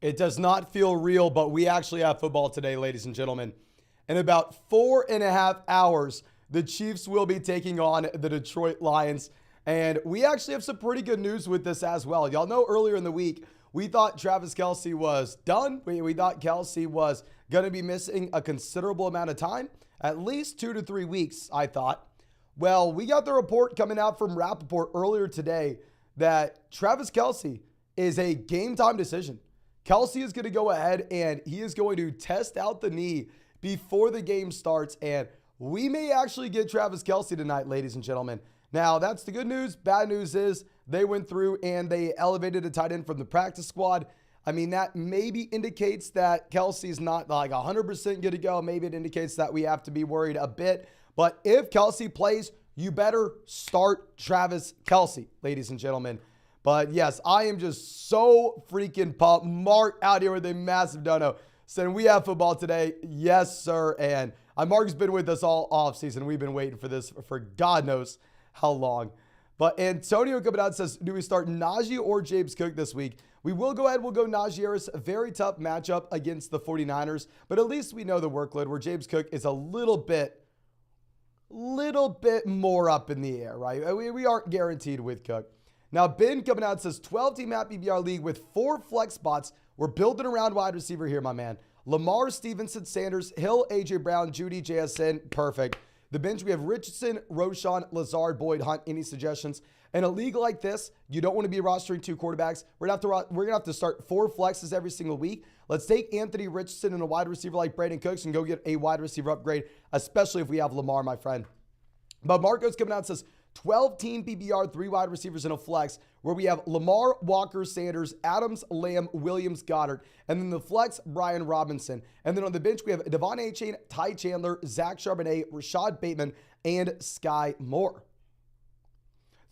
It does not feel real, but we actually have football today, ladies and gentlemen. In about 4.5 hours, the Chiefs will be taking on the Detroit Lions. And we actually have some pretty good news with this as well. Y'all know earlier in the week, we thought Travis Kelce was done. We thought Kelce was going to be missing a considerable amount of time, at least 2 to 3 weeks, I thought. Well, we got the report coming out from Rappaport earlier today that Travis Kelce is a game time decision. Kelce is going to go ahead and he is going to test out the knee before the game starts. And we may actually get Travis Kelce tonight, ladies and gentlemen. Now, that's the good news. Bad news is they went through and they elevated a tight end from the practice squad. I mean, that maybe indicates that Kelce is not like 100% good to go. Maybe it indicates that we have to be worried a bit. But if Kelce plays, you better start Travis Kelce, ladies and gentlemen. But yes, I am just so freaking pumped. Mark out here with a massive dono saying we have football today. Yes, sir. And Mark's been with us all offseason. We've been waiting for this for God knows how long. But Antonio coming out says, do we start Najee or James Cook this week? We will go ahead. We'll go Najee Harris. A very tough matchup against the 49ers. But at least we know the workload where James Cook is a little bit more up in the air, right? We aren't guaranteed with Cook. Now, Ben coming out says 12-team at PBR league with 4 flex spots. We're building around wide receiver here, my man. Lamar, Stevenson, Sanders, Hill, A.J. Brown, Judy, JSN. Perfect. The bench, we have Richardson, Roshan, Lazard, Boyd, Hunt. Any suggestions? In a league like this, you don't want to be rostering 2 quarterbacks. We're gonna have to start 4 flexes every single week. Let's take Anthony Richardson and a wide receiver like Brandon Cooks and go get a wide receiver upgrade, especially if we have Lamar, my friend. But Marco's coming out and says 12-team PPR, 3 wide receivers in a flex, where we have Lamar, Walker, Sanders, Adams, Lamb, Williams, Goddard, and then the flex, Brian Robinson. And then on the bench, we have Devon Achane, Ty Chandler, Zach Charbonnet, Rashad Bateman, and Sky Moore.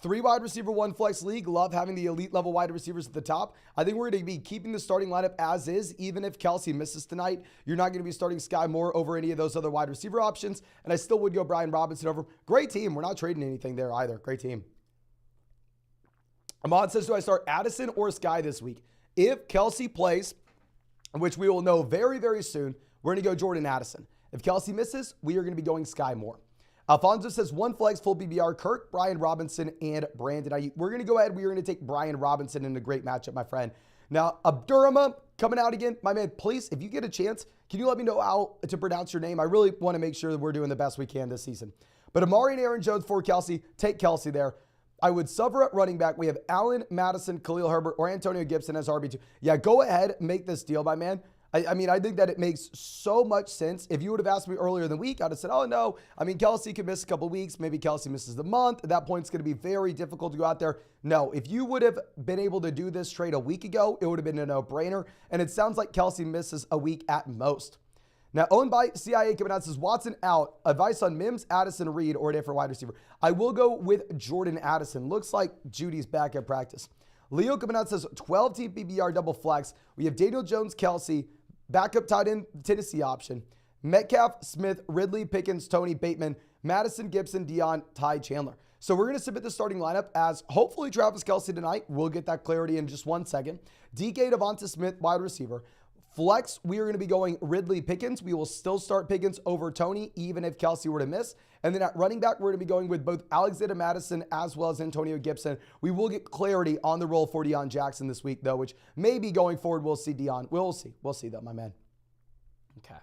3 wide receiver, 1 flex league. Love having the elite level wide receivers at the top. I think we're going to be keeping the starting lineup as is. Even if Kelce misses tonight, you're not going to be starting Sky Moore over any of those other wide receiver options. And I still would go Brian Robinson over. Great team. We're not trading anything there either. Great team. Ahmad says, do I start Addison or Sky this week? If Kelce plays, which we will know very, very soon, we're going to go Jordan Addison. If Kelce misses, we are going to be going Sky Moore. Alfonso says 1 flex, full PBR, Kirk, Brian Robinson, and Brandon Ayuk. We're going to go ahead. We're going to take Brian Robinson in a great matchup, my friend. Now, Abdurrahman coming out again. My man, please, if you get a chance, can you let me know how to pronounce your name? I really want to make sure that we're doing the best we can this season. But Amari and Aaron Jones for Kelce. Take Kelce there. I would suffer at running back. We have Allen, Madison, Khalil Herbert, or Antonio Gibson as RB2. Yeah, go ahead. Make this deal, my man. I mean, I think that it makes so much sense. If you would have asked me earlier in the week, I'd have said, oh, no. I mean, Kelce could miss a couple weeks. Maybe Kelce misses the month. At that point, it's going to be very difficult to go out there. No, if you would have been able to do this trade a week ago, it would have been a no-brainer. And it sounds like Kelce misses a week at most. Now, owned by CIA coming out says Watson out. Advice on Mims, Addison, Reed, or a different wide receiver. I will go with Jordan Addison. Looks like Judy's back at practice. Leo coming out says 12-team PBR double flex. We have Daniel Jones, Kelce, backup tight end, Tennessee option. Metcalf, Smith, Ridley, Pickens, Tony, Bateman, Madison, Gibson, Dion, Ty, Chandler. So we're going to submit the starting lineup as hopefully Travis Kelce tonight. We'll get that clarity in just 1 second. DK, Devonta Smith, wide receiver. Flex, we are going to be going Ridley, Pickens. We will still start Pickens over Tony, even if Kelce were to miss. And then at running back, we're going to be going with both Alexander Madison as well as Antonio Gibson. We will get clarity on the role for Deion Jackson this week, though, which maybe going forward, we'll see Deion. We'll see. We'll see, though, my man. Okay.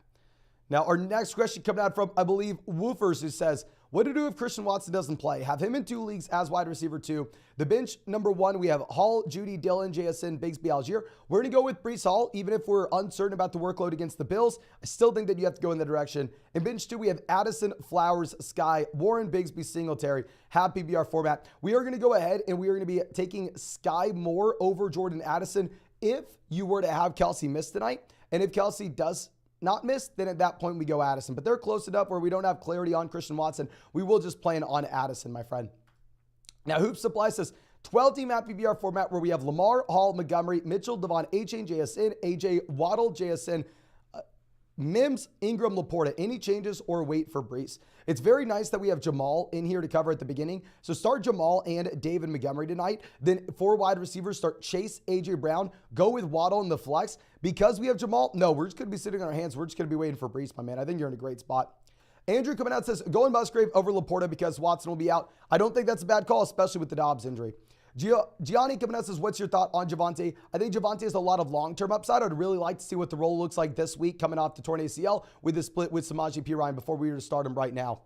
Now, our next question coming out from, I believe, Woofers, who says, what to do if Christian Watson doesn't play? Have him in 2 leagues as wide receiver 2. The bench, number 1, we have Hall, Judy, Dillon, JSN, Bigsby, Algier. We're going to go with Breece Hall, even if we're uncertain about the workload against the Bills. I still think that you have to go in the direction. In bench 2, we have Addison, Flowers, Sky, Warren, Bigsby, Singletary, half PBR format. We are going to go ahead and we are going to be taking Sky Moore over Jordan Addison if you were to have Kelce miss tonight. And if Kelce does not missed, then at that point we go Addison. But they're close enough where we don't have clarity on Christian Watson. We will just plan on Addison, my friend. Now, Hoop Supply says 12-team at PBR format where we have Lamar, Hall, Montgomery, Mitchell, Devon, Achane, JSN, AJ, Waddle, JSN, Mims, Ingram, Laporta, any changes or wait for Brees? It's very nice that we have Jamal in here to cover at the beginning. So start Jamal and David Montgomery tonight. Then 4 wide receivers, start Chase, A.J. Brown. Go with Waddle in the flex. Because we have Jamal, no, we're just going to be sitting on our hands. We're just going to be waiting for Brees, my man. I think you're in a great spot. Andrew coming out says, go in Musgrave over Laporta because Watson will be out. I don't think that's a bad call, especially with the Dobbs injury. Gianni coming out says, what's your thought on Javonte? I think Javonte has a lot of long-term upside. I'd really like to see what the role looks like this week coming off the torn ACL with the split with Samaje Perine before we were to start him right now.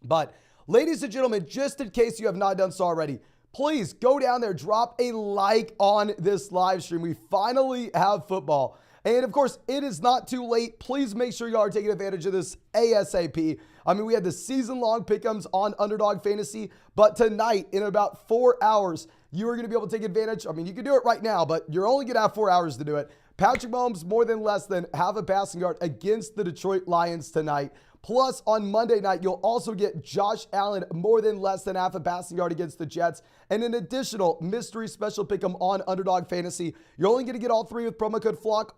But ladies and gentlemen, just in case you have not done so already, please go down there, drop a like on this live stream. We finally have football. And of course, it is not too late. Please make sure you are taking advantage of this ASAP. I mean, we had the season-long pick'ems on Underdog Fantasy, but tonight, in about 4 hours, you are going to be able to take advantage. I mean, you can do it right now, but you're only going to have 4 hours to do it. Patrick Mahomes more than less than half a passing yard against the Detroit Lions tonight. Plus, on Monday night, you'll also get Josh Allen more than less than half a passing yard against the Jets, and an additional mystery special pick'em on Underdog Fantasy. You're only going to get all 3 with promo code FLOCK.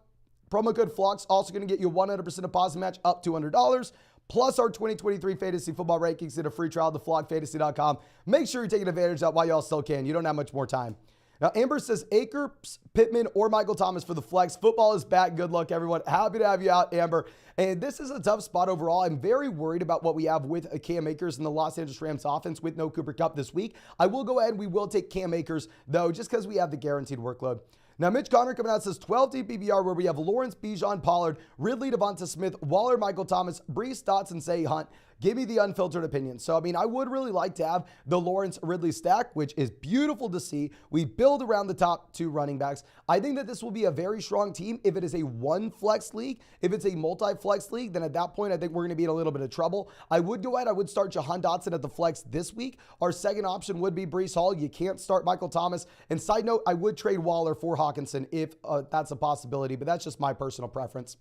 Promo code FLOCK's also going to get you 100% deposit match up to $200, plus our 2023 fantasy football rankings in a free trial at theflockfantasy.com. Make sure you're taking advantage of that while y'all still can. You don't have much more time. Now, Amber says, Akers, Pittman, or Michael Thomas for the flex. Football is back. Good luck, everyone. Happy to have you out, Amber. And this is a tough spot overall. I'm very worried about what we have with Cam Akers and the Los Angeles Rams offense with no Cooper Kupp this week. I will go ahead and we will take Cam Akers, though, just because we have the guaranteed workload. Now, Mitch Conner coming out says 12-team PPR where we have Lawrence, Bijan, Pollard, Ridley, Devonta Smith, Waller, Michael Thomas, Brees, Dotson, Say, Hunt. Give me the unfiltered opinion. So, I mean, I would really like to have the Lawrence Ridley stack, which is beautiful to see. We build around the top 2 running backs. I think that this will be a very strong team if it is a 1-flex league. If it's a multi-flex league, then at that point, I think we're going to be in a little bit of trouble. I would go ahead. I would start Jahan Dotson at the flex this week. Our second option would be Brees Hall. You can't start Michael Thomas. And side note, I would trade Waller for Hawkinson if that's a possibility, but that's just my personal preference.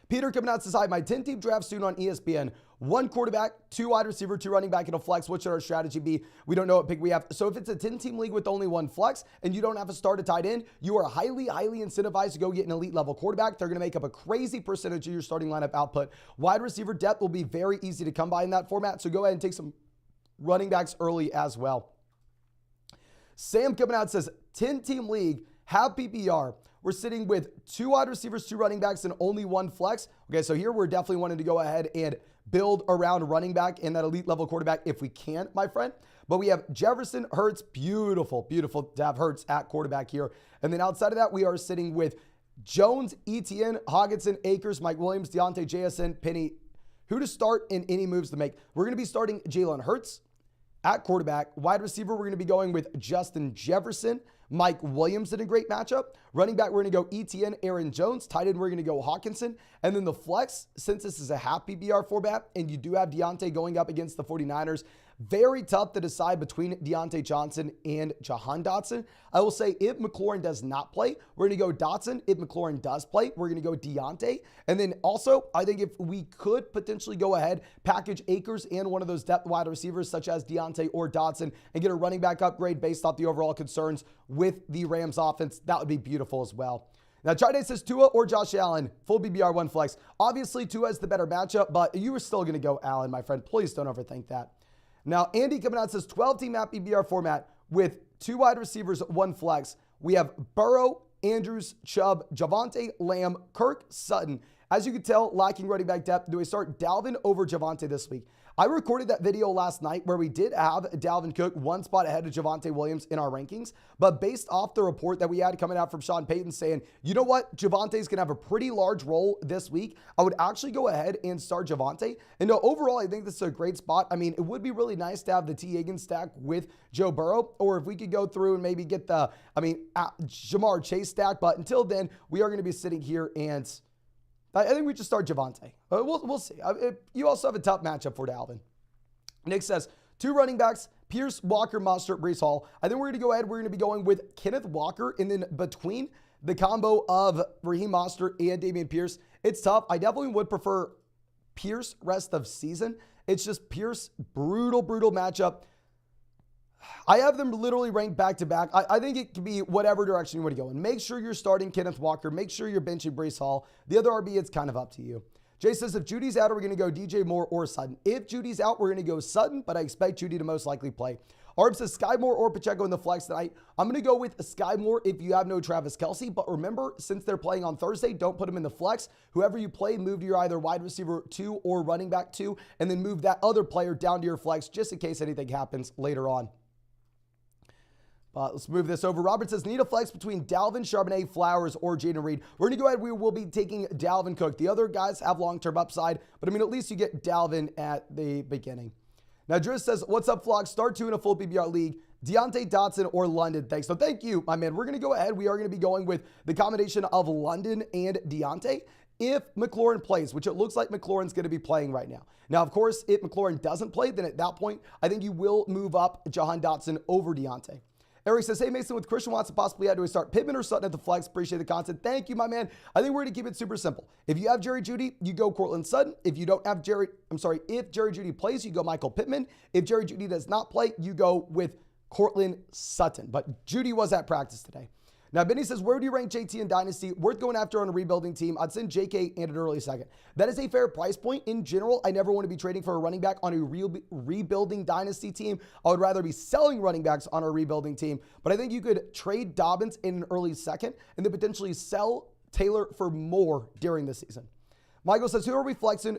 Peter coming out says, hi, my 10-team draft soon on ESPN. 1 quarterback, 2 wide receiver, 2 running back, and a flex. What should our strategy be? We don't know what pick we have. So if it's a 10-team league with only 1 flex and you don't have to start a tight end, you are highly incentivized to go get an elite level quarterback. They're going to make up a crazy percentage of your starting lineup output. Wide receiver depth will be very easy to come by in that format. So go ahead and take some running backs early as well. Sam coming out says, 10-team league, have PPR. We're sitting with 2 wide receivers, 2 running backs, and only 1 flex. Okay, so here we're definitely wanting to go ahead and build around running back and that elite level quarterback if we can, my friend. But we have Jefferson, Hurts, beautiful to have Hurts at quarterback here. And then outside of that, we are sitting with Jones, Etienne, Hockenson, Akers, Mike Williams, Deontay, JSN, Penny. Who to start and any moves to make? We're going to be starting Jalen Hurts at quarterback. Wide receiver, we're going to be going with Justin Jefferson. Mike Williams in a great matchup. Running back, we're going to go Etienne, Aaron Jones. Tight end, we're going to go Hawkinson. And then the flex, since this is a half PPR format and you do have Deontay going up against the 49ers, very tough to decide between Deontay Johnson and Jahan Dotson. I will say if McLaurin does not play, we're going to go Dotson. If McLaurin does play, we're going to go Deontay. And then also, I think if we could potentially go ahead, package Akers and one of those depth wide receivers such as Deontay or Dotson and get a running back upgrade based off the overall concerns with the Rams offense, that would be beautiful as well. Now, Tride says Tua or Josh Allen, full BBR 1 flex. Obviously, Tua is the better matchup, but you are still going to go Allen, my friend. Please don't overthink that. Now, Andy coming out says 12-team app BBR format with 2 wide receivers, 1 flex. We have Burrow, Andrews, Chubb, Javonte, Lamb, Kirk, Sutton. As you can tell, lacking running back depth. Do I start Dalvin over Javonte this week? I recorded that video last night where we did have Dalvin Cook 1 spot ahead of Javonte Williams in our rankings. But based off the report that we had coming out from Sean Payton saying, you know what, Javonte's going to have a pretty large role this week, I would actually go ahead and start Javonte. And no, overall, I think this is a great spot. I mean, it would be really nice to have the T. Higgins stack with Joe Burrow, or if we could go through and maybe get the, Jamar Chase stack. But until then, we are going to be sitting here and I think we just start Javonte. We'll see. You also have a tough matchup for Dalvin. Nick says, 2 running backs, Pierce, Walker, Mostert, Brees Hall. I think we're going to go ahead. We're going to be going with Kenneth Walker. And then between the combo of Raheem Mostert and Dameon Pierce, it's tough. I definitely would prefer Pierce rest of season. It's just Pierce, brutal matchup. I have them literally ranked back to back. I think it could be whatever direction you want to go in. Make sure you're starting Kenneth Walker. Make sure you're benching Breece Hall. The other RB, it's kind of up to you. Jay says, if Judy's out, are we going to go DJ Moore or Sutton? If Judy's out, we're going to go Sutton, but I expect Judy to most likely play. Arb says, Sky Moore or Pacheco in the flex tonight. I'm going to go with Sky Moore if you have no Travis Kelce. But remember, since they're playing on Thursday, don't put him in the flex. Whoever you play, move to your either wide receiver 2 or running back 2, and then move that other player down to your flex just in case anything happens later on. Let's move this over. Robert says, need a flex between Dalvin, Charbonnet, Flowers, or Jaden Reed. We're going to go ahead. We will be taking Dalvin Cook. The other guys have long-term upside, but I mean, at least you get Dalvin at the beginning. Now, Drew says, what's up, Flock? Start 2 in a full PPR league. Deontay Dotson or London. Thanks. So thank you, my man. We're going to go ahead. We are going to be going with the combination of London and Deontay if McLaurin plays, which it looks like McLaurin's going to be playing right now. Now, of course, if McLaurin doesn't play, then at that point, I think you will move up Jahan Dotson over Deontay. Eric says, hey, Mason, with Christian Watson possibly out, do we start Pittman or Sutton at the flex? Appreciate the content. Thank you, my man. I think we're going to keep it super simple. If you have Jerry Jeudy, you go Cortland Sutton. If you don't have if Jerry Jeudy plays, you go Michael Pittman. If Jerry Jeudy does not play, you go with Cortland Sutton. But Jeudy was at practice today. Now, Benny says, where do you rank JT in Dynasty? Worth going after on a rebuilding team. I'd send JK and an early second. That is a fair price point. In general, I never want to be trading for a running back on a rebuilding Dynasty team. I would rather be selling running backs on a rebuilding team. But I think you could trade Dobbins in an early second and then potentially sell Taylor for more during the season. Michael says, who are we flexing?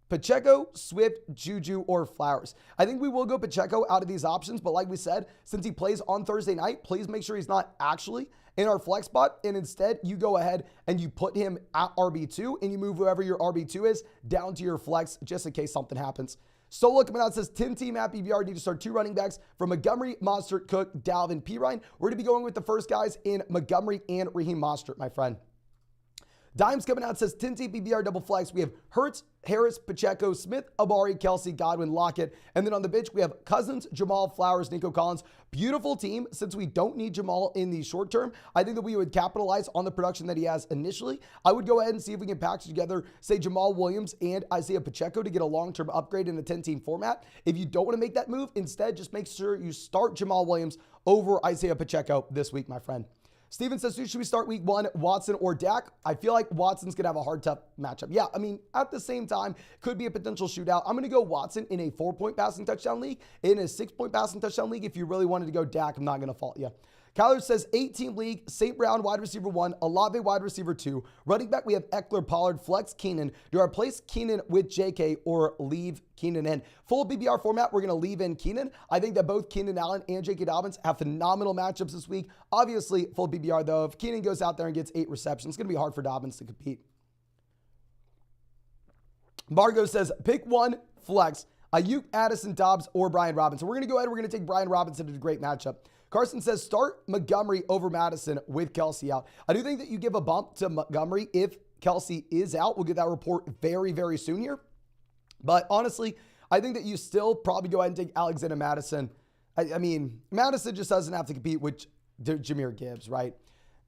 Pacheco, Swift, Juju, or Flowers. I think we will go Pacheco out of these options, but like we said, since he plays on Thursday night, please make sure he's not actually in our flex spot, and instead you go ahead and you put him at RB2 and you move whoever your RB2 is down to your flex just in case something happens. Solo coming out says 10-team at PPR need to start 2 running backs from Montgomery, Mostert, Cook, Dalvin, Pirine. We're going to be going with the first guys in Montgomery and Raheem Mostert, my friend. Dimes coming out says 10 PPR double flex. We have Hurts, Harris, Pacheco, Smith, Amari, Kelce, Godwin, Lockett. And then on the bench, we have Cousins, Jamal, Flowers, Nico Collins. Beautiful team. Since we don't need Jamal in the short term, I think that we would capitalize on the production that he has initially. I would go ahead and see if we can package together, say, Jamal Williams and Isaiah Pacheco to get a long-term upgrade in a 10-team format. If you don't want to make that move, instead, just make sure you start Jamal Williams over Isaiah Pacheco this week, my friend. Steven says, who should we start week 1, Watson or Dak? I feel like Watson's going to have a hard, tough matchup. Yeah, I mean, at the same time, could be a potential shootout. I'm going to go Watson in a 4-point passing touchdown league. In a 6-point passing touchdown league, if you really wanted to go Dak, I'm not going to fault you. Kyler says 8-team league, St. Brown wide receiver 1, Olave wide receiver 2. Running back, we have Eckler, Pollard, flex, Keenan. Do I replace Keenan with JK or leave Keenan in? Full BBR format, we're going to leave in Keenan. I think that both Keenan Allen and J.K. Dobbins have phenomenal matchups this week. Obviously, full BBR though. If Keenan goes out there and gets 8 receptions, it's going to be hard for Dobbins to compete. Margo says, pick 1, flex. Ayuk, Addison, Dobbs, or Brian Robinson. We're going to go ahead. We're going to take Brian Robinson to a great matchup. Carson says, start Montgomery over Madison with Kelce out. I do think that you give a bump to Montgomery if Kelce is out. We'll get that report very, very soon here. But honestly, I think that you still probably go ahead and take Alexander Madison. I mean, Madison just doesn't have to compete with Jahmyr Gibbs, right?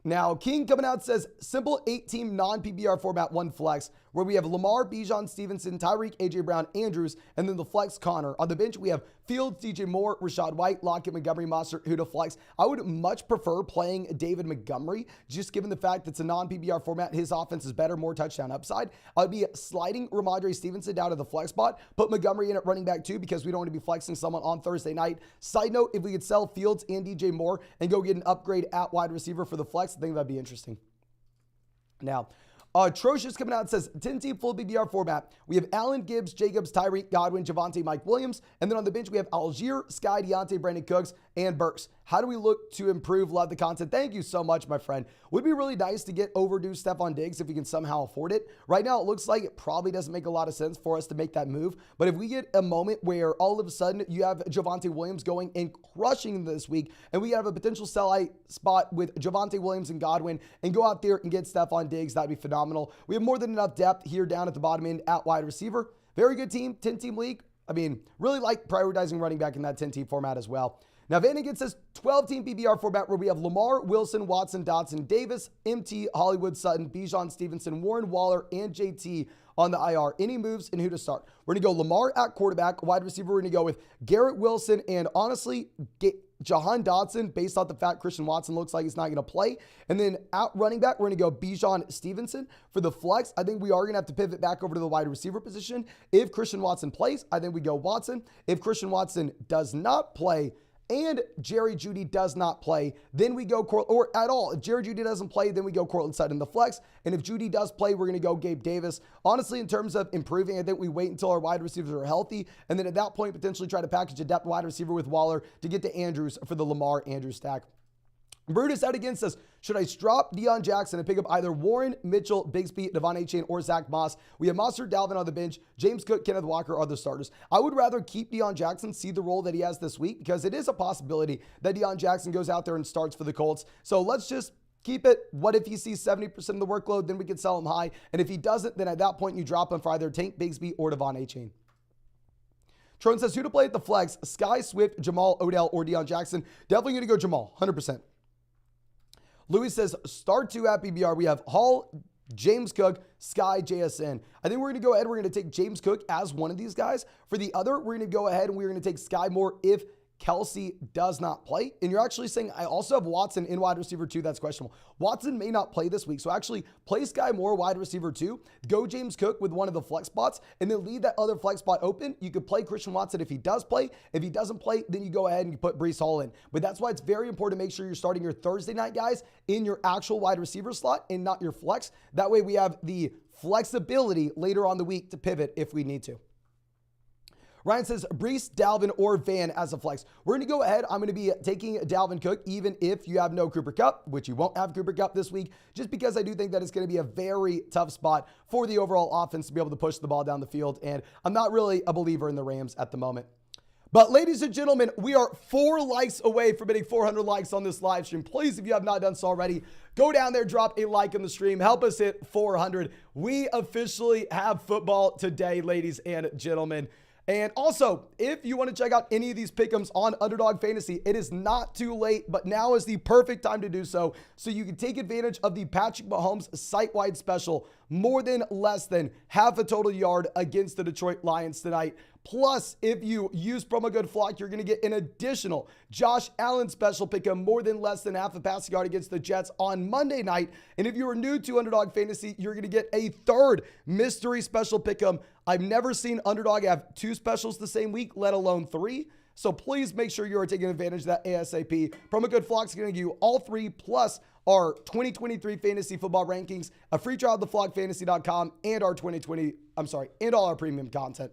Now, King coming out says, simple 8-team non-PPR format, 1 flex, where we have Lamar, Bijan, Stevenson, Tyreek, A.J. Brown, Andrews, and then the flex Connor. On the bench, we have Fields, DJ Moore, Rashad White, Lockett, Montgomery, Mostert, who to flex. I would much prefer playing David Montgomery, just given the fact that it's a non-PPR format. His offense is better, more touchdown upside. I would be sliding Ramondre Stevenson down to the flex spot, put Montgomery in at running back 2 because we don't want to be flexing someone on Thursday night. Side note, if we could sell Fields and DJ Moore and go get an upgrade at wide receiver for the flex, I think that'd be interesting. Now, Atrocious coming out and says 10-team full BBR format. We have Allen, Gibbs, Jacobs, Tyreek, Godwin, Javonte, Mike Williams. And then on the bench, we have Algier, Sky, Deontay, Brandon Cooks, and Burks. How do we look to improve? Love the content. Thank you so much, my friend. Would be really nice to get overdue Stephon Diggs if we can somehow afford it. Right now, it looks like it probably doesn't make a lot of sense for us to make that move. But if we get a moment where all of a sudden you have Javonte Williams going and crushing this week, and we have a potential sell-high spot with Javonte Williams and Godwin, and go out there and get Stephon Diggs, that'd be phenomenal. We have more than enough depth here down at the bottom end at wide receiver. Very good team, 10-team league. I mean, really like prioritizing running back in that 10-team format as well. Now, Vanagan says 12-team PPR format where we have Lamar, Wilson, Watson, Dotson, Davis, MT, Hollywood, Sutton, Bijan, Stevenson, Warren, Waller, and JT on the IR. Any moves and who to start? We're going to go Lamar at quarterback. Wide receiver, we're going to go with Garrett Wilson and honestly, Jahan Dotson, based off the fact Christian Watson looks like he's not going to play. And then at running back, we're going to go Bijan Stevenson. For the flex, I think we are going to have to pivot back over to the wide receiver position. If Christian Watson plays, I think we go Watson. If Christian Watson does not play, and Jerry Jeudy does not play, then we go or at all. If Jerry Jeudy doesn't play, then we go Cortland Sutton in the flex. And if Jeudy does play, we're going to go Gabe Davis. Honestly, in terms of improving, I think we wait until our wide receivers are healthy. And then at that point, potentially try to package a depth wide receiver with Waller to get to Andrews for the Lamar Andrews stack. Brutus out against us. Should I drop Deion Jackson and pick up either Warren, Mitchell, Bigsby, Devon Achane, or Zach Moss? We have Monster Dalvin on the bench. James Cook, Kenneth Walker are the starters. I would rather keep Deion Jackson, see the role that he has this week, because it is a possibility that Deion Jackson goes out there and starts for the Colts. So let's just keep it. What if he sees 70% of the workload? Then we can sell him high. And if he doesn't, then at that point you drop him for either Tank Bigsby or Devon Achane. Tron says, who to play at the flex? Sky, Swift, Jamal, Odell, or Deion Jackson? Definitely going to go Jamal, 100%. Louis says, start 2 at PBR. We have Hall, James Cook, Sky, JSN. I think we're going to go ahead. We're going to take James Cook as one of these guys. For the other, we're going to go ahead and we're going to take Sky Moore if Kelce does not play. And you're actually saying, I also have Watson in wide receiver 2. That's questionable. Watson may not play this week. So actually play Sky Moore wide receiver 2. Go James Cook with one of the flex spots and then leave that other flex spot open. You could play Christian Watson if he does play. If he doesn't play, then you go ahead and you put Breece Hall in. But that's why it's very important to make sure you're starting your Thursday night guys in your actual wide receiver slot and not your flex. That way we have the flexibility later on the week to pivot if we need to. Ryan says, Breece, Dalvin, or Van as a flex. We're going to go ahead. I'm going to be taking Dalvin Cook, even if you have no Cooper Kupp, which you won't have Cooper Kupp this week, just because I do think that it's going to be a very tough spot for the overall offense to be able to push the ball down the field. And I'm not really a believer in the Rams at the moment. But ladies and gentlemen, we are 4 likes away from hitting 400 likes on this live stream. Please, if you have not done so already, go down there, drop a like on the stream. Help us hit 400. We officially have football today, ladies and gentlemen. And also, if you want to check out any of these pick'ems on Underdog Fantasy, it is not too late, but now is the perfect time to do so you can take advantage of the Patrick Mahomes site-wide special, more than less than half a total yard against the Detroit Lions tonight. Plus, if you use promo code FLOCK, you're going to get an additional Josh Allen special pick'em, more than less than half a passing yard against the Jets on Monday night. And if you are new to Underdog Fantasy, you're going to get a third mystery special pick'em. I've never seen Underdog have 2 specials the same week, let alone 3. So please make sure you are taking advantage of that ASAP. Promo code FLOCK is going to give you all 3 plus our 2023 fantasy football rankings, a free trial at theflockfantasy.com, and and all our premium content.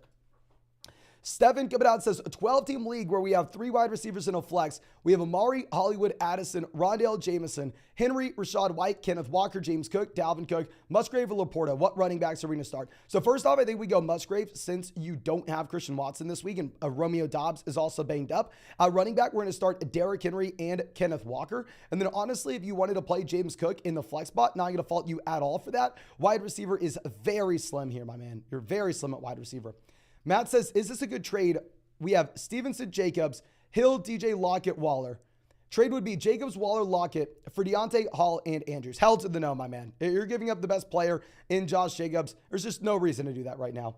Stephen coming out says, a 12-team league where we have 3 wide receivers in a flex. We have Amari, Hollywood, Addison, Rondale Jameson, Henry, Rashad White, Kenneth Walker, James Cook, Dalvin Cook, Musgrave, or Laporta. What running backs are we going to start? So first off, I think we go Musgrave since you don't have Christian Watson this week and Romeo Doubs is also banged up. Running back, we're going to start Derrick Henry and Kenneth Walker. And then honestly, if you wanted to play James Cook in the flex spot, not going to fault you at all for that. Wide receiver is very slim here, my man. You're very slim at wide receiver. Matt says, is this a good trade? We have Stevenson, Jacobs, Hill, DJ, Lockett, Waller. Trade would be Jacobs, Waller, Lockett for Deontay, Hall, and Andrews. Hell to the no, my man. You're giving up the best player in Josh Jacobs. There's just no reason to do that right now.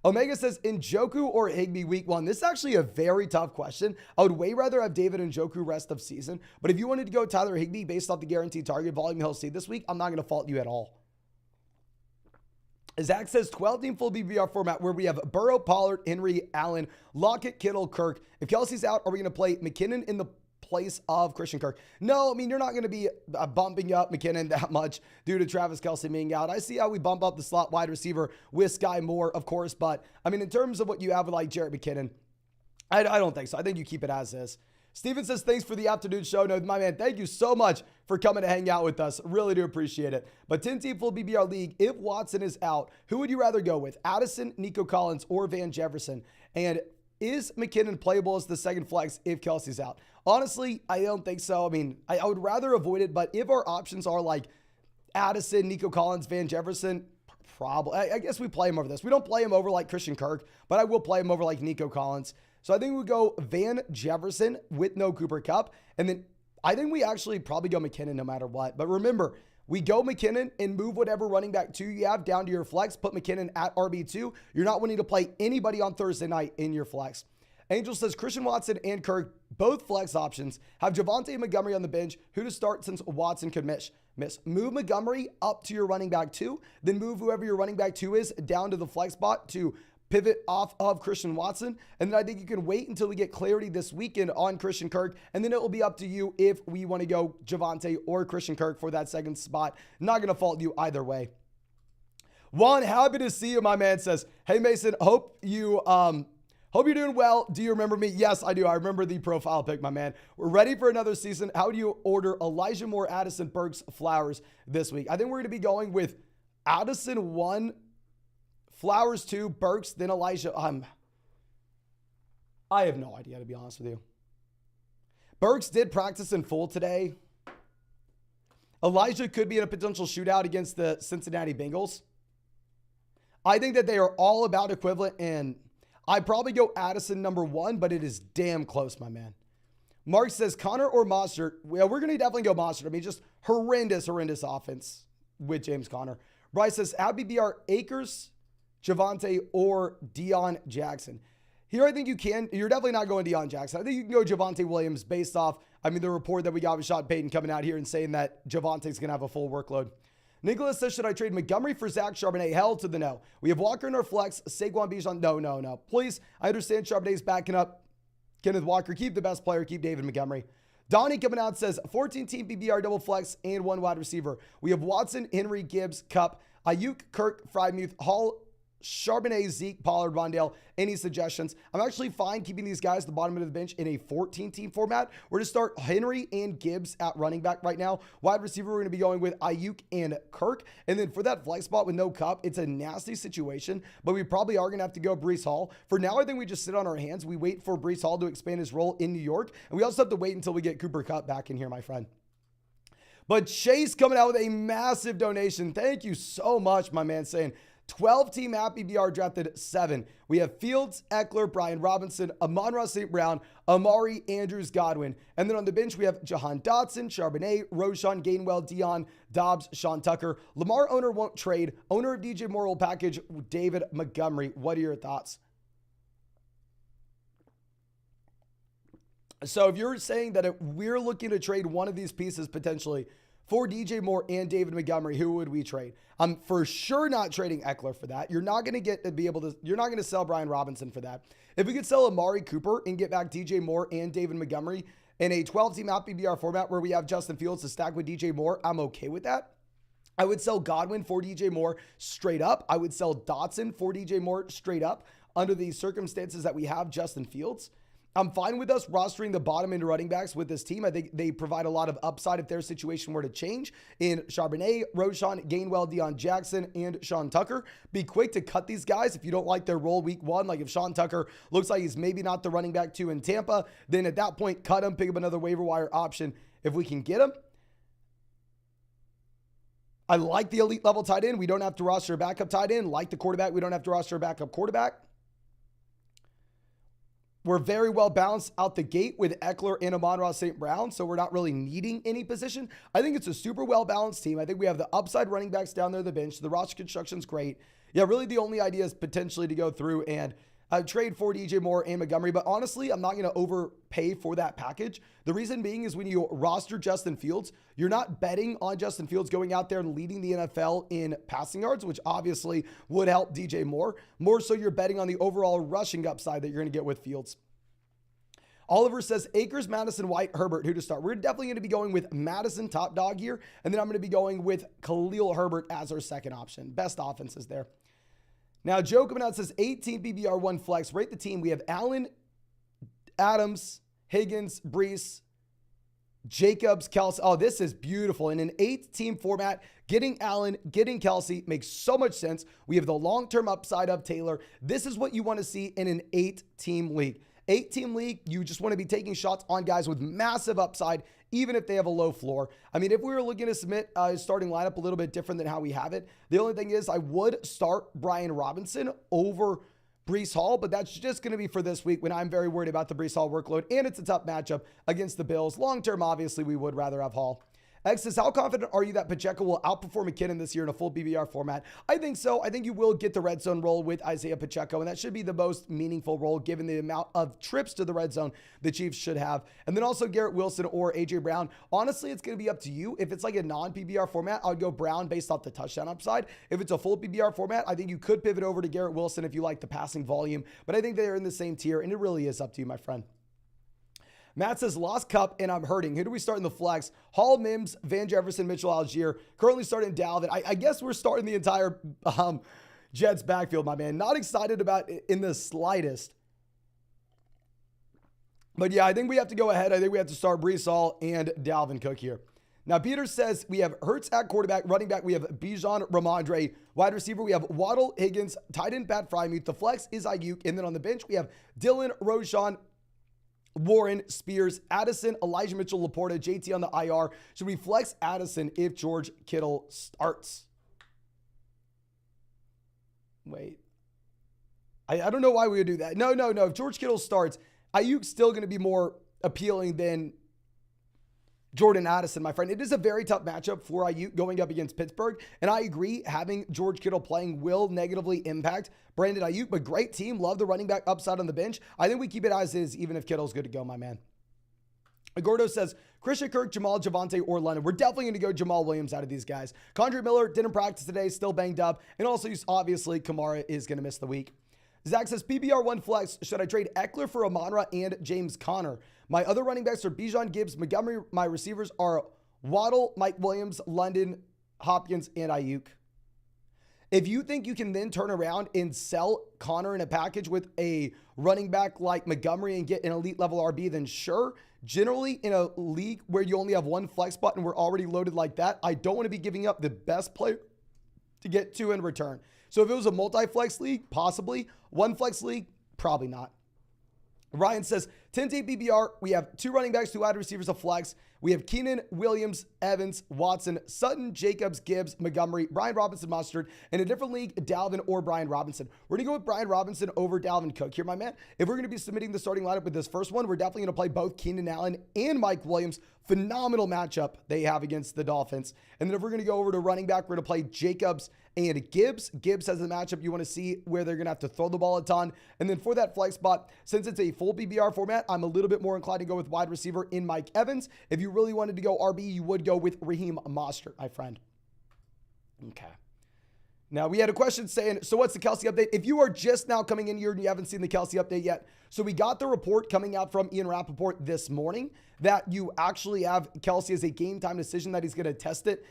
Omega says, Njoku or Higbee week 1? This is actually a very tough question. I would way rather have David Njoku rest of season. But if you wanted to go Tyler Higbee based off the guaranteed target volume he'll see this week, I'm not going to fault you at all. Zach says 12-team full BBR format where we have Burrow, Pollard, Henry, Allen, Lockett, Kittle, Kirk. If Kelce's out, are we going to play McKinnon in the place of Christian Kirk? No, I mean, you're not going to be bumping up McKinnon that much due to Travis Kelce being out. I see how we bump up the slot wide receiver with Sky Moore, of course. But, I mean, in terms of what you have with, like, Jarrett McKinnon, I don't think so. I think you keep it as is. Steven says, thanks for the afternoon show. No, my man, thank you so much for coming to hang out with us. Really do appreciate it. But 10-team full BBR league, if Watson is out, who would you rather go with? Addison, Nico Collins, or Van Jefferson? And is McKinnon playable as the second flex if Kelce's out? Honestly, I don't think so. I mean, I would rather avoid it, but if our options are like Addison, Nico Collins, Van Jefferson, probably. I guess we play him over this. We don't play him over like Christian Kirk, but I will play him over like Nico Collins. So I think we go Van Jefferson with no Cooper Kupp. And then I think we actually probably go McKinnon no matter what. But remember, we go McKinnon and move whatever running back 2 you have down to your flex. Put McKinnon at RB2. You're not wanting to play anybody on Thursday night in your flex. Angel says Christian Watson and Kirk, both flex options. Have Javonte and Montgomery on the bench. Who to start since Watson could miss? Move Montgomery up to your running back 2. Then move whoever your running back 2 is down to the flex spot to pivot off of Christian Watson. And then I think you can wait until we get clarity this weekend on Christian Kirk. And then it will be up to you if we want to go Javonte or Christian Kirk for that second spot. Not going to fault you either way. Juan, happy to see you, my man, says, hey, Mason, hope you're doing well. Do you remember me? Yes, I do. I remember the profile pic, my man. We're ready for another season. How do you order Elijah Moore, Addison, Burks, Flowers this week? I think we're going to be going with Addison 1, Flowers 2, Burks, then Elijah. I have no idea, to be honest with you. Burks did practice in full today. Elijah could be in a potential shootout against the Cincinnati Bengals. I think that they are all about equivalent, and I'd probably go Addison number 1, but it is damn close, my man. Mark says Connor or Mostert. Well, we're going to definitely go Mostert. I mean, just horrendous offense with James Conner. Bryce says Abby BR, Akers, Javonte, or Deion Jackson. Here, I think you're definitely not going Deion Jackson. I think you can go Javonte Williams based off, the report that we got with Sean Payton coming out here and saying that Javonte's going to have a full workload. Nicholas says, should I trade Montgomery for Zach Charbonnet? Hell to the no. We have Walker in our flex, Saquon Bijan. No. Please, I understand Charbonnet's backing up Kenneth Walker. Keep the best player. Keep David Montgomery. Donnie coming out says, 14-team PBR double flex and 1 wide receiver. We have Watson, Henry, Gibbs, Kupp, Ayuk, Kirk, Freiermuth, Hall, Charbonnet, Zeke, Pollard, Rondale. Any suggestions? I'm actually fine keeping these guys at the bottom of the bench in a 14-team format. We're going to start Henry and Gibbs at running back right now. Wide receiver, we're going to be going with Ayuk and Kirk. And then for that flex spot with no Kupp, it's a nasty situation, but we probably are going to have to go Breece Hall. For now, I think we just sit on our hands. We wait for Breece Hall to expand his role in New York. And we also have to wait until we get Cooper Kupp back in here, my friend. But Chase coming out with a massive donation. Thank you so much, my man, saying 12-team Happy BR drafted 7. We have Fields, Eckler, Brian Robinson, Amon-Ra St. Brown, Amari, Andrews, Godwin. And then on the bench, we have Jahan Dotson, Charbonnet, Roshan, Gainwell, Dion, Dobbs, Sean Tucker. Lamar owner won't trade. Owner of DJ Moore will package David Montgomery. What are your thoughts? So if you're saying that if we're looking to trade one of these pieces potentially for DJ Moore and David Montgomery, who would we trade? I'm for sure not trading Eckler for that. You're not going to you're not going to sell Brian Robinson for that. If we could sell Amari Cooper and get back DJ Moore and David Montgomery in a 12-team PPR format where we have Justin Fields to stack with DJ Moore, I'm okay with that. I would sell Godwin for DJ Moore straight up. I would sell Dotson for DJ Moore straight up under the circumstances that we have Justin Fields. I'm fine with us rostering the bottom end running backs with this team. I think they provide a lot of upside if their situation were to change in Charbonnet, Roshan, Gainwell, Deion Jackson, and Sean Tucker. Be quick to cut these guys if you don't like their role week 1. Like if Sean Tucker looks like he's maybe not the running back 2 in Tampa, then at that point, cut him, pick up another waiver wire option if we can get him. I like the elite level tight end. We don't have to roster a backup tight end. Like the quarterback, we don't have to roster a backup quarterback. We're very well balanced out the gate with Eckler and Amon-Ra St. Brown, so we're not really needing any position. I think it's a super well-balanced team. I think we have the upside running backs down there on the bench. The roster construction's great. Yeah, really the only idea is potentially to go through and trade for DJ Moore and Montgomery, but honestly, I'm not going to overpay for that package. The reason being is when you roster Justin Fields, you're not betting on Justin Fields going out there and leading the NFL in passing yards, which obviously would help DJ Moore. More so you're betting on the overall rushing upside that you're going to get with Fields. Oliver says Akers, Madison, White, Herbert, who to start? We're definitely going to be going with Madison top dog here, and then I'm going to be going with Khalil Herbert as our second option. Best offenses there. Now, Joe coming out says 18 PBR 1 flex. Rate the team. We have Allen, Adams, Higgins, Brees, Jacobs, Kelce. Oh, this is beautiful. In an 8-team format, getting Allen, getting Kelce makes so much sense. We have the long-term upside of Taylor. This is what you want to see in an 8-team league. 8-team league, you just want to be taking shots on guys with massive upside, even if they have a low floor. I mean, if we were looking to submit a starting lineup a little bit different than how we have it, the only thing is I would start Brian Robinson over Breece Hall, but that's just going to be for this week when I'm very worried about the Breece Hall workload, and it's a tough matchup against the Bills. Long term, obviously, we would rather have Hall. X says, how confident are you that Pacheco will outperform McKinnon this year in a full BBR format? I think so. I think you will get the red zone role with Isaiah Pacheco, and that should be the most meaningful role given the amount of trips to the red zone the Chiefs should have. And then also Garrett Wilson or A.J. Brown. Honestly, it's going to be up to you. If it's like a non-PBR format, I would go Brown based off the touchdown upside. If it's a full PBR format, I think you could pivot over to Garrett Wilson if you like the passing volume, but I think they're in the same tier, and it really is up to you, my friend. Matt says, lost Cup and I'm hurting. Who do we start in the flex? Hall, Mims, Van Jefferson, Mitchell Algier. Currently starting Dalvin. I guess we're starting the entire Jets backfield, my man. Not excited about it in the slightest. But yeah, I think we have to go ahead. I think we have to start Breece Hall and Dalvin Cook here. Now, Peter says we have Hurts at quarterback, running back. We have Bijan, Ramondre, wide receiver. We have Waddle, Higgins, tight end, Pat Freiermuth. The flex is Ayuk. And then on the bench, we have Dylan, Roshan, Warren, Spears, Addison, Elijah Mitchell, Laporta, JT on the IR. Should we flex Addison if George Kittle starts? Wait. I don't know why we would do that. No. If George Kittle starts, Ayuk's still going to be more appealing than Jordan Addison, my friend. It is a very tough matchup for Ayuk going up against Pittsburgh. And I agree, having George Kittle playing will negatively impact Brandon Ayuk, but great team. Love the running back upside on the bench. I think we keep it as is, even if Kittle's good to go, my man. Gordo says, Christian Kirk, Jamal, Javonte, or London. We're definitely going to go Jamal Williams out of these guys. Condre Miller didn't practice today, still banged up. And also, obviously, Kamara is going to miss the week. Zach says, PBR1 flex, should I trade Eckler for Amon-Ra and James Conner? My other running backs are Bijan, Gibbs, Montgomery. My receivers are Waddle, Mike Williams, London, Hopkins, and Ayuk. If you think you can then turn around and sell Conner in a package with a running back like Montgomery and get an elite level RB, then sure. Generally, in a league where you only have one flex spot and we're already loaded like that, I don't want to be giving up the best player to get two in return. So if it was a multi-flex league, possibly. One flex league, probably not. Ryan says, 10-8 BBR, we have two running backs, two wide receivers of flex. We have Keenan, Williams, Evans, Watson, Sutton, Jacobs, Gibbs, Montgomery, Brian Robinson, Mustard. In a different league, Dalvin or Brian Robinson. We're going to go with Brian Robinson over Dalvin Cook here, my man. If we're going to be submitting the starting lineup with this first one, we're definitely going to play both Keenan Allen and Mike Williams. Phenomenal matchup they have against the Dolphins. And then if we're going to go over to running back, we're going to play Jacobs and Gibbs. Gibbs has a matchup you want to see where they're going to have to throw the ball a ton. And then for that flex spot, since it's a full PBR format, I'm a little bit more inclined to go with wide receiver in Mike Evans. If you really wanted to go RB, you would go with Raheem Mostert, my friend. Okay. Now, we had a question saying, so what's the Kelce update? If you are just now coming in here and you haven't seen the Kelce update yet, so we got the report coming out from Ian Rappaport this morning that you actually have Kelce as a game time decision, that he's going to test it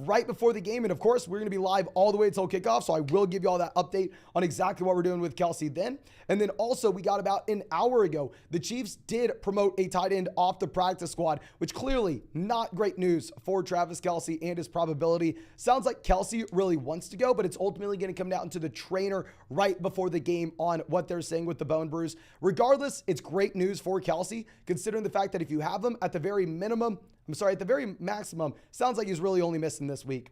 right before the game. And of course, we're going to be live all the way until kickoff. So I will give you all that update on exactly what we're doing with Kelce then. And then also, we got about an hour ago, the Chiefs did promote a tight end off the practice squad, which clearly not great news for Travis Kelce and his probability. Sounds like Kelce really wants to go, but it's ultimately going to come down to the trainer right before the game on what they're saying with the bone bruise. Regardless, it's great news for Kelce, considering the fact that if you have him at the very minimum, at the very maximum, sounds like he's really only missing this week.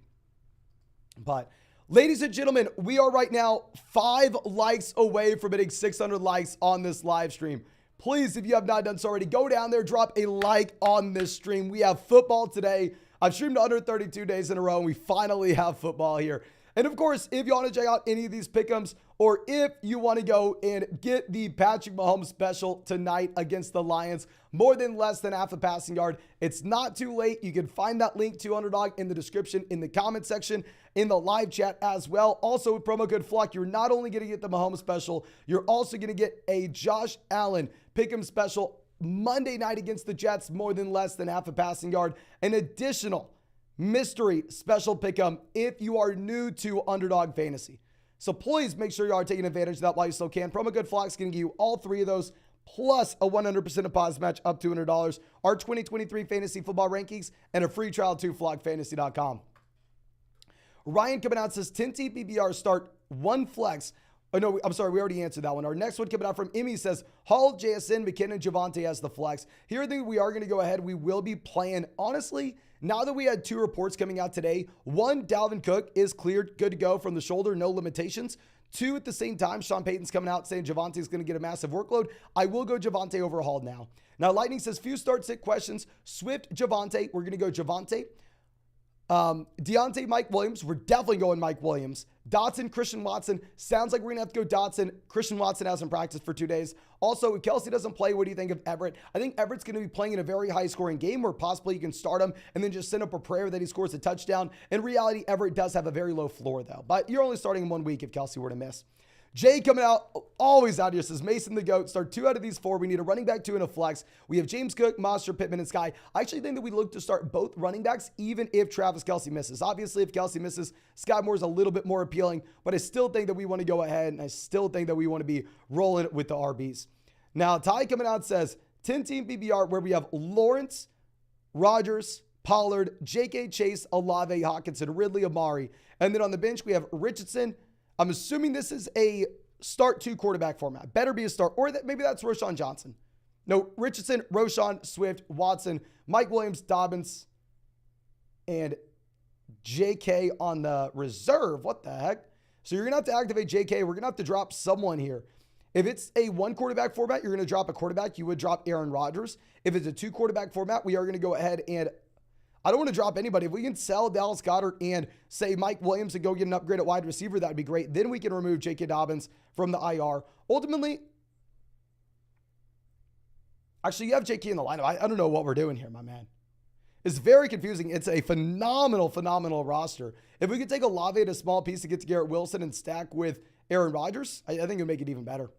But ladies and gentlemen, we are right now 5 likes away from hitting 600 likes on this live stream. Please, if you have not done so already, go down there, drop a like on this stream. We have football today. I've streamed 132 days in a row, and we finally have football here. And of course, if you want to check out any of these pick'ems, or if you want to go and get the Patrick Mahomes special tonight against the Lions, more than less than half a passing yard, it's not too late. You can find that link to Underdog in the description, in the comment section, in the live chat as well. Also, with promo code FLUCK, you're not only going to get the Mahomes special, you're also going to get a Josh Allen pick'em special Monday night against the Jets, more than less than half a passing yard, an additional mystery special pick'em if you are new to Underdog Fantasy. So please make sure you are taking advantage of that while you still can. Promo code FLOCK's going to give you all 3 of those, plus a 100% deposit match up to $200, our 2023 fantasy football rankings, and a free trial to flockfantasy.com. Ryan coming out says 10-team PBR start 1 flex. Oh, no, I'm sorry. We already answered that one. Our next one coming out from Emmy says, Hall, JSN, McKinnon, Javonte as the flex. Here I think we are going to go ahead. We will be playing, honestly, Now that we had 2 reports coming out today, 1, Dalvin Cook is cleared, good to go from the shoulder, no limitations. 2, at the same time, Sean Payton's coming out saying Javonte is going to get a massive workload. I will go Javonte over Hall now. Now, Lightning says few start-sit questions. Swift, Javonte. We're going to go Javonte. Deontay, Mike Williams. We're definitely going Mike Williams. Dotson, Christian Watson. Sounds like we're going to have to go Dotson. Christian Watson hasn't practiced for 2 days. Also, if Kelce doesn't play, what do you think of Everett? I think Everett's going to be playing in a very high-scoring game where possibly you can start him and then just send up a prayer that he scores a touchdown. In reality, Everett does have a very low floor, though. But you're only starting him 1 week if Kelce were to miss. Jay coming out, always out here, says Mason the GOAT. Start 2 out of these 4. We need a running back 2 and a flex. We have James Cook, Monster, Pittman, and Sky. I actually think that we look to start both running backs, even if Travis Kelce misses. Obviously, if Kelce misses, Sky Moore is a little bit more appealing, but I still think that we want to go ahead, and I still think that we want to be rolling with the RBs. Now, Ty coming out says 10-team PPR where we have Lawrence, Rodgers, Pollard, J.K. Chase, Olave, Hawkinson, Ridley, Amari. And then on the bench, we have Richardson. I'm assuming this is a start 2 quarterback format. Better be a start, or maybe that's Roschon Johnson. No, Richardson, Roschon, Swift, Watson, Mike Williams, Dobbins, and J.K. on the reserve. What the heck? So you're going to have to activate J.K. We're going to have to drop someone here. If it's a 1 quarterback format, you're going to drop a quarterback. You would drop Aaron Rodgers. If it's a 2 quarterback format, we are going to go ahead and I don't want to drop anybody. If we can sell Dallas Goedert and say Mike Williams and go get an upgrade at wide receiver, that'd be great. Then we can remove J.K. Dobbins from the IR. Ultimately, actually, you have J.K. in the lineup. I don't know what we're doing here, my man. It's very confusing. It's a phenomenal roster. If we could take Olave at a small piece to get to Garrett Wilson and stack with Aaron Rodgers, I think it would make it even better.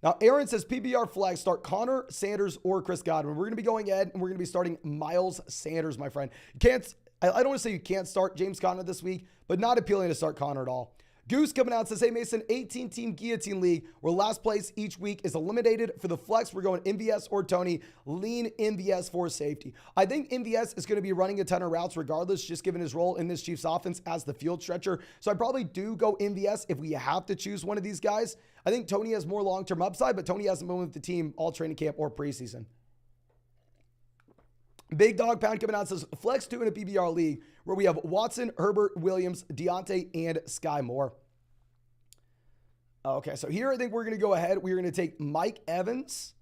Now, Aaron says PBR flag, start Connor, Sanders, or Chris Godwin. We're going to be going ahead and we're going to be starting Miles Sanders, my friend. I don't want to say you can't start James Conner this week, but not appealing to start Connor at all. Goose coming out says, hey, Mason, 18-team guillotine league where last place each week is eliminated. For the flex, we're going MVS or Tony. Lean MVS for safety. I think MVS is going to be running a ton of routes regardless, just given his role in this Chiefs offense as the field stretcher. So I probably do go MVS if we have to choose one of these guys. I think Tony has more long-term upside, but Tony hasn't been with the team all training camp or preseason. Big Dog Pound coming out says, flex 2 in a PBR league where we have Watson, Herbert, Williams, Deontay, and Sky Moore. Okay, so here I think we're going to go ahead. We're going to take Mike Evans.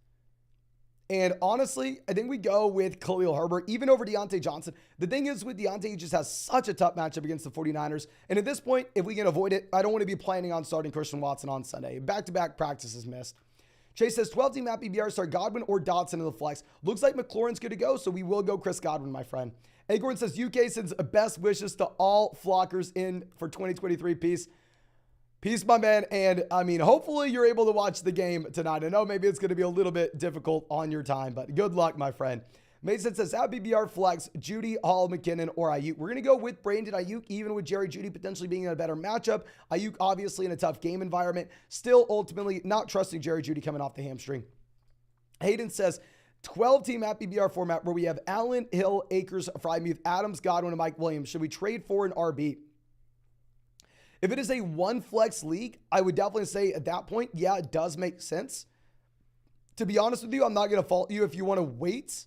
And honestly, I think we go with Khalil Herbert, even over Deontay Johnson. The thing is with Deontay, he just has such a tough matchup against the 49ers. And at this point, if we can avoid it, I don't want to be planning on starting Christian Watson on Sunday. Back-to-back practices missed. Chase says 12-team map PBR, start Godwin or Dotson in the flex. Looks like McLaurin's good to go, so we will go Chris Godwin, my friend. Acorn says UK sends best wishes to all flockers in for 2023. Peace, my man. And I mean, hopefully you're able to watch the game tonight. I know maybe it's going to be a little bit difficult on your time, but good luck, my friend. Mason says, at BBR flex, Judy, Hall, McKinnon, or Ayuk. We're going to go with Brandon Ayuk, even with Jerry Jeudy potentially being in a better matchup. Ayuk, obviously, in a tough game environment. Still, ultimately, not trusting Jerry Jeudy coming off the hamstring. Hayden says, 12-team at BBR format where we have Allen, Hill, Akers, Frymuth, Adams, Godwin, and Mike Williams. Should we trade for an RB? If it is a 1 flex league, I would definitely say at that point, yeah, it does make sense. To be honest with you, I'm not going to fault you if you want to wait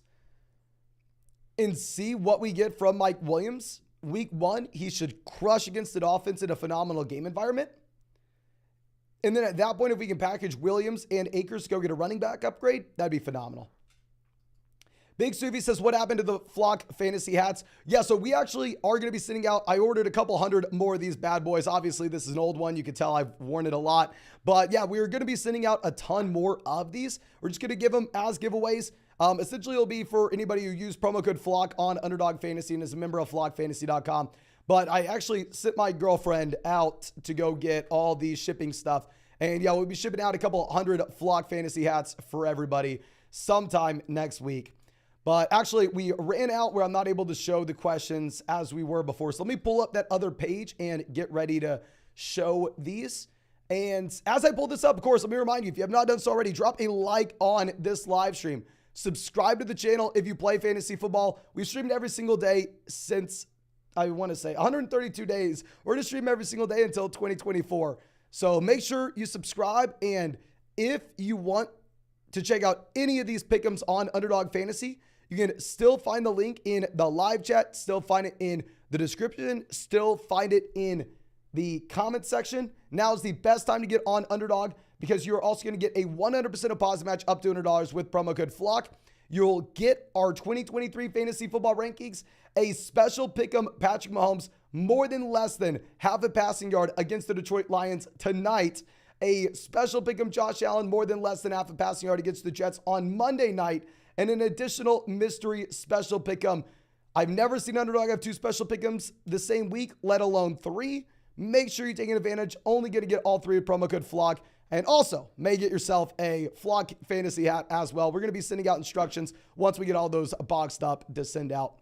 and see what we get from Mike Williams. Week 1, he should crush against an offense in a phenomenal game environment. And then at that point, if we can package Williams and Akers to go get a running back upgrade, that'd be phenomenal. Big Suvi says, what happened to the Flock fantasy hats? Yeah, so we actually are going to be sending out, I ordered a couple hundred more of these bad boys. Obviously, this is an old one. You can tell I've worn it a lot. But yeah, we're going to be sending out a ton more of these. We're just going to give them as giveaways. Essentially, it'll be for anybody who used promo code FLOCK on Underdog Fantasy and is a member of flockfantasy.com. But I actually sent my girlfriend out to go get all the shipping stuff. And yeah, we'll be shipping out a couple hundred Flock fantasy hats for everybody sometime next week. But actually, we ran out where I'm not able to show the questions as we were before. So let me pull up that other page and get ready to show these. And as I pull this up, of course, let me remind you, if you have not done so already, drop a like on this live stream. Subscribe to the channel if you play fantasy football. We've streamed every single day since, I want to say, 132 days. We're going to stream every single day until 2024. So make sure you subscribe. And if you want to check out any of these pick'ems on Underdog Fantasy, You can still find the link in the live chat, still find it in the description, still find it in the comment section. Now is the best time to get on Underdog because you're also going to get a 100% deposit match up to $100 with promo code FLOCK. You'll get our 2023 fantasy football rankings, a special pick'em Patrick Mahomes, more than less than half a passing yard against the Detroit Lions tonight, a special pick'em Josh Allen, more than less than half a passing yard against the Jets on Monday night, and an additional mystery special pick'em. I've never seen Underdog have 2 special pick'ems the same week, let alone 3. Make sure you're taking advantage. Only going to get all 3 with promo code FLOCK. And also, may get yourself a Flock Fantasy hat as well. We're going to be sending out instructions once we get all those boxed up to send out.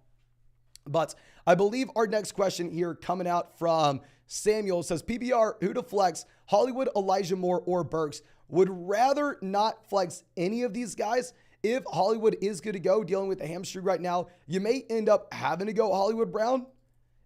But I believe our next question here coming out from Samuel says, PBR, who to flex, Hollywood, Elijah Moore, or Burks? Would rather not flex any of these guys. If Hollywood is good to go, dealing with a hamstring right now, you may end up having to go Hollywood Brown.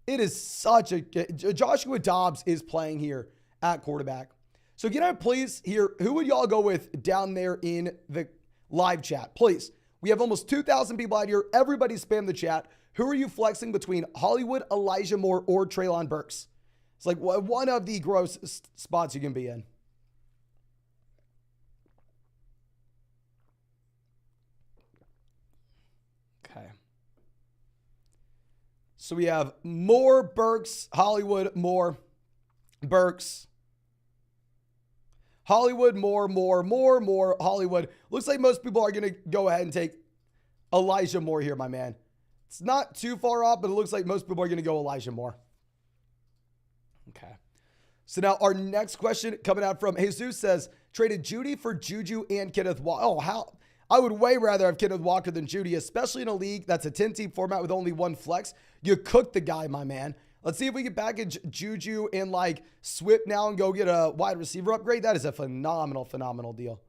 It is such a... Joshua Dobbs is playing here at quarterback. So can I please hear, who would y'all go with down there in the live chat? Please. We have almost 2,000 people out here. Everybody spam the chat. Who are you flexing between Hollywood, Elijah Moore, or Treylon Burks? It's like one of the gross spots you can be in. Okay. So we have Moore, Burks, Hollywood, Moore, Burks, Hollywood, Moore, Hollywood. Looks like most people are going to go ahead and take Elijah Moore here, my man. It's not too far off, but it looks like most people are going to go Elijah Moore. Okay. So now our next question coming out from Jesus says, traded Judy for Juju and Kenneth Walker. Oh, how? I would way rather have Kenneth Walker than Judy, especially in a league that's a 10-team format with only 1 flex. You cook the guy, my man. Let's see if we can package Juju and like Swift now and go get a wide receiver upgrade. That is a phenomenal deal.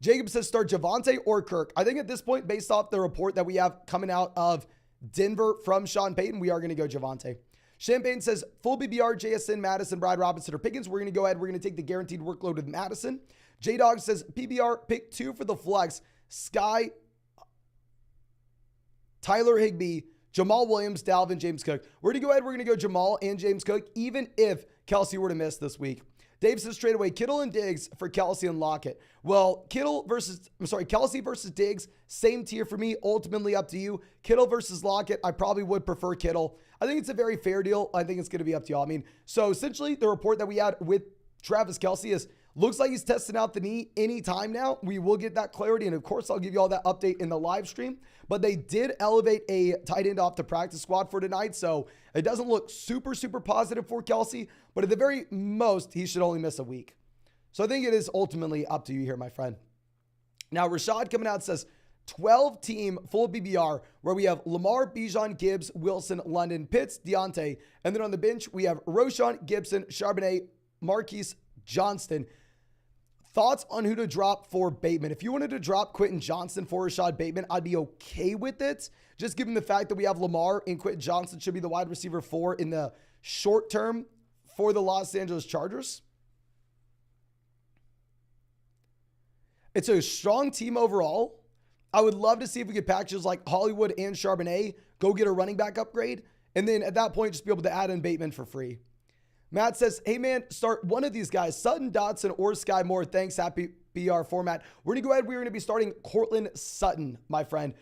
Jacob says start Javonte or Kirk. I think at this point, based off the report that we have coming out of Denver from Sean Payton, we are going to go Javonte. Champagne says full BBR, JSN, Madison, Brad Robinson, or Pickens. We're going to go ahead. We're going to take the guaranteed workload with Madison. J-Dog says PBR, pick 2 for the flex. Sky, Tyler Higbee, Jamal Williams, Dalvin, James Cook. We're going to go ahead. We're going to go Jamal and James Cook, even if Kelce were to miss this week. Dave says trade away Kittle and Diggs for Kelce and Lockett. Well, Kelce versus Diggs, same tier for me. Ultimately up to you. Kittle versus Lockett, I probably would prefer Kittle. I think it's a very fair deal. I think it's going to be up to y'all. I mean, so essentially the report that we had with Travis Kelce is looks like he's testing out the knee anytime now. We will get that clarity. And of course, I'll give you all that update in the live stream. But they did elevate a tight end off the practice squad for tonight. So it doesn't look super positive for Kelce. But at the very most, he should only miss a week. So I think it is ultimately up to you here, my friend. Now, Rashad coming out says 12-team full BBR where we have Lamar, Bijan, Gibbs, Wilson, London, Pitts, Deontay. And then on the bench, we have Roshan, Gibson, Charbonnet, Marquise, Johnston. Thoughts on who to drop for Bateman? If you wanted to drop Quentin Johnston for Rashad Bateman, I'd be okay with it. Just given the fact that we have Lamar and Quentin Johnston should be the wide receiver 4 in the short term for the Los Angeles Chargers. It's a strong team overall. I would love to see if we could packages like Hollywood and Charbonnet, go get a running back upgrade, and then at that point, just be able to add in Bateman for free. Matt says, hey man, start one of these guys, Sutton, Dotson, or Sky Moore. Thanks, happy PR format. We're going to go ahead. We're going to be starting Cortland Sutton, my friend.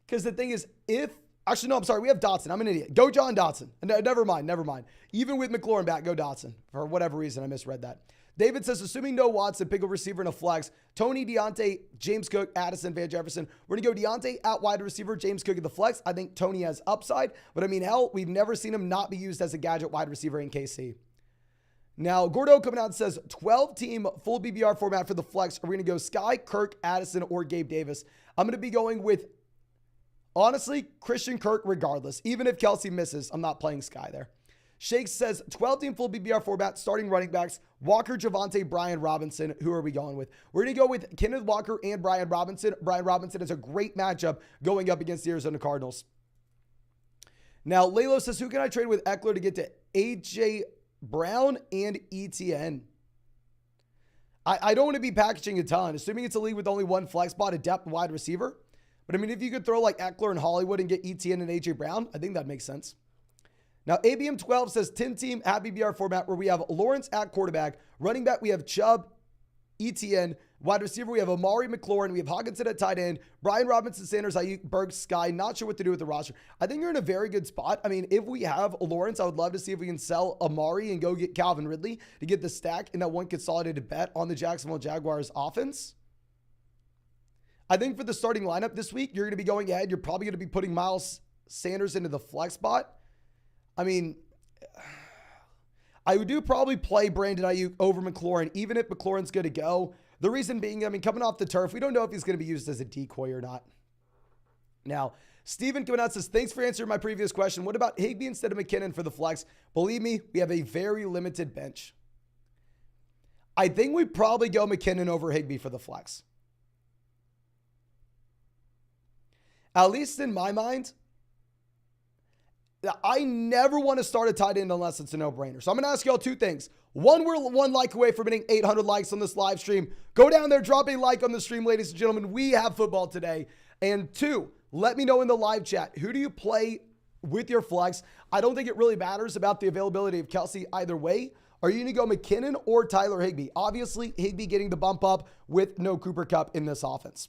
Because the thing is, we have Dotson. I'm an idiot. Go John Dotson. Never mind. Even with McLaurin back, go Dotson. For whatever reason, I misread that. David says, assuming no Watson, pick a receiver and a flex. Tony, Deontay, James Cook, Addison, Van Jefferson. We're going to go Deontay at wide receiver, James Cook at the flex. I think Tony has upside. But I mean, hell, we've never seen him not be used as a gadget wide receiver in KC. Now, Gordo coming out and says, 12-team full BBR format for the flex. Are we going to go Sky, Kirk, Addison, or Gabe Davis? I'm going to be going with, honestly, Christian Kirk regardless. Even if Kelce misses, I'm not playing Sky there. Shakes says 12-team full BBR format, starting running backs, Walker, Javonte, Brian Robinson. Who are we going with? We're going to go with Kenneth Walker and Brian Robinson. Brian Robinson is a great matchup going up against the Arizona Cardinals. Now, Lalo says, who can I trade with Eckler to get to A.J. Brown and ETN? I don't want to be packaging a ton, assuming it's a league with only one flex spot, a depth wide receiver. But I mean, if you could throw like Eckler and Hollywood and get ETN and AJ Brown, I think that makes sense. Now, ABM12 says 10-team happy BR format where we have Lawrence at quarterback. Running back, we have Chubb, ETN. Wide receiver, we have Amari McLaurin. We have Hockenson at tight end. Brian Robinson, Sanders, Ayuk, Berg, Sky. Not sure what to do with the roster. I think you're in a very good spot. I mean, if we have Lawrence, I would love to see if we can sell Amari and go get Calvin Ridley to get the stack in that one consolidated bet on the Jacksonville Jaguars offense. I think for the starting lineup this week, you're going to be going ahead. You're probably going to be putting Miles Sanders into the flex spot. I mean, I would do probably play Brandon Ayuk over McLaurin, even if McLaurin's going to go. The reason being, I mean, coming off the turf, we don't know if he's going to be used as a decoy or not. Now, Steven coming out says, thanks for answering my previous question. What about Higbee instead of McKinnon for the flex? Believe me, we have a very limited bench. I think we probably go McKinnon over Higbee for the flex. At least in my mind, I never want to start a tight end unless it's a no-brainer. So I'm going to ask y'all two things. One, we're one like away from hitting 800 likes on this live stream. Go down there, drop a like on the stream, ladies and gentlemen. We have football today. And two, let me know in the live chat, who do you play with your flex? I don't think it really matters about the availability of Kelce either way. Are you going to go McKinnon or Tyler Higbee? Obviously, Higbee getting the bump up with no Cooper Kupp in this offense.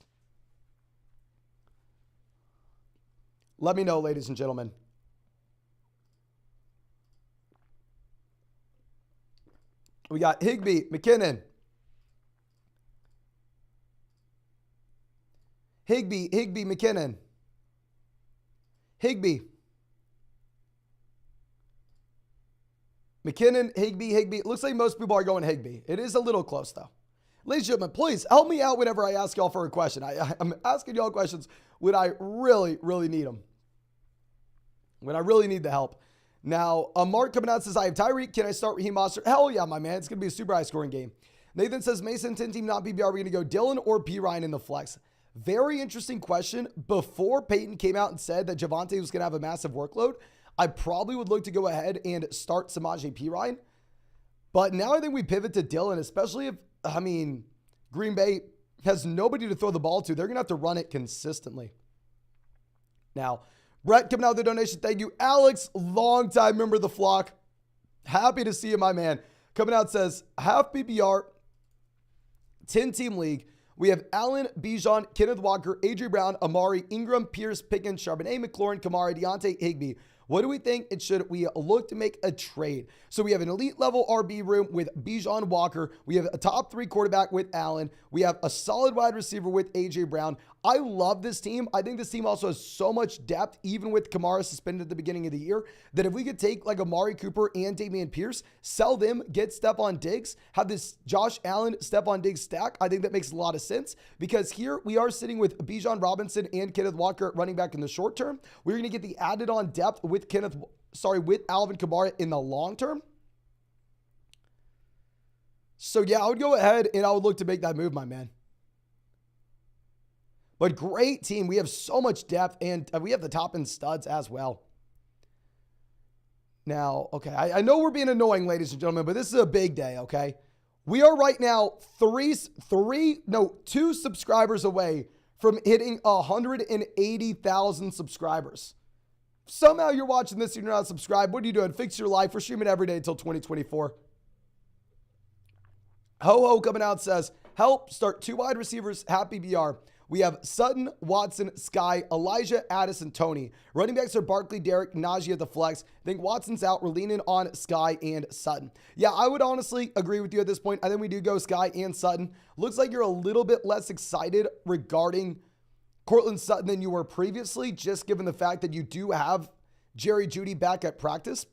Let me know, ladies and gentlemen. We got Higbee, McKinnon. Higbee, McKinnon. Higbee. McKinnon, Higbee. It looks like most people are going Higbee. It is a little close, though. Ladies and gentlemen, please help me out whenever I ask y'all for a question. I'm asking y'all questions when I really, really need them. When I really need the help. Now, Mark coming out says, I have Tyreek. Can I start Raheem Mostert? Hell yeah, my man. It's going to be a super high scoring game. Nathan says, Mason, 10-team, not PBR. We're going to go Dylan or P. Ryan in the flex. Very interesting question. Before Peyton came out and said that Javonte was going to have a massive workload, I probably would look to go ahead and start Samaje P. Ryan. But now I think we pivot to Dylan, especially if, I mean, Green Bay has nobody to throw the ball to. They're going to have to run it consistently. Now, Brett coming out with the donation. Thank you. Alex, longtime member of the flock. Happy to see you, my man. Coming out says, half PPR, 10-team league. We have Allen, Bijan, Kenneth Walker, AJ Brown, Amari, Ingram, Pierce, Pickens, Charbonnet, McLaurin, Kamara, Deontay, Higbee. What do we think? We look to make a trade. So we have an elite level RB room with Bijan Walker. We have a top 3 quarterback with Allen. We have a solid wide receiver with AJ Brown. I love this team. I think this team also has so much depth, even with Kamara suspended at the beginning of the year, that if we could take like Amari Cooper and Dameon Pierce, sell them, get Stephon Diggs, have this Josh Allen, Stephon Diggs stack, I think that makes a lot of sense because here we are sitting with Bijan Robinson and Kenneth Walker running back in the short term. We're going to get the added on depth with with Alvin Kamara in the long term. So yeah, I would go ahead and I would look to make that move, my man. But great team. We have so much depth, and we have the top end studs as well. Now, okay, I know we're being annoying, ladies and gentlemen, but this is a big day, okay? We are right now 2 subscribers away from hitting 180,000 subscribers. Somehow you're watching this and you're not subscribed. What are you doing? Fix your life. We're streaming every day until 2024. Ho coming out says, help start 2 wide receivers, happy BR. We have Sutton, Watson, Sky, Elijah, Addison, Tony. Running backs are Barkley, Derek, Najee at the flex. I think Watson's out. We're leaning on Sky and Sutton. Yeah, I would honestly agree with you at this point. I think we do go Sky and Sutton. Looks like you're a little bit less excited regarding Courtland Sutton than you were previously, just given the fact that you do have Jerry Jeudy back at practice.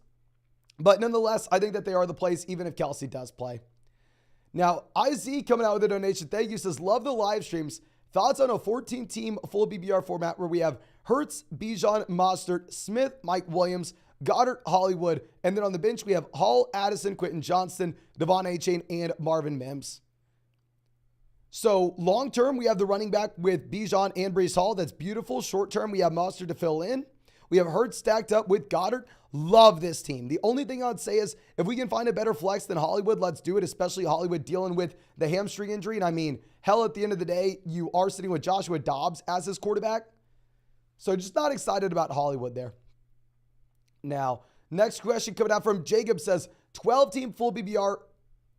But nonetheless, I think that they are the plays, even if Kelce does play. Now, IZ coming out with a donation. Thank you. Says, love the live streams. Thoughts on a 14-team full BBR format where we have Hurts, Bijan, Mostert, Smith, Mike Williams, Goddard, Hollywood, and then on the bench we have Hall, Addison, Quentin Johnston, Devon Achane, and Marvin Mims. So long-term, we have the running back with Bijan and Breece Hall. That's beautiful. Short-term, we have Mostert to fill in. We have Hurts stacked up with Goddard. Love this team. The only thing I'd say is if we can find a better flex than Hollywood, let's do it, especially Hollywood dealing with the hamstring injury. And I mean, hell, at the end of the day, you are sitting with Joshua Dobbs as his quarterback. So just not excited about Hollywood there. Now, next question coming out from Jacob says, 12-team full BBR,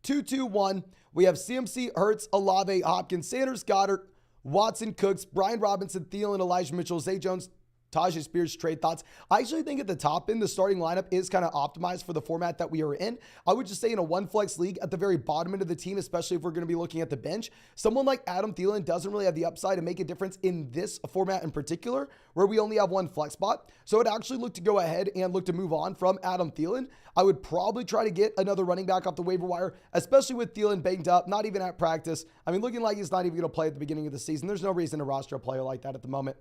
2-2-1. We have CMC, Hurts, Olave, Hopkins, Sanders, Goddard, Watson, Cooks, Brian Robinson, Thielen, Elijah Mitchell, Zay Jones, Tajay Spears. Trade thoughts. I actually think at the top end, the starting lineup is kind of optimized for the format that we are in. I would just say in a one flex league at the very bottom end of the team, especially if we're going to be looking at the bench, someone like Adam Thielen doesn't really have the upside to make a difference in this format in particular, where we only have one flex spot. So I'd actually look to go ahead and look to move on from Adam Thielen. I would probably try to get another running back off the waiver wire, especially with Thielen banged up, not even at practice. I mean, looking like he's not even going to play at the beginning of the season. There's no reason to roster a player like that at the moment.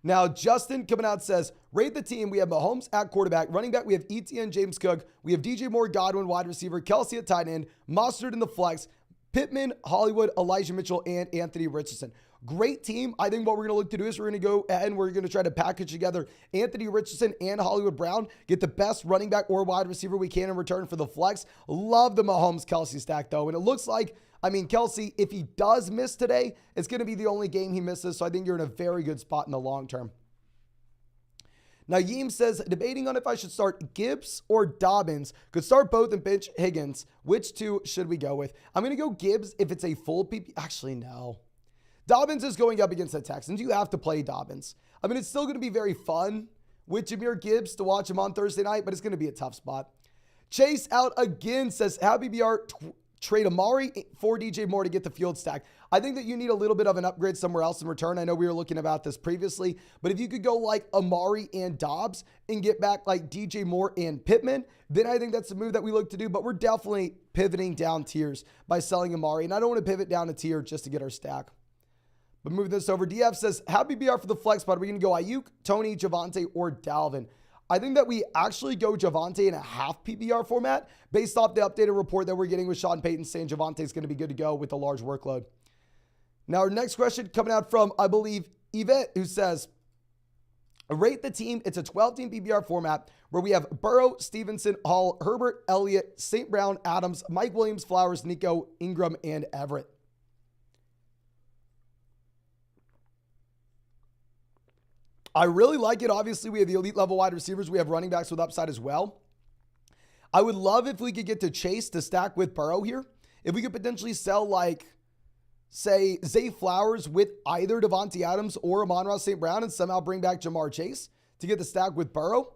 Now, Justin coming out says, rate the team. We have Mahomes at quarterback. Running back, we have ETN, James Cook. We have DJ Moore, Godwin, wide receiver. Kelce at tight end. Mostert in the flex. Pittman, Hollywood, Elijah Mitchell, and Anthony Richardson. Great team. I think what we're going to look to do is we're going to go ahead and we're going to try to package together Anthony Richardson and Hollywood Brown. Get the best running back or wide receiver we can in return for the flex. Love the Mahomes-Kelce stack, though. And it looks like, I mean, Kelce, if he does miss today, it's going to be the only game he misses. So I think you're in a very good spot in the long term. Now, Yeem says, debating on if I should start Gibbs or Dobbins. Could start both and bench Higgins. Which two should we go with? I'm going to go Gibbs if it's a full PP. Actually, no. Dobbins is going up against the Texans. You have to play Dobbins. I mean, it's still going to be very fun with Jahmyr Gibbs to watch him on Thursday night, but it's going to be a tough spot. Chase out again says, have BBR trade Amari for DJ Moore to get the field stack. I think that you need a little bit of an upgrade somewhere else in return. I know we were looking about this previously, but if you could go like Amari and Dobbs and get back like DJ Moore and Pittman, then I think that's the move that we look to do. But we're definitely pivoting down tiers by selling Amari. And I don't want to pivot down a tier just to get our stack. But moving this over, DF says, how BBR for the flex spot? Are we going to go Ayuk, Tony, Javonte, or Dalvin? I think that we actually go Javonte in a half PPR format based off the updated report that we're getting with Sean Payton saying Javonte is going to be good to go with a large workload. Now, our next question coming out from, I believe, Yvette, who says, rate the team. It's a 12-team PPR format where we have Burrow, Stevenson, Hall, Herbert, Elliott, St. Brown, Adams, Mike Williams, Flowers, Nico, Ingram, and Everett. I really like it. Obviously, we have the elite level wide receivers. We have running backs with upside as well. I would love if we could get to Chase to stack with Burrow here. If we could potentially sell like, say, Zay Flowers with either Devontae Adams or Amon-Ra St. Brown and somehow bring back Jamar Chase to get the stack with Burrow.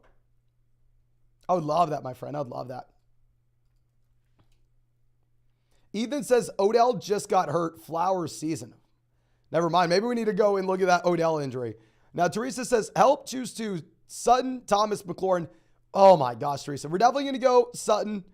I would love that, my friend. I would love that. Ethan says Odell just got hurt. Flowers season. Never mind. Maybe we need to go and look at that Odell injury. Now, Teresa says, help, choose to Sutton, Thomas, McLaurin. Oh my gosh, Teresa. We're definitely going to go Sutton.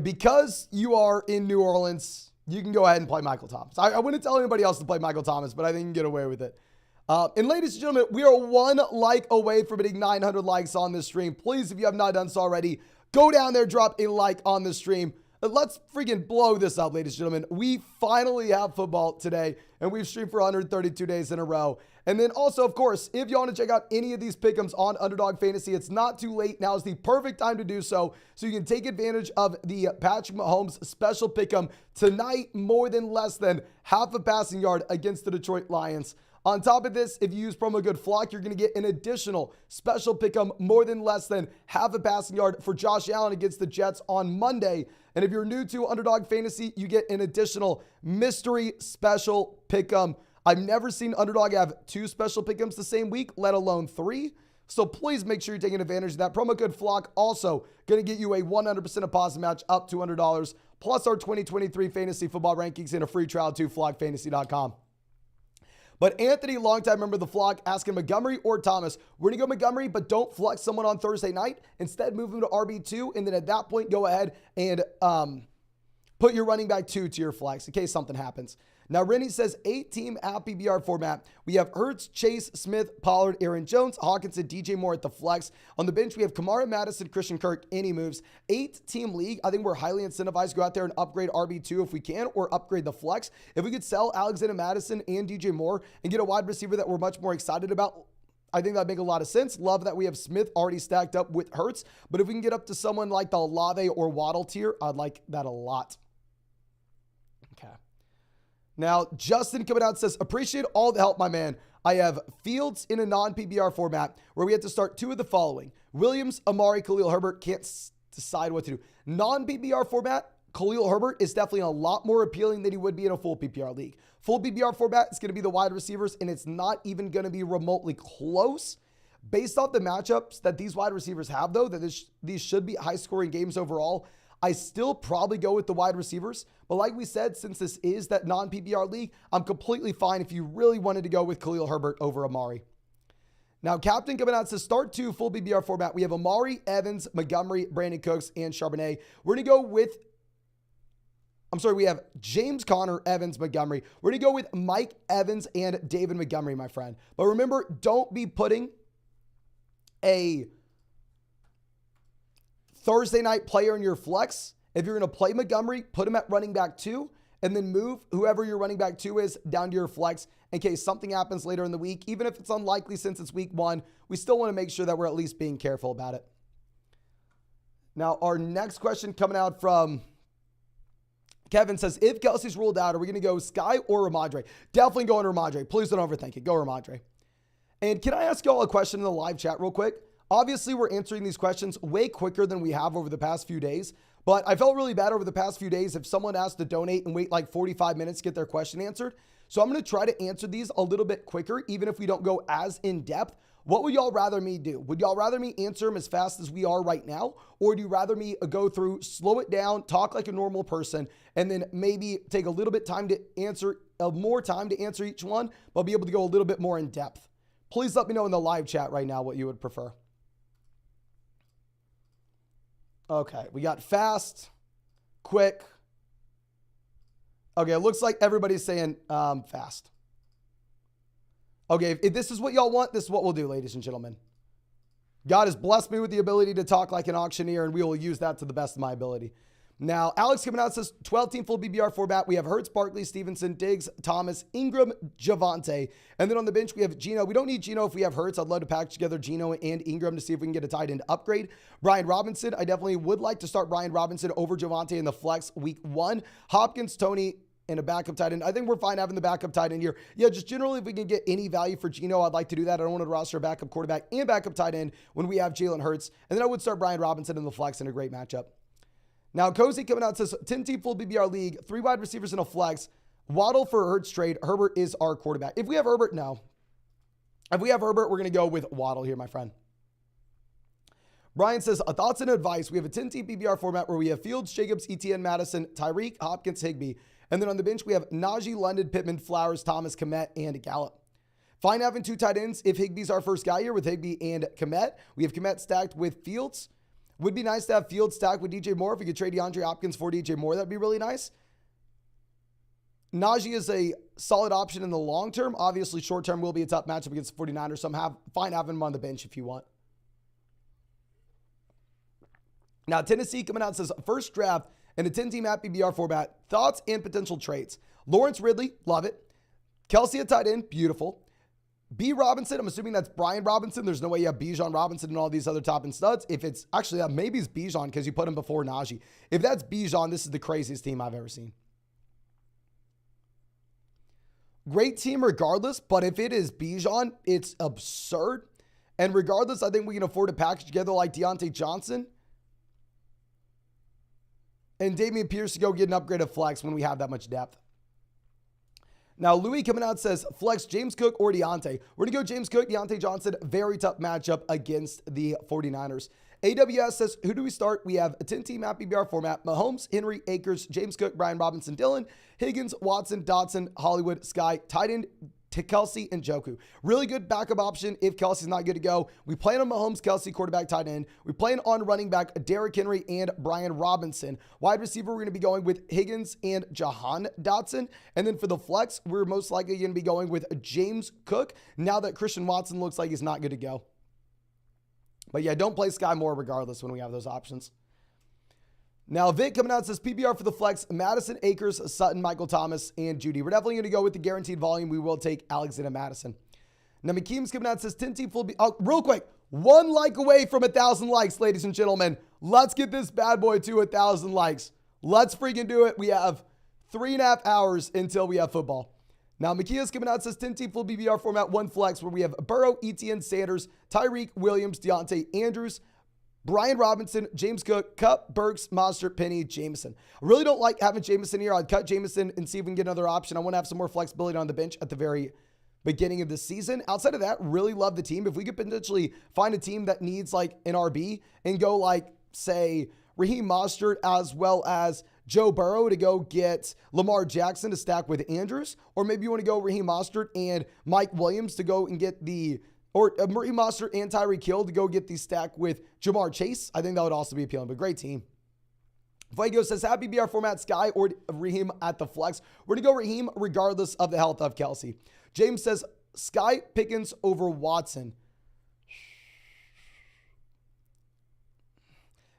Because you are in New Orleans, you can go ahead and play Michael Thomas. I wouldn't tell anybody else to play Michael Thomas, but I think you can get away with it. And ladies and gentlemen, we are one like away from hitting 900 likes on this stream. Please, if you have not done so already, go down there, drop a like on the stream. Let's freaking blow this up, ladies and gentlemen. We finally have football today, and we've streamed for 132 days in a row. And then also, of course, if you want to check out any of these pick'ems on Underdog Fantasy, it's not too late. Now is the perfect time to do so you can take advantage of the Patrick Mahomes special pick'em tonight, more than less than half a passing yard against the Detroit Lions. On top of this, if you use promo code FLOCK, you're going to get an additional special pick'em more than less than half a passing yard for Josh Allen against the Jets on Monday. And if you're new to Underdog Fantasy, you get an additional mystery special pick'em. I've never seen Underdog have 2 special pick'ems the same week, let alone 3. So please make sure you're taking advantage of that. Promo code FLOCK also going to get you a 100% deposit match up to $200, plus our 2023 fantasy football rankings and a free trial to flockfantasy.com. But Anthony, longtime member of the flock, asking Montgomery or Thomas. We're going to go Montgomery, but don't flex someone on Thursday night. Instead, move him to RB2, and then at that point, go ahead and put your running back 2 to your flex in case something happens. Now, Rennie says 8-team at PBR format. We have Hurts, Chase, Smith, Pollard, Aaron Jones, Hawkinson, DJ Moore at the flex. On the bench, we have Kamara, Madison, Christian Kirk, any moves. 8-team league. I think we're highly incentivized to go out there and upgrade RB2 if we can, or upgrade the flex. If we could sell Alexander Madison and DJ Moore and get a wide receiver that we're much more excited about, I think that'd make a lot of sense. Love that we have Smith already stacked up with Hurts. But if we can get up to someone like the Olave or Waddle tier, I'd like that a lot. Okay. Now, Justin coming out says, appreciate all the help, my man. I have Fields in a non-PBR format where we have to start 2 of the following. Williams, Amari, Khalil Herbert. Can't decide what to do. Non-PBR format, Khalil Herbert is definitely a lot more appealing than he would be in a full PPR league. Full PPR format is going to be the wide receivers, and it's not even going to be remotely close. Based off the matchups that these wide receivers have, though, that these should be high-scoring games overall, I still probably go with the wide receivers. But like we said, since this is that non-PPR league, I'm completely fine if you really wanted to go with Khalil Herbert over Amari. Now, Captain coming out says, start 2 full PPR format. We have Amari, Evans, Montgomery, Brandon Cooks, and Charbonnet. We're going to go with we have James Conner, Evans, Montgomery. We're going to go with Mike Evans and David Montgomery, my friend. But remember, don't be putting a Thursday night player in your flex. If you're going to play Montgomery, put him at running back 2, and then move whoever your running back 2 is down to your flex in case something happens later in the week. Even if it's unlikely since it's week 1, we still want to make sure that we're at least being careful about it. Now, our next question coming out from Kevin says, if Kelce's ruled out, are we going to go Sky or Ramondre? Definitely going Ramondre. Please don't overthink it. Go Ramondre. And can I ask y'all a question in the live chat real quick? Obviously, we're answering these questions way quicker than we have over the past few days, but I felt really bad over the past few days if someone asked to donate and wait like 45 minutes to get their question answered. So I'm going to try to answer these a little bit quicker, even if we don't go as in depth. What would y'all rather me do? Would y'all rather me answer them as fast as we are right now? Or do you rather me go through, slow it down, talk like a normal person, and then maybe take a little bit more time to answer each one, but be able to go a little bit more in depth? Please let me know in the live chat right now what you would prefer. Okay, we got fast, quick. Okay, it looks like everybody's saying fast. Okay, if this is what y'all want, this is what we'll do, ladies and gentlemen. God has blessed me with the ability to talk like an auctioneer, and we will use that to the best of my ability. Now, Alex coming out says 12-team full BBR format. We have Hurts, Barkley, Stevenson, Diggs, Thomas, Ingram, Javonte. And then on the bench, we have Geno. We don't need Geno if we have Hurts. I'd love to package together Geno and Ingram to see if we can get a tight end upgrade. Brian Robinson. I definitely would like to start Brian Robinson over Javonte in the flex week 1. Hopkins, Tony, and a backup tight end. I think we're fine having the backup tight end here. Yeah, just generally, if we can get any value for Geno, I'd like to do that. I don't want to roster a backup quarterback and backup tight end when we have Jalen Hurts. And then I would start Brian Robinson in the flex in a great matchup. Now, Cozy coming out says 10-team full BBR league, 3 wide receivers in a flex. Waddle for Hurts trade. Herbert is our quarterback. If we have Herbert, no. If we have Herbert, we're going to go with Waddle here, my friend. Brian says, thoughts and advice. We have a 10-team BBR format where we have Fields, Jacobs, Etienne, Madison, Tyreek, Hopkins, Higbee. And then on the bench, we have Najee, London, Pittman, Flowers, Thomas, Kmet, and Gallup. Fine having 2 tight ends if Higbee's our first guy here with Higbee and Kmet. We have Kmet stacked with Fields. Would be nice to have Fields stacked with DJ Moore. If we could trade DeAndre Hopkins for DJ Moore, that'd be really nice. Najee is a solid option in the long term. Obviously, short term will be a tough matchup against the 49ers, so I'm fine having him on the bench if you want. Now, Tennessee coming out says, first draft in a 10-team at PBR format. Thoughts and potential trades. Lawrence Ridley, love it. Kelce at tight end, beautiful. B. Robinson, I'm assuming that's Brian Robinson. There's no way you have Bijan Robinson and all these other top end studs. If it's actually, maybe it's Bijan because you put him before Najee. If that's Bijan, this is the craziest team I've ever seen. Great team regardless, but if it is Bijan, it's absurd. And regardless, I think we can afford to package together like Deontay Johnson and Damian Pierce to go get an upgrade of flex when we have that much depth. Now, Louis coming out says, flex James Cook or Deontay. We're going to go James Cook, Deontay Johnson. Very tough matchup against the 49ers. AWS says, who do we start? We have a 10-team at PBR format. Mahomes, Henry, Akers, James Cook, Brian Robinson, Dillon, Higgins, Watson, Dotson, Hollywood, Sky, tight end, to Kelce and Njoku. Really good backup option if Kelce's not good to go. We plan on Mahomes, Kelce, quarterback, tight end. We plan on running back Derrick Henry and Brian Robinson. Wide receiver, we're going to be going with Higgins and Jahan Dotson. And then for the flex, we're most likely going to be going with James Cook now that Christian Watson looks like he's not good to go. But yeah, don't play Sky Moore regardless when we have those options. Now, Vic coming out says PPR for the flex, Madison, Akers, Sutton, Michael Thomas, and Judy. We're definitely going to go with the guaranteed volume. We will take Alexander Madison. Now, McKeem's coming out says 10 team full. Real quick, 1 like away from 1,000 likes, ladies and gentlemen. Let's get this bad boy to 1,000 likes. Let's freaking do it. We have 3.5 hours until we have football. Now, Makia's coming out says 10 team full BBR format, 1 flex, where we have Burrow, Etienne, Sanders, Tyreek, Williams, Deontay, Andrews, Brian Robinson, James Cook, Kupp, Burks, Mostert, Penny, Jameson. I really don't like having Jameson here. I'd cut Jameson and see if we can get another option. I want to have some more flexibility on the bench at the very beginning of the season. Outside of that, really love the team. If we could potentially find a team that needs like an RB and go like, say, Raheem Mostert as well as Joe Burrow to go get Lamar Jackson to stack with Andrews, or maybe you want to go Raheem Mostert and Mike Williams to go and get the or Raheem Mostert and Tyreek Hill to go get the stack with Jamar Chase. I think that would also be appealing, but great team. Fuego says, happy BR format, Sky or Raheem at the flex. We're going to go Raheem regardless of the health of Kelce. James says, Sky Pickens over Watson.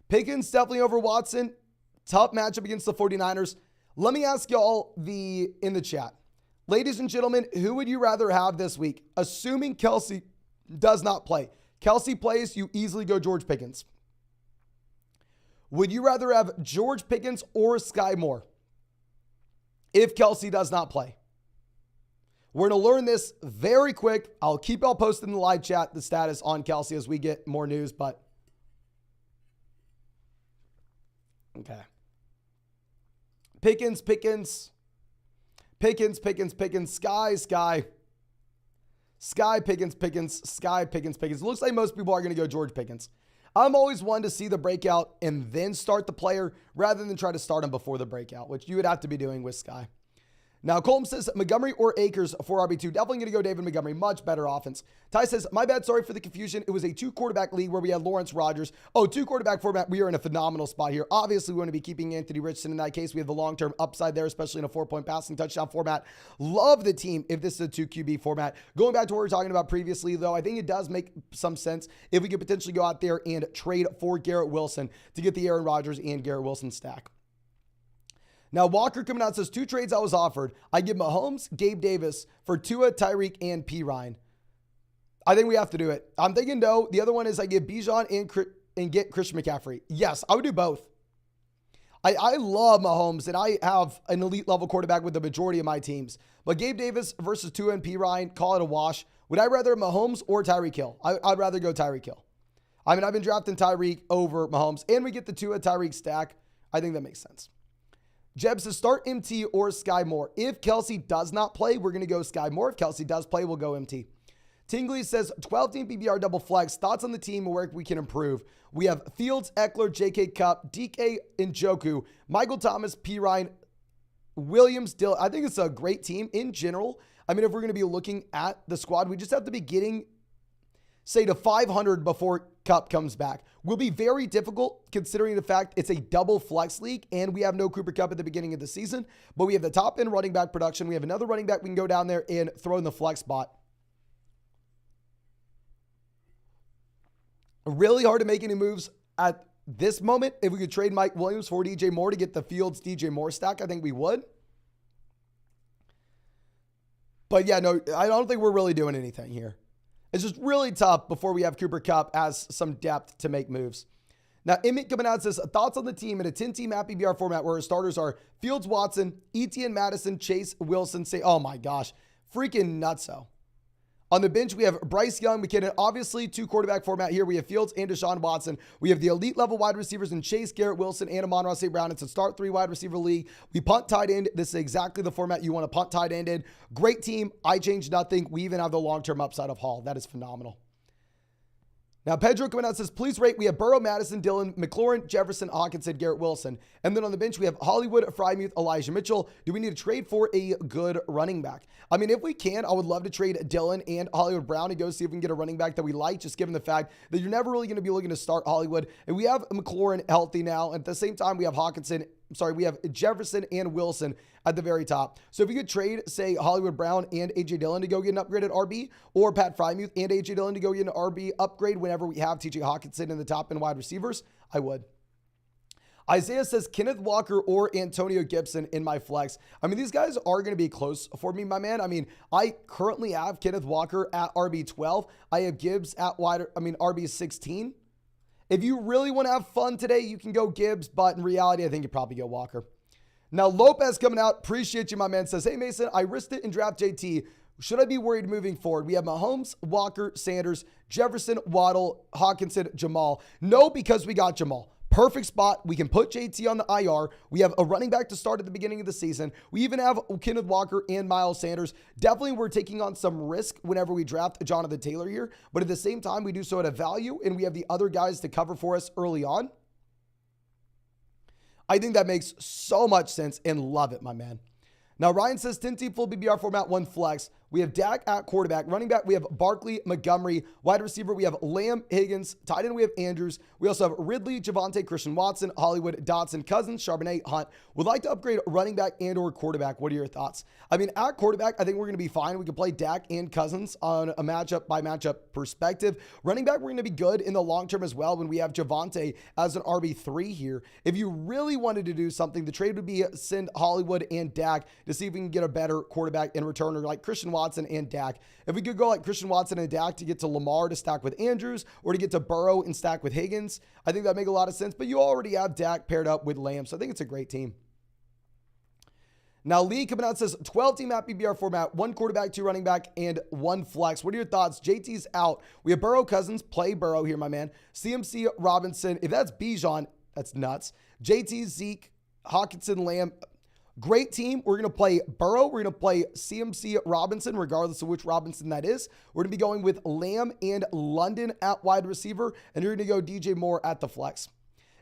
Pickens definitely over Watson. Tough matchup against the 49ers. Let me ask y'all in the chat. Ladies and gentlemen, who would you rather have this week? Assuming Kelce does not play. Kelce plays, you easily go George Pickens. Would you rather have George Pickens or Sky Moore if Kelce does not play? We're going to learn this very quick. I'll keep y'all posted in the live chat the status on Kelce as we get more news, but okay. Pickens, Sky, Pickens. It looks like most people are going to go George Pickens. I'm always one to see the breakout and then start the player rather than try to start him before the breakout, which you would have to be doing with Sky. Now, Colm says Montgomery or Akers for RB2. Definitely going to go David Montgomery. Much better offense. Ty says, my bad. Sorry for the confusion. It was a 2-quarterback league where we had Lawrence Rodgers. 2-quarterback format. We are in a phenomenal spot here. Obviously, we want to be keeping Anthony Richardson in that case. We have the long-term upside there, especially in a 4-point passing touchdown format. Love the team if this is a 2QB format. Going back to what we were talking about previously, though, I think it does make some sense if we could potentially go out there and trade for Garrett Wilson to get the Aaron Rodgers and Garrett Wilson stack. Now, Walker coming out says 2 trades I was offered. I give Mahomes, Gabe Davis for Tua, Tyreek, and P. Ryan. I think we have to do it. I'm thinking no. The other one is I give Bijan and get Christian McCaffrey. Yes, I would do both. I love Mahomes, and I have an elite level quarterback with the majority of my teams. But Gabe Davis versus Tua and P. Ryan, call it a wash. Would I rather Mahomes or Tyreek Hill? I'd rather go Tyreek Hill. I mean, I've been drafting Tyreek over Mahomes, and we get the Tua Tyreek stack. I think that makes sense. Jeb says start MT or Sky Moore. If Kelce does not play, we're going to go Sky Moore. If Kelce does play, we'll go MT. Tingley says 12-team PBR double flex. Thoughts on the team and where we can improve. We have Fields, Eckler, JK Kupp, DK Njoku, Michael Thomas, P. Ryan, Williams, Dill. I think it's a great team in general. I mean, if we're going to be looking at the squad, we just have to be getting, say, to 500 before Kupp comes back. Will be very difficult considering the fact it's a double flex league and we have no Cooper Kupp at the beginning of the season, but we have the top end running back production. We have another running back we can go down there and throw in the flex spot. Really hard to make any moves at this moment. If we could trade Mike Williams for DJ Moore to get the Fields DJ Moore stack, I think we would. But yeah, no, I don't think we're really doing anything here. It's just really tough before we have Cooper Kupp as some depth to make moves. Now, Emmett coming out says, thoughts on the team in a 10-team happy BR format where our starters are Fields, Watson, Etienne, Madison, Chase, Wilson. Say, oh my gosh, freaking nutso. On the bench, we have Bryce Young, McKinnon. Obviously, 2-quarterback format here. We have Fields and Deshaun Watson. We have the elite level wide receivers in Chase, Garrett Wilson, and Amon-Ra St. Brown. It's a start 3 wide receiver league. We punt tight end. This is exactly the format you want to punt tight end in. Great team. I changed nothing. We even have the long-term upside of Hall. That is phenomenal. Now, Pedro coming out says, please rate. We have Burrow, Madison, Dillon, McLaurin, Jefferson, Hawkinson, Garrett Wilson. And then on the bench, we have Hollywood, Frymuth, Elijah Mitchell. Do we need to trade for a good running back? I mean, if we can, I would love to trade Dillon and Hollywood Brown and go see if we can get a running back that we like, just given the fact that you're never really going to be looking to start Hollywood. And we have McLaurin healthy now. At the same time, we have we have Jefferson and Wilson at the very top. So if you could trade, say, Hollywood Brown and A.J. Dillon to go get an upgraded RB, or Pat Frymuth and A.J. Dillon to go get an RB upgrade whenever we have T.J. Hawkinson in the top and wide receivers, I would. Isaiah says Kenneth Walker or Antonio Gibson in my flex. I mean, these guys are going to be close for me, my man. I mean, I currently have Kenneth Walker at RB12. I have Gibbs at RB16. If you really want to have fun today, you can go Gibbs, but in reality, I think you probably go Walker. Now, Lopez coming out. Appreciate you, my man. Says, hey, Mason, I risked it in draft JT. Should I be worried moving forward? We have Mahomes, Walker, Sanders, Jefferson, Waddle, Hawkinson, Jamal. No, because we got Jamal. Perfect spot. We can put JT on the IR. We have a running back to start at the beginning of the season. We even have Kenneth Walker and Miles Sanders. Definitely we're taking on some risk whenever we draft Jonathan Taylor here, but at the same time, we do so at a value, and we have the other guys to cover for us early on. I think that makes so much sense and love it, my man. Now, Ryan says 10-team full BBR format, 1 flex. We have Dak at quarterback. Running back, we have Barkley, Montgomery. Wide receiver, we have Lamb, Higgins. Tight end, we have Andrews. We also have Ridley, Javonte, Christian Watson, Hollywood, Dotson, Cousins, Charbonnet, Hunt. Would like to upgrade running back and or quarterback. What are your thoughts? I mean, at quarterback, I think we're going to be fine. We can play Dak and Cousins on a matchup by matchup perspective. Running back, we're going to be good in the long term as well when we have Javonte as an RB3 here. If you really wanted to do something, the trade would be send Hollywood and Dak to see if we can get a better quarterback in return, or like Christian Watson and Dak. If we could go like Christian Watson and Dak to get to Lamar to stack with Andrews, or to get to Burrow and stack with Higgins, I think that make a lot of sense. But you already have Dak paired up with Lamb, so I think it's a great team. Now, Lee coming out says 12-team at PBR format, 1 quarterback, 2 running back, and 1 flex. What are your thoughts? JT's out. We have Burrow, Cousins. Play Burrow here, my man. CMC, Robinson. If that's Bijan, that's nuts. JT, Zeke, Hawkinson, Lamb. Great team. We're going to play Burrow. We're going to play CMC Robinson, regardless of which Robinson that is. We're going to be going with Lamb and London at wide receiver, and you're going to go DJ Moore at the flex.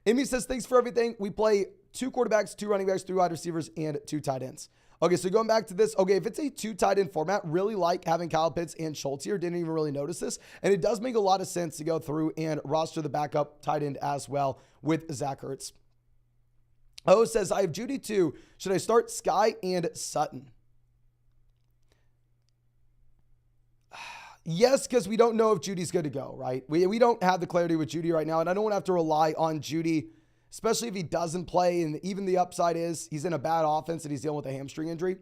Amy says, thanks for everything. We play 2 quarterbacks, 2 running backs, 3 wide receivers, and 2 tight ends. Okay, so going back to this, okay, if it's a 2 tight end format, really like having Kyle Pitts and Schultz here. Didn't even really notice this. And it does make a lot of sense to go through and roster the backup tight end as well with Zach Ertz. O says, I have Judy too. Should I start Sky and Sutton? Yes, because we don't know if Judy's good to go, right? We don't have the clarity with Judy right now, and I don't want to have to rely on Judy, especially if he doesn't play, and even the upside is he's in a bad offense and he's dealing with a hamstring injury.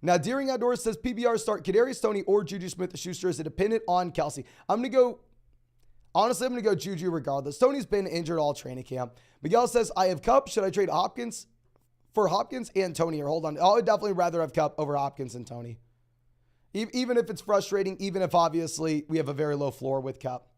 Now, Deering Outdoors says PBR start Kadarius Toney or Juju Smith-Schuster. Is it dependent on Kelce? I'm going to go Juju regardless. Tony's been injured all training camp. Miguel says, I have Kupp. Should I trade Hopkins for Hopkins and Tony? Or hold on. I would definitely rather have Kupp over Hopkins and Tony. Even if it's frustrating, even if obviously we have a very low floor with Kupp.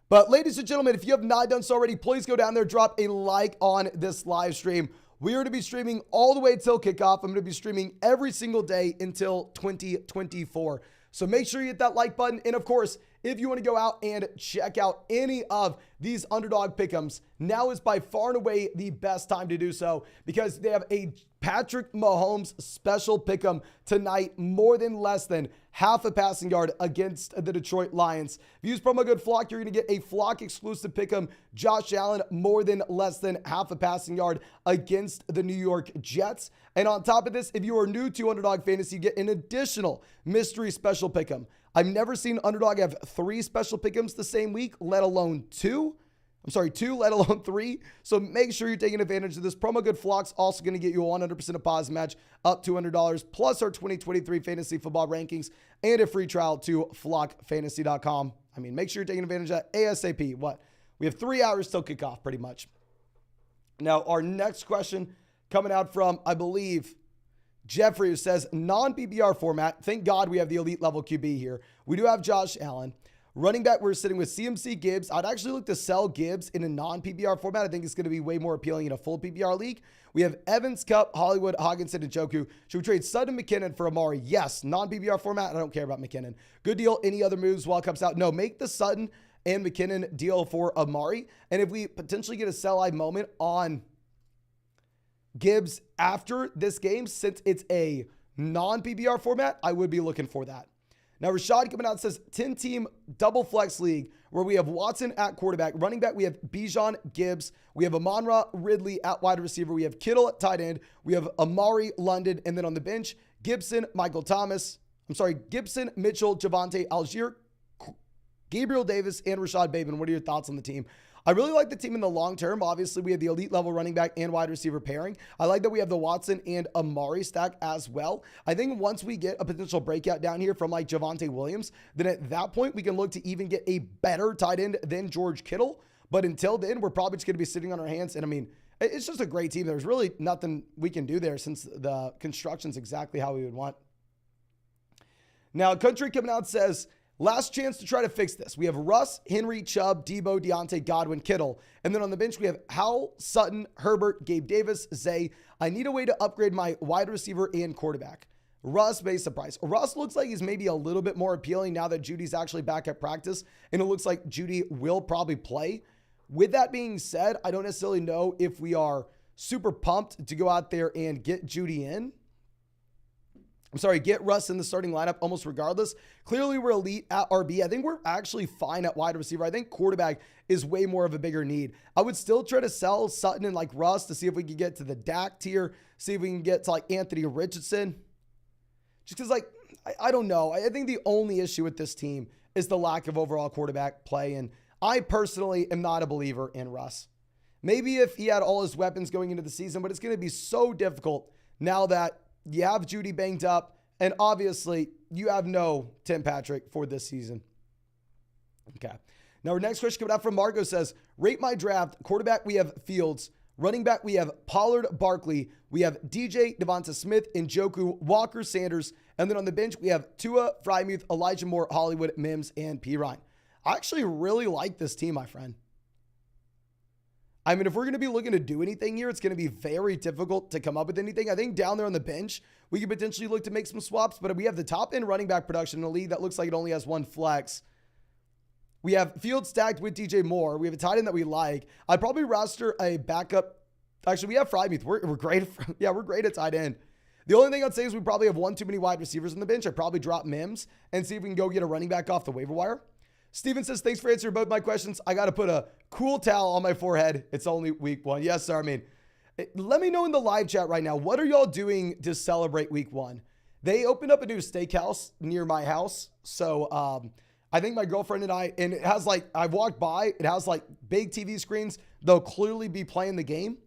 But ladies and gentlemen, if you have not done so already, please go down there, drop a like on this live stream. We are going to be streaming all the way till kickoff. I'm going to be streaming every single day until 2024. So make sure you hit that like button. And of course, if you want to go out and check out any of these Underdog pick'ems, now is by far and away the best time to do so, because they have a Patrick Mahomes special pick'em tonight, more than less than half a passing yard against the Detroit Lions. If you use promo code FLOCK, you're going to get a Flock exclusive pick'em. Josh Allen, more than less than half a passing yard against the New York Jets. And on top of this, if you are new to Underdog Fantasy, you get an additional mystery special pick'em. I've never seen Underdog have 3 special pick'ems the same week, let alone 2. 2, let alone 3. So make sure you're taking advantage of this. Promo code FLOCK's also going to get you a 100% deposit match up to $200, plus our 2023 fantasy football rankings and a free trial to flockfantasy.com. I mean, make sure you're taking advantage of that ASAP. We have 3 hours till kickoff, pretty much. Now, our next question coming out from, I believe, Jeffrey, who says, non-PPR format. Thank God we have the elite level QB here. We do have Josh Allen. Running back, we're sitting with CMC, Gibbs. I'd actually look to sell Gibbs in a non-PPR format. I think it's going to be way more appealing in a full PPR league. We have Evans, Kupp, Hollywood, Hawkinson, and Njoku. Should we trade Sutton and McKinnon for Amari? Yes. Non-PPR format, I don't care about McKinnon. Good deal. Any other moves while it comes out? No, make the Sutton and McKinnon deal for Amari. And if we potentially get a sell-high moment on Gibbs after this game, since it's a non-PPR format, I would be looking for that. Now, Rashad coming out says 10-team double flex league where we have Watson at quarterback. Running back, we have Bijan, Gibbs. We have Amon-Ra Ridley at wide receiver. We have Kittle at tight end. We have Amari, London. And then on the bench, Gibson, Mitchell, Javonte, Algier, Gabriel Davis, and Rashad Bateman. What are your thoughts on the team? I really like the team in the long term. Obviously, we have the elite level running back and wide receiver pairing. I like that we have the Watson and Amari stack as well. I think once we get a potential breakout down here from like Javonte Williams, then at that point, we can look to even get a better tight end than George Kittle. But until then, we're probably just going to be sitting on our hands. And I mean, it's just a great team. There's really nothing we can do there since the construction's exactly how we would want. Now, Country coming out says, last chance to try to fix this. We have Russ, Henry, Chubb, Debo, Deontay, Godwin, Kittle. And then on the bench, we have Howell, Sutton, Herbert, Gabe Davis, Zay. I need a way to upgrade my wide receiver and quarterback. Russ may surprise. Russ looks like he's maybe a little bit more appealing now that Judy's actually back at practice. And it looks like Judy will probably play. With that being said, I don't necessarily know if we are super pumped to go out there and get Judy in. Get Russ in the starting lineup almost regardless. Clearly, we're elite at RB. I think we're actually fine at wide receiver. I think quarterback is way more of a bigger need. I would still try to sell Sutton and like Russ to see if we can get to the Dak tier, see if we can get to like Anthony Richardson. Just because, like, I don't know. I think the only issue with this team is the lack of overall quarterback play, and I personally am not a believer in Russ. Maybe if he had all his weapons going into the season, but it's going to be so difficult now that you have Judy banged up, and obviously you have no Tim Patrick for this season. Okay. Now our next question coming out from Margo says, rate my draft. Quarterback, we have Fields. Running back, we have Pollard, Barkley. We have DJ, Devonta Smith, Njoku, Walker, Sanders. And then on the bench, we have Tua, Frymuth, Elijah Moore, Hollywood, Mims, and P. Ryan. I actually really like this team, my friend. I mean, if we're going to be looking to do anything here, it's going to be very difficult to come up with anything. I think down there on the bench, we could potentially look to make some swaps, but we have the top end running back production in the league that looks like it only has one flex. We have Fields stacked with DJ Moore. We have a tight end that we like. I'd probably roster a backup. Actually, we have Frymuth. We're great. We're great at tight end. The only thing I'd say is we probably have one too many wide receivers on the bench. I'd probably drop Mims and see if we can go get a running back off the waiver wire. Steven says, thanks for answering both my questions. I got to put a cool towel on my forehead. It's only week one. Yes, sir. I mean, let me know in the live chat right now, what are y'all doing to celebrate week one? They opened up a new steakhouse near my house. So I think my girlfriend and I, and it has like, I've walked by, it has like big TV screens. They'll clearly be playing the game.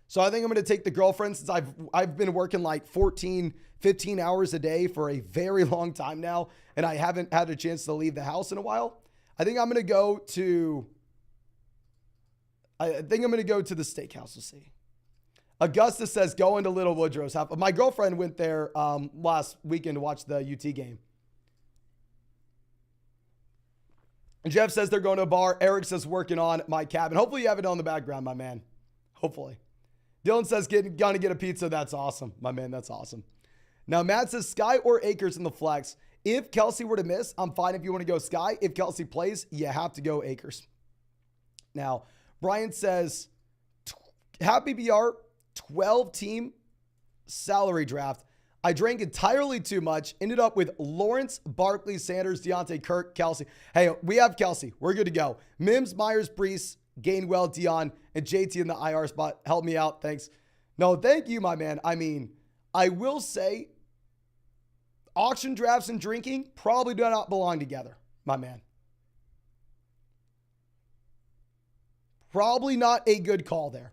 So I think I'm going to take the girlfriend, since I've been working like 14, 15 hours a day for a very long time now, and I haven't had a chance to leave the house in a while. I think I'm going to go to the steakhouse. We'll see. Augusta says, go into Little Woodrow's house. My girlfriend went there last weekend to watch the UT game. And Jeff says they're going to a bar. Eric says working on my cabin. Hopefully you have it on the background, my man. Hopefully. Dylan says gonna get a pizza. That's awesome, my man. That's awesome. Now Matt says Sky or Akers in the flex. If Kelce were to miss, I'm fine if you want to go Sky. If Kelce plays, you have to go Akers. Now Brian says happy BR 12-team salary draft. I drank entirely too much. Ended up with Lawrence, Barkley, Sanders, Deontay, Kirk, Kelce. Hey, we have Kelce. We're good to go. Mims, Myers, Brees, Gainwell, Dion, and JT in the IR spot. Help me out. Thanks. No, thank you, my man. I mean, I will say auction drafts and drinking probably do not belong together, my man. Probably not a good call there.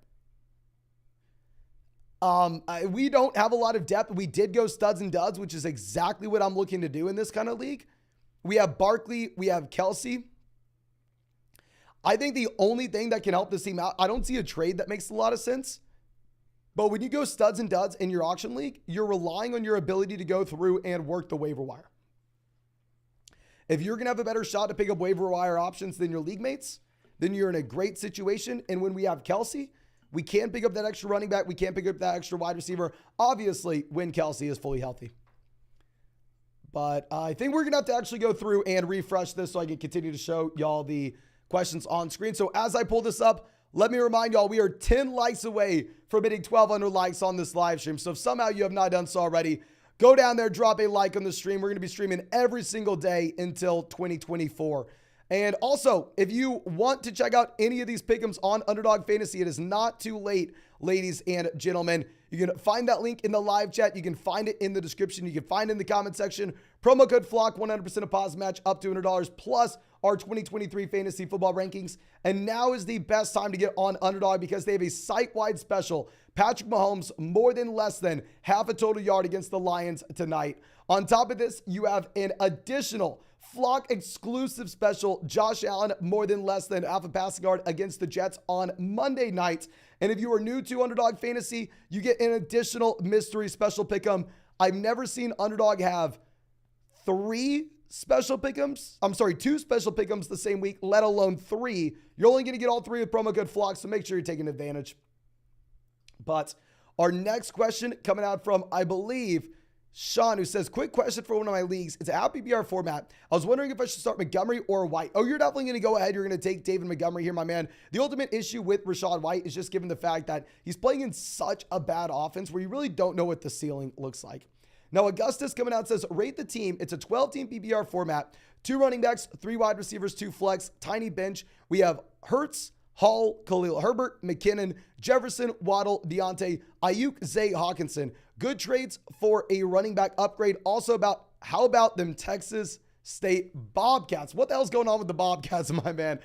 We don't have a lot of depth. We did go studs and duds, which is exactly what I'm looking to do in this kind of league. We have Barkley. We have Kelce. I think the only thing that can help this team out, I don't see a trade that makes a lot of sense. But when you go studs and duds in your auction league, you're relying on your ability to go through and work the waiver wire. If you're going to have a better shot to pick up waiver wire options than your league mates, then you're in a great situation. And when we have Kelce, we can pick up that extra running back. We can pick up that extra wide receiver, obviously, when Kelce is fully healthy. But I think we're going to have to actually go through and refresh this so I can continue to show y'all the questions on screen. So as I pull this up, let me remind y'all, we are 10 likes away from hitting 1,200 likes on this live stream. So if somehow you have not done so already, go down there, drop a like on the stream. We're going to be streaming every single day until 2024. And also, if you want to check out any of these pick'ems on Underdog Fantasy, it is not too late, ladies and gentlemen. You can find that link in the live chat. You can find it in the description. You can find it in the comment section. Promo code FLOCK, 100% deposit match up to $100 plus our 2023 fantasy football rankings. And now is the best time to get on Underdog because they have a site-wide special. Patrick Mahomes more than less than half a total yard against the Lions tonight. On top of this, you have an additional Flock exclusive special, Josh Allen more than less than half a passing yard against the Jets on Monday night. And if you are new to Underdog Fantasy, you get an additional mystery special pick'em. I've never seen Underdog have two special pick'ems the same week, let alone 3. You're only going to get all 3 with promo code FLOCK, so make sure you're taking advantage. But our next question coming out from, I believe, Sean, who says, quick question for one of my leagues. It's a half PPR format. I was wondering if I should start Montgomery or White. Oh, you're definitely going to go ahead. You're going to take David Montgomery here, my man. The ultimate issue with Rachaad White is just given the fact that he's playing in such a bad offense where you really don't know what the ceiling looks like. Now, Augustus coming out says, rate the team. It's a 12-team PPR format. 2 running backs, 3 wide receivers, 2 flex, tiny bench. We have Hurts, Hall, Khalil Herbert, McKinnon, Jefferson, Waddle, Deontay, Ayuk, Zay, Hawkinson. Good trades for a running back upgrade. Also how about them Texas State Bobcats? What the hell's going on with the Bobcats, my man?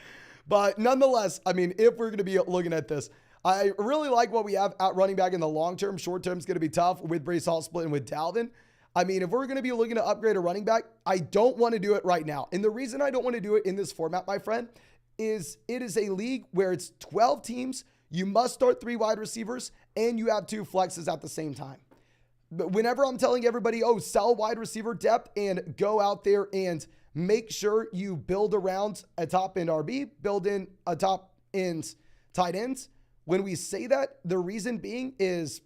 But nonetheless, I mean, if we're going to be looking at this, I really like what we have at running back in the long term. Short term is going to be tough with Breece Hall splitting with Dalvin. I mean, if we're going to be looking to upgrade a running back, I don't want to do it right now. And the reason I don't want to do it in this format, my friend, is it is a league where it's 12 teams. You must start 3 wide receivers and you have 2 flexes at the same time. But whenever I'm telling everybody, oh, sell wide receiver depth and go out there and make sure you build around a top end RB, build in a top end tight ends. When we say that, the reason being is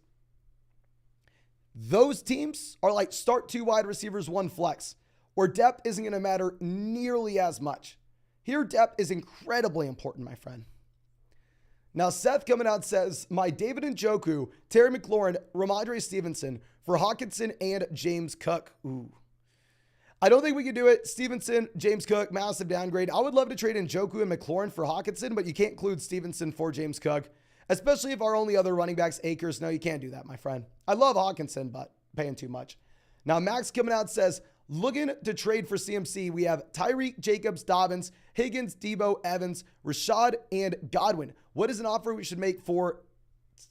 those teams are like start 2 wide receivers, 1 flex, where depth isn't going to matter nearly as much. Here, depth is incredibly important, my friend. Now, Seth coming out says, my David Njoku, Terry McLaurin, Ramondre Stevenson for Hawkinson and James Cook. Ooh. I don't think we can do it. Stevenson, James Cook, massive downgrade. I would love to trade Njoku and McLaurin for Hawkinson, but you can't include Stevenson for James Cook, especially if our only other running back's Akers. No, you can't do that, my friend. I love Hawkinson, but paying too much. Now, Max coming out says, looking to trade for CMC, we have Tyreek, Jacobs, Dobbins, Higgins, Debo, Evans, Rashad, and Godwin. What is an offer we should make for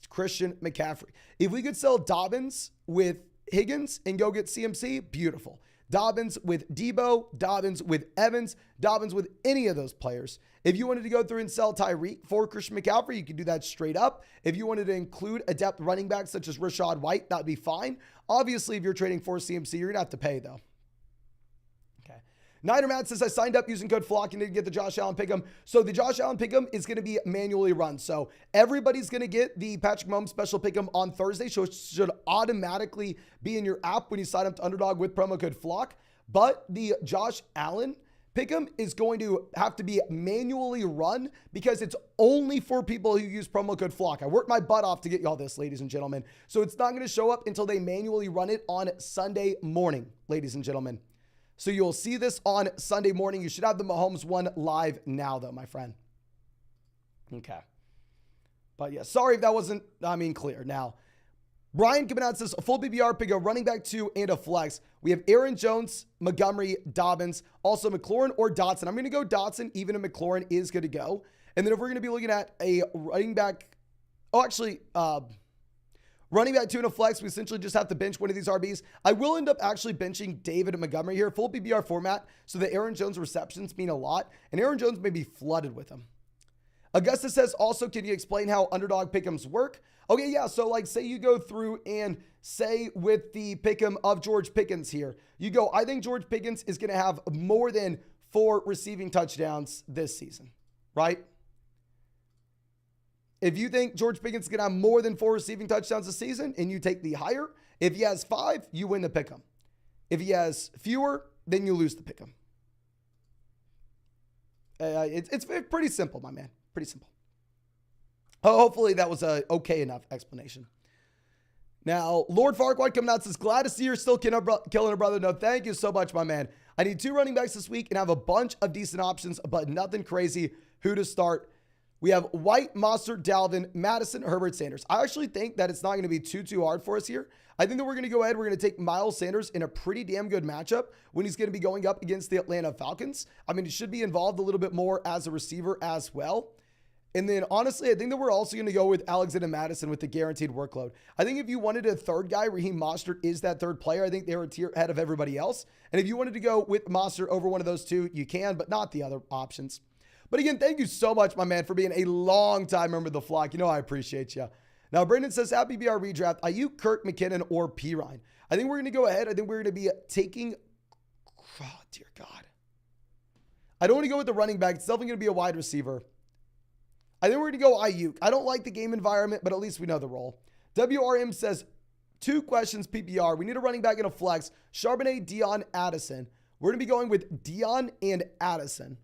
Christian McCaffrey? If we could sell Dobbins with Higgins and go get CMC, beautiful. Dobbins with Debo, Dobbins with Evans, Dobbins with any of those players. If you wanted to go through and sell Tyreek for Christian McCaffrey, you could do that straight up. If you wanted to include a depth running back such as Rachaad White, that'd be fine. Obviously, if you're trading for CMC, you're going to have to pay though. Niner Matt says, I signed up using code FLOCK and didn't get the Josh Allen pick'em. So the Josh Allen pick'em is going to be manually run. So everybody's going to get the Patrick Mahomes special pick'em on Thursday. So it should automatically be in your app when you sign up to Underdog with promo code FLOCK. But the Josh Allen pick'em is going to have to be manually run because it's only for people who use promo code FLOCK. I worked my butt off to get y'all this, ladies and gentlemen. So it's not going to show up until they manually run it on Sunday morning, ladies and gentlemen. So you'll see this on Sunday morning. You should have the Mahomes one live now, though, my friend. Okay. But yeah, sorry if that wasn't, clear. Now, Brian coming out says, a full BBR pick, a running back 2 and a flex. We have Aaron Jones, Montgomery, Dobbins, also McLaurin or Dotson. I'm going to go Dotson, even if McLaurin is good to go. And then if we're going to be looking at a running back, running back 2 and a flex, we essentially just have to bench one of these RBs. I will end up actually benching David and Montgomery here, full PPR format, so the Aaron Jones receptions mean a lot, and Aaron Jones may be flooded with them. Augustus says, also, can you explain how Underdog pick'ems work? Okay, yeah, so like say you go through and say with the pick'em of George Pickens here, you go, I think George Pickens is going to have more than 4 receiving touchdowns this season, right? If you think George Pickens is going to have more than 4 receiving touchdowns this season and you take the higher, if he has 5, you win the pick'em. If he has fewer, then you lose the pick 'em. It's pretty simple, my man. Pretty simple. Hopefully that was a okay enough explanation. Now, Lord Farquaad coming out says, glad to see you're still killing a brother. No, thank you so much, my man. I need 2 running backs this week and have a bunch of decent options, but nothing crazy. Who to start? We have White, Mostert, Dalvin, Madison, Herbert, Sanders. I actually think that it's not going to be too hard for us here. I think that we're going to go ahead. We're going to take Miles Sanders in a pretty damn good matchup when he's going to be going up against the Atlanta Falcons. I mean, he should be involved a little bit more as a receiver as well. And then, honestly, I think that we're also going to go with Alexander Madison with the guaranteed workload. I think if you wanted a third guy, Raheem Mostert is that third player. I think they're a tier ahead of everybody else. And if you wanted to go with Mostert over one of those two, you can, but not the other options. But again, thank you so much, my man, for being a long-time member of the flock. You know I appreciate you. Now, Brendan says, happy BR redraft. Ayuk, Kirk, McKinnon, or Pirine? I think we're going to go ahead. I think we're going to be taking... Oh, dear God. I don't want to go with the running back. It's definitely going to be a wide receiver. I think we're going to go Ayuk. I don't like the game environment, but at least we know the role. WRM says, 2 questions PPR. We need a running back and a flex. Charbonnet, Dion, Addison. We're going to be going with Dion and Addison.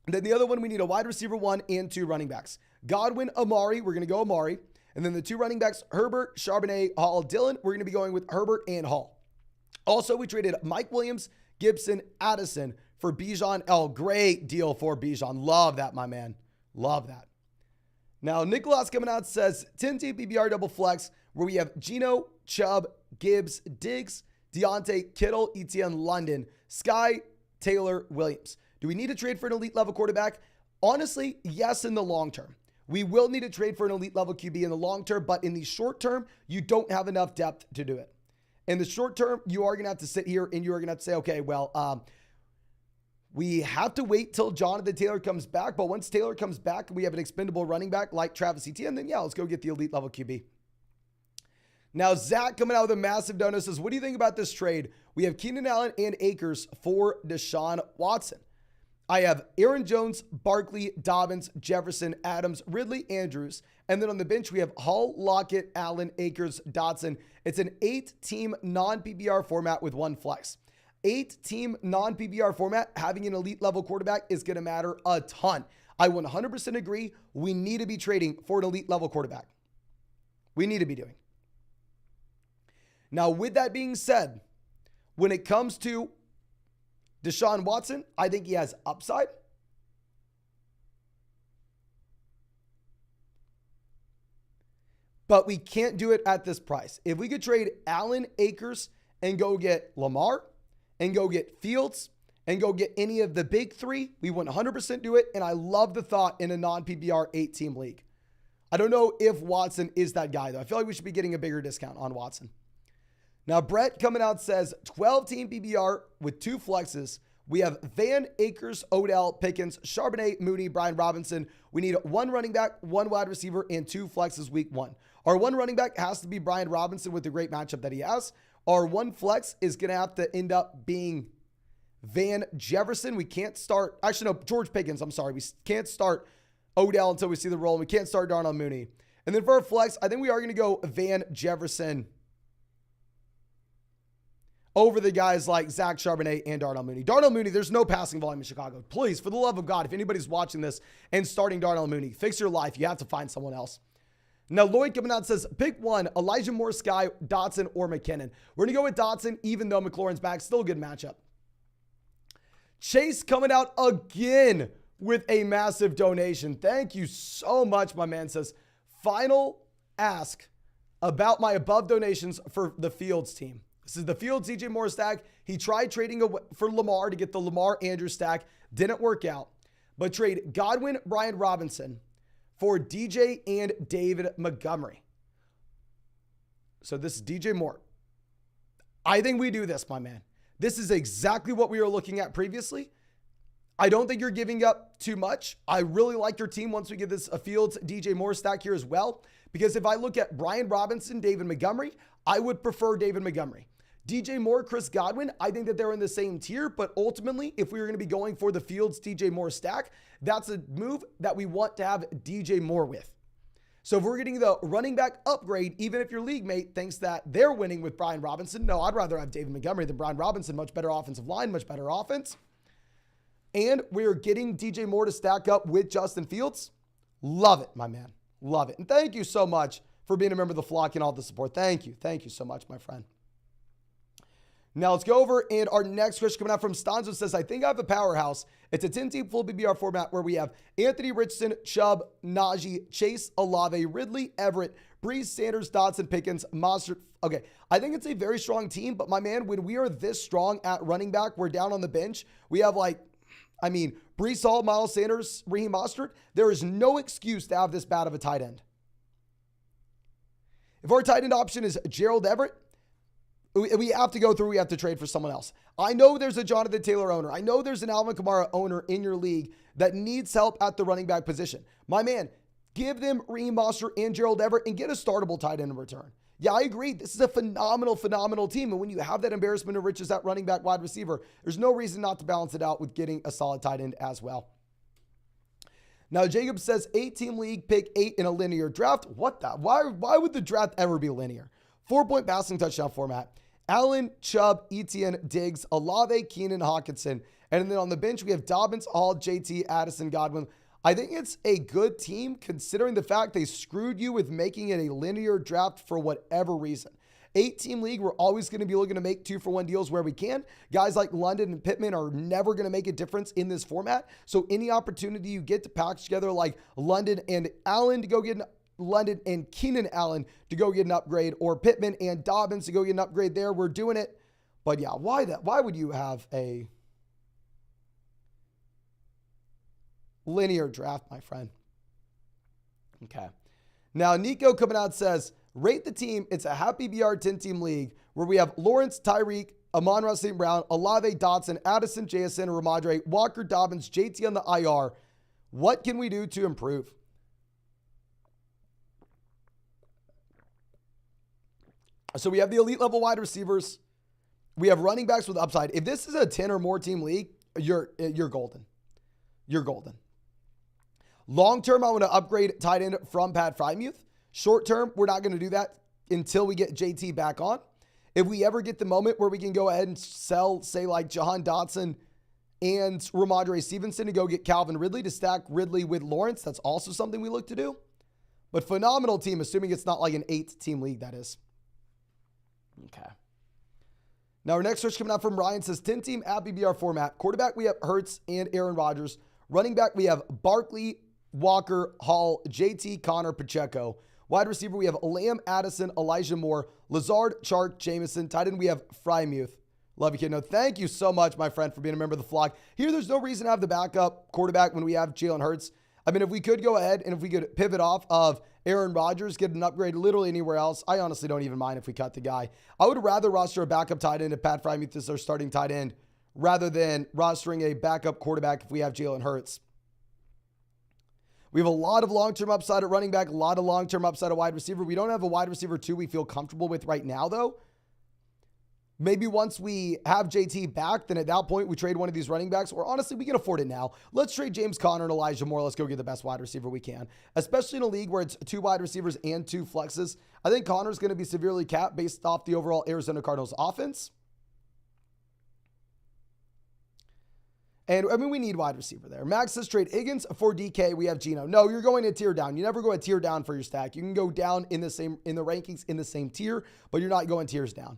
And then the other one, we need a wide receiver 1 and 2 running backs. Godwin, Amari. We're going to go Amari. And then the 2 running backs, Herbert, Charbonnet, Hall, Dillon. We're going to be going with Herbert and Hall. Also, we traded Mike Williams, Gibson, Addison for Bijan L. Great deal for Bijan. Love that, my man. Love that. Now, Nicholas coming out says 10-team PPR double flex where we have Geno, Chubb, Gibbs, Diggs, Deontay, Kittle, Etienne, London, Sky, Taylor, Williams. Do we need to trade for an elite level quarterback? Honestly, yes, in the long term. We will need to trade for an elite level QB in the long term, but in the short term, you don't have enough depth to do it. In the short term, you are going to have to sit here and you are going to have to say, okay, well, we have to wait till Jonathan Taylor comes back. But once Taylor comes back and we have an expendable running back like Travis Etienne, then yeah, let's go get the elite level QB. Now, Zach coming out with a massive donut says, what do you think about this trade? We have Keenan Allen and Akers for Deshaun Watson. I have Aaron Jones, Barkley, Dobbins, Jefferson, Adams, Ridley, Andrews. And then on the bench, we have Hall, Lockett, Allen, Akers, Dotson. It's an 8-team non-PPR format with 1 flex. 8-team non-PPR format, having an elite level quarterback is going to matter a ton. I 100% agree. We need to be trading for an elite level quarterback. We need to be doing. Now, with that being said, when it comes to Deshaun Watson, I think he has upside. But we can't do it at this price. If we could trade Allen, Akers, and go get Lamar, and go get Fields, and go get any of the big 3, we 100% do it. And I love the thought in a non-PPR 8-team league. I don't know if Watson is that guy, though. I feel like we should be getting a bigger discount on Watson. Now, Brett coming out says 12-team PPR with 2 flexes. We have Van, Akers, Odell, Pickens, Charbonnet, Mooney, Brian Robinson. We need 1 running back, 1 wide receiver, and 2 flexes week 1. Our 1 running back has to be Brian Robinson with the great matchup that he has. Our 1 flex is going to have to end up being Van Jefferson. We can't start, actually, no, George Pickens. I'm sorry. We can't start Odell until we see the role, and we can't start Darnell Mooney. And then for our flex, I think we are going to go Van Jefferson over the guys like Zach Charbonnet and Darnell Mooney. Darnell Mooney, there's no passing volume in Chicago. Please, for the love of God, if anybody's watching this and starting Darnell Mooney, fix your life. You have to find someone else. Now, Lloyd coming out says, pick 1, Elijah Moore, Sky, Dotson, or McKinnon. We're going to go with Dotson, even though McLaurin's back. Still a good matchup. Chase coming out again with a massive donation. Thank you so much, my man. Says, final ask about my above donations for the Fields team. This is the Fields DJ Moore stack. He tried trading for Lamar to get the Lamar Andrews stack. Didn't work out. But trade Godwin, Brian Robinson for DJ and David Montgomery. So this is DJ Moore. I think we do this, my man. This is exactly what we were looking at previously. I don't think you're giving up too much. I really like your team once we get this a Fields DJ Moore stack here as well. Because if I look at Brian Robinson, David Montgomery, I would prefer David Montgomery. DJ Moore, Chris Godwin, I think that they're in the same tier, but ultimately, if we were going to be going for the Fields DJ Moore stack, that's a move that we want to have DJ Moore with. So if we're getting the running back upgrade, even if your league mate thinks that they're winning with Brian Robinson, no, I'd rather have David Montgomery than Brian Robinson. Much better offensive line, much better offense. And we're getting DJ Moore to stack up with Justin Fields. Love it, my man. Love it. And thank you so much for being a member of the flock and all the support. Thank you. Thank you so much, my friend. Now let's go over, and our next question coming out from Stanzo says, I think I have a powerhouse. It's a 10-team full PPR format where we have Anthony Richardson, Chubb, Najee, Chase, Olave, Ridley, Everett, Breeze, Sanders, Dotson, Pickens, Monster. Okay, I think it's a very strong team, but my man, when we are this strong at running back, we're down on the bench. We have Breece Hall, Miles Sanders, Raheem Mostert. There is no excuse to have this bad of a tight end. If our tight end option is Gerald Everett, we have to go through, we have to trade for someone else. I know there's a Jonathan Taylor owner. I know there's an Alvin Kamara owner in your league that needs help at the running back position. My man, give them Raheem Mostert and Gerald Everett and get a startable tight end in return. Yeah, I agree. This is a phenomenal team. And when you have that embarrassment of riches at running back, wide receiver, there's no reason not to balance it out with getting a solid tight end as well. Now, Jacob says 8-team league, pick 8 in a linear draft. What the? Why would the draft ever be linear? 4-point passing touchdown format. Allen, Chubb, Etienne, Diggs, Olave, Keenan, Hawkinson. And then on the bench, we have Dobbins, Hall, JT, Addison, Godwin. I think it's a good team considering the fact they screwed you with making it a linear draft for whatever reason. 8-team league, we're always going to be looking to make 2-for-1 deals where we can. Guys like London and Pittman are never going to make a difference in this format. So any opportunity you get to package together like London and Allen to go get London and Keenan Allen to go get an upgrade, or Pittman and Dobbins to go get an upgrade there, we're doing it. But yeah, why that? Why would you have a linear draft, my friend? Okay. Now, Nico coming out says, rate the team. It's a happy BR 10-team league where we have Lawrence, Tyreek, Amon-Ra St. Brown, Olave, Dotson, Addison, JSN, Ramadre, Walker, Dobbins, JT on the IR. What can we do to improve? So we have the elite level wide receivers. We have running backs with upside. If this is a 10 or more team league, you're golden. You're golden. Long term, I want to upgrade tight end from Pat Frymuth. Short term, we're not going to do that until we get JT back on. If we ever get the moment where we can go ahead and sell, say, like Jahan Dotson and Ramondre Stevenson to go get Calvin Ridley to stack Ridley with Lawrence, that's also something we look to do. But phenomenal team, assuming it's not like an 8-team league, that is. Okay. Now, our next search coming out from Ryan says 10-team at BBR format. Quarterback, we have Hurts and Aaron Rodgers. Running back, we have Barkley, Walker, Hall, JT, Connor, Pacheco. Wide receiver, we have Lamb, Addison, Elijah Moore, Lazard, Chark, Jameson. Tight end, we have Frymuth. Love you, kid. No, thank you so much, my friend, for being a member of the flock. Here, there's no reason to have the backup quarterback when we have Jalen Hurts. I mean, if we could go ahead and if we could pivot off of Aaron Rodgers, get an upgrade literally anywhere else, I honestly don't even mind if we cut the guy. I would rather roster a backup tight end if Pat Frymuth is our starting tight end rather than rostering a backup quarterback if we have Jalen Hurts. We have a lot of long-term upside at running back, a lot of long-term upside at wide receiver. We don't have a wide receiver 2 we feel comfortable with right now, though. Maybe once we have JT back, then at that point we trade one of these running backs, or honestly, we can afford it now. Let's trade James Conner and Elijah Moore. Let's go get the best wide receiver we can, especially in a league where it's 2 wide receivers and 2 flexes. I think Conner's going to be severely capped based off the overall Arizona Cardinals offense. And I mean, we need wide receiver there. Max says trade Higgins for DK. We have Geno. No, you're going a tier down. You never go a tier down for your stack. You can go down in the rankings in the same tier, but you're not going tiers down.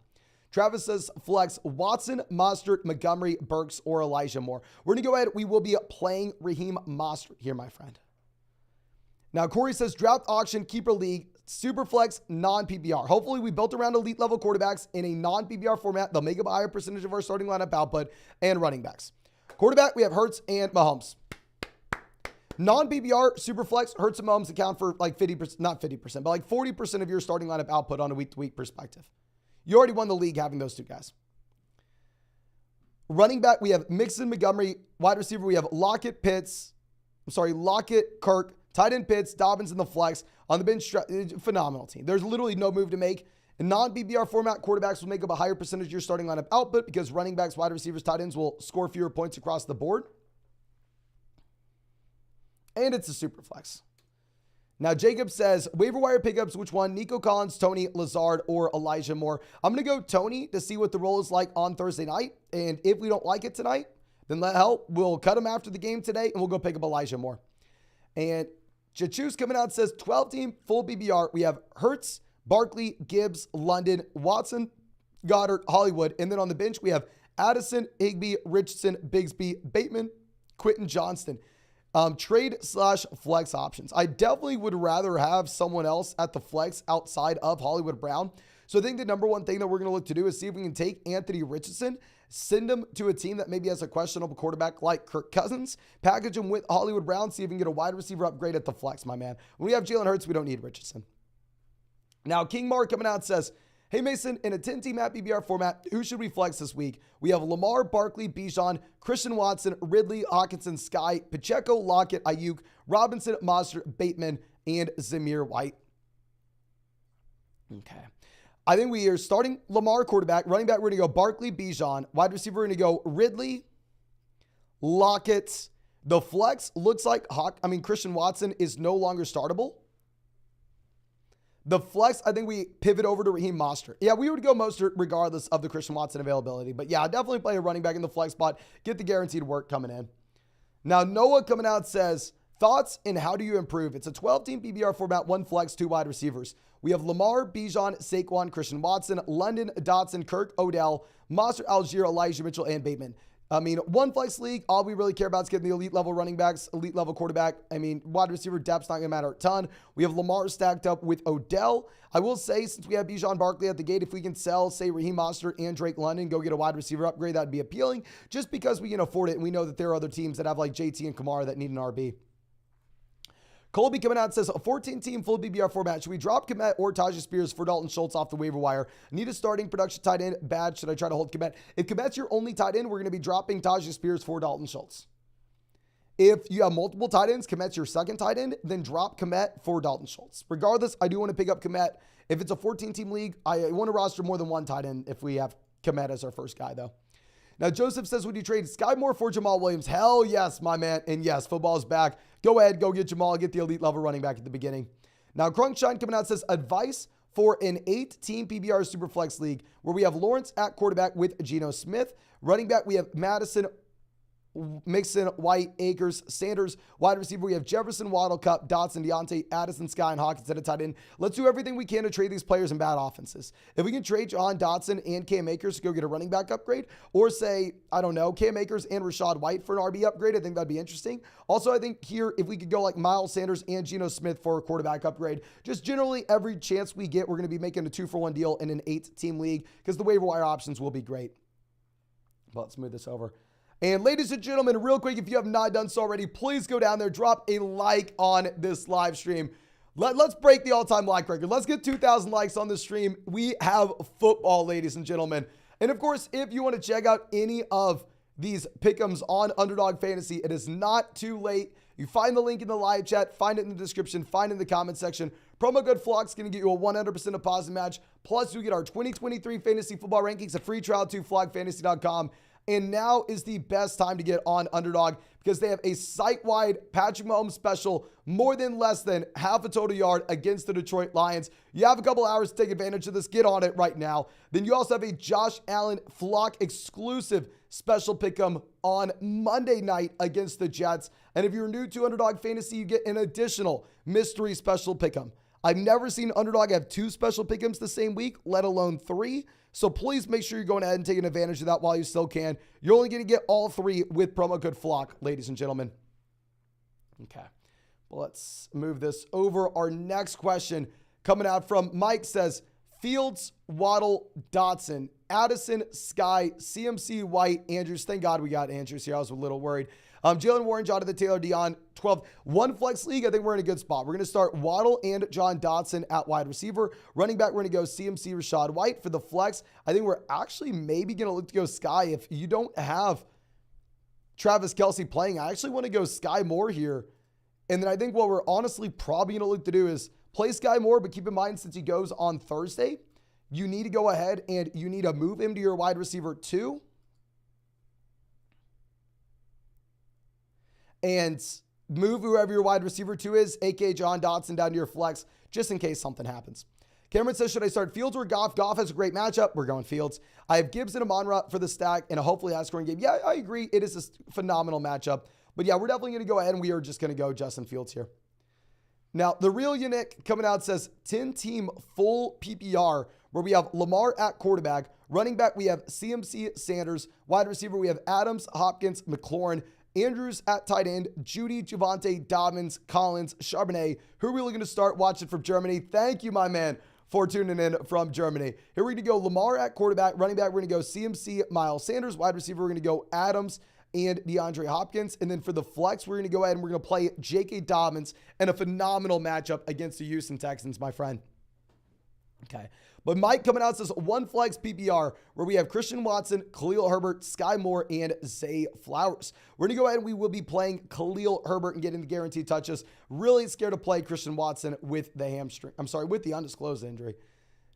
Travis says flex Watson, Mostert, Montgomery, Burks, or Elijah Moore. We're going to go ahead. We will be playing Raheem Mostert here, my friend. Now, Corey says draft auction, keeper league, super flex, non-PPR. Hopefully, we built around elite level quarterbacks in a non-PPR format. They'll make up a higher percentage of our starting lineup output and running backs. Quarterback, we have Hurts and Mahomes. Non-PPR, super flex, Hurts and Mahomes account for like 50%, not 50%, but like 40% of your starting lineup output on a week-to-week perspective. You already won the league having those 2 guys. Running back, we have Mixon, Montgomery. Wide receiver, we have Lockett, Kirk. Tight end, Pitts, Dobbins in the flex. On the bench, phenomenal team. There's literally no move to make. In non-PPR format, quarterbacks will make up a higher percentage of your starting lineup output because running backs, wide receivers, tight ends will score fewer points across the board. And it's a super flex. Now, Jacob says, waiver wire pickups, which one? Nico Collins, Tony, Lazard, or Elijah Moore? I'm going to go Tony to see what the role is like on Thursday night. And if we don't like it tonight, then we'll cut him after the game today, and we'll go pick up Elijah Moore. And Chachu's coming out and says, 12-team full BBR. We have Hurts, Barkley, Gibbs, London, Watson, Goddard, Hollywood. And then on the bench, we have Addison, Higbee, Richardson, Bigsby, Bateman, Quentin Johnston. Trade/flex options. I definitely would rather have someone else at the flex outside of Hollywood Brown. So I think the number one thing that we're going to look to do is see if we can take Anthony Richardson, send him to a team that maybe has a questionable quarterback like Kirk Cousins, package him with Hollywood Brown, see if we can get a wide receiver upgrade at the flex, my man. When we have Jalen Hurts, we don't need Richardson. Now, King Mark coming out says, hey, Mason, in a 10-team at BBR format, who should we flex this week? We have Lamar, Barkley, Bijan, Christian Watson, Ridley, Hawkinson, Sky, Pacheco, Lockett, Ayuk, Robinson, Monster, Bateman, and Zamir White. Okay. I think we are starting Lamar quarterback. Running back, we're going to go Barkley, Bijan. Wide receiver, we're going to go Ridley, Lockett. The flex looks like Christian Watson is no longer startable. The flex, I think we pivot over to Raheem Mostert. Yeah, we would go Mostert regardless of the Christian Watson availability. But yeah, definitely play a running back in the flex spot. Get the guaranteed work coming in. Now, Noah coming out says, thoughts and how do you improve? It's a 12-team PBR format, 1 flex, 2 wide receivers. We have Lamar, Bijan, Saquon, Christian Watson, London, Dotson, Kirk, Odell, Mostert, Algier, Elijah Mitchell, and Bateman. 1 flex league, all we really care about is getting the elite level running backs, elite level quarterback. Wide receiver depth's not going to matter a ton. We have Lamar stacked up with Odell. I will say, since we have Bijan Barkley at the gate, if we can sell, say, Raheem Mostert and Drake London, go get a wide receiver upgrade, that'd be appealing just because we can afford it. And we know that there are other teams that have like JT and Kamara that need an RB. Colby coming out and says, a 14-team full BBR format. Should we drop Kmet or Tajay Spears for Dalton Schultz off the waiver wire? Need a starting production tight end. Bad. Should I try to hold Kmet? If Kmet's your only tight end, we're going to be dropping Tajay Spears for Dalton Schultz. If you have multiple tight ends, Kmet's your second tight end, then drop Kmet for Dalton Schultz. Regardless, I do want to pick up Kmet. If it's a 14-team league, I want to roster more than 1 tight end if we have Kmet as our first guy, though. Now, Joseph says, would you trade Sky Moore for Jamal Williams? Hell yes, my man. And yes, football is back. Go ahead, go get Jamal, get the elite level running back at the beginning. Now, Crunkshine coming out says, advice for an 8-team PBR Superflex League where we have Lawrence at quarterback with Geno Smith. Running back, we have Madison, Mixon, White, Akers, Sanders. Wide receiver, we have Jefferson, Waddle, Cup, Dotson, Deontay, Addison, Sky, and Hawkins at a tight end. Let's do everything we can to trade these players in bad offenses. If we can trade John Dotson and Cam Akers to go get a running back upgrade, or say, I don't know, Cam Akers and Rashad White for an RB upgrade, I think that'd be interesting. Also, I think here, if we could go like Miles Sanders and Geno Smith for a quarterback upgrade, just generally every chance we get, we're going to be making a 2-for-1 deal in an 8-team league because the waiver wire options will be great. But let's move this over. And ladies and gentlemen, real quick, if you have not done so already, please go down there, drop a like on this live stream. Let's break the all-time like record. Let's get 2,000 likes on this stream. We have football, ladies and gentlemen. And of course, if you want to check out any of these pick'ems on Underdog Fantasy, it is not too late. You find the link in the live chat, find it in the description, find it in the comment section. Promo code FLOCK's going to get you a 100% deposit match. Plus, you get our 2023 fantasy football rankings, a free trial to flockfantasy.com. And now is the best time to get on Underdog because they have a site-wide Patrick Mahomes special, more than less than half a total yard against the Detroit Lions. You have a couple hours to take advantage of this. Get on it right now. Then you also have a Josh Allen Flock exclusive special pick'em on Monday night against the Jets. And if you're new to Underdog Fantasy, you get an additional mystery special pick'em. I've never seen Underdog have 2 special pick'ems the same week, let alone 3. So please make sure you're going ahead and taking advantage of that while you still can. You're only going to get all 3 with promo code FLOCK, ladies and gentlemen. Okay, well, let's move this over. Our next question coming out from Mike says, Fields, Waddle, Dotson, Addison, Sky, CMC, White, Andrews. Thank God we got Andrews here. I was a little worried. Jalen Warren, Jonathan Taylor, Dion, 12. 1 flex league, I think we're in a good spot. We're going to start Waddle and John Dotson at wide receiver. Running back, we're going to go CMC, Rashad White. For the flex, I think we're actually maybe going to look to go Sky. If you don't have Travis Kelce playing, I actually want to go Sky Moore here. And then I think what we're honestly probably going to look to do is play Sky Moore, but keep in mind, since he goes on Thursday, you need to go ahead and you need to move him to your wide receiver 2. And move whoever your wide receiver 2 is, aka John Dotson, down to your flex, just in case something happens. Cameron says, should I start Fields or Goff? Goff has a great matchup. We're going Fields. I have Gibbs and Amon-Ra for the stack and a hopefully high-scoring game. Yeah, I agree. It is a phenomenal matchup. But yeah, we're definitely going to go ahead and we are just going to go Justin Fields here. Now, the real Yannick coming out says 10-team full PPR where we have Lamar at quarterback. Running back, we have CMC Sanders. Wide receiver, we have Adams, Hopkins, McLaurin. Andrews at tight end, Judy, Javonte, Dobbins, Collins, Charbonnet. Who are we looking to start watching from Germany? Thank you, my man, for tuning in from Germany. Here we're going to go Lamar at quarterback. Running back, we're going to go CMC, Miles Sanders. Wide receiver, we're going to go Adams and DeAndre Hopkins. And then for the flex, we're going to go ahead and we're going to play J.K. Dobbins in a phenomenal matchup against the Houston Texans, my friend. Okay. But Mike coming out says one flex PPR where we have Christian Watson, Khalil Herbert, Sky Moore, and Zay Flowers. We're going to go ahead and we will be playing Khalil Herbert and getting the guaranteed touches. Really scared to play Christian Watson with the hamstring. I'm sorry, with the undisclosed injury.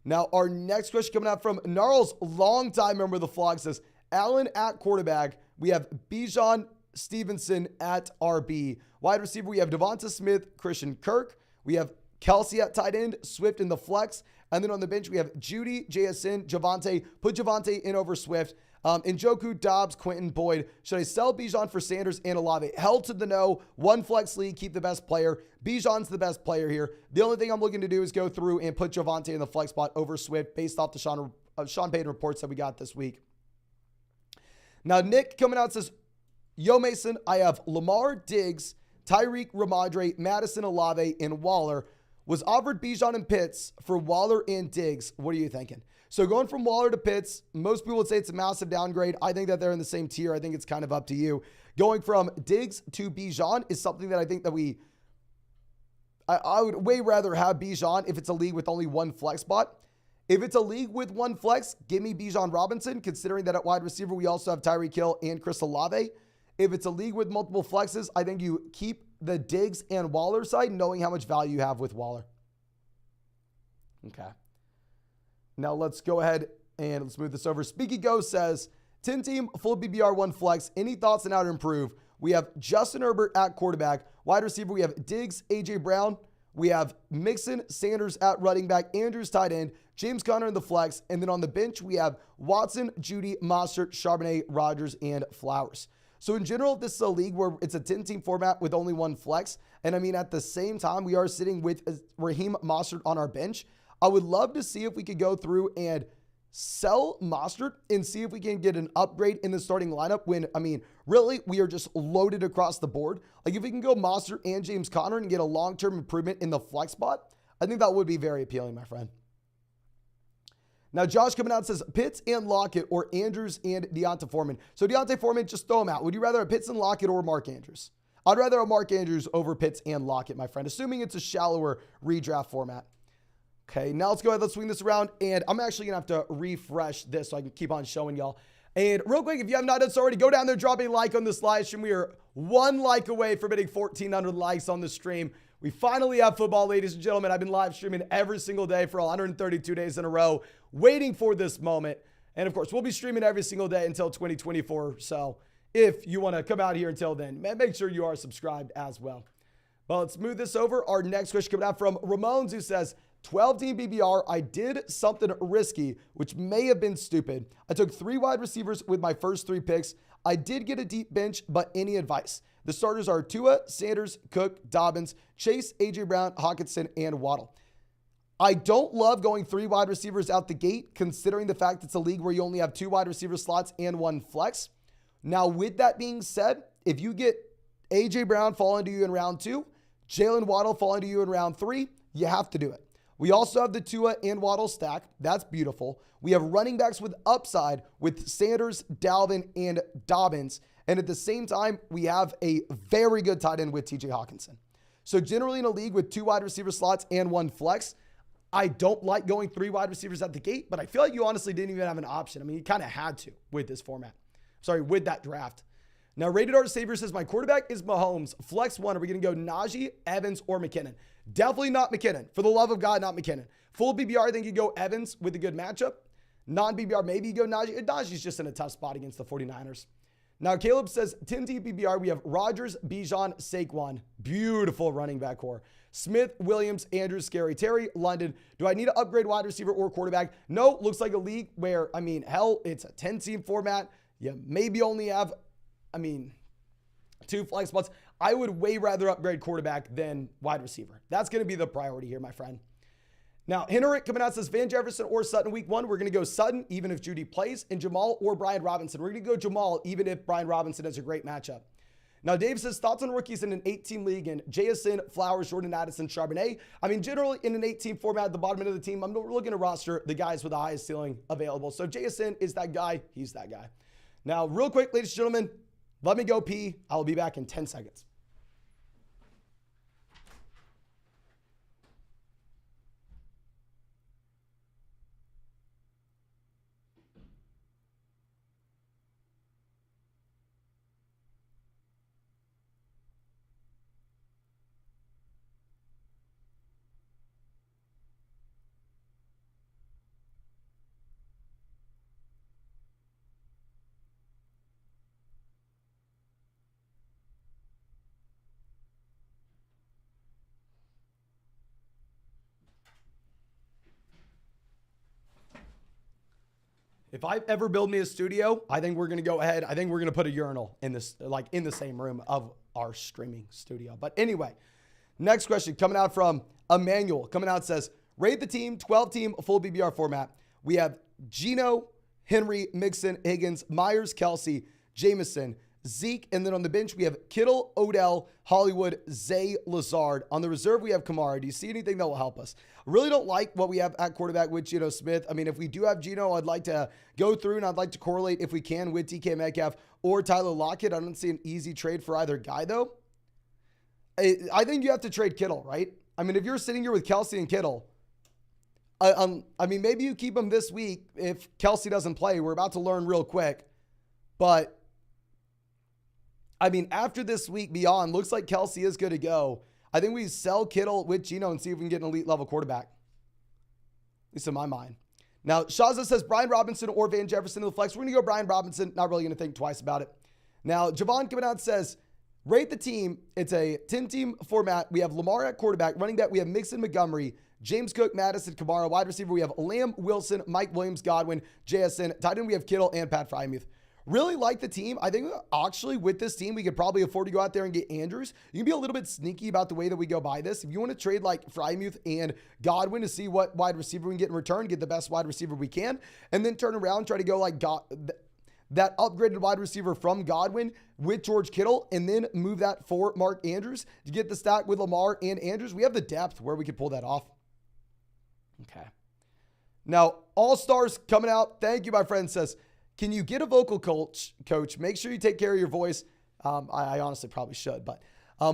Now, our next question coming out from Gnarls, longtime member of the vlog, says Allen at quarterback. We have Bijan Stevenson at RB. Wide receiver, we have Devonta Smith, Christian Kirk. We have Kelce at tight end, Swift in the flex. And then on the bench, we have Judy, JSN, Javonte. Put Javonte in over Swift. Njoku, Dobbs, Quentin, Boyd. Should I sell Bijan for Sanders and Olave? Hell to the no. One flex league, keep the best player. Bijan's the best player here. The only thing I'm looking to do is go through and put Javonte in the flex spot over Swift based off the Sean Payton reports that we got this week. Now, Nick coming out says, Yo, Mason, I have Lamar, Diggs, Tyreek, Ramadre, Madison, Olave, and Waller. Was offered Bijan and Pitts for Waller and Diggs. What are you thinking? So going from Waller to Pitts, most people would say it's a massive downgrade. I think that they're in the same tier. I think it's kind of up to you. Going from Diggs to Bijan is something that I think that I would way rather have Bijan if it's a league with only one flex spot. If it's a league with one flex, give me Bijan Robinson, considering that at wide receiver, we also have Tyreek Hill and Chris Olave. If it's a league with multiple flexes, I think you keep the Diggs and Waller side, knowing how much value you have with Waller. Okay. Now let's go ahead and let's move this over. Speaky Go says, 10-team, full BBR, one flex. Any thoughts on how to improve? We have Justin Herbert at quarterback. Wide receiver, we have Diggs, A.J. Brown. We have Mixon, Sanders at running back. Andrews tight end. James Conner in the flex. And then on the bench, we have Watson, Judy, Mostert, Charbonnet, Rodgers, and Flowers. So in general, this is a league where it's a 10-team format with only one flex. And I mean, at the same time, we are sitting with Raheem Mostert on our bench. I would love to see if we could go through and sell Mostert and see if we can get an upgrade in the starting lineup when, I mean, really, we are just loaded across the board. Like if we can go Mostert and James Conner and get a long-term improvement in the flex spot, I think that would be very appealing, my friend. Now, Josh coming out says Pitts and Lockett or Andrews and Deonta Foreman. So Deonta Foreman, just throw him out. Would you rather have Pitts and Lockett or Mark Andrews? I'd rather have Mark Andrews over Pitts and Lockett, my friend, assuming it's a shallower redraft format. Okay, now let's go ahead. Let's swing this around. And I'm actually going to have to refresh this so I can keep on showing y'all. And real quick, if you have not done so already, go down there, drop a like on this live stream. We are one like away from hitting 1,400 likes on the stream. We finally have football, ladies and gentlemen. I've been live streaming every single day for 132 days in a row, waiting for this moment. And of course, we'll be streaming every single day until 2024. So if you want to come out here until then, make sure you are subscribed as well. Well, let's move this over. Our next question coming out from Ramones, who says, 12-team BBR, I did something risky, which may have been stupid. I took 3 wide receivers with my first 3 picks. I did get a deep bench, but any advice? The starters are Tua, Sanders, Cook, Dobbins, Chase, A.J. Brown, Hawkinson, and Waddle. I don't love going 3 wide receivers out the gate, considering the fact it's a league where you only have 2 wide receiver slots and 1 flex. Now, with that being said, if you get A.J. Brown falling to you in round 2, Jalen Waddle falling to you in round 3, you have to do it. We also have the Tua and Waddle stack. That's beautiful. We have running backs with upside with Sanders, Dalvin, and Dobbins. And at the same time, we have a very good tight end with TJ Hawkinson. So generally in a league with 2 wide receiver slots and 1 flex, I don't like going 3 wide receivers at the gate, but I feel like you honestly didn't even have an option. I mean, you kind of had to with this format. Sorry, with that draft. Now, Rated R Savior says, my quarterback is Mahomes. Flex 1, are we going to go Najee, Evans, or McKinnon? Definitely not McKinnon. For the love of God, not McKinnon. Full BBR, I think you go Evans with a good matchup. Non-BBR, maybe you go Najee. Najee's just in a tough spot against the 49ers. Now, Caleb says 10 PPR, we have Rodgers, Bijan, Saquon. Beautiful running back core. Smith, Williams, Andrews, Scary Terry, London. Do I need to upgrade wide receiver or quarterback? No, looks like a league where, hell, it's a 10-team format. You maybe only have, 2 flex spots. I would way rather upgrade quarterback than wide receiver. That's going to be the priority here, my friend. Now, Henrik coming out says Van Jefferson or Sutton week 1. We're going to go Sutton, even if Judy plays, and Jamal or Brian Robinson. We're going to go Jamal, even if Brian Robinson has a great matchup. Now, Dave says thoughts on rookies in an 8-team league and JSN, Flowers, Jordan Addison, Charbonnet. Generally in an 8-team format at the bottom end of the team, I'm looking to roster the guys with the highest ceiling available. So JSN is that guy. He's that guy. Now, real quick, ladies and gentlemen, let me go pee. I'll be back in 10 seconds. If I ever build me a studio, I think we're going to go ahead. I think we're going to put a urinal in this, in the same room of our streaming studio. But anyway, next question coming out from Emmanuel. Coming out says, rate the team, 12-team, full BBR format. We have Geno, Henry, Mixon, Higgins, Myers, Kelce, Jameson, Zeke, and then on the bench, we have Kittle, Odell, Hollywood, Zay, Lazard. On the reserve, we have Kamara. Do you see anything that will help us? I really don't like what we have at quarterback with Geno Smith. If we do have Geno, I'd like to go through and I'd like to correlate if we can with DK Metcalf or Tyler Lockett. I don't see an easy trade for either guy, though. I think you have to trade Kittle, right? If you're sitting here with Kelce and Kittle, maybe you keep him this week if Kelce doesn't play. We're about to learn real quick. But after this week beyond, looks like Kelce is good to go. I think we sell Kittle with Geno and see if we can get an elite level quarterback. At least in my mind. Now, Shaza says Brian Robinson or Van Jefferson in the flex. We're going to go Brian Robinson. Not really going to think twice about it. Now, Javon coming out says, rate the team. It's a 10-team format. We have Lamar at quarterback. Running back, we have Mixon, Montgomery, James Cook, Madison, Kamara. Wide receiver, we have Lamb, Wilson, Mike Williams, Godwin, JSN. Tight end, we have Kittle and Pat Frymuth. Really like the team. I think actually with this team, we could probably afford to go out there and get Andrews. You can be a little bit sneaky about the way that we go by this. If you want to trade like Frymuth and Godwin to see what wide receiver we can get in return, get the best wide receiver we can, and then turn around, try to go like that upgraded wide receiver from Godwin with George Kittle, and then move that for Mark Andrews to get the stack with Lamar and Andrews. We have the depth where we could pull that off. Okay. Now, All-Stars coming out. Thank you, my friend, says, can you get a vocal coach? Make sure you take care of your voice. I honestly probably should, but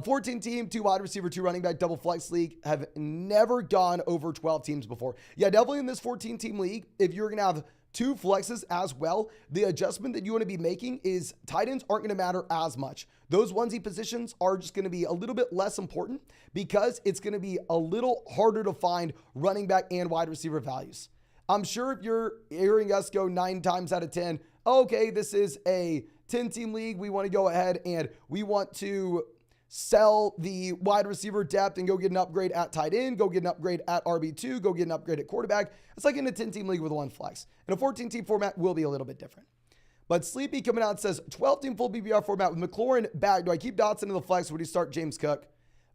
14 team, 2 wide receiver, 2 running back, double flex league. Have never gone over 12 teams before. Yeah, definitely in this 14 team league, if you're going to have 2 flexes as well, the adjustment that you want to be making is tight ends aren't going to matter as much. Those onesie positions are just going to be a little bit less important because it's going to be a little harder to find running back and wide receiver values. I'm sure if you're hearing us go 9 times out of 10, okay, this is a 10-team league. We want to go ahead and we want to sell the wide receiver depth and go get an upgrade at tight end, go get an upgrade at RB2, go get an upgrade at quarterback. It's like in a 10-team league with 1 flex. In a 14-team format will be a little bit different. But Sleepy coming out says, 12-team full BBR format with McLaurin back. Do I keep Dotson in the flex or would he start James Cook?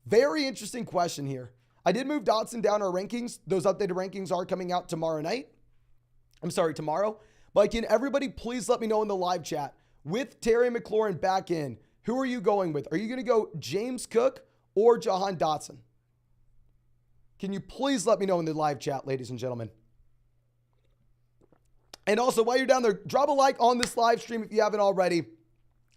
Very interesting question here. I did move Dotson down our rankings. Those updated rankings are coming out tomorrow. But can everybody please let me know in the live chat, with Terry McLaurin back in, who are you going with? Are you going to go James Cook or Jahan Dotson? Can you please let me know in the live chat, ladies and gentlemen? And also, while you're down there, drop a like on this live stream if you haven't already.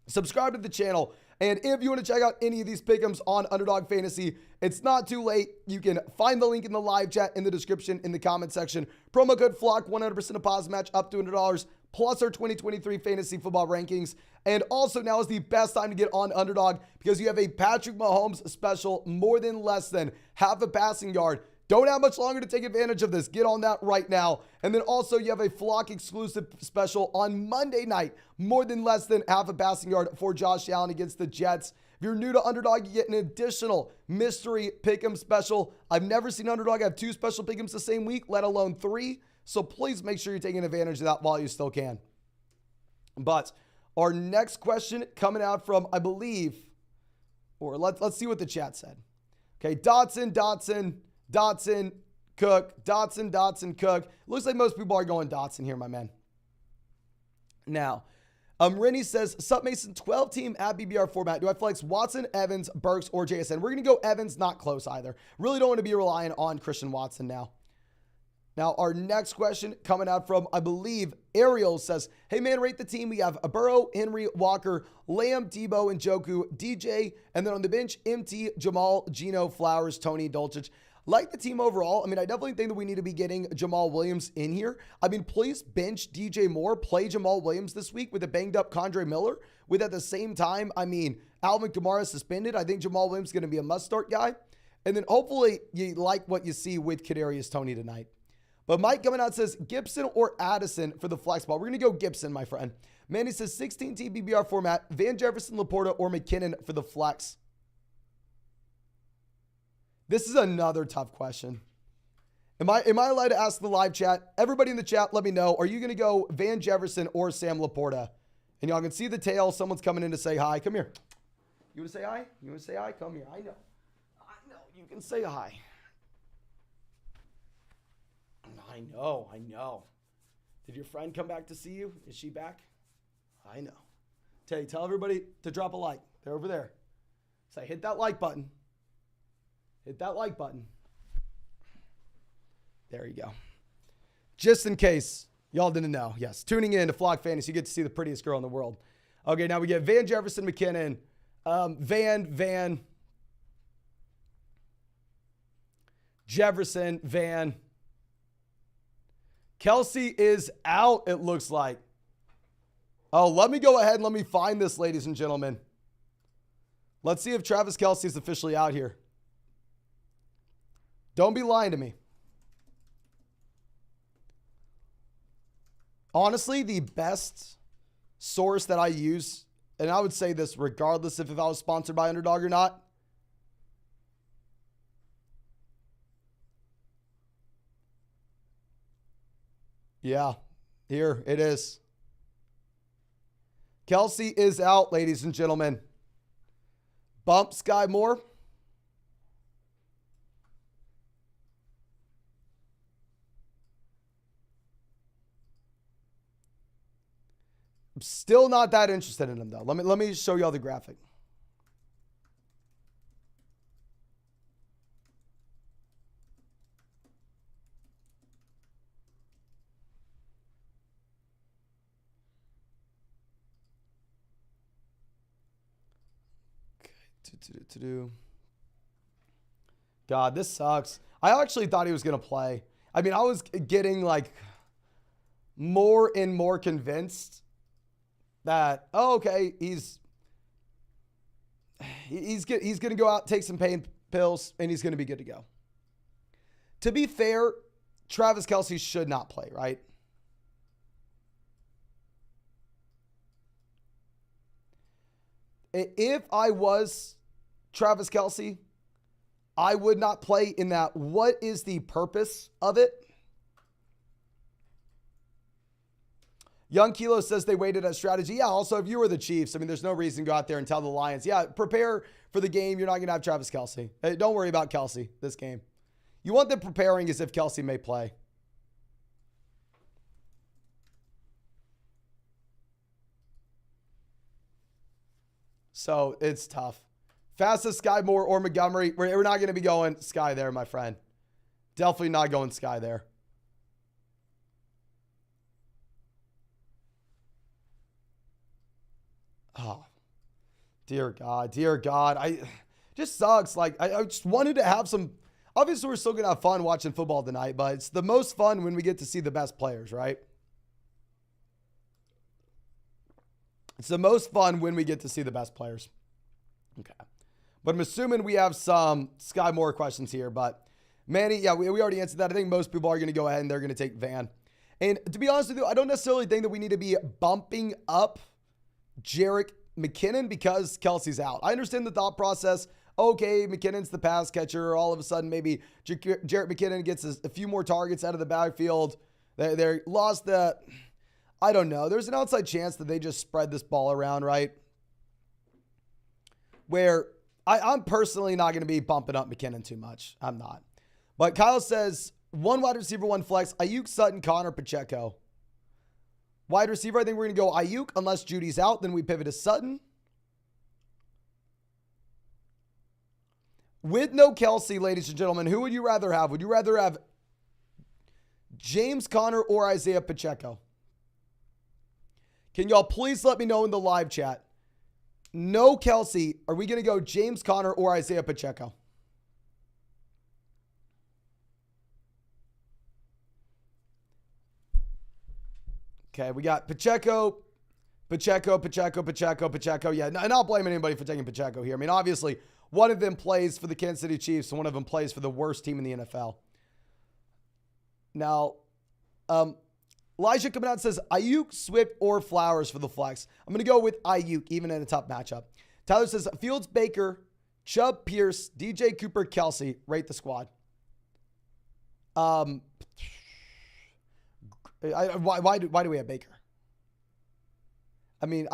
Subscribe to the channel. And if you want to check out any of these pick'ems on Underdog Fantasy, it's not too late. You can find the link in the live chat in the description in the comment section. Promo code FLOCK, 100% deposit match up to $100, plus our 2023 fantasy football rankings. And also now is the best time to get on Underdog because you have a Patrick Mahomes special, more than less than half a passing yard. Don't have much longer to take advantage of this. Get on that right now. And then also you have a Flock exclusive special on Monday night. More than less than half a passing yard for Josh Allen against the Jets. If you're new to Underdog, you get an additional mystery pick'em special. I've never seen Underdog have 2 special pick'ems the same week, let alone 3. So please make sure you're taking advantage of that while you still can. But our next question coming out from, I believe, or let's see what the chat said. Okay, Dotson, Cook. Looks like most people are going Dotson here, my man. Now, Rennie says, sup Mason, 12-team at BBR format. Do I flex Watson, Evans, Burks, or JSN? We're going to go Evans, not close either. Really don't want to be relying on Christian Watson now. Now, our next question coming out from, I believe, Ariel says, hey, man, rate the team. We have Burrow, Henry, Walker, Lamb, Debo, and Njoku, DJ, and then on the bench, MT, Jamal, Geno, Flowers, Tony, Dulcich. Like the team overall. I mean, I definitely think that we need to be getting Jamal Williams in here. I mean, please bench DJ Moore, play Jamal Williams this week with a banged up Condre Miller. With at the same time, I mean, Alvin Kamara suspended. I think Jamal Williams is going to be a must-start guy. And then hopefully you like what you see with Kadarius Toney tonight. But Mike coming out says Gibson or Addison for the flex ball. We're going to go Gibson, my friend. Manny says 16-team BBR format, Van Jefferson, Laporta, or McKinnon for the flex. This is another tough question. Am I allowed to ask the live chat? Everybody in the chat, let me know. Are you going to go Van Jefferson or Sam Laporta? And y'all can see the tail. Someone's coming in to say hi. Come here. You want to say hi? You want to say hi? Come here. I know. You can say hi. I know. Did your friend come back to see you? Is she back? I know. Tell everybody to drop a like. They're over there. Say, hit that like button. Hit that like button. There you go. Just in case y'all didn't know. Yes, tuning in to Flock Fantasy, you get to see the prettiest girl in the world. Okay, now we get Van Jefferson, McKinnon, Van Jefferson, Van. Kelce is out, it looks like. Oh, let me go ahead and let me find this, ladies and gentlemen. Let's see if Travis Kelce is officially out here. Don't be lying to me. Honestly, the best source that I use, and I would say this regardless if I was sponsored by Underdog or not, yeah, here it is. Kelce is out, ladies and gentlemen. Bump Sky Moore. I'm still not that interested in him, though. Let me show y'all the graphic. God, this sucks. I actually thought he was going to play. I mean, I was getting like more and more convinced that, oh, okay, he's going to go out, take some pain pills, and he's going to be good to go. To be fair, Travis Kelce should not play, right? If I was Travis Kelce, I would not play in that. What is the purpose of it? Young Kilo says they waited at strategy. Yeah, also, if you were the Chiefs, I mean, there's no reason to go out there and tell the Lions, yeah, prepare for the game. You're not going to have Travis Kelce. Hey, don't worry about Kelce this game. You want them preparing as if Kelce may play. So it's tough. Fastest Sky Moore or Montgomery. We're not going to be going Sky there, my friend. Definitely not going Sky there. Oh, dear God. I just sucks. Like, I just wanted to have some. Obviously, we're still going to have fun watching football tonight, but it's the most fun when we get to see the best players, right? It's the most fun when we get to see the best players. Okay. But I'm assuming we have some Sky Moore questions here, but Manny, yeah, we already answered that. I think most people are going to go ahead and they're going to take Van. And to be honest with you, I don't necessarily think that we need to be bumping up Jerick McKinnon because Kelce's out. I understand the thought process. Okay, McKinnon's the pass catcher. All of a sudden, maybe Jerick McKinnon gets a few more targets out of the backfield. They lost the, I don't know. There's an outside chance that they just spread this ball around, right? Where I'm personally not going to be bumping up McKinnon too much. I'm not. But Kyle says, one wide receiver, one flex. Ayuk, Sutton, Connor, Pacheco. Wide receiver, I think we're going to go Ayuk unless Judy's out. Then we pivot to Sutton. With no Kelce, ladies and gentlemen, who would you rather have? Would you rather have James Conner or Isaiah Pacheco? Can y'all please let me know in the live chat? No Kelce. Are we going to go James Conner or Isaiah Pacheco? Okay, we got Pacheco. Yeah, not blaming anybody for taking Pacheco here. I mean, obviously, one of them plays for the Kansas City Chiefs and one of them plays for the worst team in the NFL. Now, Elijah coming out and says, Ayuk, Swift, or Flowers for the flex. I'm going to go with Ayuk, even in a tough matchup. Tyler says, Fields, Baker, Chubb, Pierce, DJ Cooper, Kelce. Rate the squad. Why do we have Baker? I mean,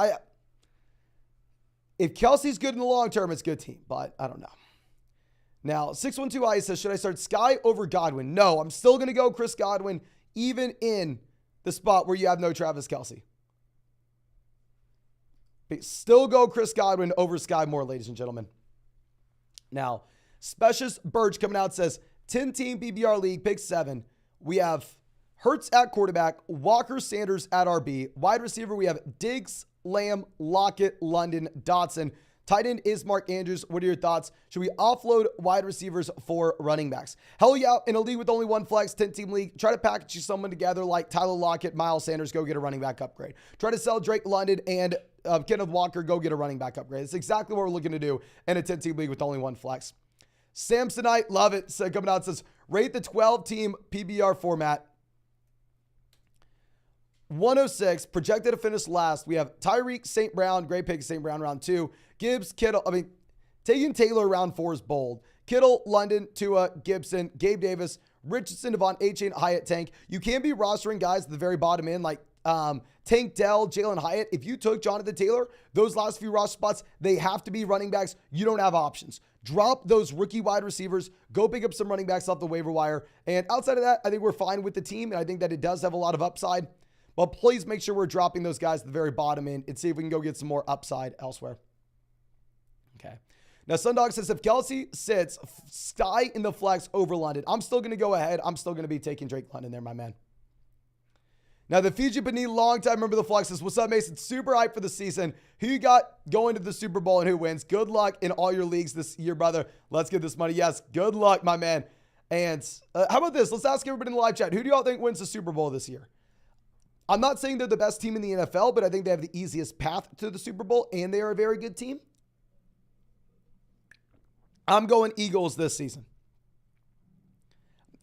if Kelce's good in the long term, it's a good team, but I don't know. Now, 612i says, should I start Sky over Godwin? No, I'm still going to go Chris Godwin, even in the spot where you have no Travis Kelce. But still go Chris Godwin over Sky Moore, ladies and gentlemen. Now, Specious Birch coming out says, 10-team PBR league, pick 7. We have Hurts at quarterback, Walker Sanders at RB. Wide receiver, we have Diggs, Lamb, Lockett, London, Dotson. Tight end is Mark Andrews. What are your thoughts? Should we offload wide receivers for running backs? Hell yeah, in a league with only one flex, 10-team league, try to package someone together like Tyler Lockett, Miles Sanders, go get a running back upgrade. Try to sell Drake London and Kenneth Walker, go get a running back upgrade. It's exactly what we're looking to do in a 10-team league with only one flex. Samsonite, love it. So coming out says, rate the 12-team PBR format. 106, projected to finish last. We have Tyreek, St. Brown, great pick, St. Brown round 2. Gibbs, Kittle. I mean, taking Taylor round 4 is bold. Kittle, London, Tua, Gibson, Gabe Davis, Richardson, Devon, A-Chain, Hyatt, Tank. You can be rostering guys at the very bottom end like Tank Dell, Jalen Hyatt. If you took Jonathan Taylor, those last few roster spots, they have to be running backs. You don't have options. Drop those rookie wide receivers. Go pick up some running backs off the waiver wire. And outside of that, I think we're fine with the team. And I think that it does have a lot of upside. But please make sure we're dropping those guys at the very bottom end and see if we can go get some more upside elsewhere. Okay. Now, Sundog says, if Kelce sits, Sky in the flex over London. I'm still going to go ahead. I'm still going to be taking Drake London there, my man. Now, the Fiji Beni, long time member of the Flexes. What's up, Mason? Super hyped for the season. Who you got going to the Super Bowl and who wins? Good luck in all your leagues this year, brother. Let's get this money. Yes, good luck, my man. And how about this? Let's ask everybody in the live chat. Who do y'all think wins the Super Bowl this year? I'm not saying they're the best team in the NFL, but I think they have the easiest path to the Super Bowl, and they are a very good team. I'm going Eagles this season.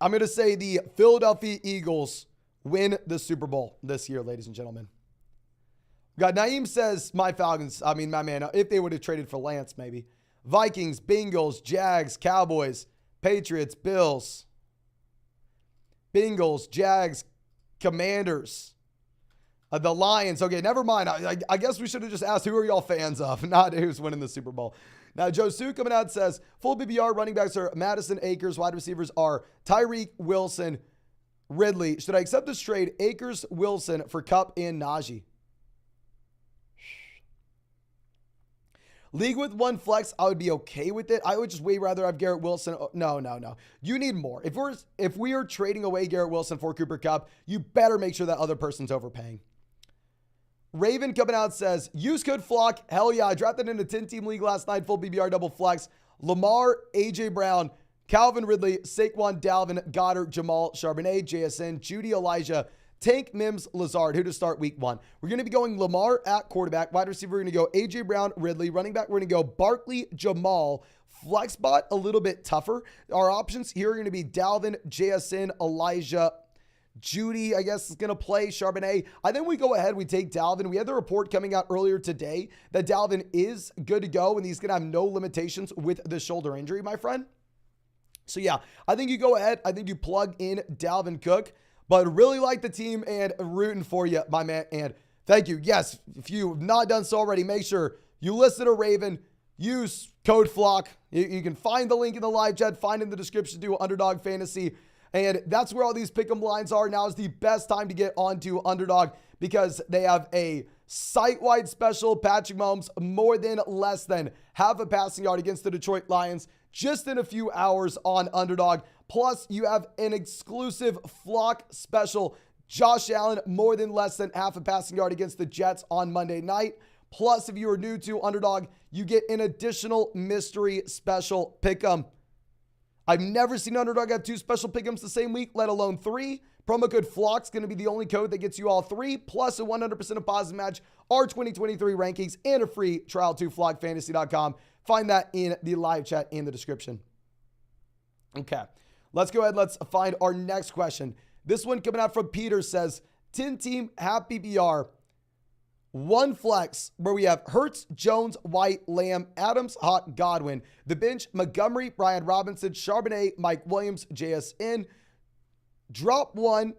I'm going to say the Philadelphia Eagles win the Super Bowl this year, ladies and gentlemen. We got Naeem says, my Falcons, I mean, my man, if they would have traded for Lance, maybe. Vikings, Bengals, Jags, Cowboys, Patriots, Bills, Bengals, Jags, Commanders. The Lions. Okay, never mind. I guess we should have just asked who are y'all fans of, not who's winning the Super Bowl. Now, Joe Sue coming out says, full BBR running backs are Madison, Akers. Wide receivers are Tyreek, Wilson, Ridley. Should I accept this trade? Akers, Wilson for Kupp and Najee. League with one flex, I would be okay with it. I would just way rather have Garrett Wilson. No. You need more. If we are trading away Garrett Wilson for Cooper Kupp, you better make sure that other person's overpaying. Raven coming out says, use code FLOCK. Hell yeah. I drafted in a 10-team league last night. Full BBR double flex. Lamar, AJ Brown, Calvin Ridley, Saquon, Dalvin, Goddard, Jamal, Charbonnet, JSN, Judy, Elijah, Tank, Mims, Lazard. Who to start week 1? We're going to be going Lamar at quarterback. Wide receiver, we're going to go AJ Brown, Ridley. Running back, we're going to go Barkley, Jamal. Flex spot, a little bit tougher. Our options here are going to be Dalvin, JSN, Elijah, Judy, I guess, is going to play Charbonnet. I think we go ahead, we take Dalvin. We had the report coming out earlier today that Dalvin is good to go and he's going to have no limitations with the shoulder injury, my friend. So yeah, I think you go ahead. I think you plug in Dalvin Cook, but really like the team and rooting for you, my man. And thank you. Yes, if you've not done so already, make sure you listen to Raven. Use code FLOCK. You can find the link in the live chat, find in the description to Underdog Fantasy. And that's where all these pick'em lines are. Now is the best time to get onto Underdog because they have a site-wide special. Patrick Mahomes more than less than half a passing yard against the Detroit Lions just in a few hours on Underdog. Plus, you have an exclusive Flock special. Josh Allen more than less than half a passing yard against the Jets on Monday night. Plus, if you are new to Underdog, you get an additional mystery special pick'em. I've never seen Underdog have 2 special pick'ems the same week, let alone 3. Promo code FLOCK's going to be the only code that gets you all 3, plus a 100% deposit match, our 2023 rankings, and a free trial to flockfantasy.com. Find that in the live chat in the description. Okay, let's go ahead. Let's find our next question. This one coming out from Peter says, 10-team half PPR. 1 flex where we have Hurts, Jones, White, Lamb, Adams, Hot, Godwin. The bench, Montgomery, Brian Robinson, Charbonnet, Mike Williams, JSN. Drop 1.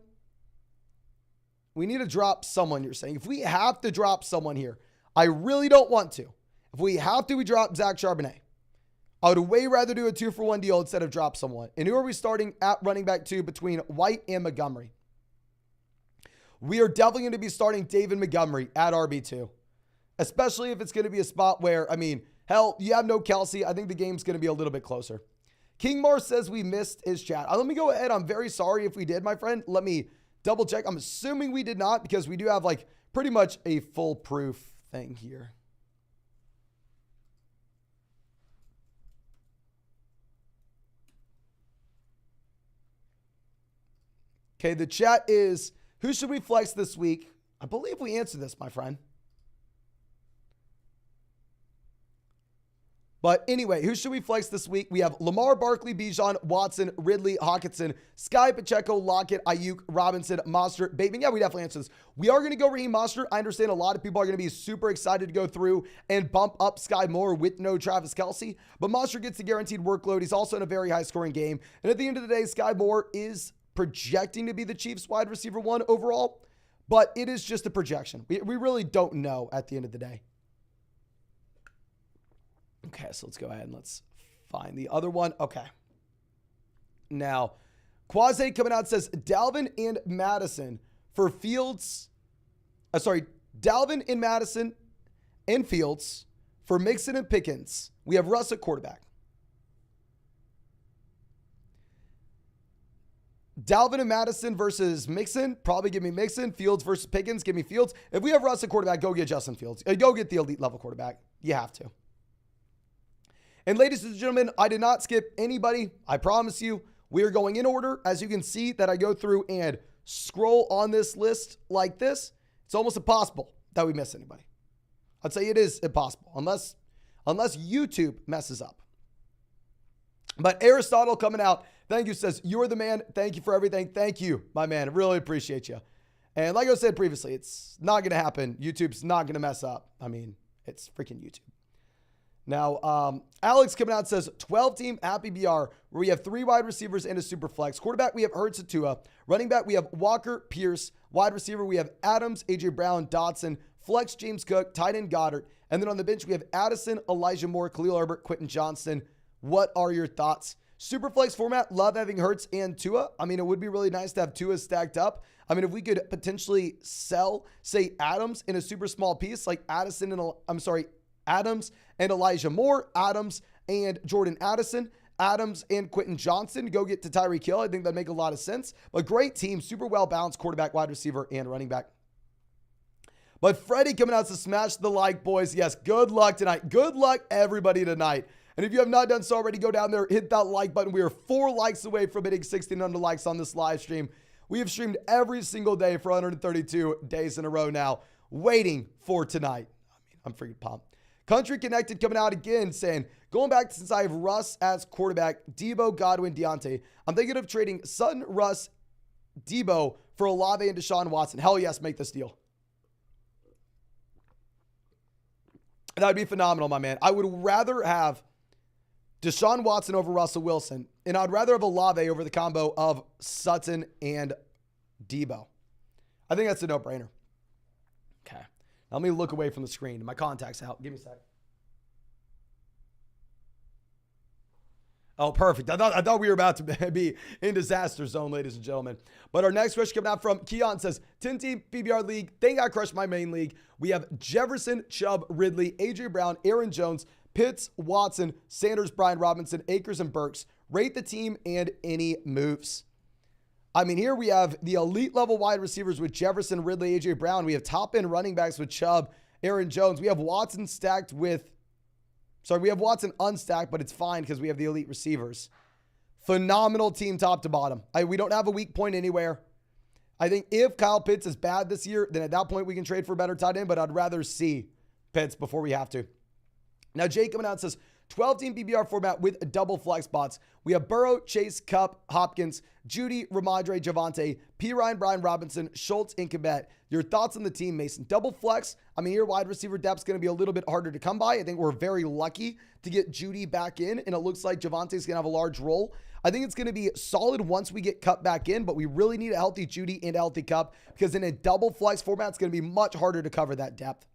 We need to drop someone, you're saying. If we have to drop someone here, I really don't want to. If we have to, we drop Zach Charbonnet. I would way rather do a 2-for-1 deal instead of drop someone. And who are we starting at running back 2 between White and Montgomery? We are definitely going to be starting David Montgomery at RB2, especially if it's going to be a spot where, I mean, hell, you have no Kelce. I think the game's going to be a little bit closer. King Mars says we missed his chat. Let me go ahead. I'm very sorry if we did, my friend. Let me double check. I'm assuming we did not because we do have like pretty much a foolproof thing here. Okay, the chat is, who should we flex this week? I believe we answered this, my friend. But anyway, who should we flex this week? We have Lamar, Barkley, Bijan, Watson, Ridley, Hawkinson, Sky, Pacheco, Lockett, Ayuk, Robinson, Mostert, Bateman. Yeah, we definitely answered this. We are going to go Raheem Mostert. I understand a lot of people are going to be super excited to go through and bump up Sky more with no Travis Kelce. But Mostert gets the guaranteed workload. He's also in a very high-scoring game. And at the end of the day, Sky Moore is projecting to be the Chiefs wide receiver 1 overall, but it is just a projection. We really don't know at the end of the day. Okay, so let's go ahead and let's find the other one. Okay. Now, Quasi coming out says Dalvin and Madison for Fields. Dalvin and Madison and Fields for Mixon and Pickens. We have Russ at quarterback. Dalvin and Madison versus Mixon. Probably give me Mixon. Fields versus Pickens. Give me Fields. If we have Russ at quarterback, go get Justin Fields. Go get the elite level quarterback. You have to. And ladies and gentlemen, I did not skip anybody. I promise you, we are going in order. As you can see that I go through and scroll on this list like this, it's almost impossible that we miss anybody. I'd say it is impossible unless YouTube messes up. But Aristotle coming out, thank you, says, you're the man. Thank you for everything. Thank you, my man. Really appreciate you. And like I said previously, it's not going to happen. YouTube's not going to mess up. I mean, it's freaking YouTube. Now, Alex coming out says 12-team happy BR where we have 3 wide receivers and a super flex. Quarterback, we have Hurts and Tua. Running back, we have Walker, Pierce. Wide receiver, we have Adams, AJ Brown, Dotson. Flex, James Cook. Tight end, Goddard. And then on the bench, we have Addison, Elijah Moore, Khalil Herbert, Quentin Johnston. What are your thoughts? Super flex format, love having Hurts and Tua. I mean, it would be really nice to have Tua stacked up. I mean, if we could potentially sell, say, Adams in a super small piece, like Adams and Elijah Moore, Adams and Jordan Addison, Adams and Quentin Johnston, go get to Tyreek Hill. I think that'd make a lot of sense. But great team, super well-balanced quarterback, wide receiver, and running back. But Freddie coming out to smash the like, boys. Yes, good luck tonight. Good luck, everybody, tonight. And if you have not done so already, go down there, hit that like button. We are 4 likes away from hitting 1,600 likes on this live stream. We have streamed every single day for 132 days in a row now, waiting for tonight. I mean, I'm freaking pumped. Country Connected coming out again saying, going back since I have Russ as quarterback, Debo, Godwin, Deontay, I'm thinking of trading Sutton, Russ, Debo for Olave and Deshaun Watson. Hell yes, make this deal. That would be phenomenal, my man. I would rather have Deshaun Watson over Russell Wilson, and I'd rather have Olave over the combo of Sutton and Debo. I think that's a no-brainer. Okay. Now let me look away from the screen. My contact's out. Give me a sec. Oh, perfect. I thought we were about to be in disaster zone, ladies and gentlemen. But our next question coming out from Keon says, 10-team PBR league. Think I crushed my main league. We have Jefferson, Chubb, Ridley, AJ Brown, Aaron Jones, Pitts, Watson, Sanders, Brian Robinson, Akers, and Burks. Rate the team and any moves. I mean, here we have the elite level wide receivers with Jefferson, Ridley, AJ Brown. We have top end running backs with Chubb, Aaron Jones. We have Watson we have Watson unstacked, but it's fine because we have the elite receivers. Phenomenal team top to bottom. We don't have a weak point anywhere. I think if Kyle Pitts is bad this year, then at that point we can trade for a better tight end, but I'd rather see Pitts before we have to. Now, Jake coming out says, 12-team PBR format with double flex spots. We have Burrow, Chase, Kupp, Hopkins, Judy, Ramondre, Javonte, P. Ryan, Brian Robinson, Schultz, and Kmet. Your thoughts on the team, Mason? Double flex. I mean, your wide receiver depth is going to be a little bit harder to come by. I think we're very lucky to get Judy back in, and it looks like Javonte's going to have a large role. I think it's going to be solid once we get Kupp back in, but we really need a healthy Judy and a healthy Kupp because in a double flex format, it's going to be much harder to cover that depth.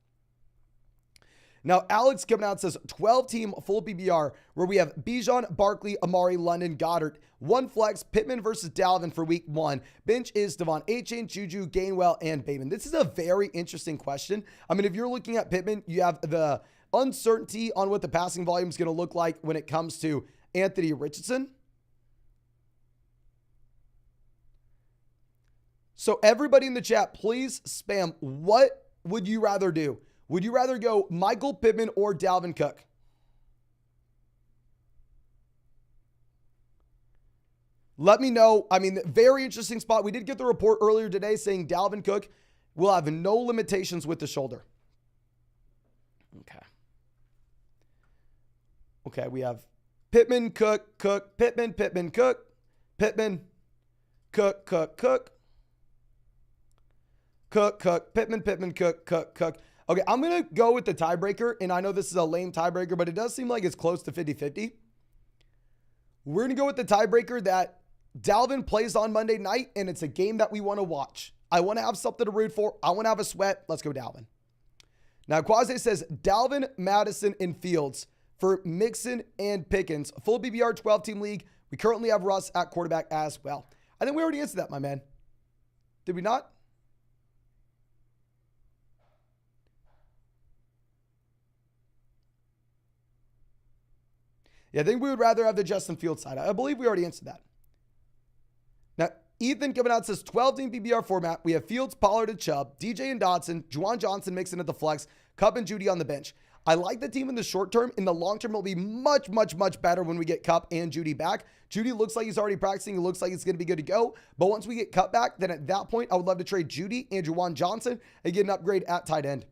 Now, Alex coming out says 12-team full PBR where we have Bijan, Barkley, Amari, London, Goddard. One flex, Pittman versus Dalvin for week 1. Bench is Devon Achane, Juju, Gainwell, and Bateman. This is a very interesting question. I mean, if you're looking at Pittman, you have the uncertainty on what the passing volume is going to look like when it comes to Anthony Richardson. So everybody in the chat, please spam, what would you rather do? Would you rather go Michael Pittman or Dalvin Cook? Let me know. I mean, very interesting spot. We did get the report earlier today saying Dalvin Cook will have no limitations with the shoulder. Okay, we have Pittman, Cook, Pittman, Cook, Pittman, Cook, Cook, Pittman, Cook. Okay, I'm going to go with the tiebreaker, and I know this is a lame tiebreaker, but it does seem like it's close to 50-50. We're going to go with the tiebreaker that Dalvin plays on Monday night, and it's a game that we want to watch. I want to have something to root for. I want to have a sweat. Let's go Dalvin. Now, Quasi says Dalvin, Madison, and Fields for Mixon and Pickens. Full BBR 12-team league. We currently have Russ at quarterback as well. I think we already answered that, my man. Did we not? Yeah, I think we would rather have the Justin Fields side. I believe we already answered that. Now, Ethan coming out says 12-team PBR format. We have Fields, Pollard, and Chubb, DJ and Dotson, Juwan Johnson mixing at the flex, Kupp and Judy on the bench. I like the team in the short term. In the long term, it'll be much, much, much better when we get Kupp and Judy back. Judy looks like he's already practicing. It looks like he's going to be good to go. But once we get Kupp back, then at that point, I would love to trade Judy and Juwan Johnson and get an upgrade at tight end.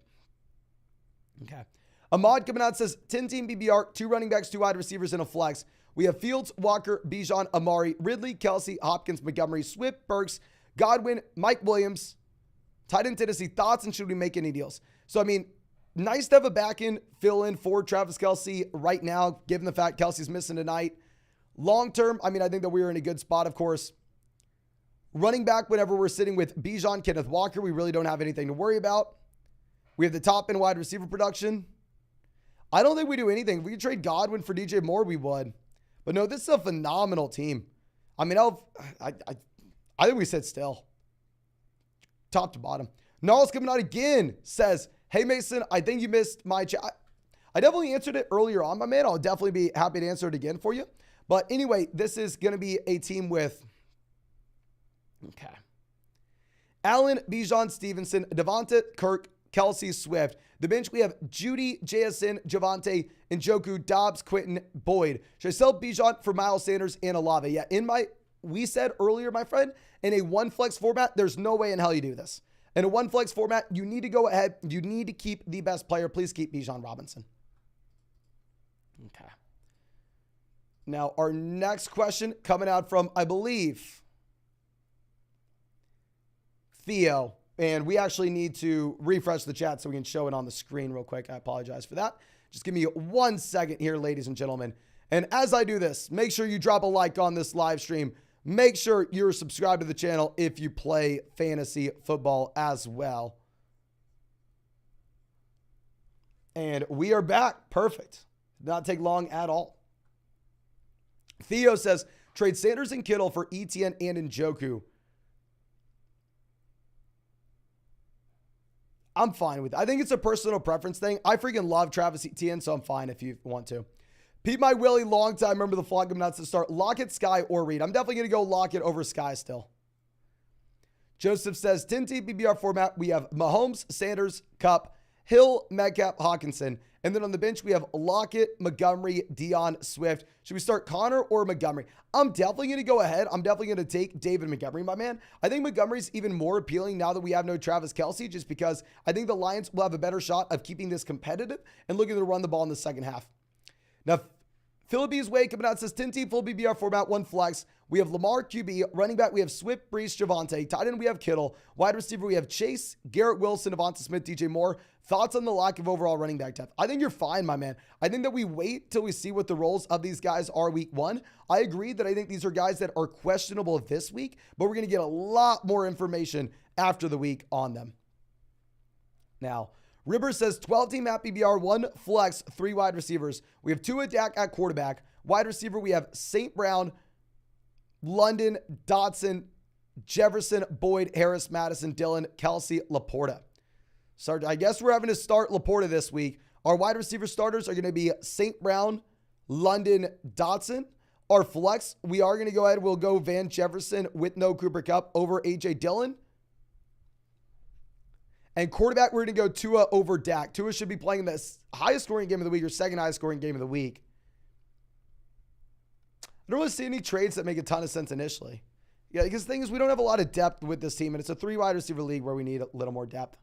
Okay. Ahmad coming out says 10-team PBR, 2 running backs, 2 wide receivers, and a flex. We have Fields, Walker, Bijan, Amari, Ridley, Kelce, Hopkins, Montgomery, Swift, Burks, Godwin, Mike Williams, tight end Tennessee. Thoughts, and should we make any deals? So, I mean, nice to have a back end fill in for Travis Kelce right now, given the fact Kelce's missing tonight. Long term, I mean, I think that we're in a good spot, of course. Running back, whenever we're sitting with Bijan, Kenneth Walker, we really don't have anything to worry about. We have the top end wide receiver production. I don't think we do anything. If we could trade Godwin for DJ Moore, we would. But no, this is a phenomenal team. I mean, I think we sit still. Top to bottom. Gnarls coming out again says, hey, Mason, I think you missed my chat. I definitely answered it earlier on, my man. I'll definitely be happy to answer it again for you. But anyway, this is going to be a team with, okay, Allen, Bijan, Stevenson, Devonta, Kirk, Kelce, Swift. The bench, we have Judy, JSN, Javonte, Njoku, Dobbs, Quentin, Boyd. Should I sell Bijan for Miles Sanders and Olave? Yeah, we said earlier, my friend, in a one flex format, there's no way in hell you do this. In a one flex format, you need to go ahead. You need to keep the best player. Please keep Bijan Robinson. Okay. Now, our next question coming out from, I believe, Theo. And we actually need to refresh the chat so we can show it on the screen real quick. I apologize for that. Just give me 1 second here, ladies and gentlemen. And as I do this, make sure you drop a like on this live stream. Make sure you're subscribed to the channel if you play fantasy football as well. And we are back. Perfect. Did not take long at all. Theo says, trade Sanders and Kittle for Etienne and Njoku. I'm fine with it. I think it's a personal preference thing. I freaking love Travis Etienne, so I'm fine if you want to. Pete My Willie, long time. Remember the Flock of Nuts to start. Lockett, Sky, or Reed. I'm definitely going to go Lockett over Sky still. Joseph says, 10-team PPR format. We have Mahomes, Sanders, Kupp, Hill, Metcalf, Hawkinson. And then on the bench, we have Lockett, Montgomery, Deion, Swift. Should we start Connor or Montgomery? I'm definitely going to go ahead. I'm definitely going to take David Montgomery, my man. I think Montgomery's even more appealing now that we have no Travis Kelce, just because I think the Lions will have a better shot of keeping this competitive and looking to run the ball in the second half. Now, Philippe's Way coming out says 10-team full BBR format, 1 flex. We have Lamar QB. Running back, we have Swift, Brees, Javonte. Tight end, we have Kittle. Wide receiver, we have Chase, Garrett Wilson, Devonta Smith, DJ Moore. Thoughts on the lack of overall running back depth? I think you're fine, my man. I think that we wait till we see what the roles of these guys are week 1. I agree that I think these are guys that are questionable this week, but we're going to get a lot more information after the week on them. Now, Ribber says 12-team at PBR, 1 flex, 3 wide receivers. We have Tua Dak at quarterback. Wide receiver, we have St. Brown, London, Dotson, Jefferson, Boyd, Harris, Madison, Dillon, Kelce, Laporta. So I guess we're having to start Laporta this week. Our wide receiver starters are going to be St. Brown, London, Dotson. Our flex, we are going to go ahead. We'll go Van Jefferson with no Cooper Kupp over A.J. Dillon. And quarterback, we're going to go Tua over Dak. Tua should be playing the highest scoring game of the week or second highest scoring game of the week. I don't really see any trades that make a ton of sense initially. Yeah, because the thing is, we don't have a lot of depth with this team, and it's a 3 wide receiver league where we need a little more depth.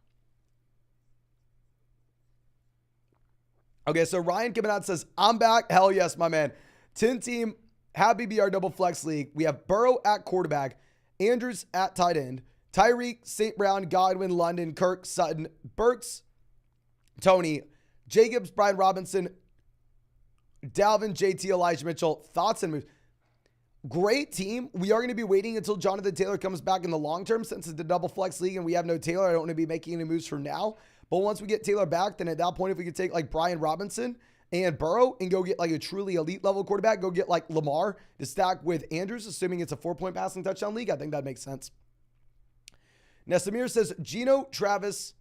Okay, so Ryan coming out says, I'm back. Hell yes, my man. 10-team, Happy BR double flex league. We have Burrow at quarterback, Andrews at tight end, Tyreek, St. Brown, Godwin, London, Kirk, Sutton, Burks, Tony, Jacobs, Brian Robinson, Dalvin, JT, Elijah Mitchell. Thoughts and moves. Great team. We are going to be waiting until Jonathan Taylor comes back in the long term, since it's the double flex league and we have no Taylor. I don't want to be making any moves from now. But once we get Taylor back, then at that point, if we could take like Brian Robinson and Burrow and go get like a truly elite level quarterback, go get like Lamar to stack with Andrews, assuming it's a 4-point passing touchdown league, I think that makes sense. Now, Samir says, Geno, Travis,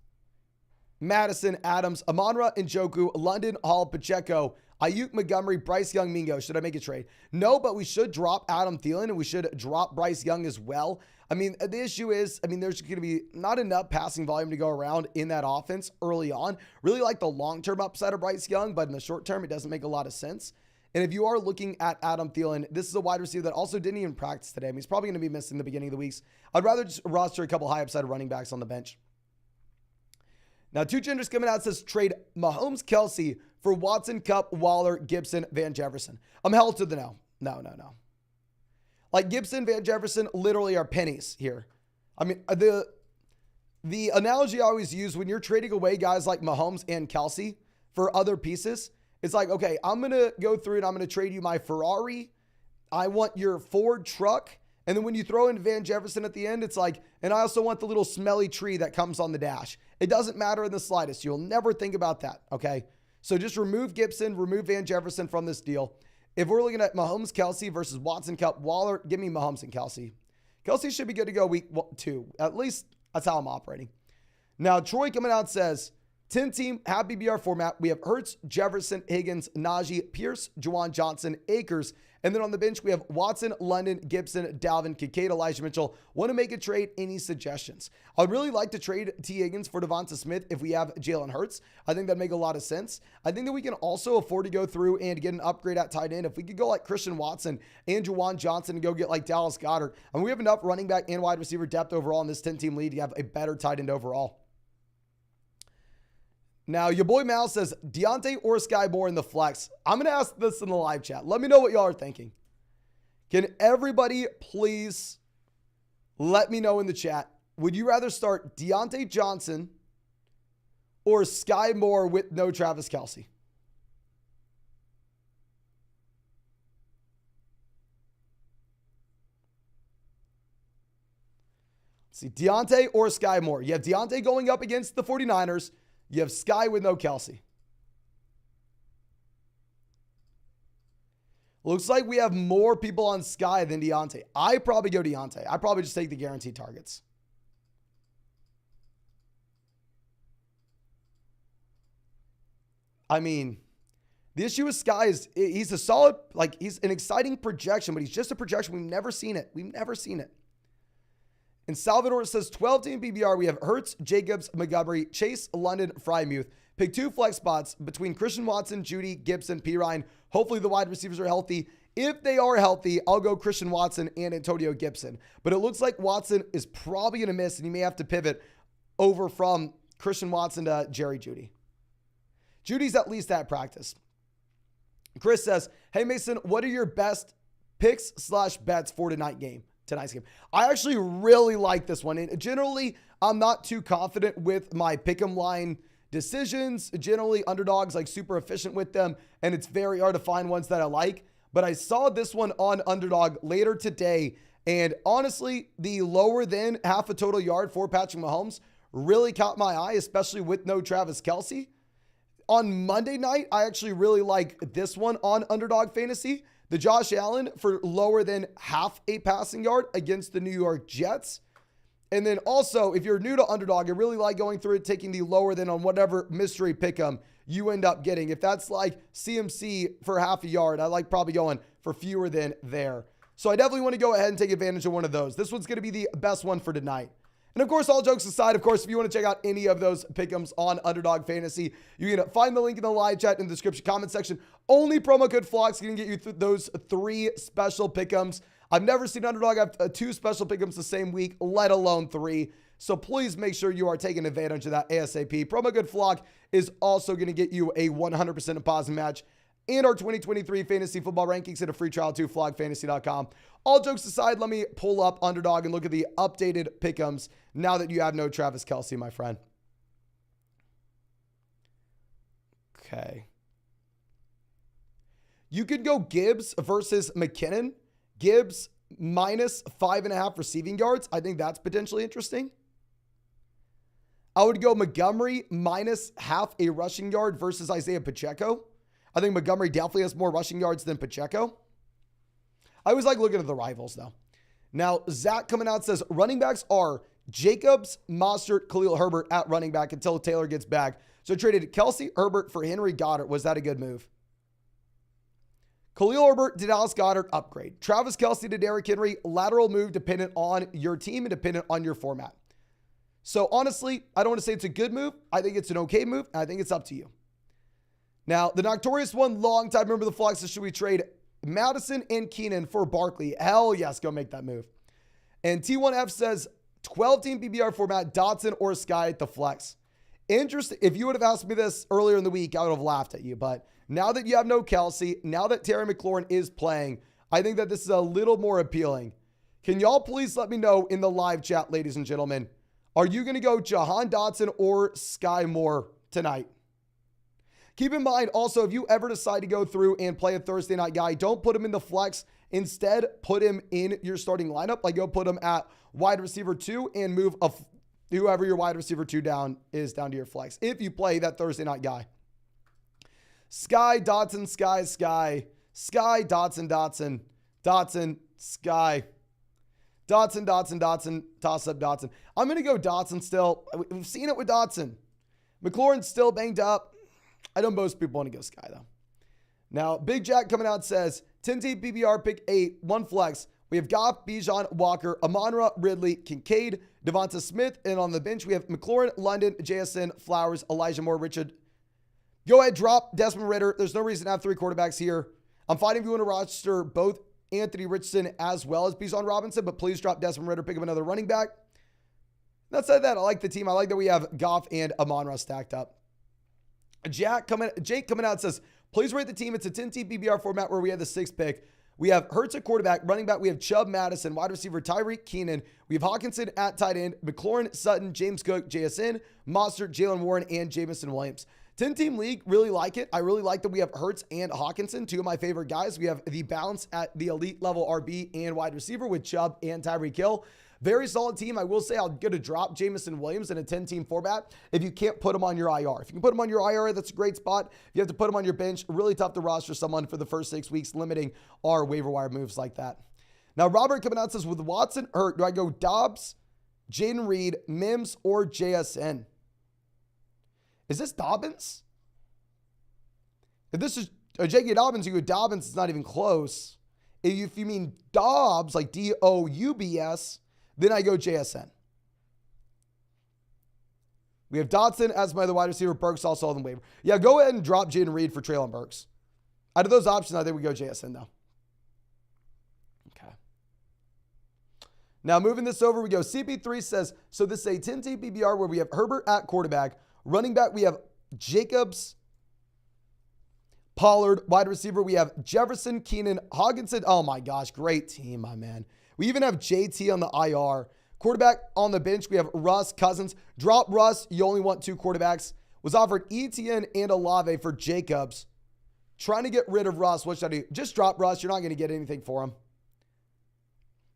Madison, Adams, Amon-Ra, Njoku, London, Hall, Pacheco, Ayuk, Montgomery, Bryce Young, Mingo. Should I make a trade? No, but we should drop Adam Thielen and we should drop Bryce Young as well. I mean, the issue is, there's going to be not enough passing volume to go around in that offense early on. Really like the long-term upside of Bryce Young, but in the short term, it doesn't make a lot of sense. And if you are looking at Adam Thielen, this is a wide receiver that also didn't even practice today. He's probably going to be missing the beginning of the weeks. I'd rather just roster a couple high upside running backs on the bench. Now, Two Genders coming out says trade Mahomes, Kelce for Watson, Kupp, Waller, Gibson, Van Jefferson. I'm hell to the no. No. Like Gibson, Van Jefferson literally are pennies here. I mean, the analogy I always use when you're trading away guys like Mahomes and Kelce for other pieces, it's like, okay, I'm going to go through and I'm going to trade you my Ferrari. I want your Ford truck. And then when you throw in Van Jefferson at the end, it's like, and I also want the little smelly tree that comes on the dash. It doesn't matter in the slightest. You'll never think about that, okay? So just remove Gibson, remove Van Jefferson from this deal. If we're looking at Mahomes, Kelce versus Watson, Kupp, Waller, give me Mahomes and Kelce. Kelce should be good to go week 2. At least that's how I'm operating. Now, Troy coming out says, 10-team, happy BR format. We have Hurts, Jefferson, Higgins, Najee, Pierce, Juwan Johnson, Akers. And then on the bench, we have Watson, London, Gibson, Dalvin, Kincaid, Elijah Mitchell. Want to make a trade? Any suggestions? I'd really like to trade T. Higgins for Devonta Smith if we have Jalen Hurts. I think that'd make a lot of sense. I think that we can also afford to go through and get an upgrade at tight end. If we could go like Christian Watson and Juwan Johnson and go get like Dallas Goedert. And we have enough running back and wide receiver depth overall in this 10-team league to have a better tight end overall. Now, your boy Mal says Deontay or Sky Moore in the flex. I'm going to ask this in the live chat. Let me know what y'all are thinking. Can everybody please let me know in the chat? Would you rather start Deontay Johnson or Sky Moore with no Travis Kelce? See, Deontay or Sky Moore. You have Deontay going up against the 49ers. You have Sky with no Kelce. Looks like we have more people on Sky than Deontay. I probably go Deontay. I probably just take the guaranteed targets. I mean, the issue with Sky is he's a solid, like he's an exciting projection, but he's just a projection. We've never seen it. We've never seen it. And Salvador says 12-team PBR. We have Hurts, Jacobs, Montgomery, Chase, London, Frymuth. Pick 2 flex spots between Christian Watson, Judy, Gibson, Pirine. Hopefully the wide receivers are healthy. If they are healthy, I'll go Christian Watson and Antonio Gibson. But it looks like Watson is probably going to miss, and you may have to pivot over from Christian Watson to Jerry Judy. Judy's at least at practice. Chris says, hey, Mason, what are your best picks/bets for tonight's game? I actually really like this one. And generally, I'm not too confident with my pick'em line decisions. Generally, underdogs like super efficient with them, and it's very hard to find ones that I like. But I saw this one on Underdog later today, and honestly, the lower than half a total yard for Patrick Mahomes really caught my eye, especially with no Travis Kelce. On Monday night, I actually really like this one on Underdog Fantasy. The Josh Allen for lower than half a passing yard against the New York Jets. And then also, if you're new to Underdog, I really like going through it, taking the lower than on whatever mystery pick'em you end up getting. If that's like CMC for half a yard, I like probably going for fewer than there. So I definitely want to go ahead and take advantage of one of those. This one's going to be the best one for tonight. And of course, all jokes aside, of course, if you want to check out any of those pick'ems on Underdog Fantasy, you can find the link in the live chat in the description comment section. Only promo code FLOCKS can get you those 3 special pick'ems. I've never seen Underdog have 2 special pick'ems the same week, let alone 3. So please make sure you are taking advantage of that ASAP. Promo code FLOCK is also going to get you a 100% deposit match and our 2023 fantasy football rankings and a free trial to flockfantasy.com. All jokes aside, let me pull up Underdog and look at the updated pick'ems now that you have no Travis Kelce, my friend. Okay. You could go Gibbs versus McKinnon. Gibbs minus 5.5 receiving yards. I think that's potentially interesting. I would go Montgomery minus half a rushing yard versus Isaiah Pacheco. I think Montgomery definitely has more rushing yards than Pacheco. I always like looking at the rivals, though. Now, Zach coming out says running backs are Jacobs, Mostert, Khalil Herbert at running back until Taylor gets back. So traded Kelce, Herbert for Henry Goddard. Was that a good move? Khalil Herbert to Dallas Goddard, upgrade. Travis Kelce to Derrick Henry, lateral move dependent on your team and dependent on your format. So honestly, I don't want to say it's a good move. I think it's an okay move. And I think it's up to you. Now, the notorious one, long time member of the Flux, should we trade Madison and Keenan for Barkley? Hell yes, go make that move. And T1F says 12-team PBR format, Dotson or Sky at the flex. Interesting. If you would have asked me this earlier in the week, I would have laughed at you. But now that you have no Kelce, now that Terry McLaurin is playing, I think that this is a little more appealing. Can y'all please let me know in the live chat, ladies and gentlemen, are you going to go Jahan Dotson or Sky Moore tonight? Keep in mind, also, if you ever decide to go through and play a Thursday night guy, don't put him in the flex. Instead, put him in your starting lineup. Like, go put him at wide receiver 2 and move whoever your wide receiver 2 down to your flex. If you play that Thursday night guy. Sky, Dotson, Sky, Sky. Sky, Dotson, Dotson. Dotson, Sky. Dotson, Dotson, Dotson. Toss up Dotson. I'm going to go Dotson still. We've seen it with Dotson. McLaurin's still banged up. I know most people want to go Sky, though. Now, Big Jack coming out says, 10-team PBR, pick 8, 1 flex. We have Goff, Bijan, Walker, Amon-Ra, Ridley, Kincaid, Devonta Smith, and on the bench, we have McLaurin, London, JSN, Flowers, Elijah Moore, Richard. Go ahead, drop Desmond Ridder. There's no reason to have 3 quarterbacks here. I'm fine if you want to roster both Anthony Richardson as well as Bijan Robinson, but please drop Desmond Ridder, pick up another running back. That said that, I like the team. I like that we have Goff and Amon-Ra stacked up. Jake coming out says, please rate the team. It's a 10-team PBR format where we have the 6th pick. We have Hurts at quarterback, running back. We have Chubb, Madison, wide receiver, Tyreek Keenan. We have Hawkinson at tight end, McLaurin, Sutton, James Cook, JSN, Mostert, Jalen Warren, and Jamison Williams. 10-team league, really like it. I really like that we have Hurts and Hawkinson, two of my favorite guys. We have the balance at the elite level RB and wide receiver with Chubb and Tyreek Hill. Very solid team. I will say I'm going to drop Jamison Williams in a 10-team format if you can't put him on your IR. If you can put him on your IR, that's a great spot. If you have to put him on your bench, really tough to roster someone for the first 6 weeks, limiting our waiver wire moves like that. Now, Robert coming out says, with Watson hurt, do I go Dobbs, Jaden Reed, Mims, or JSN? Is this Dobbins? If this is J.K. Dobbins, you go Dobbins, it's not even close. If you mean Dobbs, like D-O-U-B-S, then I go JSN. We have Dotson as my other wide receiver. Burks also on the waiver. Yeah, go ahead and drop Jaden Reed for Traylon Burks. Out of those options, I think we go JSN though. Okay. Now moving this over, we go CP3 says, so this is a 10-team PBR where we have Herbert at quarterback. Running back, we have Jacobs, Pollard. Wide receiver, we have Jefferson, Keenan, Hawkinson. Oh my gosh, great team, my man. We even have JT on the IR. Quarterback on the bench, we have Russ, Cousins. Drop Russ, you only want 2 quarterbacks. Was offered Etienne and Olave for Jacobs. Trying to get rid of Russ, what should I do? Just drop Russ, you're not going to get anything for him.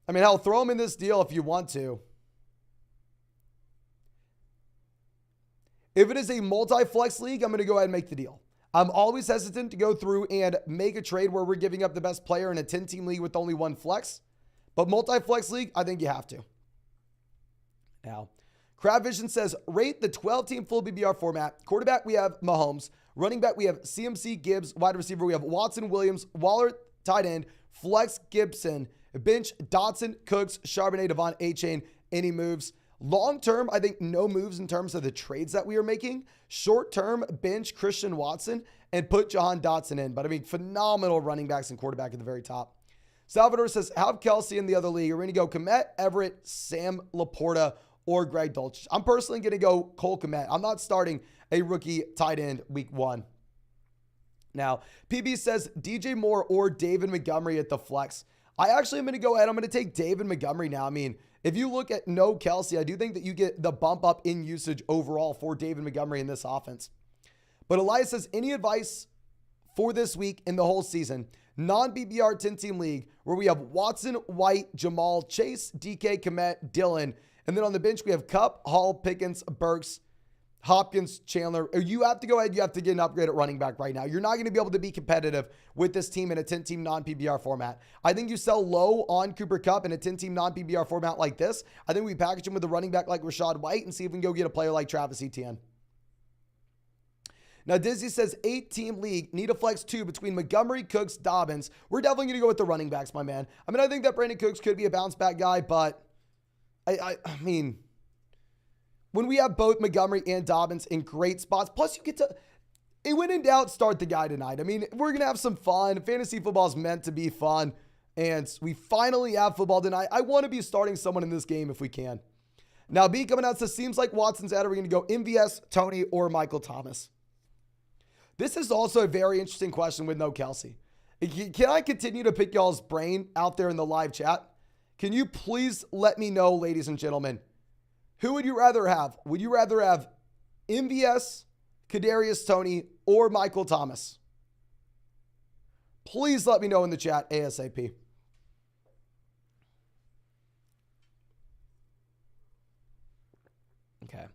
I mean, hell, throw him in this deal if you want to. If it is a multi-flex league, I'm going to go ahead and make the deal. I'm always hesitant to go through and make a trade where we're giving up the best player in a 10-team league with only 1 flex. But multi-flex league, I think you have to. Now, Crab Vision says, rate the 12-team full BBR format. Quarterback, we have Mahomes. Running back, we have CMC, Gibbs. Wide receiver, we have Watson, Williams. Waller, tight end. Flex, Gibson. Bench, Dotson, Cooks, Charbonnet, Devon, A-Chain. Any moves? Long-term, I think no moves in terms of the trades that we are making. Short-term, bench Christian Watson and put Jahan Dotson in. But I mean, phenomenal running backs and quarterback at the very top. Salvador says, have Kelce in the other league. We're going to go Komet, Everett, Sam Laporta, or Greg Dulcich. I'm personally going to go Cole Komet. I'm not starting a rookie tight end week 1. Now, PB says DJ Moore or David Montgomery at the flex. I actually am going to go ahead. I'm going to take David Montgomery now. I mean, if you look at no Kelce, I do think that you get the bump up in usage overall for David Montgomery in this offense. But Elias says, any advice for this week in the whole season? Non-BBR 10-team league where we have Watson, White, Jamal, Chase, DK, Komet, Dillon. And then on the bench, we have Kupp, Hall, Pickens, Burks, Hopkins, Chandler. You have to go ahead. You have to get an upgrade at running back right now. You're not going to be able to be competitive with this team in a 10-team non-PBR format. I think you sell low on Cooper Kupp in a 10-team non-PBR format like this. I think we package him with a running back like Rashad White and see if we can go get a player like Travis Etienne. Now, Dizzy says 8-team league, need a flex 2 between Montgomery, Cooks, Dobbins. We're definitely going to go with the running backs, my man. I mean, I think that Brandon Cooks could be a bounce back guy, but I mean, when we have both Montgomery and Dobbins in great spots, plus you get to, when in doubt, start the guy tonight. I mean, we're going to have some fun. Fantasy football is meant to be fun, and we finally have football tonight. I want to be starting someone in this game if we can. Now, B coming out says, seems like Watson's out. Are we going to go MVS, Tony, or Michael Thomas? This is also a very interesting question with no Kelce. Can I continue to pick y'all's brain out there in the live chat? Can you please let me know, ladies and gentlemen, who would you rather have? Would you rather have MVS, Kadarius Toney, or Michael Thomas? Please let me know in the chat ASAP. Okay.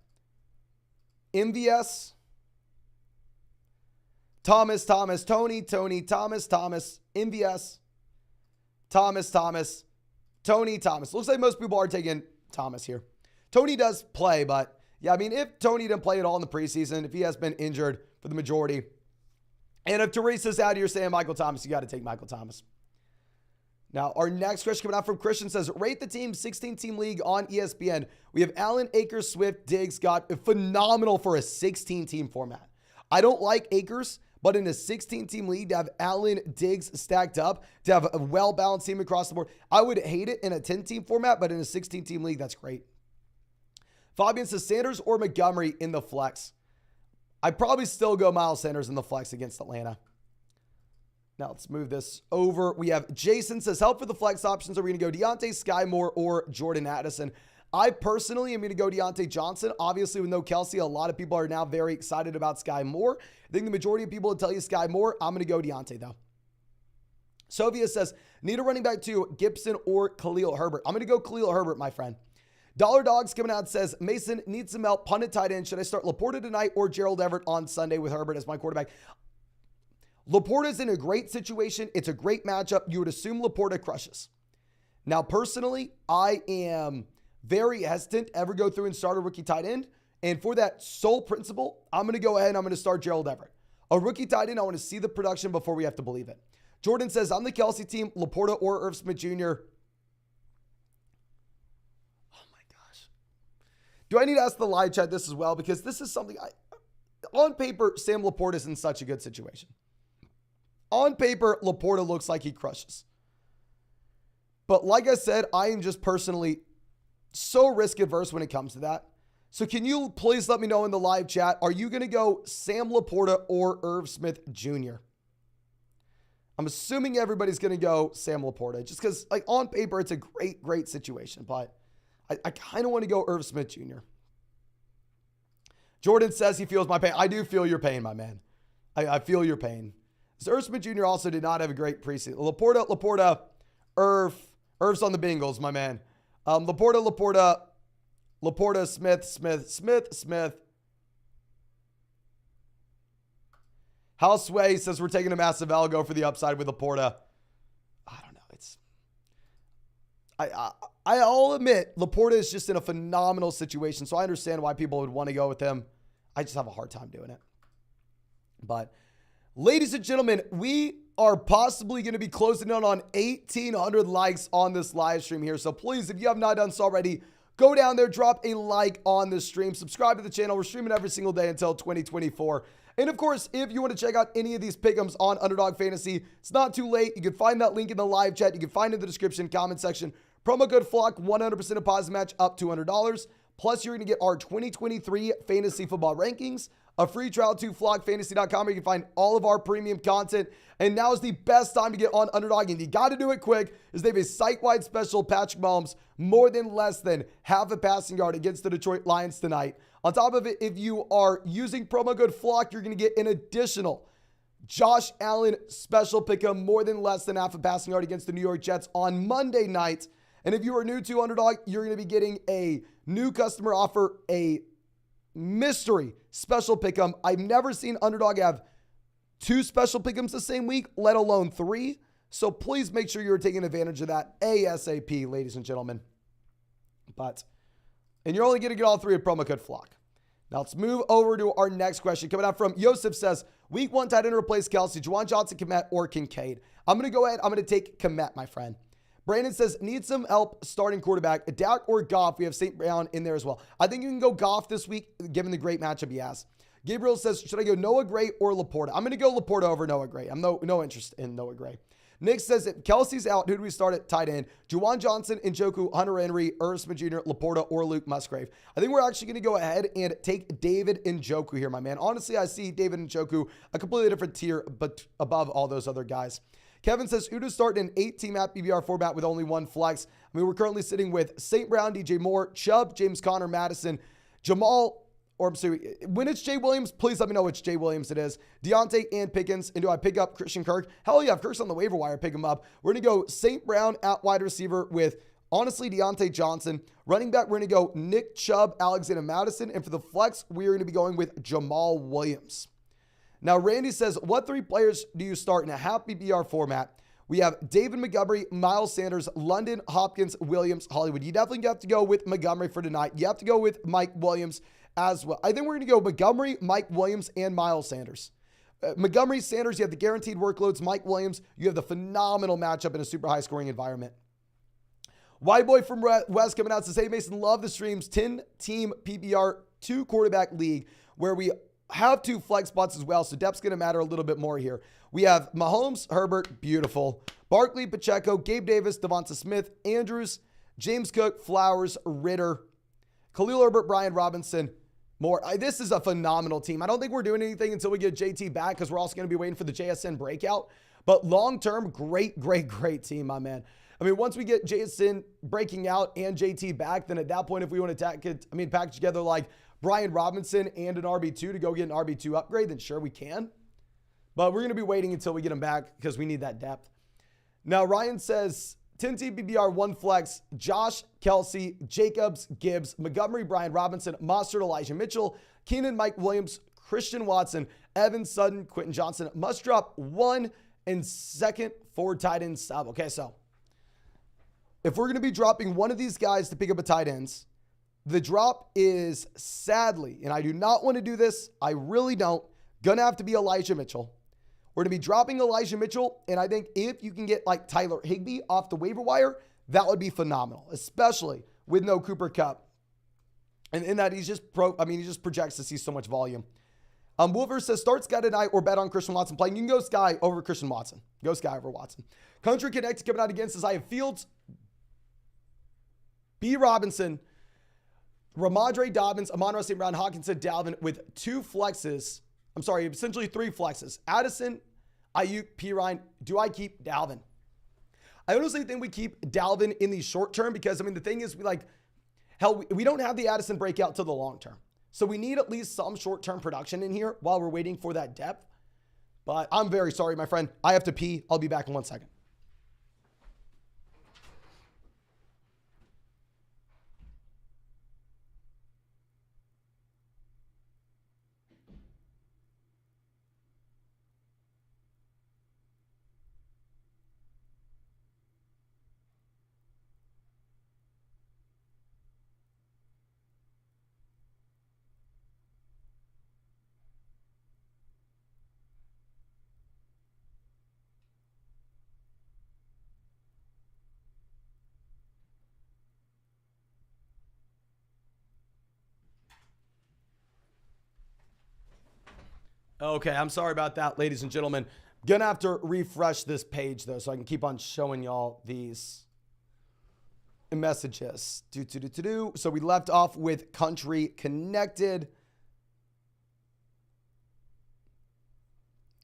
MVS, Thomas, Tony, Thomas, MVS, Thomas, Tony, Thomas. Looks like most people are taking Thomas here. Tony does play, but yeah, I mean, if Tony didn't play at all in the preseason, if he has been injured for the majority, and if Teresa's out here saying Michael Thomas, you got to take Michael Thomas. Now, our next question coming out from Christian says, rate the team 16-team league on ESPN. We have Allen, Akers, Swift, Diggs, got phenomenal for a 16-team format. I don't like Akers, but in a 16-team league, to have Allen, Diggs stacked up, to have a well-balanced team across the board, I would hate it in a 10-team format, but in a 16-team league, that's great. Fabian says Sanders or Montgomery in the flex. I'd probably still go Miles Sanders in the flex against Atlanta. Now let's move this over. We have Jason says, help for the flex options. Are we going to go Deontay, Sky Moore, or Jordan Addison? I personally am going to go Deontay Johnson. Obviously, with no Kelce, a lot of people are now very excited about Sky Moore. I think the majority of people will tell you Sky Moore. I'm going to go Deontay, though. Sovia says, need a running back to Gibson or Khalil Herbert. I'm going to go Khalil Herbert, my friend. Dollar Dogs coming out says, Mason needs some help. Pundit tight end. Should I start Laporta tonight or Gerald Everett on Sunday with Herbert as my quarterback? Laporta's in a great situation. It's a great matchup. You would assume Laporta crushes. Now, personally, I am very hesitant to ever go through and start a rookie tight end. And for that sole principle, I'm going to go ahead and I'm going to start Gerald Everett. A rookie tight end, I want to see the production before we have to believe it. Jordan says, I'm the Kelce team, Laporta or Irv Smith Jr. Oh my gosh. Do I need to ask the live chat this as well? Because this is something on paper, Sam Laporta is in such a good situation. On paper, Laporta looks like he crushes. But like I said, I am just personally so risk adverse when it comes to that. So can you please let me know in the live chat, are you going to go Sam Laporta or Irv Smith Jr.? I'm assuming everybody's going to go Sam Laporta just because like on paper, it's a great situation. But I kind of want to go Irv Smith Jr. Jordan says he feels my pain. I do feel your pain, my man. I feel your pain. So Irv Smith Jr. also did not have a great preseason. Laporta, Irv's on the Bengals, my man. Laporta, Smith. Houseway says we're taking a massive L. Go for the upside with Laporta. I don't know. I'll admit Laporta is just in a phenomenal situation, so I understand why people would want to go with him. I just have a hard time doing it. But ladies and gentlemen, we are possibly going to be closing in on 1,800 likes on this live stream here. So please, if you have not done so already, go down there, drop a like on this stream, subscribe to the channel. We're streaming every single day until 2024. And of course, if you want to check out any of these pick'ems on Underdog Fantasy, it's not too late. You can find that link in the live chat. You can find it in the description, comment section. Promo code FLOCK, 100% deposit match up to $200. Plus, you're going to get our 2023 fantasy football rankings, a free trial to flockfantasy.com where you can find all of our premium content. And now is the best time to get on Underdog, and you got to do it quick, as they have a site-wide special. Patrick Mahomes more than less than half a passing yard against the Detroit Lions tonight. On top of it, if you are using promo code FLOCK, you're going to get an additional Josh Allen special pick'em, more than less than half a passing yard against the New York Jets on Monday night. And if you are new to Underdog, you're going to be getting a new customer offer, a mystery special pick'em. I've never seen Underdog have 2 special pick'ems the same week, let alone 3. So please make sure you're taking advantage of that ASAP, ladies and gentlemen. And you're only going to get all 3 with promo code FLOCK. Now let's move over to our next question. Coming out from Yosef says, week 1 tight end replace Kelce, Juwan Johnson, Kmet, or Kincaid. I'm going to go ahead. I'm going to take Kmet, my friend. Brandon says, need some help starting quarterback, Dak or Goff. We have St. Brown in there as well. I think you can go Goff this week, given the great matchup he has. Gabriel says, should I go Noah Gray or Laporta? I'm going to go Laporta over Noah Gray. I'm no interest in Noah Gray. Nick says, if Kelce's out, who do we start at tight end? Juwan Johnson, Njoku, Hunter Henry, Irv Smith Jr., Laporta, or Luke Musgrave. I think we're actually going to go ahead and take David Njoku here, my man. Honestly, I see David Njoku a completely different tier, but above all those other guys. Kevin says, who to start in an 8-team app PBR format with only 1 flex? I mean, we're currently sitting with St. Brown, DJ Moore, Chubb, James Conner, Madison, Jamal, or I'm sorry, when it's Jay Williams, please let me know which Jay Williams it is. Deontay and Pickens. And do I pick up Christian Kirk? Hell yeah, if Kirk's on the waiver wire, pick him up. We're going to go St. Brown at wide receiver with, honestly, Deontay Johnson. Running back, we're going to go Nick Chubb, Alexander Madison. And for the flex, we are going to be going with Jamal Williams. Now, Randy says, what 3 players do you start in a half PPR format? We have David Montgomery, Miles Sanders, London, Hopkins, Williams, Hollywood. You definitely have to go with Montgomery for tonight. You have to go with Mike Williams as well. I think we're going to go Montgomery, Mike Williams, and Miles Sanders. Montgomery, Sanders, you have the guaranteed workloads. Mike Williams, you have the phenomenal matchup in a super high-scoring environment. White Boy from West coming out says, hey, Mason, love the streams. 10-team PPR 2-quarterback league where we have 2 flex spots as well, so depth's going to matter a little bit more here. We have Mahomes, Herbert, beautiful. Barkley, Pacheco, Gabe Davis, Devonta Smith, Andrews, James Cook, Flowers, Ritter, Khalil Herbert, Brian Robinson, more. This is a phenomenal team. I don't think we're doing anything until we get JT back because we're also going to be waiting for the JSN breakout. But long-term, great team, my man. I mean, once we get JSN breaking out and JT back, then at that point, if we want to package together like Brian Robinson and an RB2 to go get an RB2 upgrade, then sure we can. But we're going to be waiting until we get him back because we need that depth. Now, Ryan says, 10-team PPR, 1 flex, Josh, Kelce, Jacobs, Gibbs, Montgomery, Brian Robinson, Mostert, Elijah Mitchell, Keenan, Mike Williams, Christian Watson, Evan Sutton, Quentin Johnson. Must drop 1 and 2nd for tight end sub. Okay, so if we're going to be dropping one of these guys to pick up a tight ends, the drop is sadly, and I do not want to do this, I really don't, going to have to be Elijah Mitchell. We're going to be dropping Elijah Mitchell, and I think if you can get like Tyler Higbee off the waiver wire, that would be phenomenal, especially with no Cooper Kupp. And in that, he just projects to see so much volume. Wolver says, start Sky tonight or bet on Christian Watson playing. You can go Sky over Christian Watson. Go Sky over Watson. Country Connect coming out against us. I have Fields, B. Robinson, Ramadre Dobbins, Amon-Ra St. Brown, Hawkinson, Dalvin with 2 flexes. I'm sorry, essentially 3 flexes. Addison, Ayuk, Pirine. Do I keep Dalvin? I honestly think we keep Dalvin in the short term because, I mean, the thing is, we don't have the Addison breakout till the long term. So we need at least some short-term production in here while we're waiting for that depth. But I'm very sorry, my friend. I have to pee. I'll be back in 1 second. Okay, I'm sorry about that, ladies and gentlemen. Gonna have to refresh this page, though, so I can keep on showing y'all these messages. So we left off with Country Connected.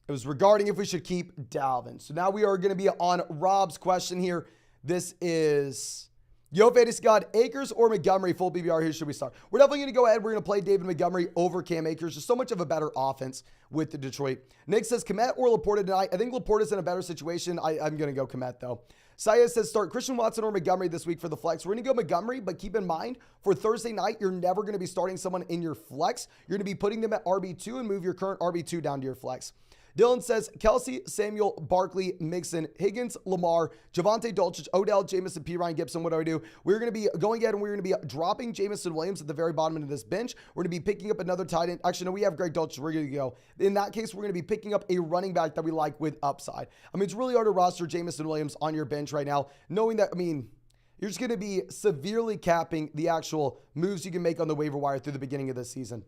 It was regarding if we should keep Dalvin. So now we are going to be on Rob's question here. This is... Yo, Fantasy God, Akers or Montgomery, full PPR, who should we start? We're definitely going to go ahead. We're going to play David Montgomery over Cam Akers. Just so much of a better offense with the Detroit. Nick says, Komet or Laporta tonight? I think Laporta's in a better situation. I'm going to go Komet, though. Saya says, start Christian Watson or Montgomery this week for the flex. We're going to go Montgomery, but keep in mind, for Thursday night, you're never going to be starting someone in your flex. You're going to be putting them at RB2 and move your current RB2 down to your flex. Dylan says, Kelce, Samuel, Barkley, Mixon, Higgins, Lamar, Javonte Dulcich, Odell, Jamison, P. Ryan Gibson. What do? We're going to be going ahead and we're going to be dropping Jamison Williams at the very bottom of this bench. We're going to be picking up another tight end. Actually, no, we have Greg Dulcich. We're going to go. In that case, we're going to be picking up a running back that we like with upside. I mean, it's really hard to roster Jamison Williams on your bench right now, knowing that, I mean, you're just going to be severely capping the actual moves you can make on the waiver wire through the beginning of the season.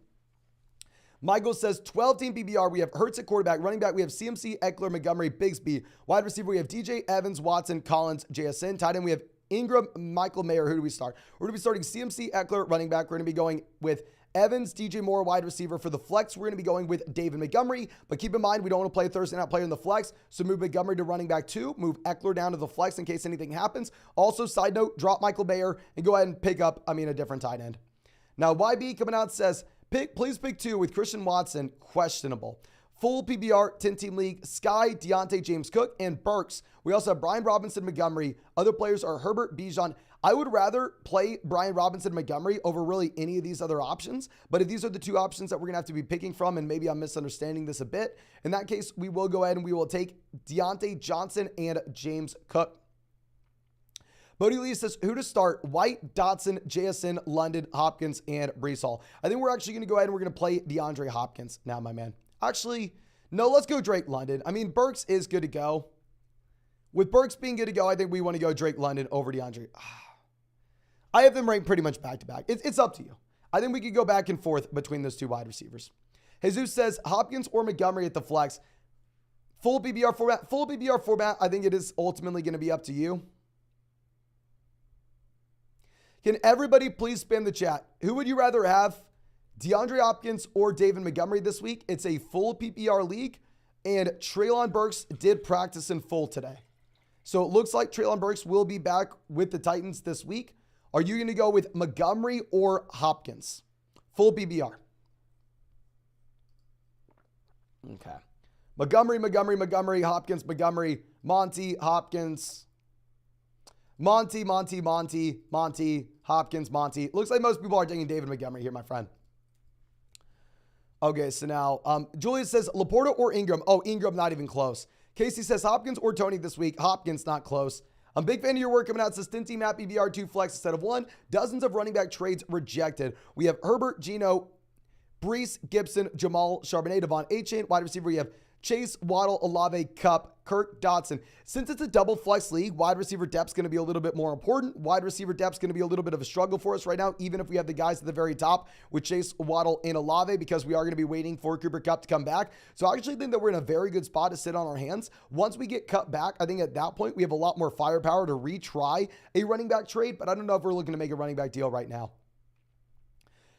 Michael says 12-team PPR. We have Hurts at quarterback. Running back, we have CMC, Eckler, Montgomery, Bigsby. Wide receiver, we have DJ Evans, Watson, Collins, JSN. Tight end, we have Ingram, Michael Mayer. Who do we start? We're going to be starting CMC, Eckler, running back. We're going to be going with Evans, DJ Moore, wide receiver. For the flex, we're going to be going with David Montgomery. But keep in mind, we don't want to play a Thursday night player in the flex. So move Montgomery to running back 2. Move Eckler down to the flex in case anything happens. Also, side note, drop Michael Mayer and go ahead and pick up, a different tight end. Now, YB coming out says, please pick 2 with Christian Watson, questionable. Full PBR, 10-team league, Sky, Deontay, James Cook, and Burks. We also have Brian Robinson, Montgomery. Other players are Herbert, Bijan. I would rather play Brian Robinson, Montgomery over really any of these other options. But if these are the 2 options that we're going to have to be picking from, and maybe I'm misunderstanding this a bit, in that case, we will go ahead and we will take Deontay Johnson and James Cook. Bodie Lee says, who to start? White, Dotson, JSN, London, Hopkins, and Breece Hall. I think we're actually going to go ahead and we're going to play DeAndre Hopkins now, my man. Actually, no, let's go Drake London. I mean, Burks is good to go. With Burks being good to go, I think we want to go Drake London over DeAndre. I have them ranked pretty much back-to-back. It's up to you. I think we could go back and forth between those 2 wide receivers. Jesus says, Hopkins or Montgomery at the flex. Full PBR format. Full PBR format, I think it is ultimately going to be up to you. Can everybody please spam the chat? Who would you rather have DeAndre Hopkins or David Montgomery this week. It's a full PPR league, and Treylon Burks did practice in full today. So it looks like Treylon Burks will be back with the Titans this week. Are you going to go with Montgomery or Hopkins? Full PPR. Okay. Montgomery, Hopkins, Montgomery, Monty, Hopkins, Monty, Hopkins, Monty. Looks like most people are taking David Montgomery here, my friend. Okay, so now Julius says Laporta or Ingram. Oh, Ingram, not even close. Casey says Hopkins or Tony this week. Hopkins, not close. I'm a big fan of your work coming out. Says Stinty, Matt, BBR, 2 flex instead of 1. Dozens of running back trades rejected. We have Herbert, Geno, Brees, Gibson, Jamal, Charbonnet, Devon Achane. Wide receiver, we have Chase, Waddle, Olave, Kupp, Kirk, Dotson. Since it's a double flex league, wide receiver depth's going to be a little bit more important. Wide receiver depth's going to be a little bit of a struggle for us right now, even if we have the guys at the very top with Chase, Waddle, and Olave, because we are going to be waiting for Cooper Kupp to come back. So I actually think that we're in a very good spot to sit on our hands. Once we get Kupp back, I think at that point we have a lot more firepower to retry a running back trade, but I don't know if we're looking to make a running back deal right now.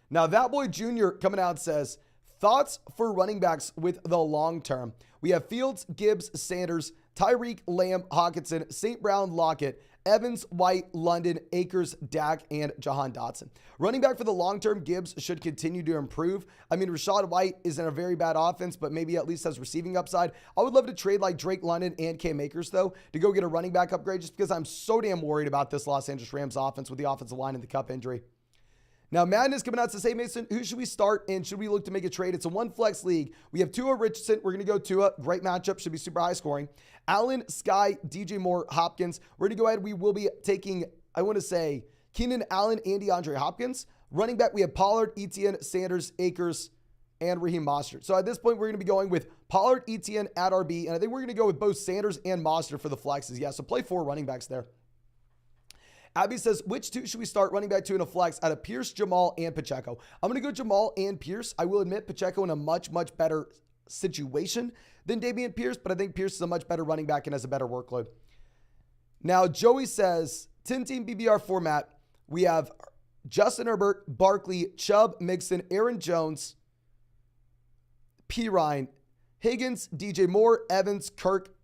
Now, that boy Jr. coming out says, thoughts for running backs with the long term. We have Fields, Gibbs, Sanders, Tyreek, Lamb, Hawkinson, St. Brown, Lockett, Evans, White, London, Akers, Dak, and Jahan Dotson. Running back for the long term, Gibbs should continue to improve. I mean, Rachaad White is in a very bad offense, but maybe at least has receiving upside. I would love to trade like Drake London and Cam Akers, though, to go get a running back upgrade, just because I'm so damn worried about this Los Angeles Rams offense with the offensive line and the Kupp injury. Now, Madness coming out says, hey, Mason, who should we start and should we look to make a trade? It's a one flex league. We have Tua Richardson. We're going to go Tua. Great matchup. Should be super high scoring. Allen, Sky, DJ Moore, Hopkins. We're going to go ahead. We will be taking, I want to say, Keenan Allen and DeAndre Hopkins. Running back, we have Pollard, Etienne, Sanders, Akers, and Raheem Mostert. So at this point, we're going to be going with Pollard, Etienne at RB. And I think we're going to go with both Sanders and Mostert for the flexes. Yeah, so play 4 running backs there. Abby says, which 2 should we start running back 2 in a flex out of Pierce, Jamal, and Pacheco? I'm going to go Jamal and Pierce. I will admit Pacheco in a much, much better situation than Dameon Pierce, but I think Pierce is a much better running back and has a better workload. Now, Joey says, 10-team BBR format, we have Justin Herbert, Barkley, Chubb, Mixon, Aaron Jones, Pirine, Higgins, DJ Moore, Evans, Kirk,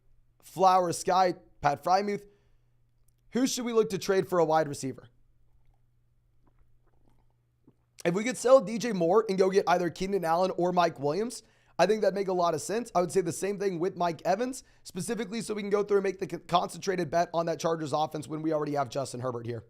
Flowers, Sky, Pat Frymuth. Who should we look to trade for a wide receiver? If we could sell DJ Moore and go get either Keenan Allen or Mike Williams, I think that'd make a lot of sense. I would say the same thing with Mike Evans, specifically so we can go through and make the concentrated bet on that Chargers offense when we already have Justin Herbert here.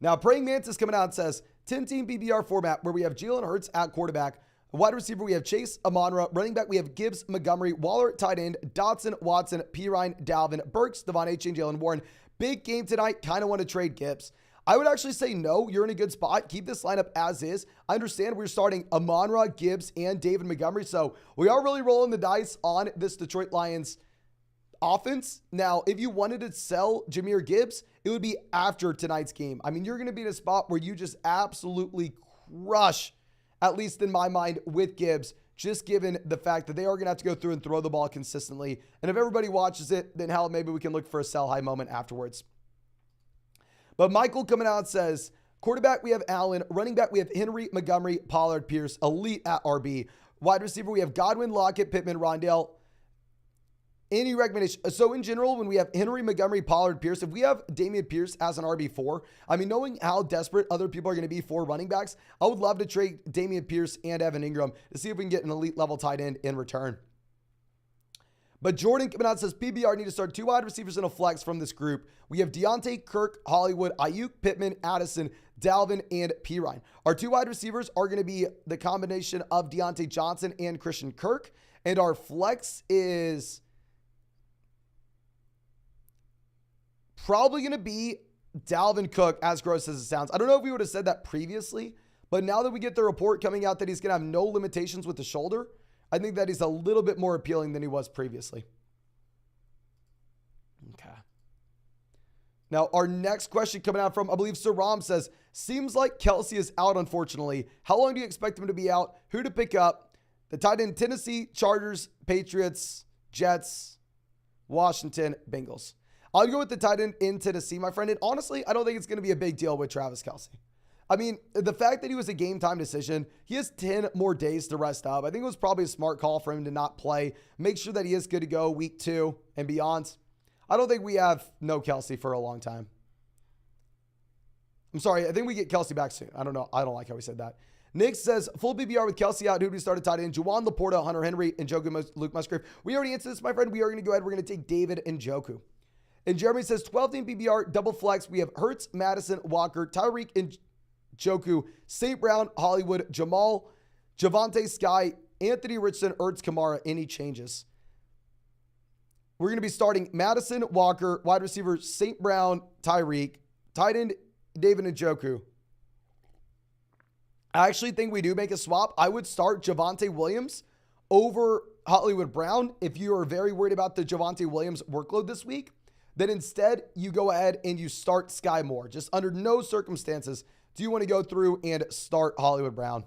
Now, Praying Mantis coming out and says, 10-team BBR format where we have Jalen Hurts at quarterback. Wide receiver, we have Chase, Amon-Ra. Running back, we have Gibbs, Montgomery, Waller at tight end, Dotson, Watson, Pirine, Dalvin, Burks, Devon Achane, Jalen Warren. Big game tonight. Kind of want to trade Gibbs. I would actually say no. You're in a good spot. Keep this lineup as is. I understand we're starting Amon-Ra, Gibbs, and David Montgomery. So we are really rolling the dice on this Detroit Lions offense. Now, if you wanted to sell Jahmyr Gibbs, it would be after tonight's game. I mean, you're going to be in a spot where you just absolutely crush, at least in my mind, with Gibbs, just given the fact that they are going to have to go through and throw the ball consistently. And if everybody watches it, then hell, maybe we can look for a sell high moment afterwards. But Michael coming out says, quarterback, we have Allen. Running back, we have Henry, Montgomery, Pollard, Pierce. Elite at RB. Wide receiver, we have Godwin, Lockett, Pittman, Rondell. Any recommendation? So in general, when we have Henry, Montgomery, Pollard, Pierce, if we have Dameon Pierce as an RB4, I mean, knowing how desperate other people are going to be for running backs, I would love to trade Dameon Pierce and Evan Ingram to see if we can get an elite level tight end in return. But Jordan coming out says, PBR need to start 2 wide receivers in a flex from this group. We have Deontay, Kirk, Hollywood, Ayuk, Pittman, Addison, Dalvin, and Pirine. Our 2 wide receivers are going to be the combination of Deontay Johnson and Christian Kirk. And our flex is probably going to be Dalvin Cook, as gross as it sounds. I don't know if we would have said that previously, but now that we get the report coming out that he's going to have no limitations with the shoulder, I think that he's a little bit more appealing than he was previously. Okay. Now, our next question coming out from, I believe, Saram says, seems like Kelce is out, unfortunately. How long do you expect him to be out? Who to pick up? The tight end, Tennessee, Chargers, Patriots, Jets, Washington, Bengals. I'll go with the tight end in Tennessee, my friend. And honestly, I don't think it's going to be a big deal with Travis Kelce. I mean, the fact that he was a game time decision, he has 10 more days to rest up. I think it was probably a smart call for him to not play. Make sure that he is good to go week 2 and beyond. I don't think we have no Kelce for a long time. I'm sorry. I think we get Kelce back soon. I don't know. I don't like how we said that. Nick says, full BBR with Kelce out. Who do we start at tight end? Juwan Laporta, Hunter Henry, and Luke Musgrave. We already answered this, my friend. We are going to go ahead. We're going to take David and Njoku. And Jeremy says, 12-team BBR, double flex. We have Hurts, Madison, Walker, Tyreek, and Njoku, St. Brown, Hollywood, Jamal, Javonte, Sky, Anthony Richardson, Ertz, Kamara. Any changes? We're going to be starting Madison, Walker, wide receiver, St. Brown, Tyreek, tight end, David Njoku. I actually think we do make a swap. I would start Javonte Williams over Hollywood Brown. If you are very worried about the Javonte Williams workload this week, then instead you go ahead and you start Sky Moore. Just under no circumstances do you want to go through and start Hollywood Brown.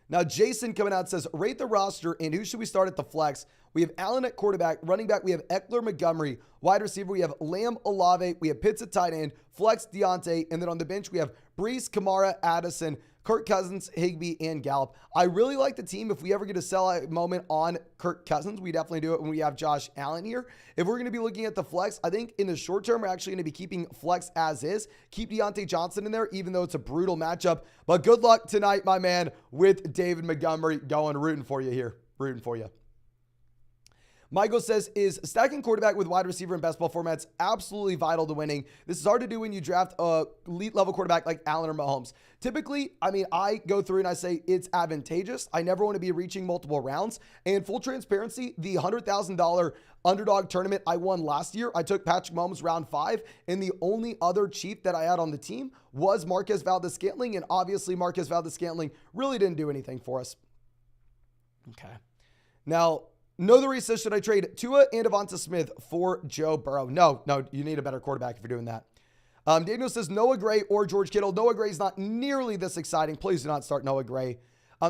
Now, Jason coming out says, rate the roster, and who should we start at the flex? We have Allen at quarterback. Running back, we have Eckler, Montgomery. Wide receiver, we have Lamb, Olave. We have Pitts at tight end. Flex, Deontay. And then on the bench, we have Brees, Kamara, Addison, Kirk Cousins, Higbee, and Gallup. I really like the team. If we ever get a sell moment on Kirk Cousins, we definitely do it when we have Josh Allen here. If we're going to be looking at the flex, I think in the short term, we're actually going to be keeping flex as is. Keep Deontay Johnson in there, even though it's a brutal matchup. But good luck tonight, my man, with David Montgomery going rooting for you here. Rooting for you. Michael says, is stacking quarterback with wide receiver in best ball formats absolutely vital to winning? This is hard to do when you draft a elite level quarterback like Allen or Mahomes. Typically, I mean, I go through and I say it's advantageous. I never want to be reaching multiple rounds. And full transparency, the $100,000 underdog tournament I won last year, I took Patrick Mahomes round 5, and the only other cheat that I had on the team was Marquez Valdes-Scantling, and obviously Marquez Valdes-Scantling really didn't do anything for us. Okay. Now, know the research. Should I trade Tua and Devonta Smith for Joe Burrow? No, you need a better quarterback if you're doing that. Daniel says Noah Gray or George Kittle. Noah Gray is not nearly this exciting. Please do not start Noah Gray.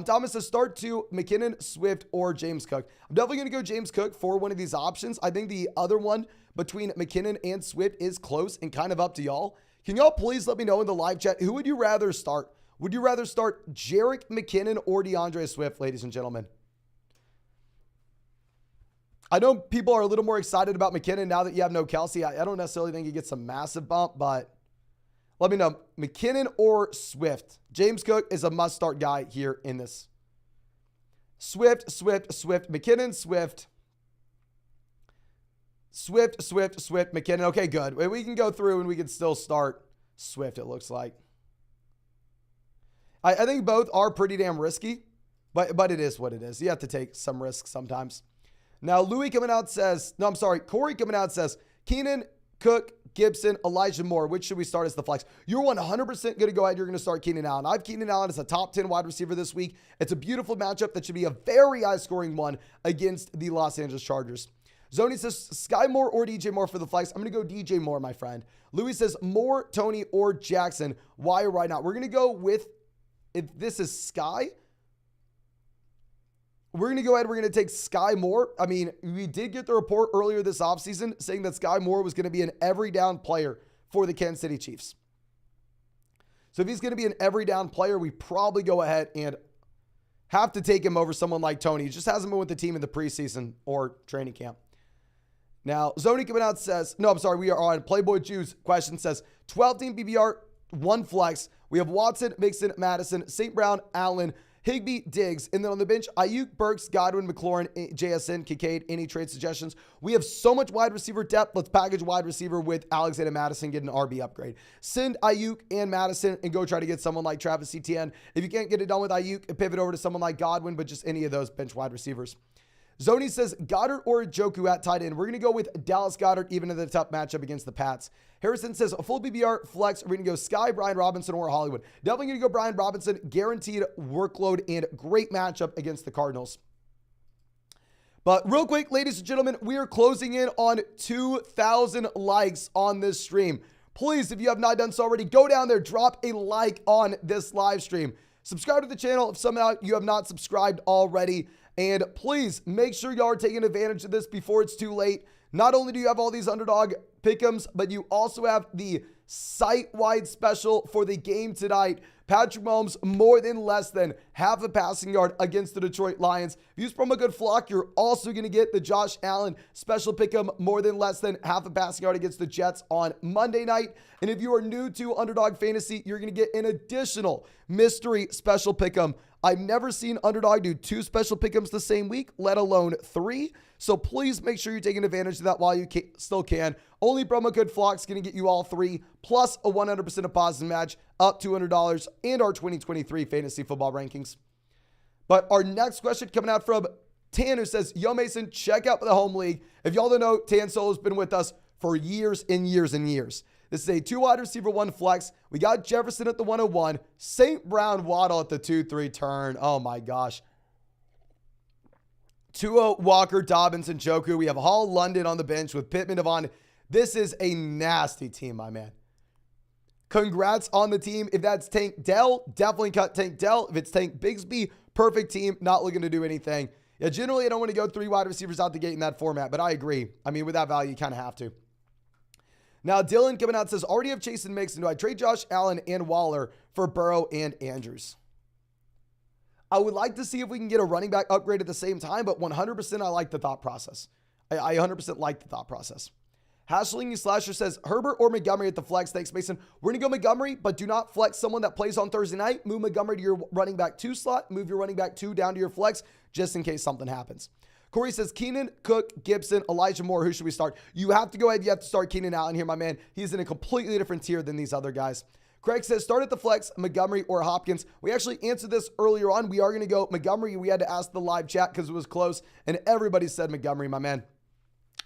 Thomas says start to McKinnon, Swift, or James Cook. I'm definitely going to go James Cook for one of these options. I think the other one between McKinnon and Swift is close and kind of up to y'all. Can y'all please let me know in the live chat, who would you rather start? Would you rather start Jerick McKinnon or DeAndre Swift, ladies and gentlemen? I know people are a little more excited about McKinnon now that you have no Kelce. I don't necessarily think he gets a massive bump, but let me know. McKinnon or Swift? James Cook is a must-start guy here in this. Swift. McKinnon, Swift. Swift, McKinnon. Okay, good. We can go through and we can still start Swift, it looks like. I think both are pretty damn risky, but it is what it is. You have to take some risks sometimes. Now, Corey coming out says, Keenan, Cook, Gibson, Elijah Moore. Which should we start as the flex? You're 100% going to go ahead. You're going to start Keenan Allen. I have Keenan Allen as a top 10 wide receiver this week. It's a beautiful matchup that should be a very high-scoring one against the Los Angeles Chargers. Zoni says, Sky Moore or DJ Moore for the flex. I'm going to go DJ Moore, my friend. Louis says, Moore, Tony, or Jackson. Why or why not? We're going to go with, if this is Sky, we're going to go ahead. We're going to take Sky Moore. I mean, we did get the report earlier this offseason saying that Sky Moore was going to be an every down player for the Kansas City Chiefs. So if he's going to be an every down player, we probably go ahead and have to take him over someone like Tony. He just hasn't been with the team in the preseason or training camp. Now, Zoni coming out says, we are on Playboy Jews. Question says, 12-team BBR, 1 flex. We have Watson, Mixon, Madison, St. Brown, Allen, Higbee, Diggs, and then on the bench, Ayuk, Burks, Godwin, McLaurin, JSN, Kincaid. Any trade suggestions? We have so much wide receiver depth. Let's package wide receiver with Alexander Madison, get an RB upgrade. Send Ayuk and Madison and go try to get someone like Travis Etienne. If you can't get it done with Ayuk, pivot over to someone like Godwin, but just any of those bench wide receivers. Zoni says Goddard or Njoku at tight end. We're going to go with Dallas Goedert, even in the tough matchup against the Pats. Harrison says a full BBR flex. We're going to go Sky, Brian Robinson, or Hollywood. Definitely going to go Brian Robinson. Guaranteed workload and great matchup against the Cardinals. But real quick, ladies and gentlemen, we are closing in on 2,000 likes on this stream. Please, if you have not done so already, go down there, drop a like on this live stream. Subscribe to the channel if somehow you have not subscribed already. And please make sure y'all are taking advantage of this before it's too late. Not only do you have all these underdog pick'ems, but you also have the site-wide special for the game tonight. Patrick Mahomes more than less than half a passing yard against the Detroit Lions. If you use promo code FLOCK, you're also going to get the Josh Allen special pick'em more than less than half a passing yard against the Jets on Monday night. And if you are new to Underdog Fantasy, you're going to get an additional mystery special pick'em. I've never seen Underdog do 2 special pick'ems the same week, let alone 3. So please make sure you're taking advantage of that while you still can. Only promo code FLOCK's going to get you all 3, plus a 100% deposit match up $200 and our 2023 fantasy football rankings. But our next question coming out from Tan, who says, Yo, Mason, check out the home league. If y'all don't know, Tan Solo's been with us for years and years and years. This is a 2 wide receiver, 1 flex. We got Jefferson at the 101, St. Brown, Waddle at the 2-3 turn. Oh my gosh. Tua, Walker, Dobbins, and Njoku. We have Hall, London on the bench with Pittman, Devon. This is a nasty team, my man. Congrats on the team. If that's Tank Dell, definitely cut Tank Dell. If it's Tank Bigsby, perfect team, not looking to do anything. Yeah, generally, I don't want to go 3 wide receivers out the gate in that format, but I agree. I mean, with that value, you kind of have to. Now, Dylan coming out says, already have Chase and Mixon. Do I trade Josh Allen and Waller for Burrow and Andrews? I would like to see if we can get a running back upgrade at the same time, but 100% I like the thought process. I 100% like the thought process. Hashling Slasher says, Herbert or Montgomery at the flex. Thanks, Mason. We're going to go Montgomery, but do not flex someone that plays on Thursday night. Move Montgomery to your running back 2 slot. Move your running back 2 down to your flex, just in case something happens. Corey says, Keenan, Cook, Gibson, Elijah Moore. Who should we start? You have to go ahead. You have to start Keenan Allen here, my man. He's in a completely different tier than these other guys. Craig says, start at the flex, Montgomery or Hopkins. We actually answered this earlier on. We are going to go Montgomery. We had to ask the live chat because it was close, and everybody said Montgomery, my man.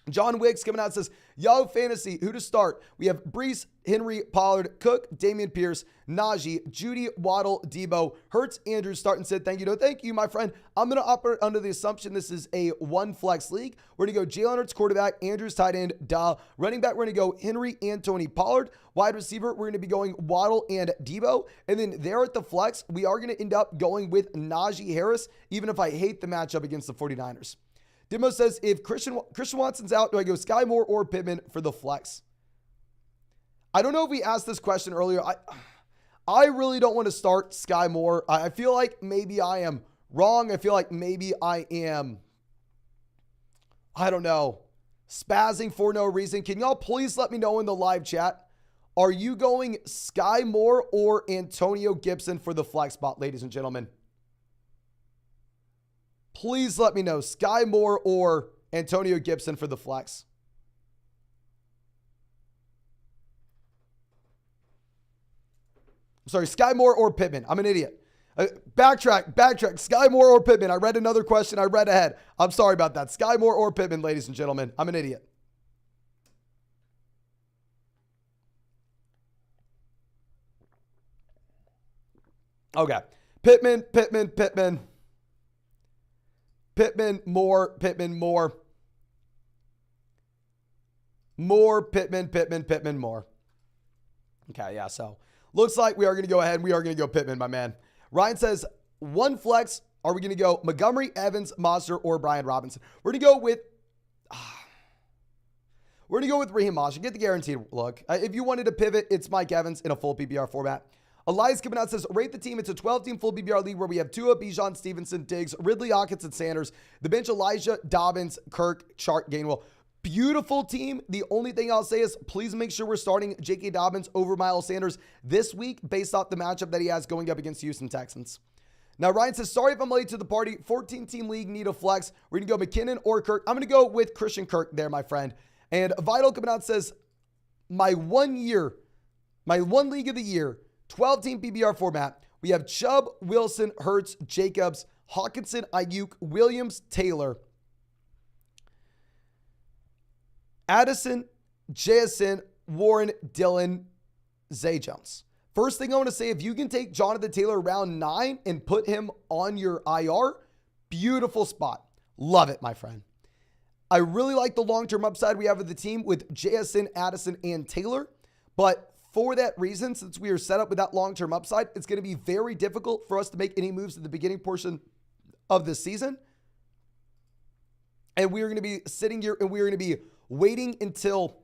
John Wicks coming out and says, Yo, Fantasy, who to start? We have Brees, Henry, Pollard, Cook, Damian Pierce, Najee, Judy, Waddle, Debo, Hurts, Andrews, start and sit. Thank you. No, thank you, my friend. I'm going to operate under the assumption this is a 1 flex league. We're going to go Jalen Hurts, quarterback, Andrews, tight end, running back, we're going to go Henry and Tony Pollard. Wide receiver, we're going to be going Waddle and Debo. And then there at the flex, we are going to end up going with Najee Harris, even if I hate the matchup against the 49ers. Dimo says, if Christian Watson's out, do I go Sky Moore or Pittman for the flex? I don't know if we asked this question earlier. I really don't want to start Sky Moore. I feel like maybe I am wrong. I feel like maybe I am, I don't know, spazzing for no reason. Can y'all please let me know in the live chat? Are you going Sky Moore or Antonio Gibson for the flex spot, ladies and gentlemen? Please let me know. Sky Moore or Antonio Gibson for the flex. I'm sorry, Sky Moore or Pittman. I'm an idiot. Backtrack. Sky Moore or Pittman. I read another question. I read ahead. I'm sorry about that. Sky Moore or Pittman, ladies and gentlemen. I'm an idiot. Okay. Pittman, Moore. Pittman, Moore. Okay, yeah, so looks like we are going to go ahead and we are going to go Pittman, my man. Ryan says, 1 flex, are we going to go Montgomery, Evans, Monster, or Brian Robinson? We're going to go with Raheem Mostert. Get the guaranteed look. If you wanted to pivot, it's Mike Evans in a full PPR format. Elias coming out says, rate the team. It's a 12-team full PPR league where we have Tua, Bijan, Stevenson, Diggs, Ridley, Hawkins, and Sanders. The bench, Elijah, Dobbins, Kirk, Chark, Gainwell. Beautiful team. The only thing I'll say is please make sure we're starting J.K. Dobbins over Miles Sanders this week based off the matchup that he has going up against Houston Texans. Now, Ryan says, sorry if I'm late to the party. 14-team league, need a flex. We're going to go McKinnon or Kirk. I'm going to go with Christian Kirk there, my friend. And Vital coming out says, my one league of the year, 12-team PPR format. We have Chubb, Wilson, Hurts, Jacobs, Hawkinson, Ayuk, Williams, Taylor, Addison, JSN, Warren, Dillon, Zay Jones. First thing I want to say, if you can take Jonathan Taylor round 9 and put him on your IR, beautiful spot. Love it, my friend. I really like the long-term upside we have with the team with JSN, Addison, and Taylor, but for that reason, since we are set up with that long-term upside, it's going to be very difficult for us to make any moves at the beginning portion of the season. And we are going to be sitting here and we are going to be waiting until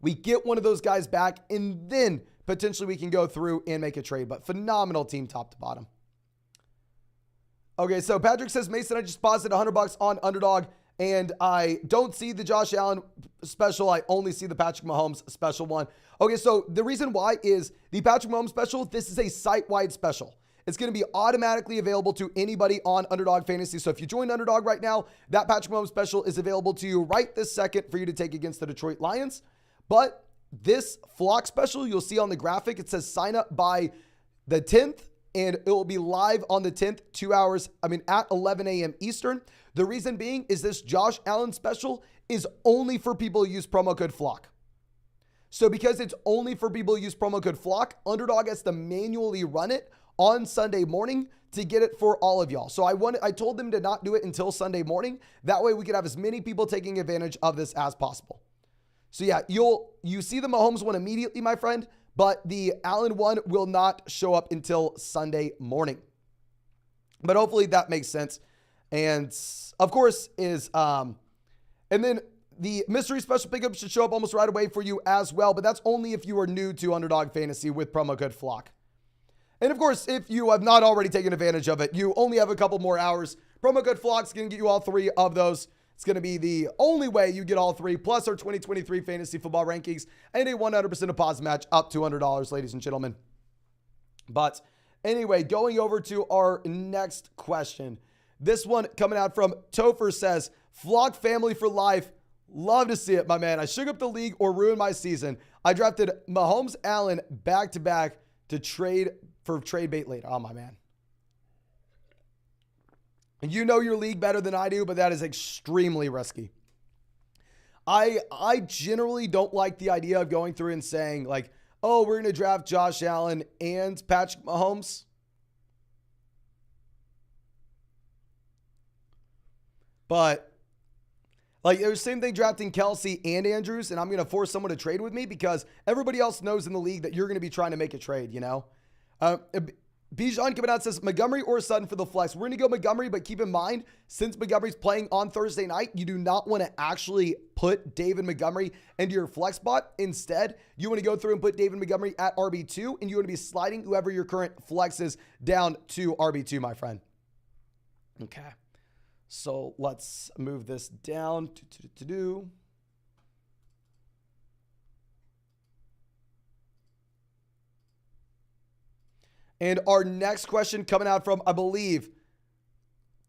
we get one of those guys back, and then potentially we can go through and make a trade. But phenomenal team top to bottom. Okay, so Patrick says, Mason, I just deposited $100 on Underdog, and I don't see the Josh Allen special. I only see the Patrick Mahomes special one. Okay, so the reason why is the Patrick Mahomes special, this is a site-wide special. It's going to be automatically available to anybody on Underdog Fantasy. So if you join Underdog right now, that Patrick Mahomes special is available to you right this second for you to take against the Detroit Lions. But this flock special, you'll see on the graphic, it says sign up by the 10th. And it will be live on the 10th, at 11 a.m. Eastern. The reason being is this Josh Allen special is only for people who use promo code FLOCK. So because it's only for people who use promo code FLOCK, Underdog has to manually run it on Sunday morning to get it for all of y'all. So I told them to not do it until Sunday morning. That way we could have as many people taking advantage of this as possible. So yeah, you see the Mahomes one immediately, my friend. But the Allen one will not show up until Sunday morning. But hopefully that makes sense. And of course and then the mystery special pickup should show up almost right away for you as well. But that's only if you are new to Underdog Fantasy with promo code FLOCK. And of course, if you have not already taken advantage of it, you only have a couple more hours. Promo code FLOCK is going to get you all three of those. It's going to be the only way you get all three, plus our 2023 fantasy football rankings and a 100% deposit match up to $100, ladies and gentlemen. But anyway, going over to our next question. This one coming out from Topher says, Flock family for life. Love to see it, my man. I shook up the league or ruined my season. I drafted Mahomes Allen back-to-back to trade for trade bait later. Oh, my man. You know your league better than I do, but that is extremely risky. I generally don't like the idea of going through and saying like, oh, we're going to draft Josh Allen and Patrick Mahomes. But like it was the same thing drafting Kelce and Andrews, and I'm going to force someone to trade with me because everybody else knows in the league that you're going to be trying to make a trade, you know? Bijan coming out says Montgomery or Sutton for the flex. We're going to go Montgomery, but keep in mind, since Montgomery's playing on Thursday night, you do not want to actually put David Montgomery into your flex spot. Instead, you want to go through and put David Montgomery at RB2, and you want to be sliding whoever your current flex is down to RB2, my friend. Okay. So let's move this down to And our next question coming out from, I believe,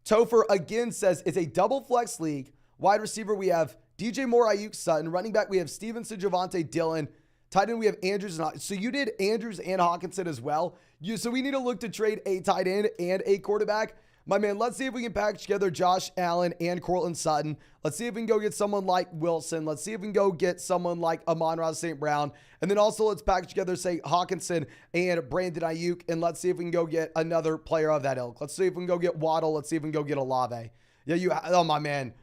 Topher again says, it's a double flex league. Wide receiver, we have DJ Moore, Ayuk, Sutton. Running back, we have Stevenson, Javonte, Dillon. Tight end, we have Andrews and Hawkinson. So you did Andrews and Hawkinson as well. So we need to look to trade a tight end and a quarterback. My man, let's see if we can package together Josh Allen and Courtland Sutton. Let's see if we can go get someone like Wilson. Let's see if we can go get someone like Amon-Ra St. Brown. And then also let's package together, say, Hawkinson and Brandon Ayuk. And let's see if we can go get another player of that ilk. Let's see if we can go get Waddle. Let's see if we can go get Olave. Yeah, oh my man.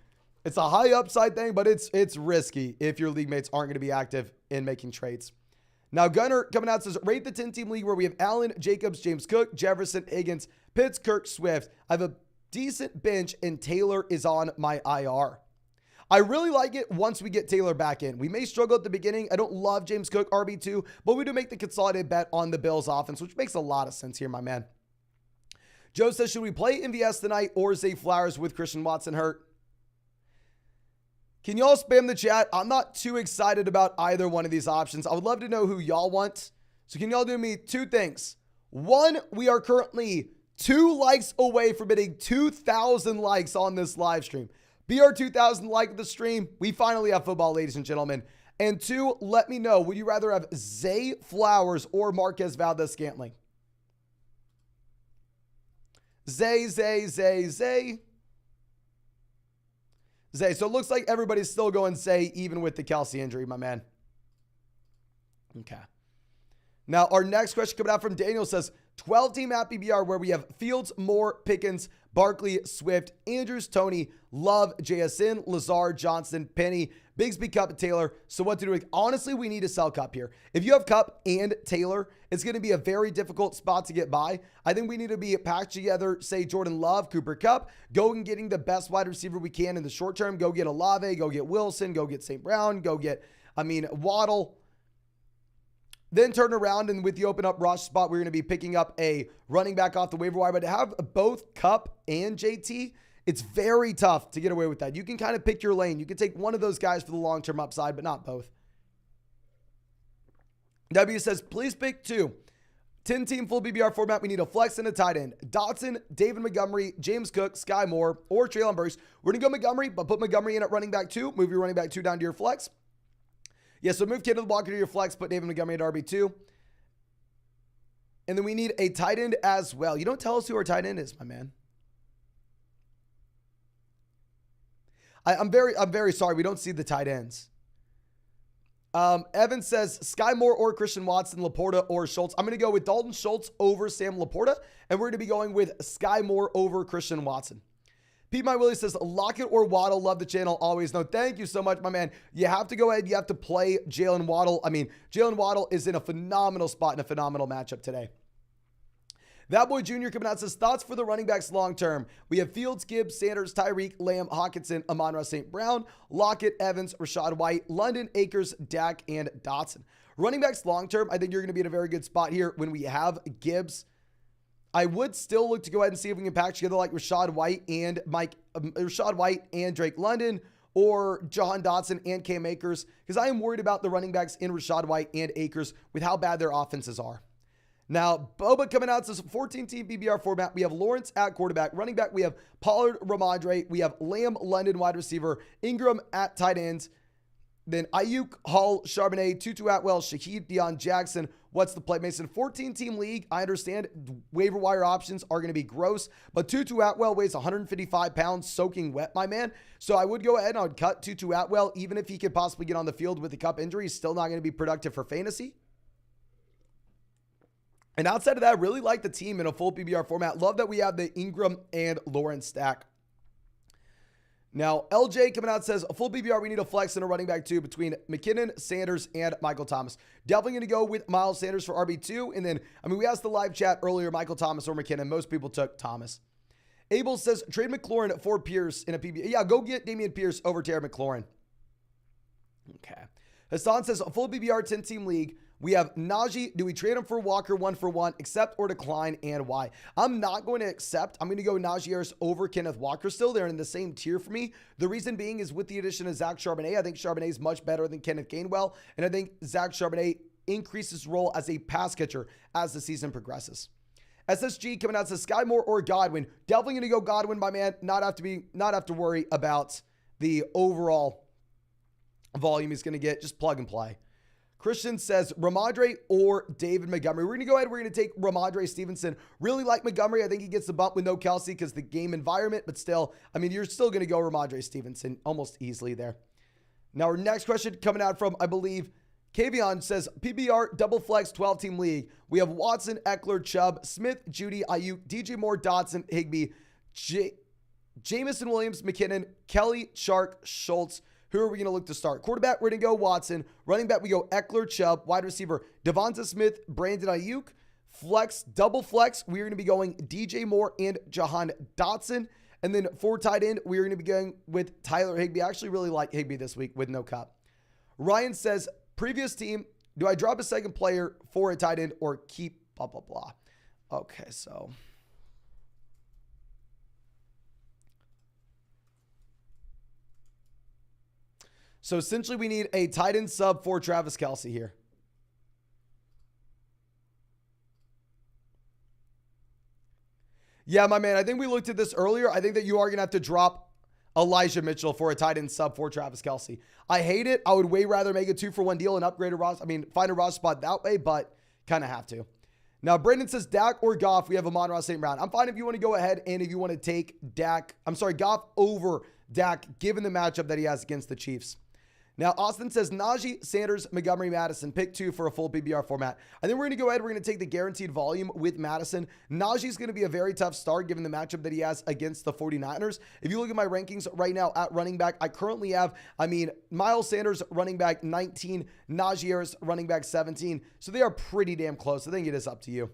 It's a high upside thing, but it's risky if your league mates aren't going to be active in making trades. Now, Gunner coming out says, rate the 10-team league where we have Allen, Jacobs, James Cook, Jefferson, Higgins, Pitts, Kirk, Swift. I have a decent bench, and Taylor is on my IR. I really like it once we get Taylor back in. We may struggle at the beginning. I don't love James Cook, RB2, but we do make the consolidated bet on the Bills offense, which makes a lot of sense here, my man. Joe says, should we play MVS tonight or Zay Flowers with Christian Watson hurt? Can y'all spam the chat? I'm not too excited about either one of these options. I would love to know who y'all want. So can y'all do me two things? One, we are currently 2 likes away from hitting 2,000 likes on this live stream. Be our 2,000 like the stream. We finally have football, ladies and gentlemen. And 2, let me know, would you rather have Zay Flowers or Marquez Valdez-Scantling? Zay. So it looks like everybody's still going Zay, even with the Kelce injury, my man. Okay. Now, our next question coming out from Daniel says, 12-team at PBR where we have Fields, Moore, Pickens, Barkley, Swift, Andrews, Tony, Love, JSN, Lazard, Johnson, Penny, Bigsby, Cup, and Taylor. So what to do? Honestly, we need to sell Cup here. If you have Cup and Taylor, it's going to be a very difficult spot to get by. I think we need to be packed together, say Jordan Love, Cooper Cup, go and getting the best wide receiver we can in the short term. Go get Olave, go get Wilson, go get St. Brown, go get I mean, Waddle. Then turn around and with the open up roster spot, we're going to be picking up a running back off the waiver wire. But to have both Kupp and JT, it's very tough to get away with that. You can kind of pick your lane. You can take one of those guys for the long-term upside, but not both. W says, please pick 2. 10-team full BBR format. We need a flex and a tight end. Dotson, David Montgomery, James Cook, Sky Moore, or Treylon Burks. We're going to go Montgomery, but put Montgomery in at running back 2. Move your running back 2 down to your flex. Yeah, so move Kenneth Walker to your flex, put David Montgomery at RB2. And then we need a tight end as well. You don't tell us who our tight end is, my man. I'm very sorry. We don't see the tight ends. Evan says Sky Moore or Christian Watson, Laporta or Schultz. I'm going to go with Dalton Schultz over Sam Laporta, and we're going to be going with Sky Moore over Christian Watson. Pete My Willie says Lockett or Waddle. Love the channel. Always. No, thank you so much, my man. You have to go ahead. You have to play Jalen Waddle. I mean, Jalen Waddle is in a phenomenal spot in a phenomenal matchup today. That Boy Jr. coming out says, thoughts for the running backs long-term. We have Fields, Gibbs, Sanders, Tyreek, Lamb, Hawkinson, Amon-Ra St. Brown, Lockett, Evans, Rashad White, London, Akers, Dak, and Dotson. Running backs long-term, I think you're going to be in a very good spot here when we have Gibbs. I would still look to go ahead and see if we can patch together like Rashad White and Drake London, or Jahan Dotson and Cam Akers, because I am worried about the running backs in Rashad White and Akers with how bad their offenses are. Now, Boba coming out says 14-team BBR format. We have Lawrence at quarterback. Running back, we have Pollard, Ramondre. We have Lamb, London, wide receiver. Ingram at tight ends. Then Ayuk, Hall, Charbonnet, Tutu Atwell, Shaheed, Deion Jackson. What's the play, Mason? 14-team league. I understand waiver wire options are going to be gross, but Tutu Atwell weighs 155 pounds, soaking wet, my man. So I would go ahead and I would cut Tutu Atwell, even if he could possibly get on the field with a Kupp injury. He's still not going to be productive for fantasy. And outside of that, I really like the team in a full PBR format. Love that we have the Ingram and Lawrence stack. Now, LJ coming out says, a full PBR, we need a flex and a running back 2 between McKinnon, Sanders, and Michael Thomas. Definitely going to go with Miles Sanders for RB2. And then, we asked the live chat earlier, Michael Thomas or McKinnon. Most people took Thomas. Abel says, trade McLaurin for Pierce in a PBR. Yeah, go get Damian Pierce over Terry McLaurin. Okay. Hassan says, a full PBR 10-team league. We have Najee. Do we trade him for Walker 1-for-1? Accept or decline, and why? I'm not going to accept. I'm going to go Najee Harris over Kenneth Walker still. They're in the same tier for me. The reason being is with the addition of Zach Charbonnet, I think Charbonnet is much better than Kenneth Gainwell, and I think Zach Charbonnet increases role as a pass catcher as the season progresses. SSG coming out says Sky Moore or Godwin. Definitely going to go Godwin, my man. Not have to worry about the overall volume he's going to get. Just plug and play. Christian says Ramondre or David Montgomery. We're going to go ahead. We're going to take Ramondre Stevenson. Really like Montgomery. I think he gets the bump with no Kelce because the game environment, but still, you're still going to go Ramondre Stevenson almost easily there. Now, our next question coming out from, I believe, Kavion says PBR double flex 12-team league. We have Watson, Eckler, Chubb, Smith, Judy, Ayuk, DJ Moore, Dotson, Higbee, Jamison Williams, McKinnon, Kelly, Shark, Schultz. Who are we going to look to start? Quarterback, we're going to go Watson. Running back, we go Eckler, Chubb. Wide receiver, Devonta Smith, Brandon Ayuk. Flex, double flex, we're going to be going DJ Moore and Jahan Dotson. And then for tight end, we're going to be going with Tyler Higbee. I actually really like Higbee this week with no Kupp. Ryan says, previous team, do I drop a second player for a tight end or keep blah, blah, blah? Okay, so... So essentially we need a tight end sub for Travis Kelce here. Yeah, my man, I think we looked at this earlier. I think that you are going to have to drop Elijah Mitchell for a tight end sub for Travis Kelce. I hate it. I would way rather make a 2-for-1 deal and upgrade a roster. Find a roster spot that way, but kind of have to. Now, Brendan says Dak or Goff. We have Amon-Ra St. Brown. I'm fine if you want to go ahead and if you want to take Goff over Dak, given the matchup that he has against the Chiefs. Now, Austin says Najee, Sanders, Montgomery, Madison. Pick 2 for a full PBR format. I think we're going to go ahead. We're going to take the guaranteed volume with Madison. Najee's going to be a very tough start given the matchup that he has against the 49ers. If you look at my rankings right now at running back, I currently have, Miles Sanders running back 19, Najee Harris running back 17. So they are pretty damn close. I think it is up to you.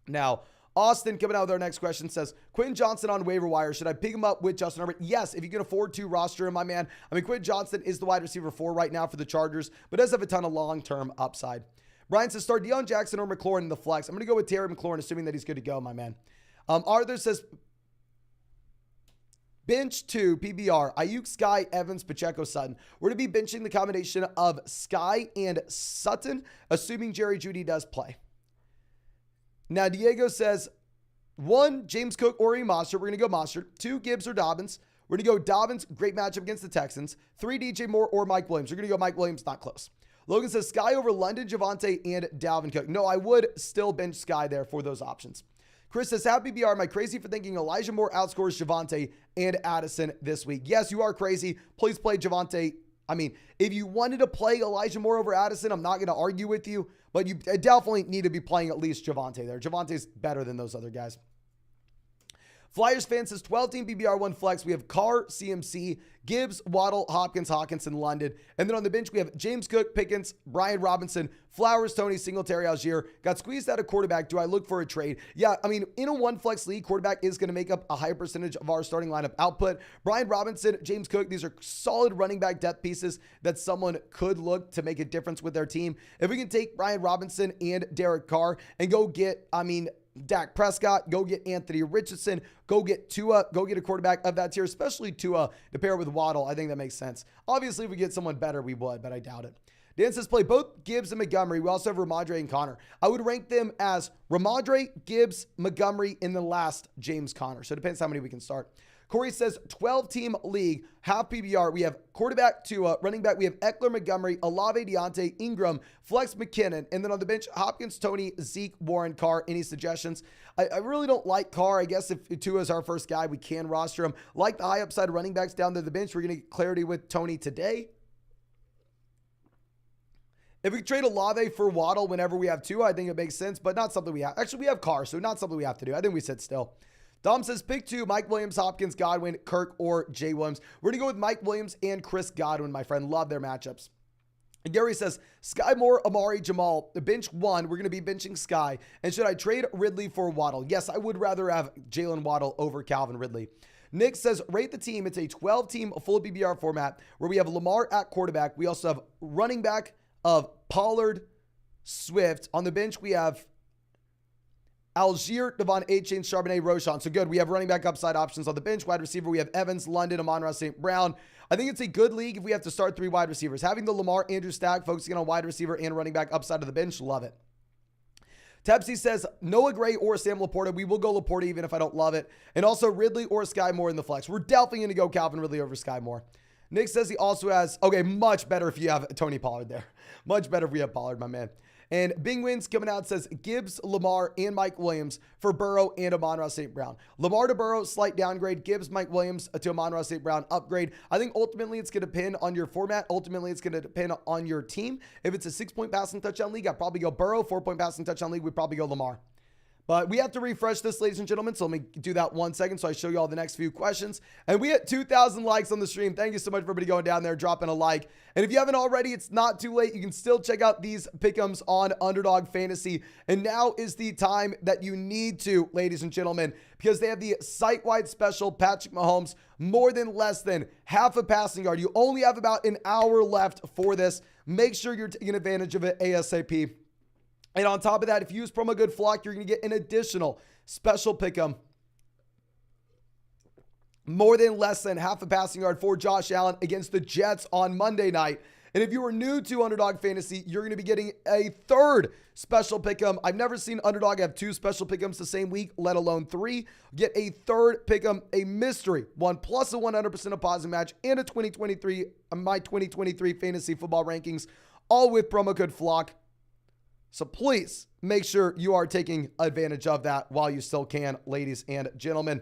Now, Austin, coming out with our next question, says, Quentin Johnson on waiver wire. Should I pick him up with Justin Herbert? Yes, if you can afford to roster him, my man. I mean, Quentin Johnson is the wide receiver 4 right now for the Chargers, but does have a ton of long-term upside. Brian says, start Deion Jackson or McLaurin in the flex. I'm going to go with Terry McLaurin, assuming that he's good to go, my man. Arthur says, bench 2, PBR, Ayuk, Sky, Evans, Pacheco, Sutton. We're going to be benching the combination of Sky and Sutton, assuming Jerry Jeudy does play. Now, Diego says, 1, James Cook or Mostert. We're going to go Mostert. 2, Gibbs or Dobbins. We're going to go Dobbins. Great matchup against the Texans. 3, DJ Moore or Mike Williams. We're going to go Mike Williams. Not close. Logan says, Sky over London, Javonte, and Dalvin Cook. No, I would still bench Sky there for those options. Chris says, happy BR. Am I crazy for thinking Elijah Moore outscores Javonte and Addison this week? Yes, you are crazy. Please play Javonte. I mean, if you wanted to play Elijah Moore over Addison, I'm not going to argue with you, but you definitely need to be playing at least Javonte there. Javonte's better than those other guys. Flyers fan says 12-team BBR1 flex. We have Carr, CMC, Gibbs, Waddle, Hopkins, Hawkinson, London. And then on the bench, we have James Cook, Pickens, Brian Robinson, Flowers, Tony, Singletary, Algier. Got squeezed out of quarterback. Do I look for a trade? Yeah, I mean, in a one flex league, quarterback is going to make up a higher percentage of our starting lineup output. Brian Robinson, James Cook, these are solid running back depth pieces that someone could look to make a difference with their team. If we can take Brian Robinson and Derek Carr and go get, Dak Prescott, go get Anthony Richardson, go get Tua, go get a quarterback of that tier, especially Tua to pair with Waddle. I think that makes sense. Obviously, if we get someone better, we would, but I doubt it. Dan says play both Gibbs and Montgomery. We also have Ramondre and Connor. I would rank them as Ramondre, Gibbs, Montgomery, in the last James Conner. So it depends how many we can start. Corey says 12-team league, half PBR. We have quarterback Tua, running back. We have Eckler, Montgomery, Olave, Deontay, Ingram, Flex, McKinnon. And then on the bench, Hopkins, Tony, Zeke, Warren, Carr. Any suggestions? I really don't like Carr. I guess if Tua is our first guy, we can roster him. Like the high upside running backs down to the bench. We're going to get clarity with Tony today. If we trade Olave for Waddle whenever we have Tua, I think it makes sense, but not something we have. Actually, we have Carr, so not something we have to do. I think we sit still. Dom says, pick 2, Mike Williams, Hopkins, Godwin, Kirk, or Jay Williams. We're going to go with Mike Williams and Chris Godwin, my friend. Love their matchups. And Gary says, Sky Moore, Amari, Jamal. The bench 1, we're going to be benching Sky. And should I trade Ridley for Waddle? Yes, I would rather have Jalen Waddle over Calvin Ridley. Nick says, rate the team. It's a 12-team full BBR format where we have Lamar at quarterback. We also have running back of Pollard, Swift. On the bench, we have Algier, Devon Achane, Charbonnet, Roschon. So good. We have running back upside options on the bench. Wide receiver, we have Evans, London, Amon-Ra St. Brown. I think it's a good league if we have to start 3 wide receivers. Having the Lamar, Andrew stack, focusing on wide receiver and running back upside of the bench. Love it. Tepsi says, Noah Gray or Sam Laporta. We will go Laporta even if I don't love it. And also Ridley or Sky Moore in the flex. We're definitely going to go Calvin Ridley over Sky Moore. Nick says he also has, okay, much better if you have Tony Pollard there. Much better if we have Pollard, my man. And Bing Wins coming out says Gibbs, Lamar, and Mike Williams for Burrow and Amon-Ra St. Brown. Lamar to Burrow, slight downgrade. Gibbs, Mike Williams to Amon-Ra St. Brown, upgrade. I think ultimately it's going to depend on your format. Ultimately, it's going to depend on your team. If it's a 6-point passing touchdown league, I'd probably go Burrow. 4-point passing touchdown league, we'd probably go Lamar. But we have to refresh this, ladies and gentlemen, so let me do that 1 second so I show you all the next few questions. And we hit 2,000 likes on the stream. Thank you so much for everybody going down there, dropping a like. And if you haven't already, it's not too late. You can still check out these pick'ems on Underdog Fantasy. And now is the time that you need to, ladies and gentlemen, because they have the site-wide special, Patrick Mahomes, more than less than half a passing yard. You only have about an hour left for this. Make sure you're taking advantage of it ASAP. And on top of that, if you use promo code FLOCK, you're going to get an additional special pick'em. More than less than half a passing yard for Josh Allen against the Jets on Monday night. And if you are new to Underdog Fantasy, you're going to be getting a 3rd special pick'em. I've never seen Underdog have 2 special pick'ems the same week, let alone 3. Get a 3rd pick'em, a mystery one plus a 100% deposit match, and a 2023, my 2023 fantasy football rankings, all with promo code FLOCK. So please make sure you are taking advantage of that while you still can, ladies and gentlemen.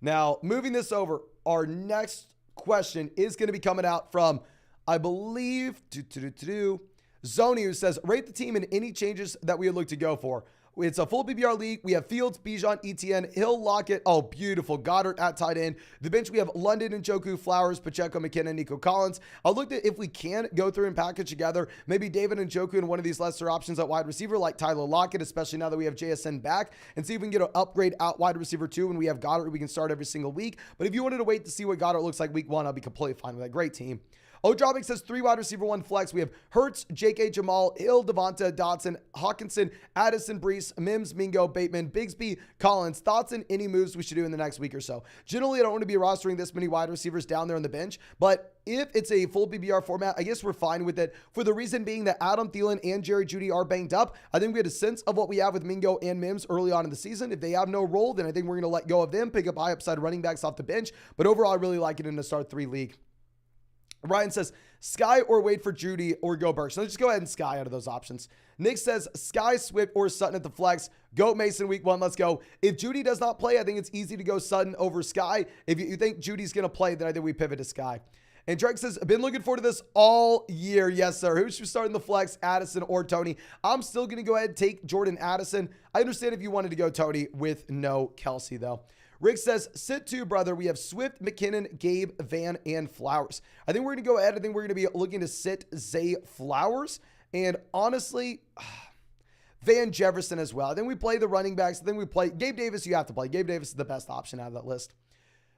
Now, moving this over, our next question is going to be coming out from, I believe, Zoni, who says, rate the team and any changes that we would look to go for. It's a full PPR league. We have Fields, Bijan, Etienne, Hill, Lockett. Oh, beautiful. Goddard at tight end. The bench, we have London, Njoku, Flowers, Pacheco, McKinnon, Nico Collins. I looked at if we can go through and package together maybe David Njoku and one of these lesser options at wide receiver like Tyler Lockett, especially now that we have JSN back, and see if we can get an upgrade out wide receiver 2 when we have Goddard. We can start every single week. But if you wanted to wait to see what Goddard looks like week 1, I'll be completely fine with that. Great team. Odrobic says 3 wide receiver, 1 flex. We have Hurts, J.K. Jamal, Hill, Devonta, Dotson, Hawkinson, Addison, Brees, Mims, Mingo, Bateman, Bigsby, Collins. Thoughts on any moves we should do in the next week or so? Generally, I don't want to be rostering this many wide receivers down there on the bench, but if it's a full PPR format, I guess we're fine with it for the reason being that Adam Thielen and Jerry Jeudy are banged up. I think we had a sense of what we have with Mingo and Mims early on in the season. If they have no role, then I think we're going to let go of them, pick up high upside running backs off the bench. But overall, I really like it in a start 3 league. Ryan says, Sky or wait for Jeudy or go Burks. So let's just go ahead and Sky out of those options. Nick says, Sky, Swift, or Sutton at the flex. Go Mason week 1. Let's go. If Jeudy does not play, I think it's easy to go Sutton over Sky. If you think Judy's going to play, then I think we pivot to Sky. And Drake says, I've been looking forward to this all year. Yes, sir. Who should start in the flex, Addison or Tony? I'm still going to go ahead and take Jordan Addison. I understand if you wanted to go Tony with no Kelce, though. Rick says, sit 2, brother. We have Swift, McKinnon, Gabe, Van, and Flowers. I think we're going to go ahead. I think we're going to be looking to sit Zay Flowers. And honestly, Van Jefferson as well. I think we play the running backs. I think we play Gabe Davis. You have to play. Gabe Davis is the best option out of that list.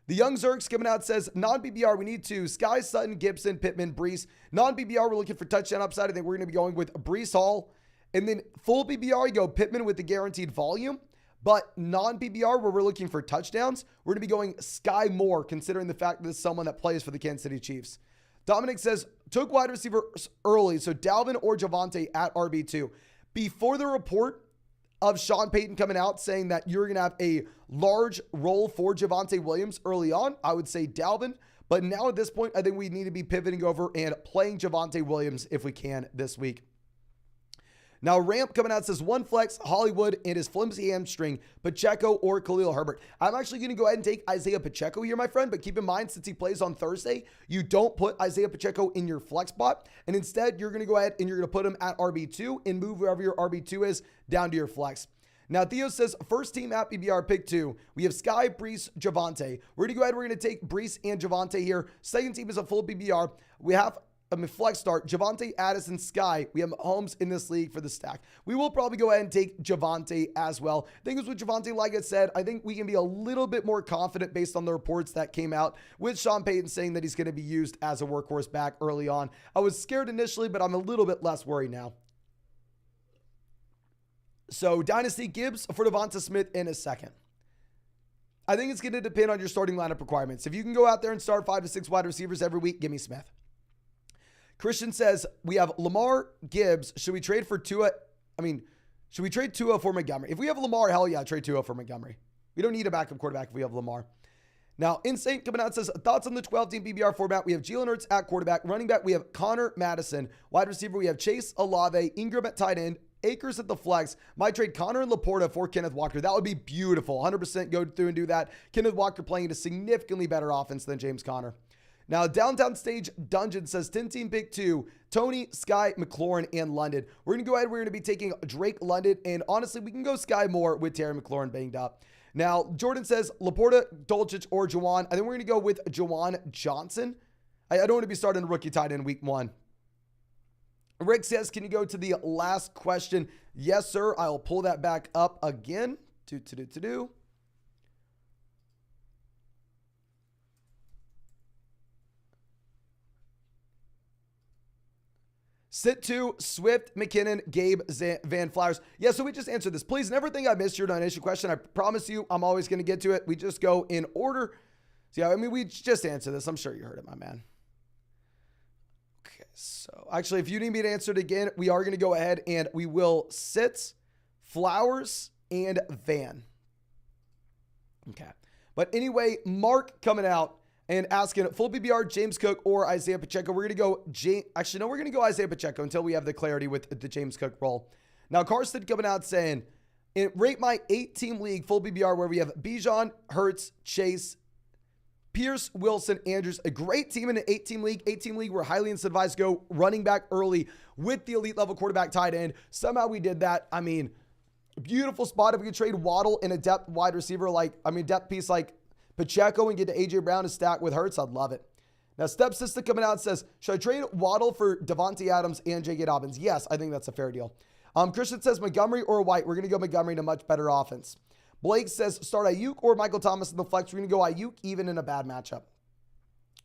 The Young Zerks coming out says, non-PPR, we need to Sky, Sutton, Gibson, Pittman, Brees. Non-PPR, we're looking for touchdown upside. I think we're going to be going with Brees Hall. And then full PPR, you go Pittman with the guaranteed volume. But non-PPR, where we're looking for touchdowns, we're going to be going Sky Moore, considering the fact that this is someone that plays for the Kansas City Chiefs. Dominic says, took wide receiver early, so Dalvin or Javonte at RB2. Before the report of Sean Payton coming out saying that you're going to have a large role for Javonte Williams early on, I would say Dalvin. But now at this point, I think we need to be pivoting over and playing Javonte Williams if we can this week. Now, Ramp coming out says 1 flex, Hollywood, and his flimsy hamstring, Pacheco or Khalil Herbert. I'm actually going to go ahead and take Isaiah Pacheco here, my friend, but keep in mind, since he plays on Thursday, you don't put Isaiah Pacheco in your flex spot, and instead, you're going to go ahead and you're going to put him at RB2 and move wherever your RB2 is down to your flex. Now, Theo says, first team at PPR, pick 2. We have Sky, Brees, Javonte. We're going to go ahead, we're going to take Brees and Javonte here. Second team is a full PPR. We have flex start, Javonte, Addison, Sky. We have Holmes in this league for the stack. We will probably go ahead and take Javonte as well. Thing is with Javonte, like I said, I think we can be a little bit more confident based on the reports that came out with Sean Payton saying that he's going to be used as a workhorse back early on. I was scared initially, but I'm a little bit less worried now. So Dynasty, Gibbs for Devonta Smith in a second. I think it's going to depend on your starting lineup requirements. If you can go out there and start 5 to 6 wide receivers every week, give me Smith. Christian says, we have Lamar, Gibbs. Should we trade for Tua? Should we trade Tua for Montgomery? If we have Lamar, hell yeah, trade Tua for Montgomery. We don't need a backup quarterback if we have Lamar. Now, Insane coming out says, thoughts on the 12-team PPR format. We have Jalen Hurts at quarterback. Running back, we have Connor Madison. Wide receiver, we have Chase Olave. Ingram at tight end. Akers at the flex. Might trade Connor and Laporta for Kenneth Walker. That would be beautiful. 100% go through and do that. Kenneth Walker playing a significantly better offense than James Conner. Now, Downtown Stage Dungeon says 10-team pick 2, Tony, Sky, McLaurin, and London. We're going to go ahead. We're going to be taking Drake London, and honestly, we can go Sky Moore with Terry McLaurin banged up. Now, Jordan says Laporta, Dolchich, or Juwan. I think we're going to go with Juwan Johnson. I don't want to be starting a rookie tight end week 1. Rick says, can you go to the last question? Yes, sir. I'll pull that back up again. Sit 2, Swift, McKinnon, Gabe, Van Flowers. Yeah, so we just answered this. Please never think I missed your donation question. I promise you I'm always going to get to it. We just go in order. So yeah, we just answered this. I'm sure you heard it, my man. Okay, so actually, if you need me to answer it again, we are going to go ahead and we will sit Flowers and Van. Okay. But anyway, Mark coming out and asking full PPR, James Cook or Isaiah Pacheco. We're going to go, we're going to go Isaiah Pacheco until we have the clarity with the James Cook role. Now, Karsten coming out saying, rate my 8-team league full PPR where we have Bijan, Hurts, Chase, Pierce, Wilson, Andrews. A great team in an 8-team league. 8-team league, we're highly incentivized to go running back early with the elite level quarterback tight end. Somehow we did that. I mean, Beautiful spot if we could trade Waddle in a depth wide receiver depth piece like Pacheco and get to A.J. Brown to stack with Hurts. I'd love it. Now, Step Sister coming out says, should I trade Waddle for Devontae Adams and J.K. Dobbins? Yes, I think that's a fair deal. Christian says Montgomery or White. We're going to go Montgomery in a much better offense. Blake says start Ayuk or Michael Thomas in the flex. We're going to go Ayuk even in a bad matchup.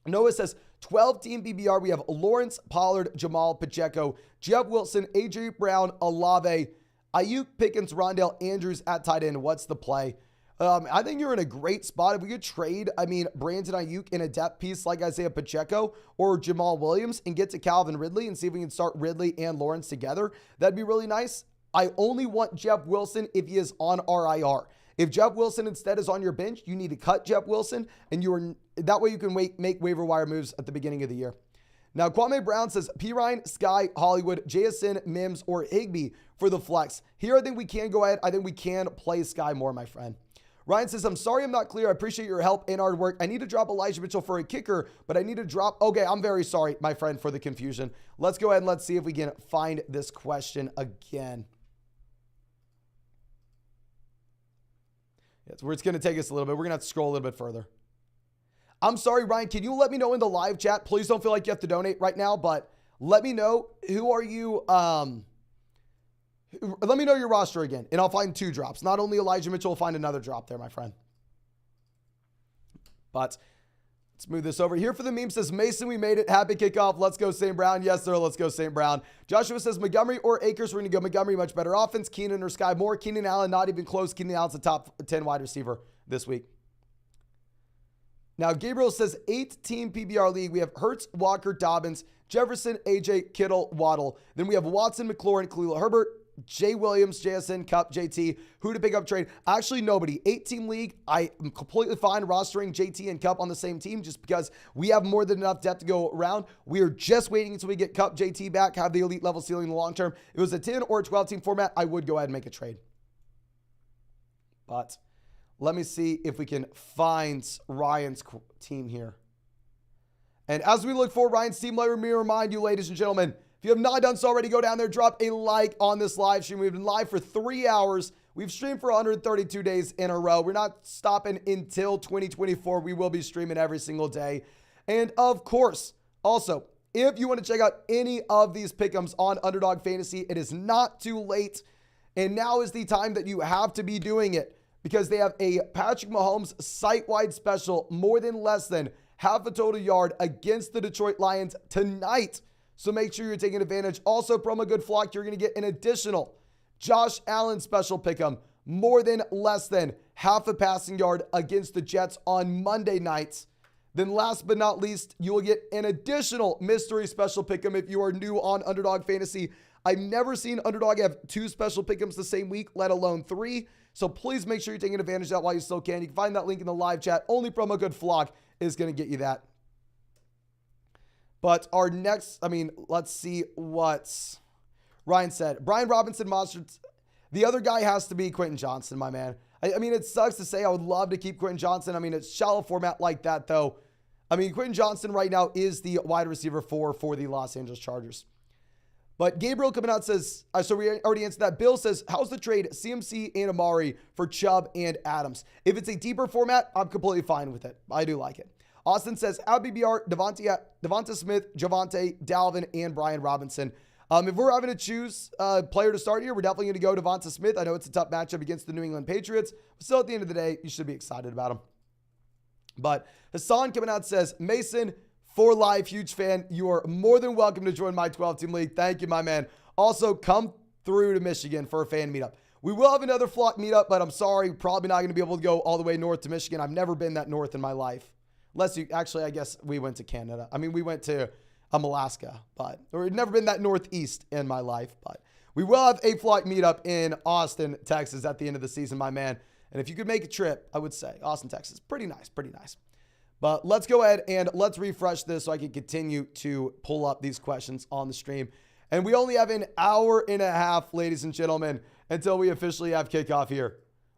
Noah says 12-team PBR. We have Lawrence, Pollard, Jamal, Pacheco, Jeff Wilson, A.J. Brown, Olave, Ayuk, Pickens, Rondale, Andrews at tight end. What's the play? I think you're in a great spot. If we could trade, Brandon Ayuk in a depth piece like Isaiah Pacheco or Jamal Williams and get to Calvin Ridley and see if we can start Ridley and Lawrence together, that'd be really nice. I only want Jeff Wilson if he is on RIR. If Jeff Wilson instead is on your bench, you need to cut Jeff Wilson, and that way you can make waiver wire moves at the beginning of the year. Now, Kwame Brown says Pirine, Sky, Hollywood, JSN, Mims, or Higbee for the flex. Here, I think we can go ahead. I think we can play Sky more, my friend. Ryan says, I'm sorry I'm not clear. I appreciate your help and hard work. I need to drop Elijah Mitchell for a kicker, but I need to drop... Okay, I'm very sorry, my friend, for the confusion. Let's go ahead and let's see if we can find this question again. It's going to take us a little bit. We're going to have to scroll a little bit further. I'm sorry, Ryan. Can you let me know in the live chat? Please don't feel like you have to donate right now, but let me know who are you... Let me know your roster again, and I'll find 2 drops. Not only Elijah Mitchell, will find another drop there, my friend. But let's move this over. Here for the meme says, Mason, we made it. Happy kickoff. Let's go St. Brown. Yes, sir. Let's go St. Brown. Joshua says, Montgomery or Akers. We're going to go Montgomery. Much better offense. Keenan or Sky Moore. Keenan Allen, not even close. Keenan Allen's a top 10 wide receiver this week. Now, Gabriel says 8-team PBR league. We have Hurts, Walker, Dobbins, Jefferson, AJ, Kittle, Waddle. Then we have Watson, McLaurin, Khalil Herbert, Jay Williams, JSN, Cup, JT. Who to pick up trade? Actually, nobody. 8-team league. I am completely fine rostering JT and Cup on the same team just because we have more than enough depth to go around. We are just waiting until we get Cup, JT back, have the elite level ceiling in the long term. If it was a 10 or a 12-team format, I would go ahead and make a trade. But let me see if we can find Ryan's team here. And as we look for Ryan's team, let me remind you, ladies and gentlemen, if you have not done so already, go down there, drop a like on this live stream. We've been live for 3 hours. We've streamed for 132 days in a row. We're not stopping until 2024. We will be streaming every single day. And of course, also, if you want to check out any of these pick'ems on Underdog Fantasy, it is not too late. And now is the time that you have to be doing it because they have a Patrick Mahomes site-wide special, more than less than half a total yard against the Detroit Lions tonight. So make sure you're taking advantage. Also, promo code FLOCK, you're going to get an additional Josh Allen special pick'em, more than less than half a passing yard against the Jets on Monday nights. Then last but not least, you will get an additional mystery special pick'em if you are new on Underdog Fantasy. I've never seen Underdog have 2 special pick'ems the same week, let alone 3. So please make sure you're taking advantage of that while you still can. You can find that link in the live chat. Only promo code FLOCK is going to get you that. But our next, let's see what Ryan said. Brian Robinson, Monster. The other guy has to be Quentin Johnson, my man. It sucks to say I would love to keep Quentin Johnson. It's shallow format like that, though. Quentin Johnson right now is the wide receiver for the Los Angeles Chargers. But Gabriel coming out says, so we already answered that. Bill says, how's the trade CMC and Amari for Chubb and Adams? If it's a deeper format, I'm completely fine with it. I do like it. Austin says, BBR, Devonta Smith, Javonte, Dalvin, and Brian Robinson. If we're having to choose a player to start here, we're definitely going to go Devonta Smith. I know it's a tough matchup against the New England Patriots, but still at the end of the day, you should be excited about him. But Hassan coming out says, Mason, for life, huge fan. You are more than welcome to join my 12-team league. Thank you, my man. Also, come through to Michigan for a fan meetup. We will have another flock meetup, but I'm sorry, probably not going to be able to go all the way north to Michigan. I've never been that north in my life. Unless you, actually, I guess we went to Canada. We went to Alaska, but we've never been that northeast in my life. But we will have a flock meetup in Austin, Texas at the end of the season, my man. And if you could make a trip, I would say Austin, Texas. Pretty nice, pretty nice. But let's go ahead and let's refresh this so I can continue to pull up these questions on the stream. And we only have an hour and a half, ladies and gentlemen, until we officially have kickoff here.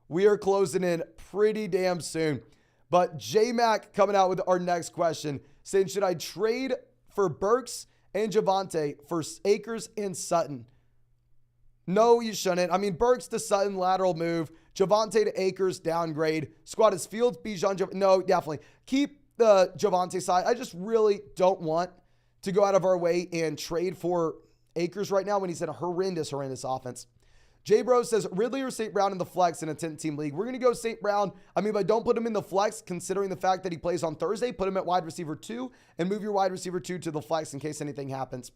We are closing in pretty damn soon. But J-Mac coming out with our next question, saying, should I trade for Burks and Javonte for Akers and Sutton? No, you shouldn't. I mean, Burks to Sutton, lateral move. Javonte to Akers, downgrade. Squad is Fields, Bijan. No, definitely. Keep the Javonte side. I just really don't want to go out of our way and trade for Akers right now when he's in a horrendous offense. J Bro says Ridley or St. Brown in the flex in a 10-team league. We're going to go St. Brown. I mean, but don't put him in the flex considering the fact that he plays on Thursday. Put him at wide receiver 2 and move your wide receiver 2 to the flex in case anything happens.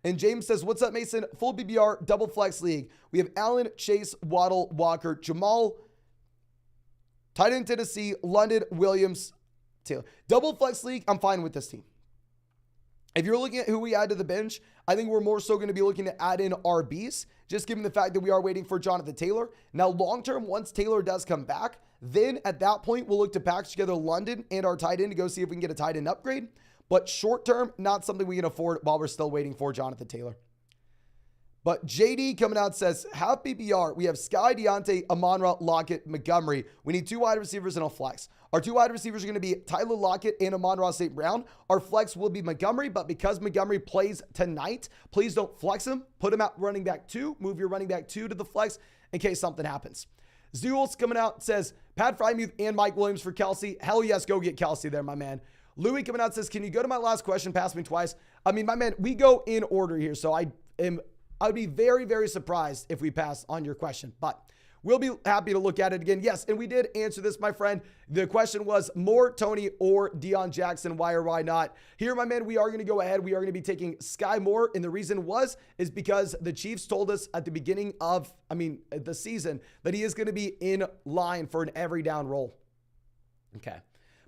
And James says, what's up, Mason? Full BBR, double flex league. We have Allen, Chase, Waddle, Walker, Jamal, tight end Tennessee, London, Williams, Taylor. Double flex league, I'm fine with this team. If you're looking at who we add to the bench, I think we're more so going to be looking to add in RBs, just given the fact that we are waiting for Jonathan Taylor. Now, long-term, once Taylor does come back, then at that point, we'll look to package together London and our tight end to go see if we can get a tight end upgrade. But short-term, not something we can afford while we're still waiting for Jonathan Taylor. But JD coming out says, half PPR, we have Sky, Deontay, Amon-Ra, Lockett, Montgomery. We need 2 wide receivers and a flex. Our 2 wide receivers are going to be Tyler Lockett and Amon-Ra St. Brown. Our flex will be Montgomery, but because Montgomery plays tonight, please don't flex him. Put him out running back 2. Move your running back 2 to the flex in case something happens. Zules coming out says, Pat Frymuth and Mike Williams for Kelce. Hell yes, go get Kelce there, my man. Louis coming out says, can you go to my last question? Pass me twice. I mean, my man, we go in order here, so I would be very, very surprised if we pass on your question, but we'll be happy to look at it again. Yes, and we did answer this, my friend. The question was more Tony or Deion Jackson, why or why not? Here, my man, we are going to go ahead. We are going to be taking Sky Moore, and the reason is because the Chiefs told us at the beginning of, the season that he is going to be in line for an every down role. Okay.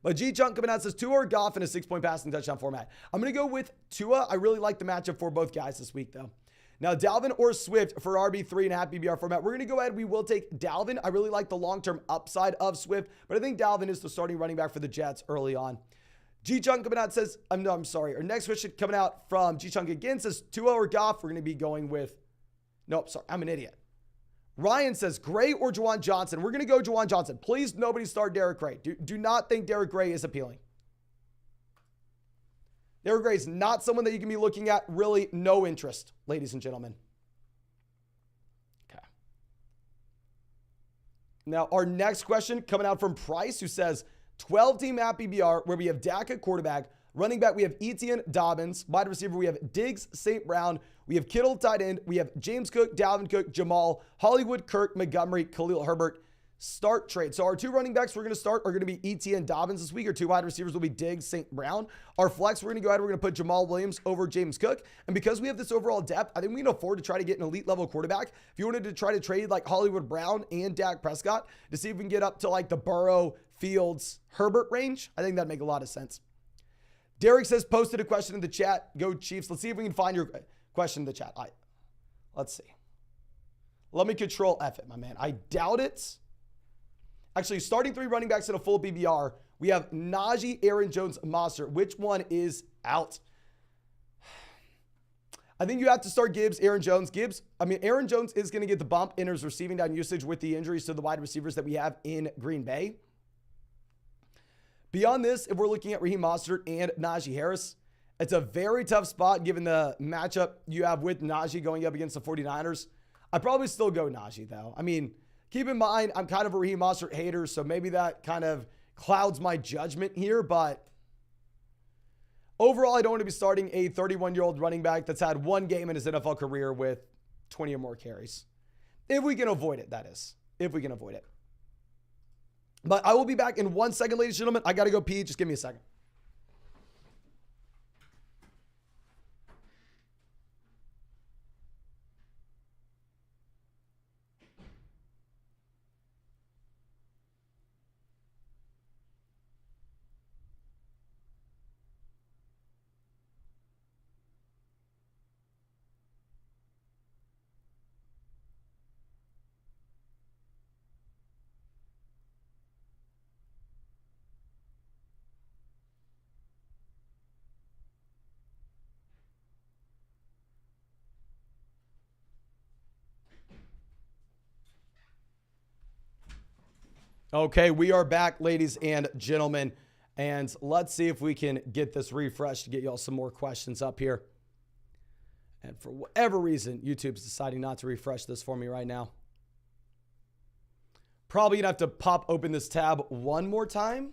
But G-Chunk coming out says Tua or Goff in a 6-point passing touchdown format. I'm going to go with Tua. I really like the matchup for both guys this week, though. Now, Dalvin or Swift for RB3 and a half PBR format. We're going to go ahead. We will take Dalvin. I really like the long-term upside of Swift, but I think Dalvin is the starting running back for the Jets early on. G-Chunk coming out says, I'm sorry. Our next question coming out from G-Chunk again says Tua or Goff. We're going to be going with, nope, sorry, I'm an idiot. Ryan says Gray or Juwan Johnson. We're going to go Juwan Johnson. Please, nobody start Derek Gray. Do not think Derek Gray is appealing. Derek Gray is not someone that you can be looking at. Really, no interest, ladies and gentlemen. Okay. Now, our next question coming out from Price, who says 12-team app PBR, where we have Dak at quarterback. Running back, we have Etienne, Dobbins. Wide receiver, we have Diggs, St. Brown. We have Kittle, tight end. We have James Cook, Dalvin Cook, Jamal, Hollywood, Kirk, Montgomery, Khalil Herbert. Start trade. So our 2 running backs we're going to start are going to be Etienne, Dobbins this week. Our 2 wide receivers will be Diggs, St. Brown. Our flex, we're going to go ahead. We're going to put Jamal Williams over James Cook. And because we have this overall depth, I think we can afford to try to get an elite level quarterback. If you wanted to try to trade like Hollywood Brown and Dak Prescott to see if we can get up to like the Burrow, Fields, Herbert range, I think that'd make a lot of sense. Derek says, posted a question in the chat. Go Chiefs. Let's see if we can find your question in the chat. Let's see. Let me control F it, my man. I doubt it. Actually, starting 3 running backs in a full BBR. We have Najee, Aaron Jones, Monster. Which one is out? I think you have to start Gibbs, Aaron Jones. Aaron Jones is going to get the bump in his receiving down usage with the injuries to the wide receivers that we have in Green Bay. Beyond this, if we're looking at Raheem Mostert and Najee Harris, it's a very tough spot given the matchup you have with Najee going up against the 49ers. I'd probably still go Najee, though. Keep in mind, I'm kind of a Raheem Mostert hater, so maybe that kind of clouds my judgment here, but overall, I don't want to be starting a 31-year-old running back that's had 1 game in his NFL career with 20 or more carries. If we can avoid it, that is. If we can avoid it. But I will be back in 1 second, ladies and gentlemen. I got to go pee. Just give me a second. Okay, we are back, ladies and gentlemen, and let's see if we can get this refreshed to get y'all some more questions up here. And for whatever reason, YouTube's deciding not to refresh this for me right now. Probably going to have to pop open this tab one more time.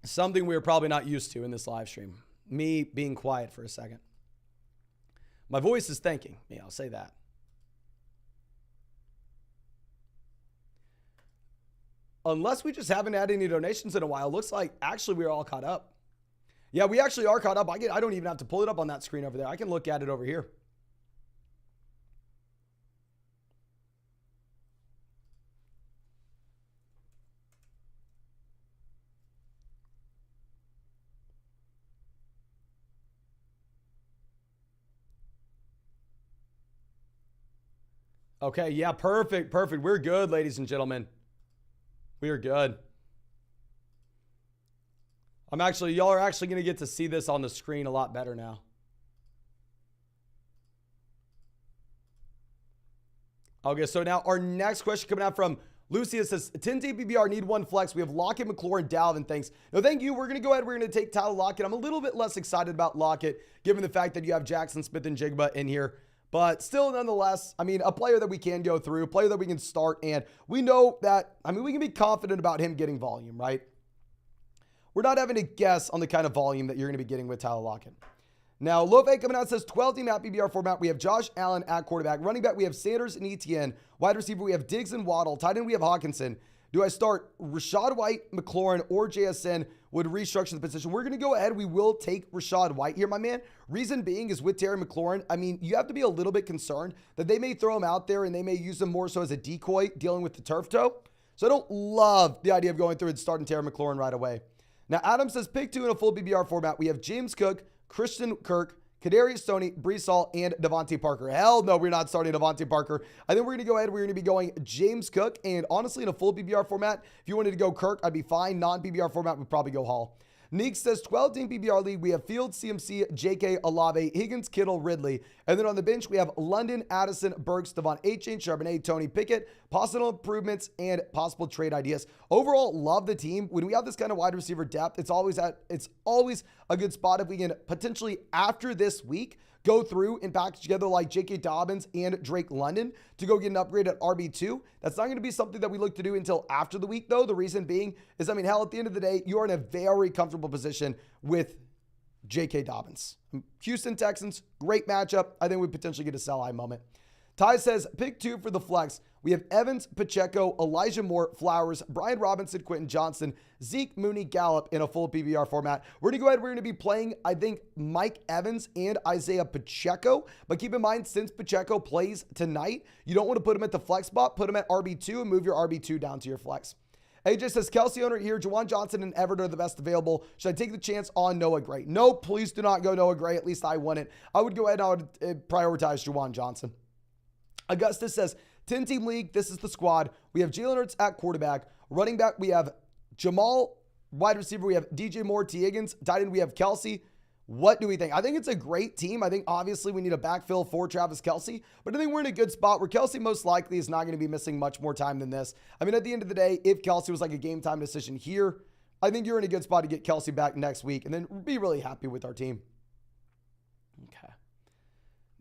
Something we're probably not used to in this live stream. Me being quiet for a second. My voice is thanking me, I'll say that. Unless we just haven't had any donations in a while. Looks like actually we're all caught up. Yeah, we actually are caught up. I don't even have to pull it up on that screen over there. I can look at it over here. Okay, yeah, perfect. We're good, ladies and gentlemen. We are good. Y'all are actually going to get to see this on the screen a lot better now. Okay, so now our next question coming out from Lucia says, 10 PPR, need one flex. We have Lockett, McLaurin, Dalvin. Thanks. No, thank you. We're going to go ahead. We're going to take Tyler Lockett. I'm a little bit less excited about Lockett, given the fact that you have Jackson Smith and Jigba in here. But still, nonetheless, I mean, a player that we can go through, a player that we can start, and we know that, I mean, we can be confident about him getting volume, right? We're not having to guess on the kind of volume that you're going to be getting with Tyler Lockett. Now, Lofe coming out says 12-team at PBR format. We have Josh Allen at quarterback. Running back, we have Sanders and Etienne. Wide receiver, we have Diggs and Waddle. Tight end, we have Hawkinson. Do I start Rachaad White, McLaurin, or JSN? Would restructure the position. We're going to go ahead. We will take Rachaad White here, my man. Reason being is with Terry McLaurin, I mean, you have to be a little bit concerned that they may throw him out there and they may use him more so as a decoy dealing with the turf toe. So I don't love the idea of going through and starting Terry McLaurin right away. Now, Adam says pick 2 in a full BBR format. We have James Cook, Christian Kirk, Kadarius Toney, Breece Hall, and Devontae Parker. Hell no, we're not starting Devontae Parker. I think we're going to go ahead. We're going to be going James Cook. And honestly, in a full PBR format, if you wanted to go Kirk, I'd be fine. Non-PBR format, we'd probably go Hall. Neek says 12-team PBR league. We have Fields, CMC, JK, Olave, Higgins, Kittle, Ridley. And then on the bench, we have London, Addison, Burks, Devon Achane, Charbonnet, Tony Pickett, possible improvements, and possible trade ideas. Overall, love the team. When we have this kind of wide receiver depth, it's always a good spot if we can potentially, after this week, go through and package together like J.K. Dobbins and Drake London to go get an upgrade at RB2. That's not going to be something that we look to do until after the week, though. The reason being is, I mean, hell, at the end of the day, you are in a very comfortable position with J.K. Dobbins. Houston Texans, great matchup. I think we potentially get a sell-high moment. Ty says, pick 2 for the flex. We have Evans, Pacheco, Elijah Moore, Flowers, Brian Robinson, Quentin Johnson, Zeke, Mooney, Gallup in a full PBR format. We're going to go ahead. We're going to be playing, I think, Mike Evans and Isaiah Pacheco. But keep in mind, since Pacheco plays tonight, you don't want to put him at the flex spot. Put him at RB2 and move your RB2 down to your flex. AJ says, Kelce owner here, Juwan Johnson and Everett are the best available. Should I take the chance on Noah Gray? No, please do not go Noah Gray. At least I wouldn't. I would go ahead and I would prioritize Juwan Johnson. Augustus says, 10-team league, this is the squad. We have Jalen Hurts at quarterback. Running back, we have Jamal. Wide receiver, we have DJ Moore, T. Higgins. Tight end, we have Kelce. What do we think? I think it's a great team. I think obviously we need a backfill for Travis Kelce, but I think we're in a good spot where Kelce most likely is not going to be missing much more time than this. I mean, at the end of the day, if Kelce was like a game time decision here, I think you're in a good spot to get Kelce back next week and then be really happy with our team. Okay.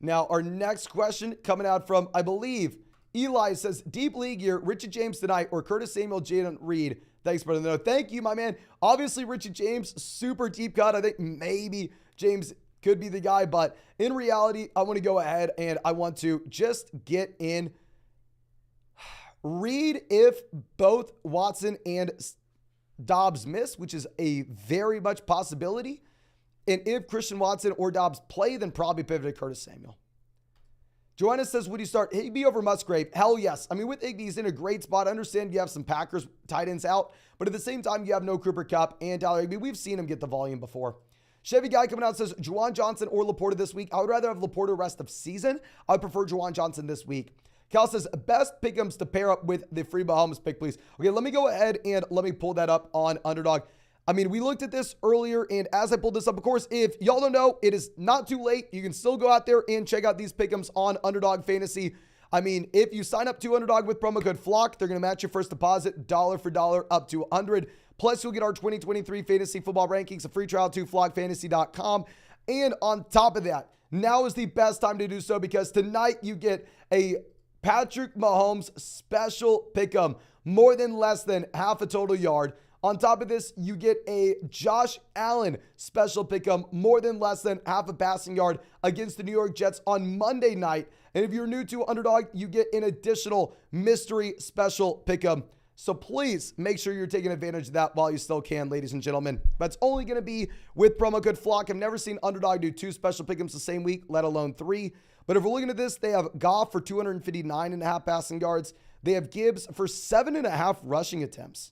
Now, our next question coming out from, I believe, Eli says, deep league year, Richard James tonight or Curtis Samuel, Jaden Reed. Thanks, brother. No, thank you, my man. Obviously, Richard James, super deep cut. I think maybe James could be the guy, but in reality, I want to go ahead and I want to just get in Reed if both Watson and Dobbs miss, which is a very much possibility. And if Christian Watson or Dobbs play, then probably pivot to Curtis Samuel. Joanna says, would you start Higbee over Musgrave? Hell yes. I mean, with Higbee, he's in a great spot. I understand you have some Packers tight ends out, but at the same time, you have no Cooper Kupp and Tyler Higbee. We've seen him get the volume before. Chevy Guy coming out says, Juwan Johnson or Laporta this week. I would rather have Laporta rest of season. I would prefer Juwan Johnson this week. Cal says, best pick'ems to pair up with the free Mahomes pick, please. Okay, let me go ahead and let me pull that up on Underdog. I mean, we looked at this earlier, and as I pulled this up, of course, if y'all don't know, it is not too late. You can still go out there and check out these pick'ems on Underdog Fantasy. I mean, if you sign up to Underdog with promo code FLOCK, they're going to match your first deposit dollar for dollar up to $100. Plus, you'll get our 2023 fantasy football rankings, a free trial to flockfantasy.com. And on top of that, now is the best time to do so because tonight you get a Patrick Mahomes special pick'em, more than less than half a total yard. On top of this, you get a Josh Allen special pick'em, more than less than half a passing yard against the New York Jets on Monday night. And if you're new to Underdog, you get an additional mystery special pick'em. So please make sure you're taking advantage of that while you still can, ladies and gentlemen. That's only going to be with promo code FLOCK. I've never seen Underdog do 2 special pick'ems the same week, let alone 3. But if we're looking at this, they have Goff for 259.5 passing yards. They have Gibbs for 7.5 rushing attempts.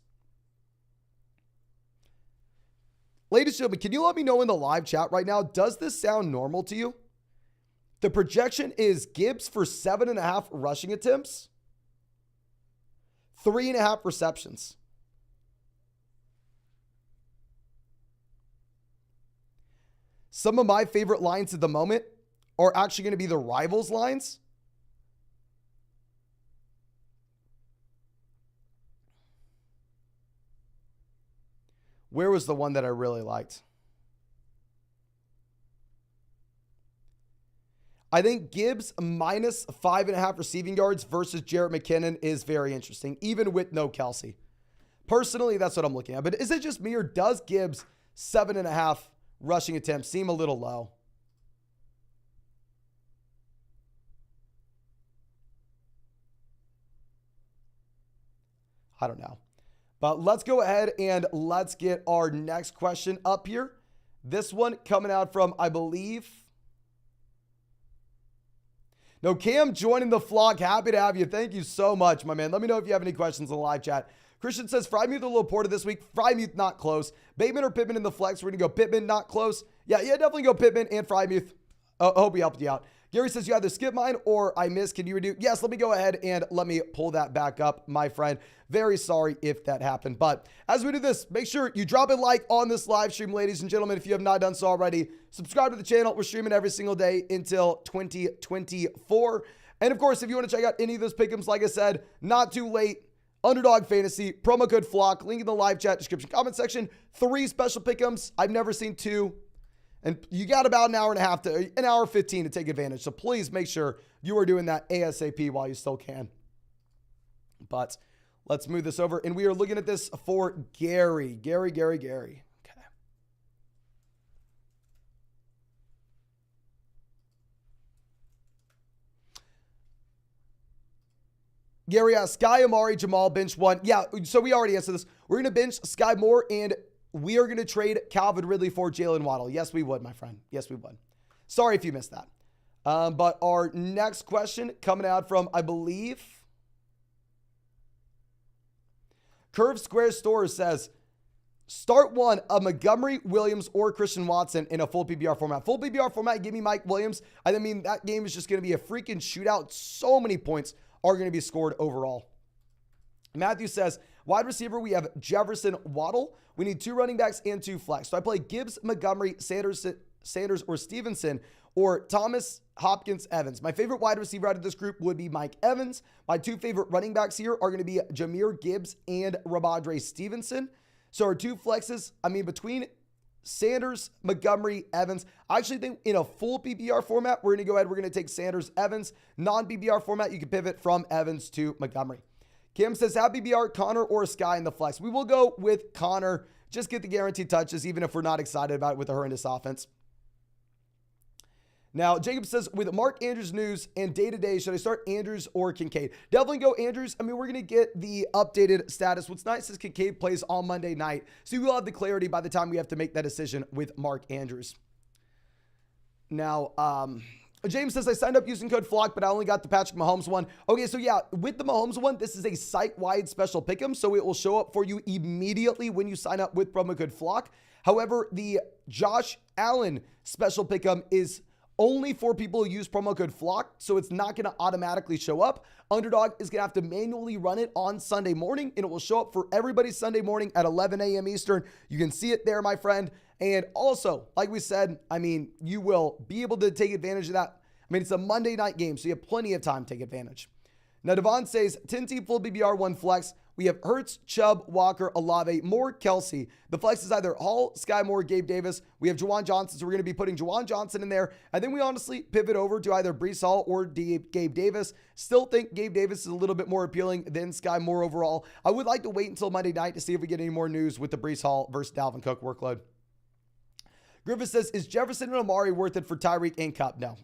Ladies and gentlemen, can you let me know in the live chat right now, does this sound normal to you? The projection is Gibbs for 7.5 rushing attempts, 3.5 receptions. Some of my favorite lines at the moment are actually going to be the rivals lines. Where was the one that I really liked? I think Gibbs minus 5.5 receiving yards versus Jarrett McKinnon is very interesting, even with no Kelce. Personally, that's what I'm looking at. But is it just me, or does Gibbs 7.5 rushing attempts seem a little low? I don't know. But let's go ahead and let's get our next question up here. This one coming out from, I believe... No, Cam joining the flock. Happy to have you. Thank you so much, my man. Let me know if you have any questions in the live chat. Christian says, Frymuth or Laporta this week. Frymuth, not close. Bateman or Pittman in the flex. We're going to go Pittman, not close. Yeah, definitely go Pittman and Frymuth. I hope we helped you out. Gary says, you either skip mine or I missed. Can you redo? Yes, let me go ahead and let me pull that back up, my friend. Very sorry if that happened. But as we do this, make sure you drop a like on this live stream, ladies and gentlemen, if you have not done so already. Subscribe to the channel. We're streaming every single day until 2024. And of course, if you want to check out any of those pick'ems, like I said, not too late. Underdog Fantasy, promo code FLOCK, link in the live chat description, comment section. 3 special pick'ems. I've never seen 2. And you got about an hour and a half to an hour 15 to take advantage. So please make sure you are doing that ASAP while you still can. But let's move this over. And we are looking at this for Gary. Gary. Okay. Gary asks, Sky, Amari, Jamal, bench 1. Yeah, so we already answered this. We're going to bench Sky Moore, and we are going to trade Calvin Ridley for Jalen Waddle. Yes, we would, my friend. Yes, we would. Sorry if you missed that. But our next question coming out from, I believe, Curve Square Store says, start one of Montgomery, Williams, or Christian Watson in a full PPR format. Full PPR format, give me Mike Williams. I mean, that game is just going to be a freaking shootout. So many points are going to be scored overall. Matthew says, wide receiver, we have Jefferson, Waddle. We need 2 running backs and 2 flex. So I play Gibbs, Montgomery, Sanders or Stevenson, or Thomas, Hopkins, Evans. My favorite wide receiver out of this group would be Mike Evans. My 2 favorite running backs here are going to be Jahmyr Gibbs and Ramondre Stevenson. So our 2 flexes, I mean, between Sanders, Montgomery, Evans. I actually think in a full PPR format, we're going to go ahead. We're going to take Sanders, Evans. Non-PPR format, you can pivot from Evans to Montgomery. Kim says, have PPR, Connor or Sky in the flex. We will go with Connor. Just get the guaranteed touches, even if we're not excited about it with a horrendous offense. Now, Jacob says, with Mark Andrews news and day-to-day, should I start Andrews or Kincaid? Definitely go Andrews. I mean, we're going to get the updated status. What's nice is Kincaid plays on Monday night, so we will have the clarity by the time we have to make that decision with Mark Andrews. Now, James says, I signed up using code FLOCK, but I only got the Patrick Mahomes one. Okay, so yeah, with the Mahomes one, this is a site-wide special pick'em, so it will show up for you immediately when you sign up with promo code FLOCK. However, the Josh Allen special pick'em is only for people who use promo code FLOCK, so it's not going to automatically show up. Underdog is going to have to manually run it on Sunday morning, and it will show up for everybody Sunday morning at 11 a.m. Eastern. You can see it there, my friend. And also, like we said, I mean, you will be able to take advantage of that. I mean, it's a Monday night game, so you have plenty of time to take advantage. Now, Devon says 10-team full BBR, 1 flex. We have Hurts, Chubb, Walker, Olave, Moore, Kelce. The flex is either Hall, Sky Moore, Gabe Davis. We have Juwan Johnson, so we're going to be putting Juwan Johnson in there. And then we honestly pivot over to either Breece Hall or Gabe Davis. Still think Gabe Davis is a little bit more appealing than Sky Moore overall. I would like to wait until Monday night to see if we get any more news with the Breece Hall versus Dalvin Cook workload. Griffith says, is Jefferson and Amari worth it for Tyreek and Kupp? No.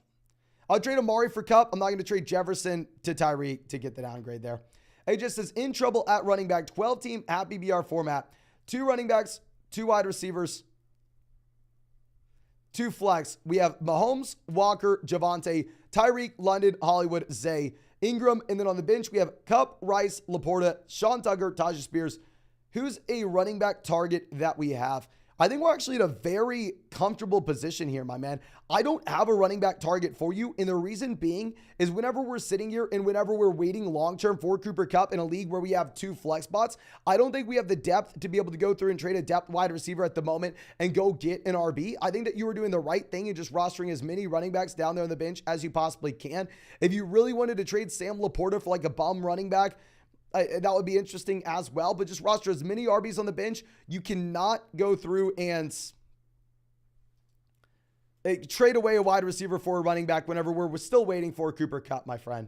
I'll trade Amari for Kupp. I'm not going to trade Jefferson to Tyreek to get the downgrade there. AJ says, in trouble at running back, 12-team at BBR format. 2 running backs, 2 wide receivers, 2 flex. We have Mahomes, Walker, Javonte, Tyreek, London, Hollywood, Zay, Ingram. And then on the bench, we have Kupp, Rice, Laporta, Sean Tucker, Tajah Spears. Who's a running back target that we have? I think we're actually in a very comfortable position here, my man. I don't have a running back target for you, and the reason being is whenever we're sitting here and whenever we're waiting long-term for Cooper Kupp in a league where we have 2 flex spots, I don't think we have the depth to be able to go through and trade a depth wide receiver at the moment and go get an RB. I think that you were doing the right thing and just rostering as many running backs down there on the bench as you possibly can. If you really wanted to trade Sam Laporta for like a bum running back, that would be interesting as well, but just roster as many RBs on the bench. You cannot go through and trade away a wide receiver for a running back whenever we're still waiting for Cooper Kupp, my friend.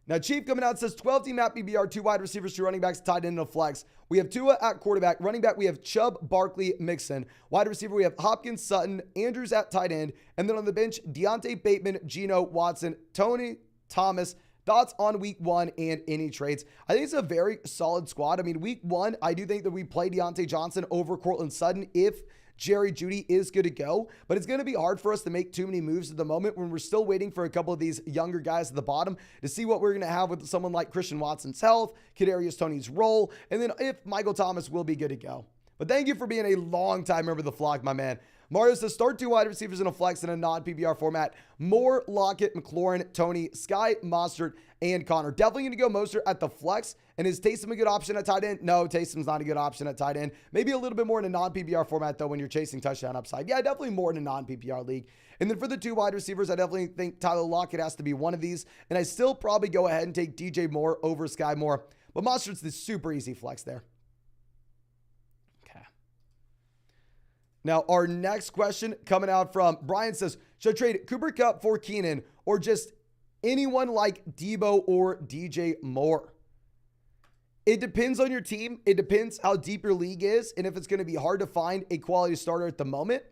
Now, Chief coming out says 12-team at BBR, 2 wide receivers, 2 running backs, tied into flex. We have Tua at quarterback. Running back, we have Chubb, Barkley, Mixon. Wide receiver, we have Hopkins, Sutton, Andrews at tight end. And then on the bench, Deontay Bateman, Geno, Watson, Tony, Thomas. Thoughts on week 1 and any trades? I think it's a very solid squad. I mean, week 1, I do think that we play Deontay Johnson over Cortland Sutton if Jerry Jeudy is good to go, but it's going to be hard for us to make too many moves at the moment when we're still waiting for a couple of these younger guys at the bottom to see what we're going to have with someone like Christian Watson's health, Kadarius Toney's role, and then if Michael Thomas will be good to go. But thank you for being a long-time member of the flock, my man. Mario says, start 2 wide receivers in a flex in a non-PPR format. Moore, Lockett, McLaurin, Tony, Sky, Mostert, and Connor. Definitely going to go Mostert at the flex. And is Taysom a good option at tight end? No, Taysom's not a good option at tight end. Maybe a little bit more in a non-PPR format, though, when you're chasing touchdown upside. Yeah, definitely more in a non-PPR league. And then for the 2 wide receivers, I definitely think Tyler Lockett has to be one of these. And I still probably go ahead and take DJ Moore over Sky Moore. But Mostert's the super easy flex there. Now, our next question coming out from Brian says, should I trade Cooper Kupp for Keenan or just anyone like Debo or DJ Moore? It depends on your team. It depends how deep your league is and if it's going to be hard to find a quality starter at the moment.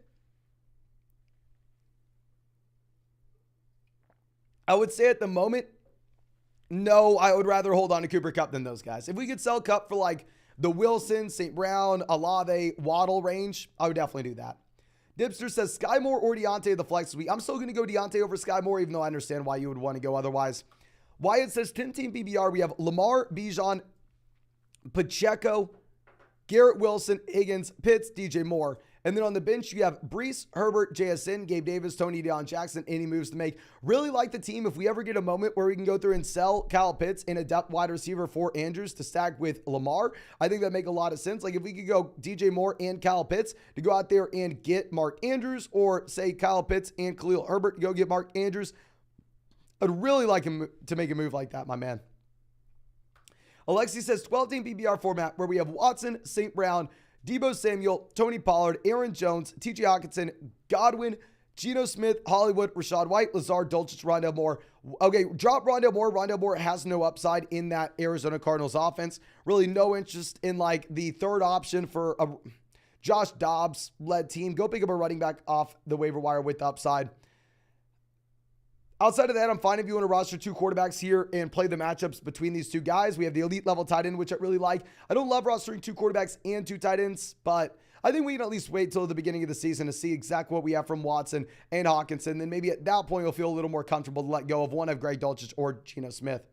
I would say at the moment, no, I would rather hold on to Cooper Kupp than those guys. If we could sell Kupp for like the Wilson, St. Brown, Olave, Waddle range, I would definitely do that. Dipster says Sky Moore or Deontay the flex this week. I'm still going to go Deontay over Sky Moore, even though I understand why you would want to go otherwise. Wyatt says 10-team PBR. We have Lamar, Bijan, Pacheco, Garrett Wilson, Higgins, Pitts, DJ Moore. And then on the bench, you have Breece, Herbert, JSN, Gabe Davis, Tony, Deion Jackson. Any moves to make? Really like the team. If we ever get a moment where we can go through and sell Kyle Pitts in a depth wide receiver for Andrews to stack with Lamar, I think that make a lot of sense. Like if we could go DJ Moore and Kyle Pitts to go out there and get Mark Andrews, or say Kyle Pitts and Khalil Herbert to go get Mark Andrews, I'd really like him to make a move like that, my man. Alexi says 12-team PBR format where we have Watson, St. Brown, Debo Samuel, Tony Pollard, Aaron Jones, TJ Hawkinson, Godwin, Geno Smith, Hollywood, Rachaad White, Lazard, Dulcich, Rondale Moore. Okay, drop Rondale Moore. Rondale Moore has no upside in that Arizona Cardinals offense. Really no interest in like the third option for a Josh Dobbs-led team. Go pick up a running back off the waiver wire with upside. Outside of that, I'm fine if you want to roster 2 quarterbacks here and play the matchups between these 2 guys. We have the elite level tight end, which I really like. I don't love rostering 2 quarterbacks and 2 tight ends, but I think we can at least wait till the beginning of the season to see exactly what we have from Watson and Hawkinson. Then maybe at that point, you'll feel a little more comfortable to let go of one of Greg Dulcich or Geno Smith.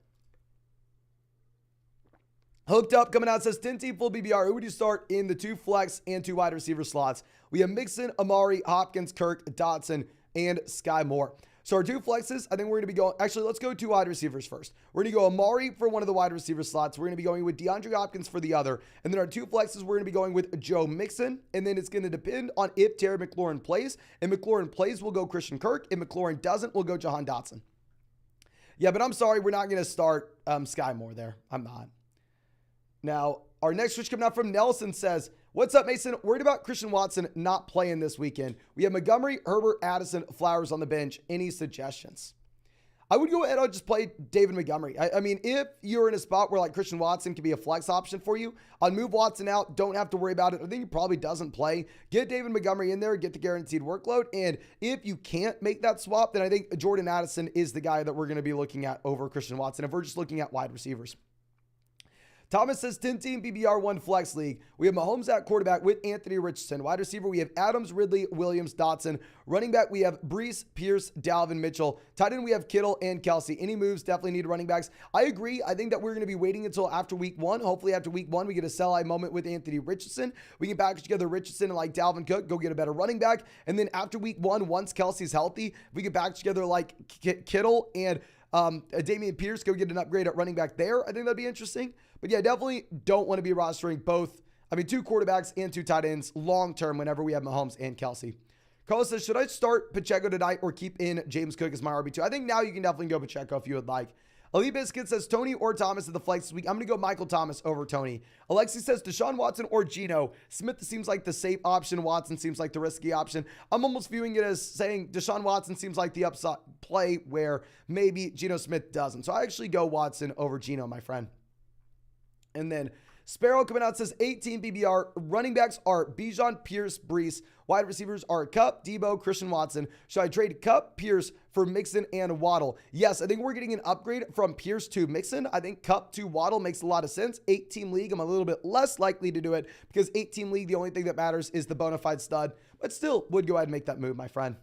Hooked Up coming out says 10-team full BBR. Who would you start in the 2 flex and 2 wide receiver slots? We have Mixon, Amari, Hopkins, Kirk, Dotson, and Sky Moore. So our two flexes, I think we're going to be going, actually, let's go two wide receivers first. We're going to go Amari for one of the wide receiver slots. We're going to be going with DeAndre Hopkins for the other. And then our two flexes, we're going to be going with Joe Mixon. And then it's going to depend on if Terry McLaurin plays. If McLaurin plays, we'll go Christian Kirk. If McLaurin doesn't, we'll go Jahan Dotson. Yeah, but I'm sorry, we're not going to start Sky Moore there. I'm not. Now, our next switch coming out from Nelson says, what's up, Mason? Worried about Christian Watson not playing this weekend. We have Montgomery, Herbert, Addison, Flowers on the bench. Any suggestions? I would go ahead and just play David Montgomery. I mean, if you're in a spot where like Christian Watson can be a flex option for you, I'd move Watson out. Don't have to worry about it. I think he probably doesn't play. Get David Montgomery in there, get the guaranteed workload. And if you can't make that swap, then I think Jordan Addison is the guy that we're going to be looking at over Christian Watson if we're just looking at wide receivers. Thomas says 10-team PBR 1 flex league. We have Mahomes at quarterback with Anthony Richardson. Wide receiver, we have Adams, Ridley, Williams, Dotson. Running back, we have Brees, Pierce, Dalvin, Mitchell. Tight end, we have Kittle and Kelce. Any moves? Definitely need running backs. I agree. I think that we're going to be waiting until after week 1. Hopefully after week 1, we get a sell-high moment with Anthony Richardson. We can package together Richardson and like Dalvin Cook, go get a better running back. And then after week 1, once Kelce's healthy, we can package together like Kittle and Damian Pierce, go get an upgrade at running back there. I think that'd be interesting. But yeah, definitely don't want to be rostering two quarterbacks and two tight ends long-term whenever we have Mahomes and Kelce. Carlos says, should I start Pacheco tonight or keep in James Cook as my RB2? I think now you can definitely go Pacheco if you would like. Elite Biscuit says Tony or Thomas at the flex this week. I'm going to go Michael Thomas over Tony. Alexi says Deshaun Watson or Geno. Smith seems like the safe option. Watson seems like the risky option. I'm almost viewing it as saying Deshaun Watson seems like the upside play where maybe Geno Smith doesn't. So I actually go Watson over Geno, my friend. And then Sparrow coming out says 18 PBR. Running backs are Bijan, Pierce, Brees. Wide receivers are Kupp, Debo, Christian Watson. Should I trade Kupp, Pierce for Mixon and Waddle? Yes, I think we're getting an upgrade from Pierce to Mixon. I think Kupp to Waddle makes a lot of sense. 8-team league, I'm a little bit less likely to do it because 8-team league, the only thing that matters is the bona fide stud. But still, would go ahead and make that move, my friend.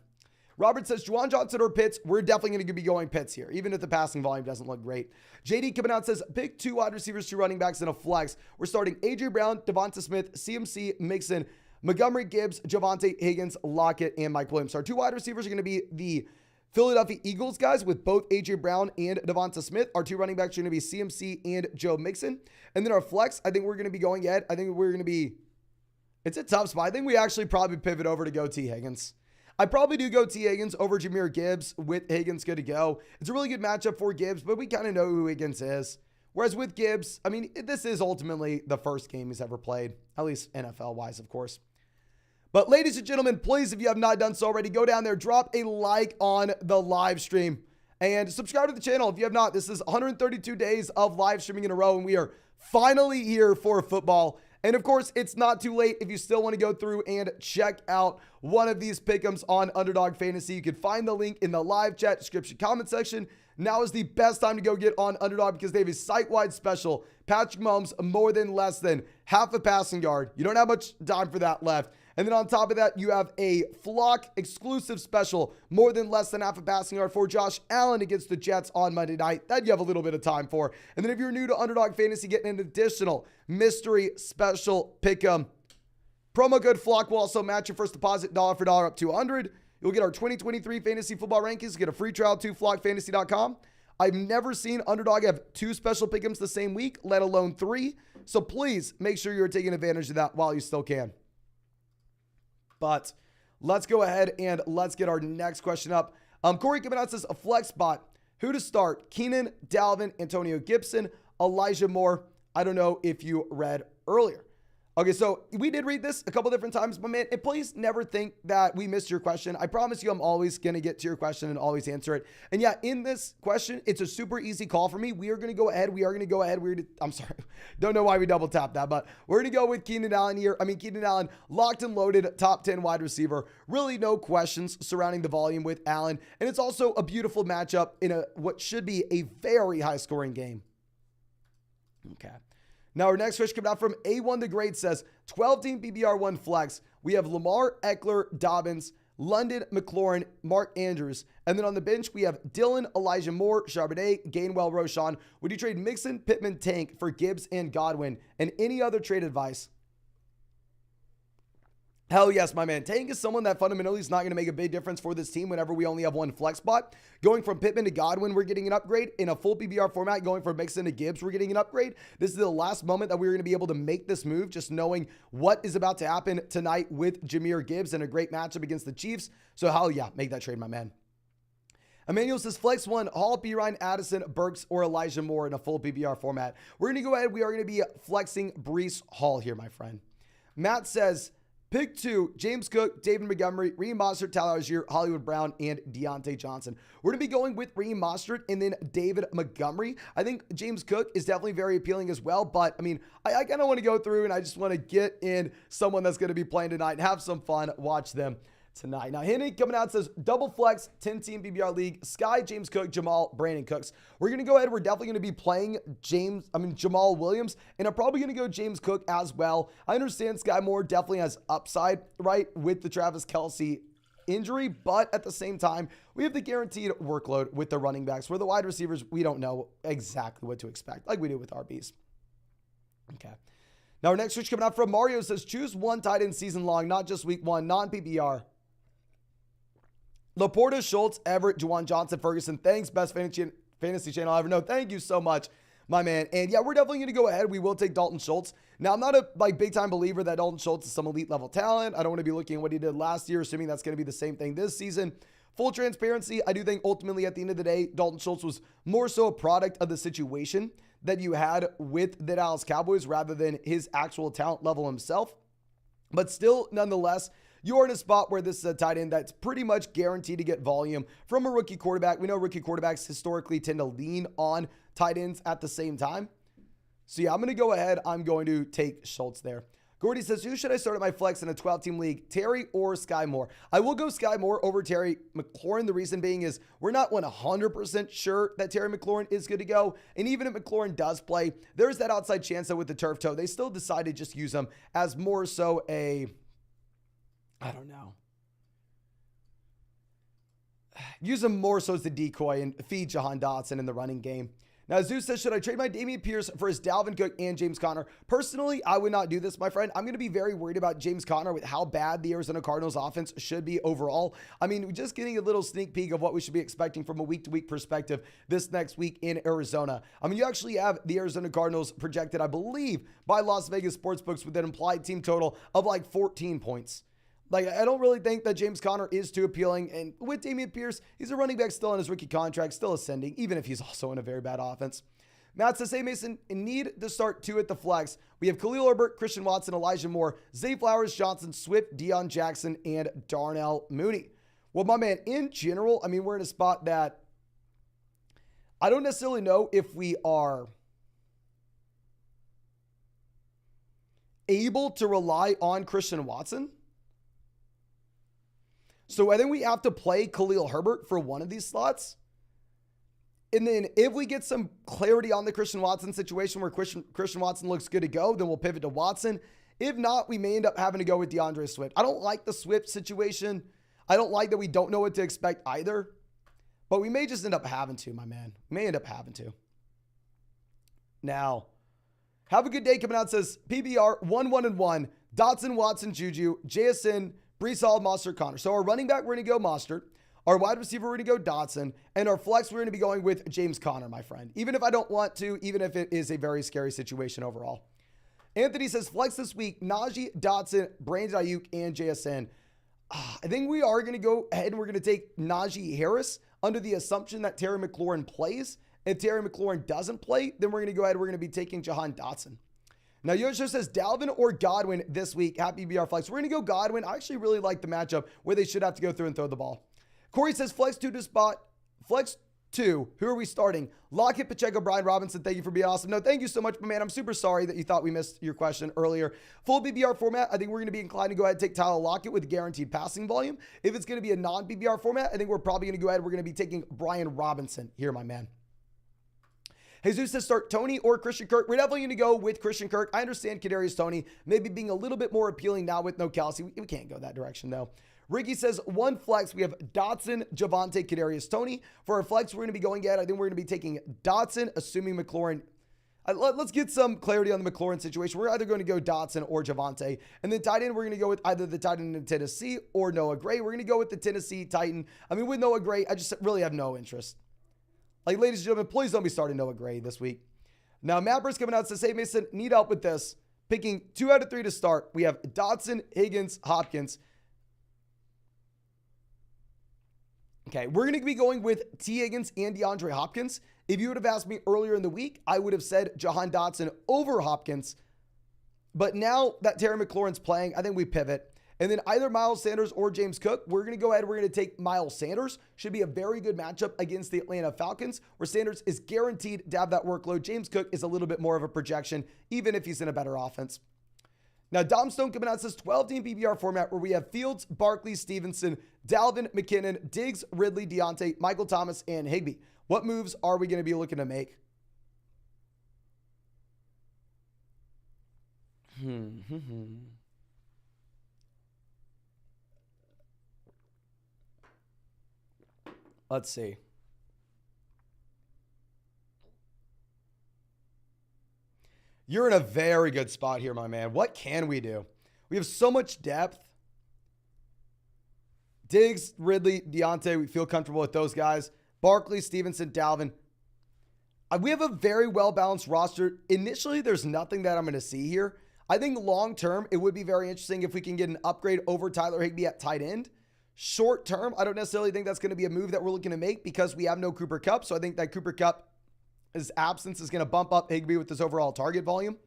Robert says, Juwan Johnson or Pitts? We're definitely going to be going Pitts here, even if the passing volume doesn't look great. JD coming out says, pick 2 wide receivers, 2 running backs, and a flex. We're starting A.J. Brown, Devonta Smith, CMC, Mixon, Montgomery, Gibbs, Javonte, Higgins, Lockett, and Mike Williams. Our 2 wide receivers are going to be the Philadelphia Eagles guys with both A.J. Brown and Devonta Smith. Our 2 running backs are going to be CMC and Joe Mixon. And then our flex, I think we're going to be going ahead. I think we're going to be, it's a tough spot. I think we actually probably pivot over to go T. Higgins. I probably do go T. Higgins over Jahmyr Gibbs with Higgins good to go. It's a really good matchup for Gibbs, but we kind of know who Higgins is. Whereas with Gibbs, I mean, this is ultimately the first game he's ever played, at least NFL-wise, of course. But ladies and gentlemen, please, if you have not done so already, go down there, drop a like on the live stream, and subscribe to the channel if you have not. This is 132 days of live streaming in a row, and we are finally here for football. And of course, it's not too late if you still want to go through and check out one of these pick'ems on Underdog Fantasy. You can find the link in the live chat description comment section. Now is the best time to go get on Underdog because they have a site-wide special. Patrick Mahomes more than less than half a passing yard. You don't have much time for that left. And then on top of that, you have a Flock exclusive special, more than less than half a passing yard for Josh Allen against the Jets on Monday night. That you have a little bit of time for. And then if you're new to Underdog Fantasy, getting an additional mystery special pick'em. Promo code Flock will also match your first deposit dollar for dollar up to $100. You'll get our 2023 fantasy football rankings. Get a free trial to flockfantasy.com. I've never seen Underdog have 2 special pick'ems the same week, let alone 3. So please make sure you're taking advantage of that while you still can. But let's go ahead and let's get our next question up. Corey coming out says a flex spot. Who to start? Keenan, Dalvin, Antonio Gibson, Elijah Moore. I don't know if you read earlier. Okay, so we did read this a couple different times, but man, please never think that we missed your question. I promise you I'm always going to get to your question and always answer it. And yeah, in this question, it's a super easy call for me. We are going to go ahead. I'm sorry. Don't know why we double tapped that, but we're going to go with Keenan Allen here. Keenan Allen, locked and loaded, top 10 wide receiver. Really no questions surrounding the volume with Allen. And it's also a beautiful matchup in what should be a very high scoring game. Okay. Now, our next question coming out from A1 the Great says, 12-team PBR1 flex. We have Lamar, Eckler, Dobbins, London, McLaurin, Mark Andrews. And then on the bench, we have Dylan, Elijah Moore, Charbonnet, Gainwell, Roshan. Would you trade Mixon, Pittman, Tank for Gibbs and Godwin? And any other trade advice? Hell yes, my man. Tank is someone that fundamentally is not going to make a big difference for this team whenever we only have one flex spot. Going from Pittman to Godwin, we're getting an upgrade. In a full PPR format, going from Mixon to Gibbs, we're getting an upgrade. This is the last moment that we're going to be able to make this move, just knowing what is about to happen tonight with Jahmyr Gibbs and a great matchup against the Chiefs. So hell yeah, make that trade, my man. Emmanuel says, flex one, Hall, B. Ryan, Addison, Burks, or Elijah Moore in a full PPR format. We're going to go ahead. We are going to be flexing Breece Hall here, my friend. Matt says, pick two, James Cook, David Montgomery, Raheem Mostert, Tyler Algier, Hollywood Brown, and Deontay Johnson. We're going to be going with Raheem Mostert and then David Montgomery. I think James Cook is definitely very appealing as well, but I mean, I kind of want to go through and I just want to get in someone that's going to be playing tonight and have some fun, watch them tonight. Now, Henry coming out says, double flex, 10-team PPR league, Sky, James Cook, Jamal, Brandon Cooks. We're going to go ahead. We're definitely going to be playing Jamal Williams, and I'm probably going to go James Cook as well. I understand Sky Moore definitely has upside, right, with the Travis Kelce injury, but at the same time, we have the guaranteed workload with the running backs. Where the wide receivers, we don't know exactly what to expect, like we do with RBs. Okay. Now, our next switch coming out from Mario says, choose one tight end season long, not just week one, non-PPR. Laporta, Schultz, Everett, Juwan Johnson, Ferguson. Thanks, best fantasy channel I ever know. Thank you so much, my man. And yeah, we're definitely going to go ahead. We will take Dalton Schultz. Now, I'm not a big time believer that Dalton Schultz is some elite level talent. I don't want to be looking at what he did last year, assuming that's going to be the same thing this season. Full transparency, I do think ultimately at the end of the day, Dalton Schultz was more so a product of the situation that you had with the Dallas Cowboys rather than his actual talent level himself. But still, nonetheless, you're in a spot where this is a tight end that's pretty much guaranteed to get volume from a rookie quarterback. We know rookie quarterbacks historically tend to lean on tight ends at the same time. So yeah, I'm going to go ahead. I'm going to take Schultz there. Gordy says, who should I start at my flex in a 12-team league, Terry or Sky Moore? I will go Sky Moore over Terry McLaurin. The reason being is we're not 100% sure that Terry McLaurin is good to go. And even if McLaurin does play, there's that outside chance that with the turf toe, they still decide to just use him as more so I don't know. Use him more so as the decoy and feed Jahan Dotson in the running game. Now, Zeus says, should I trade my Dameon Pierce for his Dalvin Cook and James Conner? Personally, I would not do this, my friend. I'm going to be very worried about James Conner with how bad the Arizona Cardinals offense should be overall. I mean, just getting a little sneak peek of what we should be expecting from a week-to-week perspective this next week in Arizona. I mean, you actually have the Arizona Cardinals projected, I believe, by Las Vegas sportsbooks with an implied team total of like 14 points. Like, I don't really think that James Conner is too appealing. And with Dameon Pierce, he's a running back still on his rookie contract, still ascending, even if he's also in a very bad offense. Matt says, hey, Mason, in need to start two at the flex. We have Khalil Herbert, Christian Watson, Elijah Moore, Zay Flowers, Johnson, Swift, Deion Jackson, and Darnell Mooney. Well, my man, in general, I mean, we're in a spot that I don't necessarily know if we are able to rely on Christian Watson. So I think we have to play Khalil Herbert for one of these slots. And then if we get some clarity on the Christian Watson situation where Christian Watson looks good to go, then we'll pivot to Watson. If not, we may end up having to go with DeAndre Swift. I don't like the Swift situation. I don't like that we don't know what to expect either. But we may just end up having to, my man. We may end up having to. Now, have a good day coming out. Says PBR 1-1-1. Dotson, Watson, Juju, JSN, Breece Hall, Mostert, Connor. So our running back, we're going to go Mostert. Our wide receiver, we're going to go Dotson. And our flex, we're going to be going with James Conner, my friend. Even if I don't want to, even if it is a very scary situation overall. Anthony says, flex this week, Najee, Dotson, Brandon Ayuk, and JSN. I think we are going to go ahead and we're going to take Najee Harris under the assumption that Terry McLaurin plays. If Terry McLaurin doesn't play, then we're going to go ahead and we're going to be taking Jahan Dotson. Now, Yoshio says Dalvin or Godwin this week. Happy BR flex. We're going to go Godwin. I actually really like the matchup where they should have to go through and throw the ball. Corey says flex 2 to spot. Flex 2. Who are we starting? Lockett, Pacheco, Brian Robinson. Thank you for being awesome. No, thank you so much, my man. I'm super sorry that you thought we missed your question earlier. Full BBR format. I think we're going to be inclined to go ahead and take Tyler Lockett with guaranteed passing volume. If it's going to be a non-BBR format, I think we're probably going to go ahead. We're going to be taking Brian Robinson here, my man. Jesus says start Tony or Christian Kirk. We're definitely going to go with Christian Kirk. I understand Kadarius Toney maybe being a little bit more appealing now with no Kelce. We can't go that direction, though. Ricky says one flex. We have Dotson, Javonte, Kadarius Toney. For our flex, we're going to be going at, I think we're going to be taking Dotson, assuming McLaurin. Let's get some clarity on the McLaurin situation. We're either going to go Dotson or Javonte. And then tight end, we're going to go with either the tight end in Tennessee or Noah Gray. We're going to go with the Tennessee Titan. I mean, with Noah Gray, I just really have no interest. Like, ladies and gentlemen, please don't be starting Noah Gray this week. Now, Matt Burst coming out says, hey, Mason, need help with this. Picking 2 out of 3 to start. We have Dotson, Higgins, Hopkins. Okay, we're going to be going with T. Higgins and DeAndre Hopkins. If you would have asked me earlier in the week, I would have said Jahan Dotson over Hopkins. But now that Terry McLaurin's playing, I think we pivot. And then either Miles Sanders or James Cook, we're going to go ahead. We're going to take Miles Sanders. Should be a very good matchup against the Atlanta Falcons, where Sanders is guaranteed to have that workload. James Cook is a little bit more of a projection, even if he's in a better offense. Now, Dom Stone coming out says 12-team PPR format where we have Fields, Barkley, Stevenson, Dalvin, McKinnon, Diggs, Ridley, Deontay, Michael Thomas, and Higbee. What moves are we going to be looking to make? Let's see. You're in a very good spot here, my man. What can we do? We have so much depth. Diggs, Ridley, Deontay, we feel comfortable with those guys. Barkley, Stevenson, Dalvin. We have a very well-balanced roster. Initially, there's nothing that I'm going to see here. I think long-term, it would be very interesting if we can get an upgrade over Tyler Higbee at tight end. Short-term, I don't necessarily think that's going to be a move that we're looking to make because we have no Cooper Kupp. So I think that Cooper Kupp's absence is going to bump up Higbee with his overall target volume.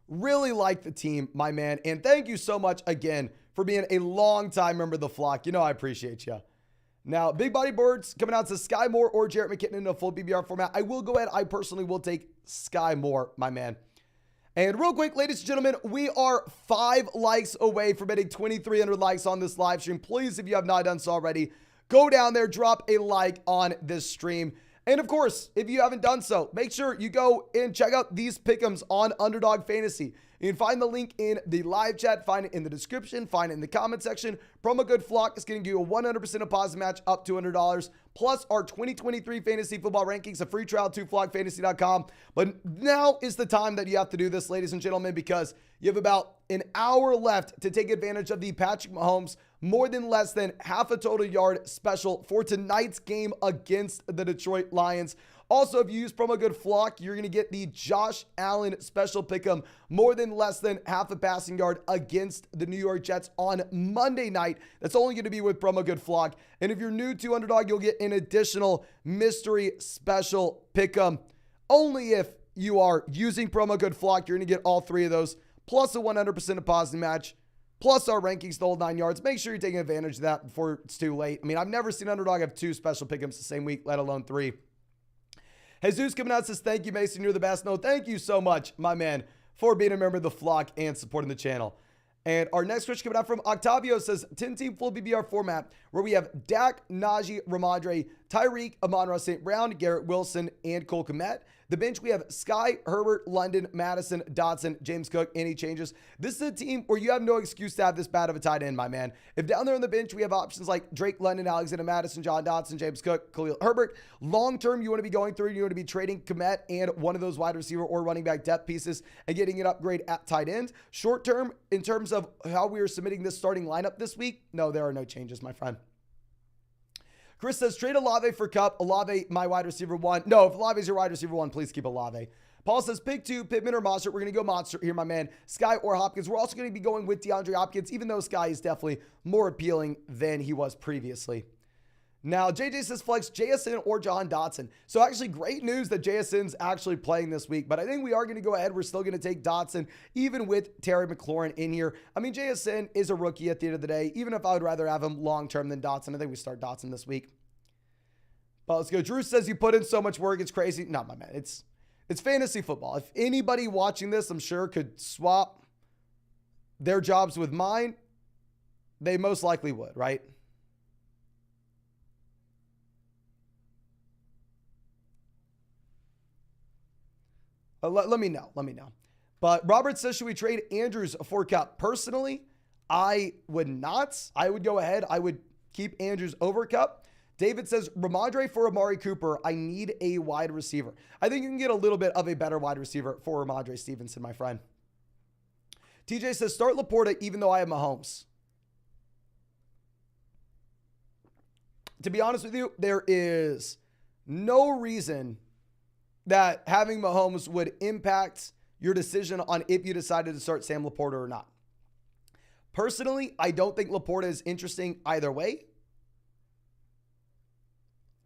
Really like the team, my man. And thank you so much again for being a long-time member of the flock. You know I appreciate you. Now, Big Body Birds coming out to Sky Moore or Jarrett McKinnon in a full PPR format. I will go ahead. I personally will take Sky Moore, my man. And real quick, ladies and gentlemen, we are 5 likes away from hitting 2,300 likes on this live stream. Please, if you have not done so already, go down there, drop a like on this stream. And of course, if you haven't done so, make sure you go and check out these pick'ems on Underdog Fantasy. You can find the link in the live chat, find it in the description, find it in the comment section. Promo code FLOCK is going to give you a 100% deposit match up to $200, plus our 2023 fantasy football rankings, a free trial to flockfantasy.com. But now is the time that you have to do this, ladies and gentlemen, because you have about an hour left to take advantage of the Patrick Mahomes more than less than half a total yard special for tonight's game against the Detroit Lions. Also, if you use promo code FLOCK, you're going to get the Josh Allen special pick'em, more than less than half a passing yard against the New York Jets on Monday night. That's only going to be with promo code FLOCK. And if you're new to Underdog, you'll get an additional mystery special pick'em. Only if you are using promo code FLOCK, you're going to get all 3 of those, plus a 100% deposit match, plus our rankings, the whole 9 yards. Make sure you're taking advantage of that before it's too late. I mean, I've never seen Underdog have 2 special pick'ems the same week, let alone 3. Jesus coming out says, thank you, Mason. You're the best. No, thank you so much, my man, for being a member of the flock and supporting the channel. And our next question coming out from Octavio says, 10-team full BBR format where we have Dak, Najee, Ramondre, Tyreek, Amon-Ra St. Brown, Garrett Wilson, and Cole Kmet. The bench, we have Sky, Herbert, London, Madison, Dotson, James Cook. Any changes? This is a team where you have no excuse to have this bad of a tight end, my man. If down there on the bench, we have options like Drake London, Alexander Madison, John Dotson, James Cook, Khalil Herbert. Long-term, you want to be going through, you want to be trading Kmet and one of those wide receiver or running back depth pieces and getting an upgrade at tight end. Short-term, in terms of how we are submitting this starting lineup this week, no, there are no changes, my friend. Chris says, trade Olave for Kupp. Olave, my wide receiver 1. No, if Olave is your wide receiver 1, please keep Olave. Paul says, pick 2, Pittman or Monster. We're going to go Monster here, my man. Sky or Hopkins. We're also going to be going with DeAndre Hopkins, even though Sky is definitely more appealing than he was previously. Now, JJ says, flex JSN or Jahan Dotson. So actually, great news that JSN's actually playing this week, but I think we are going to go ahead. We're still going to take Dotson, even with Terry McLaurin in here. I mean, JSN is a rookie at the end of the day. Even if I would rather have him long-term than Dotson, I think we start Dotson this week. But let's go. Drew says, you put in so much work, it's crazy. No, my man, it's fantasy football. If anybody watching this, I'm sure, could swap their jobs with mine, they most likely would, right? Let me know. Let me know. But Robert says, should we trade Andrews for Kupp? Personally, I would not. I would go ahead. I would keep Andrews over Kupp. David says, Ramondre for Amari Cooper. I need a wide receiver. I think you can get a little bit of a better wide receiver for Ramondre Stevenson, my friend. TJ says, start Laporta even though I have Mahomes. To be honest with you, there is no reason that having Mahomes would impact your decision on if you decided to start Sam Laporta or not. Personally, I don't think Laporta is interesting either way.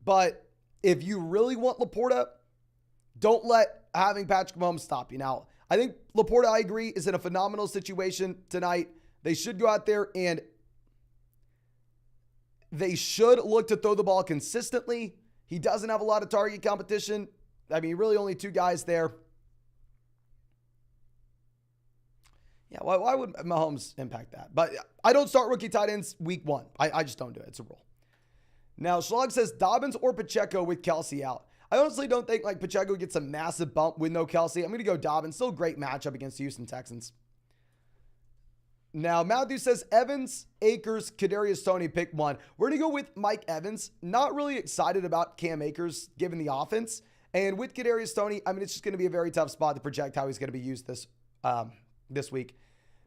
But if you really want Laporta, don't let having Patrick Mahomes stop you. Now, I think Laporta, I agree, is in a phenomenal situation tonight. They should go out there and they should look to throw the ball consistently. He doesn't have a lot of target competition. I mean, really only 2 guys there. Yeah, why would Mahomes impact that? But I don't start rookie tight ends week 1. I just don't do it. It's a rule. Now, Schlag says Dobbins or Pacheco with Kelce out. I honestly don't think like Pacheco gets a massive bump with no Kelce. I'm going to go Dobbins. Still a great matchup against the Houston Texans. Now, Matthew says Evans, Akers, Kadarius Toney, pick 1. We're going to go with Mike Evans. Not really excited about Cam Akers given the offense. And with Kadarius Toney, I mean, it's just going to be a very tough spot to project how he's going to be used this week.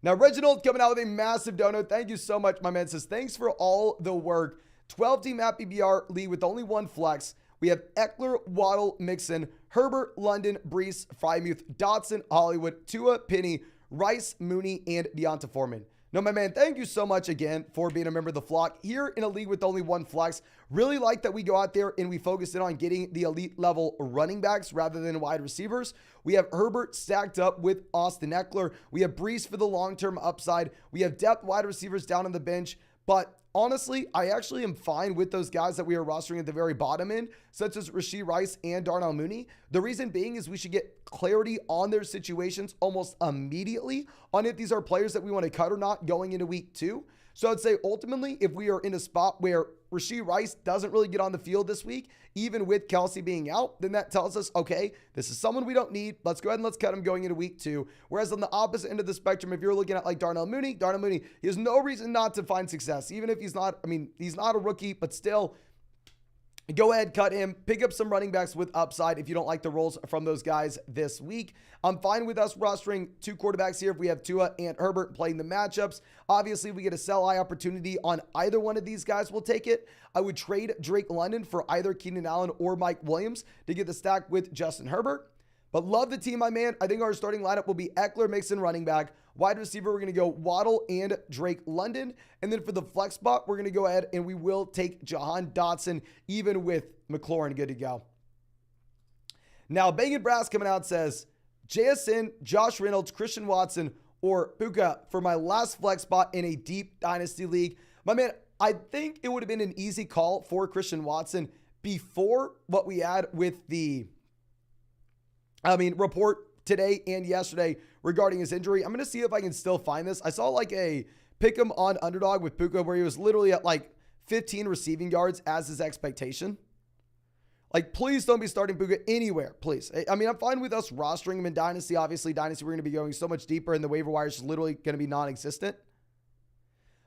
Now, Reginald coming out with a massive dono. Thank you so much, my man. Says, thanks for all the work. 12-team at PBR league with only 1 flex. We have Eckler, Waddle, Mixon, Herbert, London, Brees, Freiermuth, Dotson, Hollywood, Tua, Penny, Rice, Mooney, and Deonta Foreman. No, my man, thank you so much again for being a member of the flock here in a league with only 1 flex. Really like that we go out there and we focus in on getting the elite level running backs rather than wide receivers. We have Herbert stacked up with Austin Eckler. We have Brees for the long-term upside. We have depth wide receivers down on the bench, but honestly, I actually am fine with those guys that we are rostering at the very bottom end, such as Rashee Rice and Darnell Mooney. The reason being is we should get clarity on their situations almost immediately on if these are players that we want to cut or not going into week 2. So I'd say ultimately, if we are in a spot where Rashee Rice doesn't really get on the field this week, even with Kelce being out, then that tells us, okay, this is someone we don't need. Let's go ahead and let's cut him going into week 2. Whereas on the opposite end of the spectrum, if you're looking at like Darnell Mooney, he has no reason not to find success. Even if he's not a rookie, but still, go ahead, cut him, pick up some running backs with upside if you don't like the roles from those guys this week. I'm fine with us rostering 2 quarterbacks here if we have Tua and Herbert playing the matchups. Obviously, if we get a sell-high opportunity on either one of these guys, we'll take it. I would trade Drake London for either Keenan Allen or Mike Williams to get the stack with Justin Herbert. But love the team, my man. I think our starting lineup will be Eckler, Mixon, running back. Wide receiver, we're going to go Waddle and Drake London. And then for the flex spot, we're going to go ahead and we will take Jahan Dotson, even with McLaurin good to go. Now, Bangin' Brass coming out says, JSN, Josh Reynolds, Christian Watson, or Puka for my last flex spot in a deep dynasty league. My man, I think it would have been an easy call for Christian Watson before what we had with the report today and yesterday regarding his injury. I'm going to see if I can still find this. I saw like a pick him on Underdog with Puka where he was literally at like 15 receiving yards as his expectation. Like, please don't be starting Puka anywhere, please. I mean, I'm fine with us rostering him in Dynasty. Obviously, Dynasty, we're going to be going so much deeper and the waiver wire is literally going to be non-existent.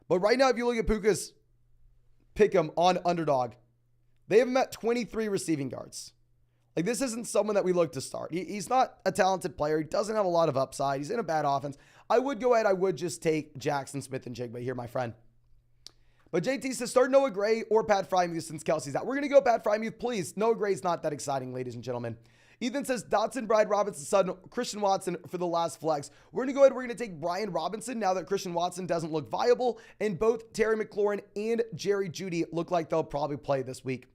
But right now, if you look at Puka's pick him on Underdog, they have him at 23 receiving yards. Like, this isn't someone that we look to start. He's not a talented player. He doesn't have a lot of upside. He's in a bad offense. I would go ahead. I would just take Jackson Smith and Jigba here, my friend. But JT says start Noah Gray or Pat Freiermuth since Kelce's out. We're going to go Pat Freiermuth, please. Noah Gray's not that exciting, ladies and gentlemen. Ethan says Dotson, Brian Robinson, Sutton, Christian Watson for the last flex. We're going to go ahead. We're going to take Brian Robinson now that Christian Watson doesn't look viable. And both Terry McLaurin and Jerry Jeudy look like they'll probably play this week.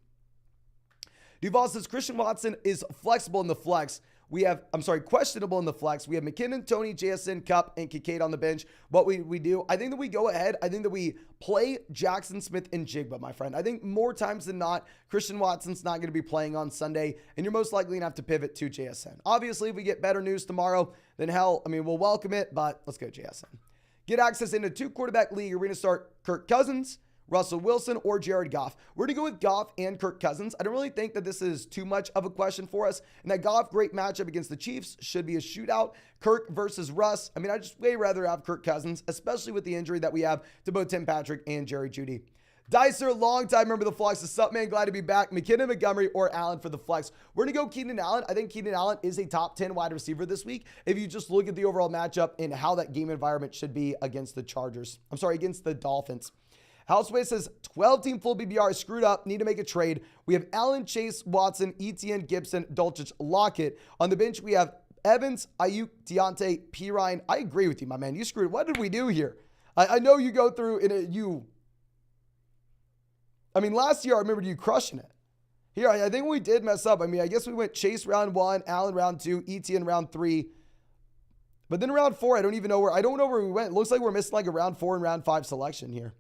Duval says Christian Watson is flexible in the flex. Questionable in the flex. We have McKinnon, Tony, JSN, Cup, and Kincaid on the bench. What we do, I think that we go ahead. I think that we play Jackson Smith and Jigba, my friend. I think more times than not, Christian Watson's not going to be playing on Sunday, and you're most likely going to have to pivot to JSN. Obviously, if we get better news tomorrow, then we'll welcome it, but let's go JSN. Get access into 2 quarterback league. We're going to start Kirk Cousins, Russell Wilson, or Jared Goff. We're going to go with Goff and Kirk Cousins. I don't really think that this is too much of a question for us. And that Goff, great matchup against the Chiefs, should be a shootout. Kirk versus Russ. I mean, I'd just way rather have Kirk Cousins, especially with the injury that we have to both Tim Patrick and Jerry Jeudy. Dicer, long time member of the flex. What's up, man? Glad to be back. McKinnon, Montgomery, or Allen for the flex. We're going to go Keenan Allen. I think Keenan Allen is a top 10 wide receiver this week. If you just look at the overall matchup and how that game environment should be against against the Dolphins. Houseway says 12-team full BBR is screwed up. Need to make a trade. We have Allen, Chase, Watson, Etienne, Gibson, Dulcich, Lockett. On the bench, we have Evans, Ayuk, Deontay, Pirine. I agree with you, my man. You screwed. What did we do here? I know you go through last year I remember you crushing it. Here, I think we did mess up. I guess we went Chase round 1, Allen round 2, Etienne round 3. But then round 4, I don't know where we went. It looks like we're missing like a round 4 and round 5 selection here.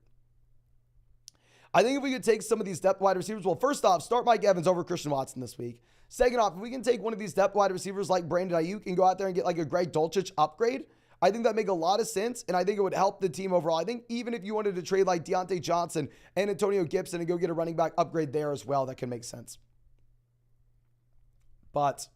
I think if we could take some of these depth wide receivers, well, first off, start Mike Evans over Christian Watson this week. Second off, if we can take one of these depth wide receivers like Brandon Ayuk and go out there and get like a Greg Dulcich upgrade, I think that make a lot of sense, and I think it would help the team overall. I think even if you wanted to trade like Deontay Johnson and Antonio Gibson and go get a running back upgrade there as well, that can make sense. But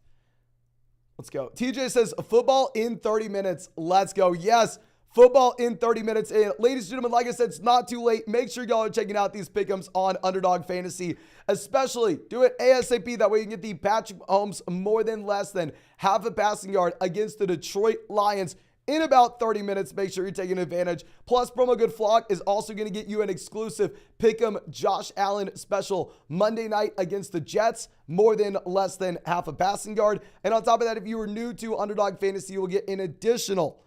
let's go. TJ says, football in 30 minutes. Let's go. Yes, football in 30 minutes. And ladies and gentlemen, like I said, it's not too late. Make sure y'all are checking out these pick'ems on Underdog Fantasy. Especially do it ASAP. That way you can get the Patrick Mahomes more than less than half a passing yard against the Detroit Lions in about 30 minutes. Make sure you're taking advantage. Plus, promo code FLOCK is also going to get you an exclusive Pick'em Josh Allen special Monday night against the Jets, more than less than half a passing yard. And on top of that, if you are new to Underdog Fantasy, you will get an additional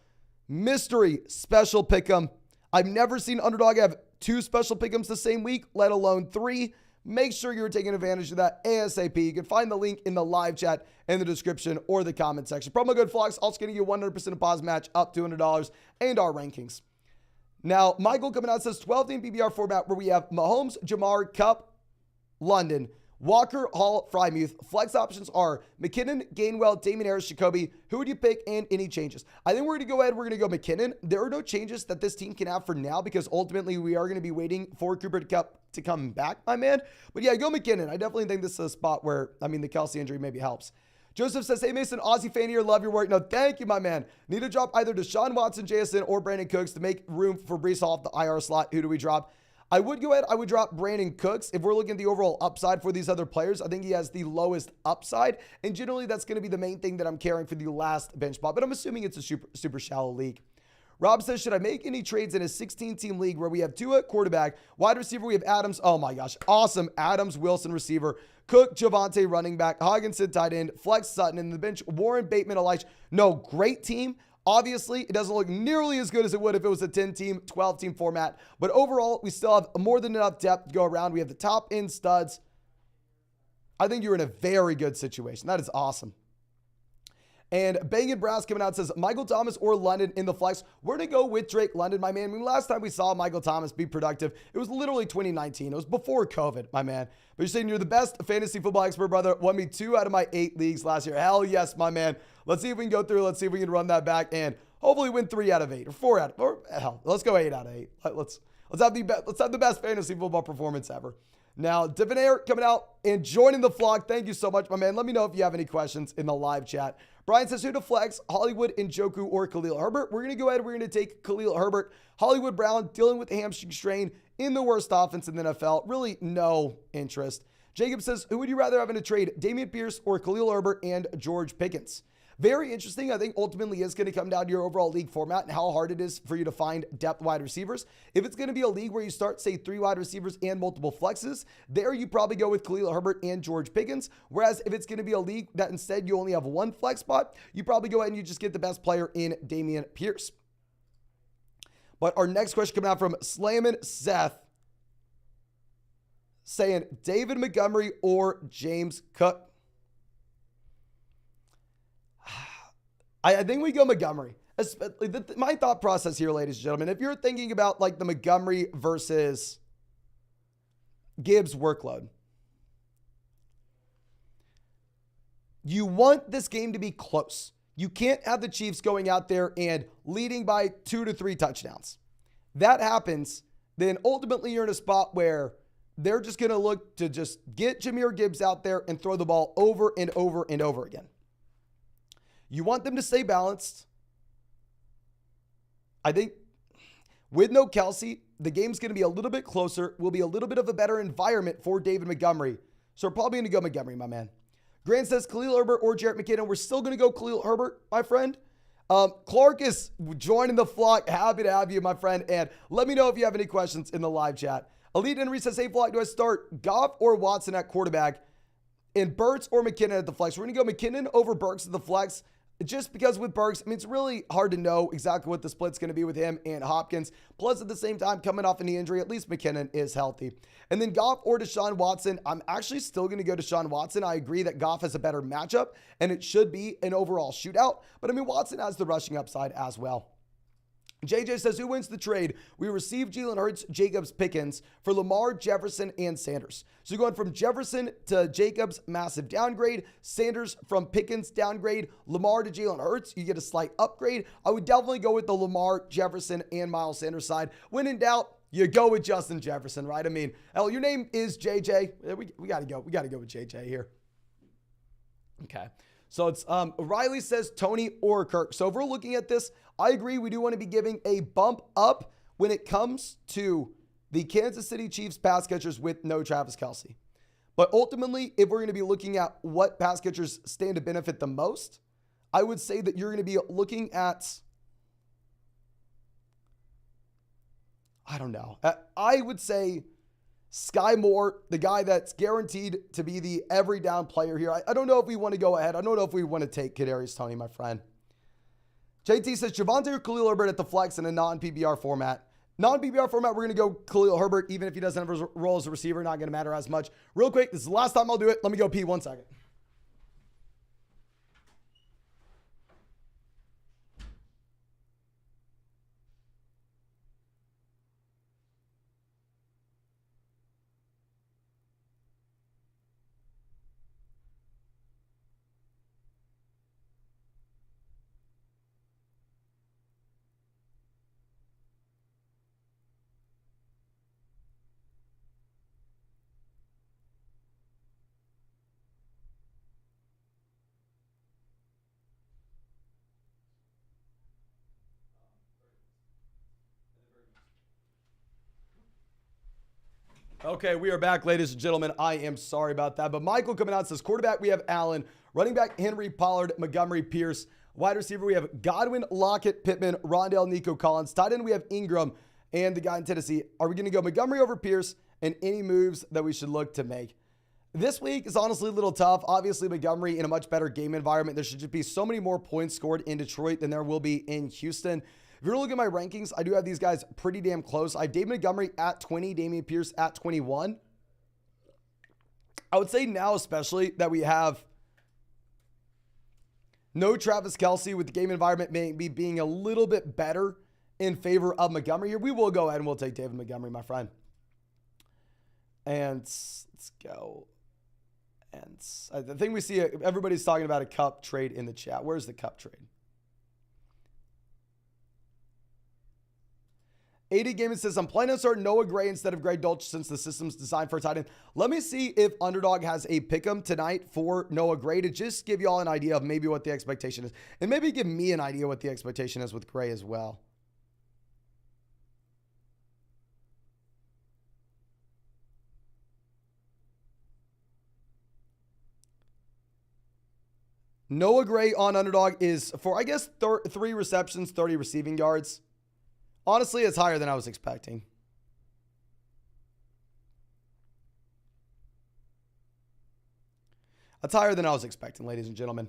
mystery special Pick'em. I've never seen Underdog have 2 special Pick'ems the same week, let alone 3. Make sure you're taking advantage of that ASAP. You can find the link in the live chat in the description or the comment section. Promo code FLOCKS also going to get 100% deposit match up to $200 and our rankings. Now, Michael coming out says 12-team PPR format where we have Mahomes, Jamar, Kupp, London, Walker, Hall, Frymuth. Flex options are McKinnon, Gainwell, Damien Harris, Jacoby. Who would you pick and any changes? I think we're going to go ahead. We're going to go McKinnon. There are no changes that this team can have for now because ultimately we are going to be waiting for Cooper Kupp to come back, my man. But yeah, go McKinnon. I definitely think this is a spot where, the Kelce injury maybe helps. Joseph says, hey, Mason, Aussie fan here. Love your work. No, thank you, my man. Need to drop either Deshaun Watson, JSN, or Brandon Cooks to make room for Breece Hall off the IR slot. Who do we drop? I would go ahead. I would drop Brandon Cooks. If we're looking at the overall upside for these other players, I think he has the lowest upside. And generally, that's going to be the main thing that I'm carrying for the last bench spot. But I'm assuming it's a super shallow league. Rob says, should I make any trades in a 16-team league where we have Tua, quarterback, wide receiver, we have Adams. Oh my gosh, awesome. Adams, Wilson, receiver, Cook, Javonte, running back, Hogginson, tight end, Flex, Sutton, in the bench, Warren, Bateman, Elijah. No, great team. Obviously, it doesn't look nearly as good as it would if it was a 10-team, 12-team format. But overall, we still have more than enough depth to go around. We have the top end studs. I think you're in a very good situation. That is awesome. And Bangin' Brass coming out says, Michael Thomas or London in the flex. We're going to go with Drake London, my man. Last time we saw Michael Thomas be productive, it was literally 2019. It was before COVID, my man. But you're saying you're the best fantasy football expert, brother. Won me 2 out of my 8 leagues last year. Hell yes, my man. Let's see if we can go through. Let's see if we can run that back and hopefully win 3 out of 8 or 4 out of, or hell, let's go 8 out of 8. Let's have the best fantasy football performance ever. Now, Divonair coming out and joining the flock. Thank you so much, my man. Let me know if you have any questions in the live chat. Brian says, who to flex, Hollywood, Njoku, or Khalil Herbert? We're going to go ahead. We're going to take Khalil Herbert. Hollywood Brown dealing with the hamstring strain in the worst offense in the NFL. Really no interest. Jacob says, who would you rather have in a trade, Dameon Pierce or Khalil Herbert and George Pickens? Very interesting. I think ultimately it's going to come down to your overall league format and how hard it is for you to find depth wide receivers. If it's going to be a league where you start, say, 3 wide receivers and multiple flexes, there you probably go with Khalil Herbert and George Pickens. Whereas if it's going to be a league that instead you only have 1 flex spot, you probably go ahead and you just get the best player in Dameon Pierce. But our next question coming out from Slammin' Seth saying David Montgomery or James Cook. I think we go Montgomery. My thought process here, ladies and gentlemen, if you're thinking about like the Montgomery versus Gibbs workload, you want this game to be close. You can't have the Chiefs going out there and leading by 2 to 3 touchdowns. That happens, then ultimately you're in a spot where they're just going to look to just get Jahmyr Gibbs out there and throw the ball over and over and over again. You want them to stay balanced. I think with no Kelce, the game's going to be a little bit closer, will be a little bit of a better environment for David Montgomery. So we're probably going to go Montgomery, my man. Grant says Khalil Herbert or Jarrett McKinnon. We're still going to go Khalil Herbert, my friend. Clark is joining the flock. Happy to have you, my friend. And let me know if you have any questions in the live chat. Elite Henry says, hey, flock, do I start Goff or Watson at quarterback and Burks or McKinnon at the flex? We're going to go McKinnon over Burks at the flex. Just because with Burks, I mean, it's really hard to know exactly what the split's going to be with him and Hopkins. Plus, at the same time, coming off a knee injury, at least McKinnon is healthy. And then Goff or Deshaun Watson, I'm actually still going to go Deshaun Watson. I agree that Goff has a better matchup, and it should be an overall shootout. But, I mean, Watson has the rushing upside as well. JJ says, who wins the trade? We received Jalen Hurts, Jacobs, Pickens for Lamar, Jefferson, and Sanders. So going from Jefferson to Jacobs, massive downgrade. Sanders from Pickens, downgrade. Lamar to Jalen Hurts, you get a slight upgrade. I would definitely go with the Lamar, Jefferson, and Miles Sanders side. When in doubt, you go with Justin Jefferson, right? I mean, hell, your name is JJ. We got to go. We got to go with JJ here. Okay. So it's Riley says Tony or Kirk. So if we're looking at this, I agree we do want to be giving a bump up when it comes to the Kansas City Chiefs pass catchers with no Travis Kelce. But ultimately, if we're going to be looking at what pass catchers stand to benefit the most, I would say that you're going to be looking at, I don't know. I would say Sky Moore, the guy that's guaranteed to be the every down player here. I don't know if we want to go ahead. I don't know if we want to take Kadarius Toney, my friend. JT says Javonte or Khalil Herbert at the flex in a non-PPR format. Non-PPR format, we're going to go Khalil Herbert, even if he doesn't have a role as a receiver, not going to matter as much. Real quick, this is the last time I'll do it. Let me go pee 1 second. Okay, we are back, ladies and gentlemen. I am sorry about that. But Michael coming out says, quarterback, we have Allen. Running back, Henry, Pollard, Montgomery, Pierce. Wide receiver, we have Godwin, Lockett, Pittman, Rondell, Nico Collins. Tight end, we have Ingram and the guy in Tennessee. Are we going to go Montgomery over Pierce and any moves that we should look to make? This week is honestly a little tough. Obviously, Montgomery in a much better game environment. There should just be so many more points scored in Detroit than there will be in Houston. If you're looking at my rankings, I do have these guys pretty damn close. I have David Montgomery at 20, Dameon Pierce at 21. I would say now especially that we have no Travis Kelce with the game environment maybe being a little bit better in favor of Montgomery here. We will go ahead and we'll take David Montgomery, my friend. And let's go. And the thing we see, everybody's talking about a Cup trade in the chat. Where's the Cup trade? 80 Gaming says, I'm planning to start Noah Gray instead of Greg Dulcich since the system's designed for a tight end. Let me see if Underdog has a pick'em tonight for Noah Gray to just give you all an idea of maybe what the expectation is. And maybe give me an idea what the expectation is with Gray as well. Noah Gray on Underdog is for, I guess, 3 receptions, 30 receiving yards. Honestly, it's higher than I was expecting. That's higher than I was expecting, ladies and gentlemen.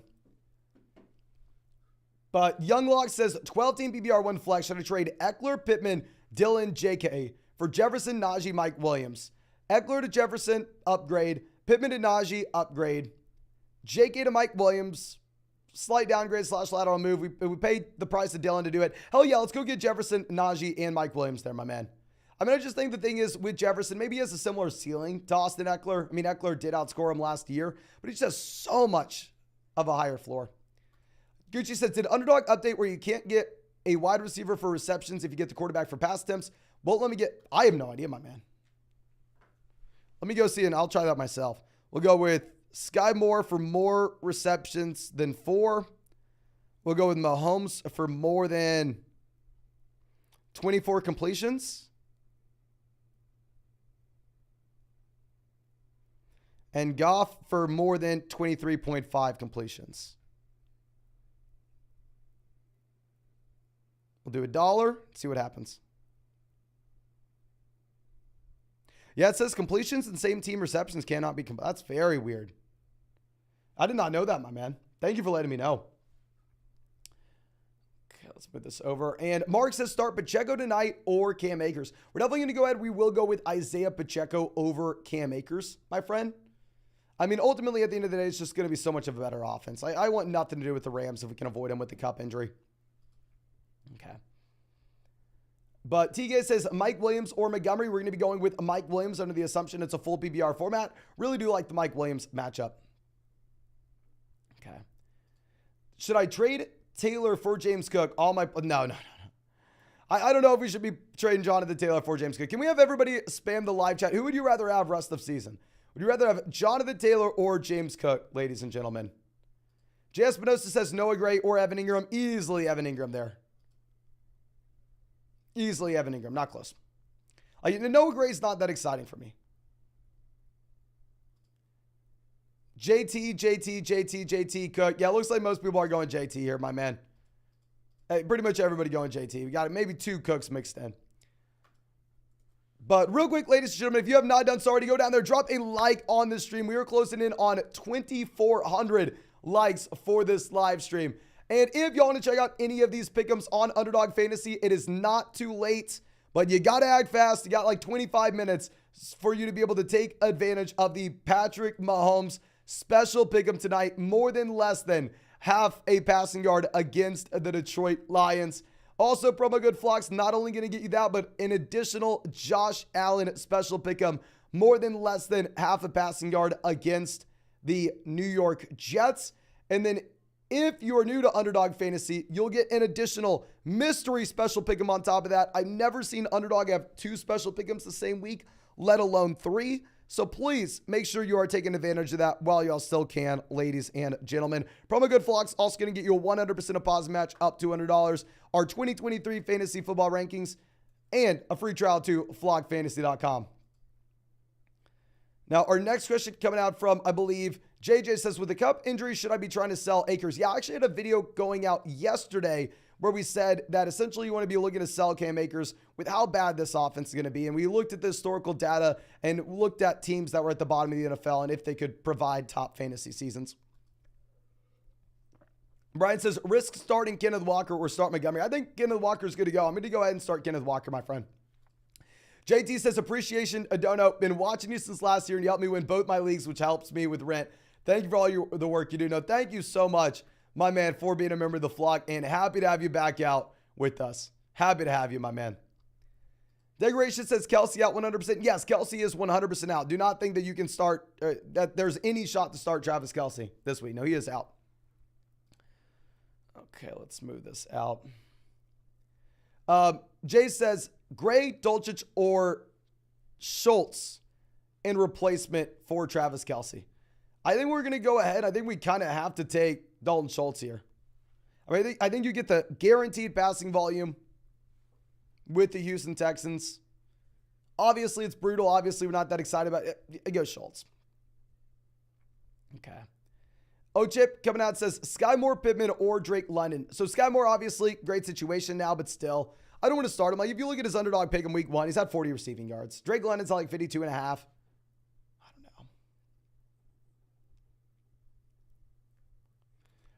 But Younglock says 12-team PPR 1 flex. Should I trade Eckler, Pittman, Dillon, JK for Jefferson, Najee, Mike Williams? Eckler to Jefferson, upgrade. Pittman to Najee, upgrade. JK to Mike Williams, slight downgrade / lateral move. We paid the price of Dillon to do it. Hell yeah, let's go get Jefferson, Najee, and Mike Williams there, my man. I mean, I just think the thing is with Jefferson, maybe he has a similar ceiling to Austin Eckler. I mean, Eckler did outscore him last year, but he just has so much of a higher floor. Gucci says, did Underdog update where you can't get a wide receiver for receptions if you get the quarterback for pass attempts? Well, I have no idea, my man. Let me go see, and I'll try that myself. We'll go with Sky Moore for more receptions than 4. We'll go with Mahomes for more than 24 completions. And Goff for more than 23.5 completions. We'll do $1. See what happens. Yeah, it says completions and same team receptions cannot be. That's very weird. I did not know that, my man. Thank you for letting me know. Okay, let's move this over. And Mark says start Pacheco tonight or Cam Akers. We're definitely going to go ahead. We will go with Isaiah Pacheco over Cam Akers, my friend. I mean, ultimately, at the end of the day, it's just going to be so much of a better offense. I want nothing to do with the Rams if we can avoid them with the cup injury. Okay. But TK says Mike Williams or Montgomery. We're going to be going with Mike Williams under the assumption it's a full PPR format. Really do like the Mike Williams matchup. Okay. Should I trade Taylor for James Cook? No. I don't know if we should be trading Jonathan Taylor for James Cook. Can we have everybody spam the live chat? Who would you rather have rest of season? Would you rather have Jonathan Taylor or James Cook, ladies and gentlemen? J. Espinosa says Noah Gray or Evan Ingram. Easily Evan Ingram there. Easily Evan Ingram. Not close. Noah Gray's not that exciting for me. JT, Cook. Yeah, it looks like most people are going JT here, my man. Hey, pretty much everybody going JT. We got maybe 2 Cooks mixed in. But real quick, ladies and gentlemen, if you have not done so already, go down there, drop a like on this stream. We are closing in on 2,400 likes for this live stream. And if y'all want to check out any of these pick'ems on Underdog Fantasy, it is not too late, but you got to act fast. You got like 25 minutes for you to be able to take advantage of the Patrick Mahomes special pick'em tonight. More than less than half a passing yard against the Detroit Lions. Also, promo code Flocks not only going to get you that, but an additional Josh Allen special pick'em. More than less than half a passing yard against the New York Jets. And then if you are new to Underdog Fantasy, you'll get an additional mystery special pick'em on top of that. I've never seen Underdog have 2 special pick'ems the same week, let alone 3. So please make sure you are taking advantage of that while y'all still can, ladies and gentlemen. Promo code Flocks also going to get you a 100% deposit match up to $100, our 2023 fantasy football rankings, and a free trial to flockfantasy.com. Now, our next question coming out from, I believe, JJ says, with the cup injury, should I be trying to sell Akers? Yeah, I actually had a video going out yesterday where we said that essentially you want to be looking to sell Cam Akers with how bad this offense is going to be. And we looked at the historical data and looked at teams that were at the bottom of the NFL and if they could provide top fantasy seasons. Brian says, risk starting Kenneth Walker or start Montgomery. I think Kenneth Walker is good to go. I'm going to go ahead and start Kenneth Walker, my friend. JT says, appreciation, Adono. Been watching you since last year and you helped me win both my leagues, which helps me with rent. Thank you for all the work you do. No, thank you so much, my man, for being a member of the flock, and happy to have you back out with us. Happy to have you, my man. Decoration says Kelce out 100%. Yes, Kelce is 100% out. Do not think that you can start, that there's any shot to start Travis Kelce this week. No, he is out. Okay, let's move this out. Jay says, Gray, Dulcich, or Schultz in replacement for Travis Kelce. I think we're going to go ahead. I think we kind of have to take Dalton Schultz here. I think you get the guaranteed passing volume with the Houston Texans. Obviously, it's brutal. Obviously, we're not that excited about it. It goes Schultz. Okay. O-Chip coming out says, Sky Moore, Pittman, or Drake London. So Sky Moore, obviously, great situation now, but still, I don't want to start him. Like, if you look at his underdog pick in week 1, he's had 40 receiving yards. Drake London's at like 52.5.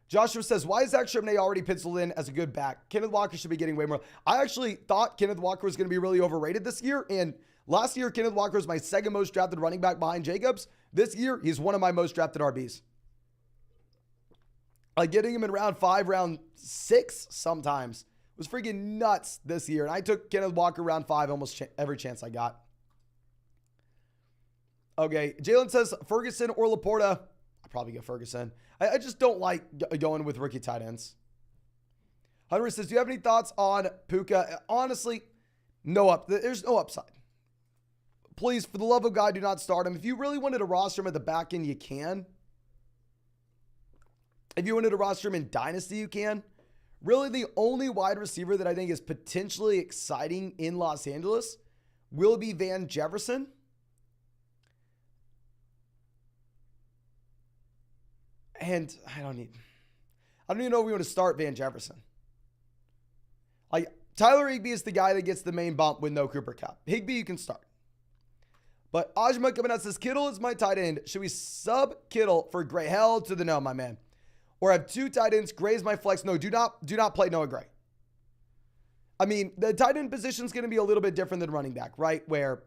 Joshua says, why is Zach Charbonnet already penciled in as a good back? Kenneth Walker should be getting way more. I actually thought Kenneth Walker was going to be really overrated this year. And last year, Kenneth Walker was my second most drafted running back behind Jacobs. This year, he's one of my most drafted RBs. Like getting him in round 5, round 6 sometimes was freaking nuts this year. And I took Kenneth Walker round 5 almost every chance I got. Okay, Jalen says Ferguson or Laporta. I'll probably go Ferguson. I just don't like going with rookie tight ends. Hunter says, do you have any thoughts on Puka? Honestly, there's no upside. Please, for the love of God, do not start him. If you really wanted to roster him at the back end, you can. If you wanted to roster him in Dynasty, you can. Really, the only wide receiver that I think is potentially exciting in Los Angeles will be Van Jefferson. And I don't even know if we want to start Van Jefferson. Like, Tyler Higbee is the guy that gets the main bump with no Cooper Kupp. Higbee, you can start. But Ajma coming out says, Kittle is my tight end. Should we sub Kittle for Gray? Hell to the no, my man. Or have 2 tight ends. Gray is my flex. No, do not play Noah Gray. I mean, the tight end position is going to be a little bit different than running back, right? Where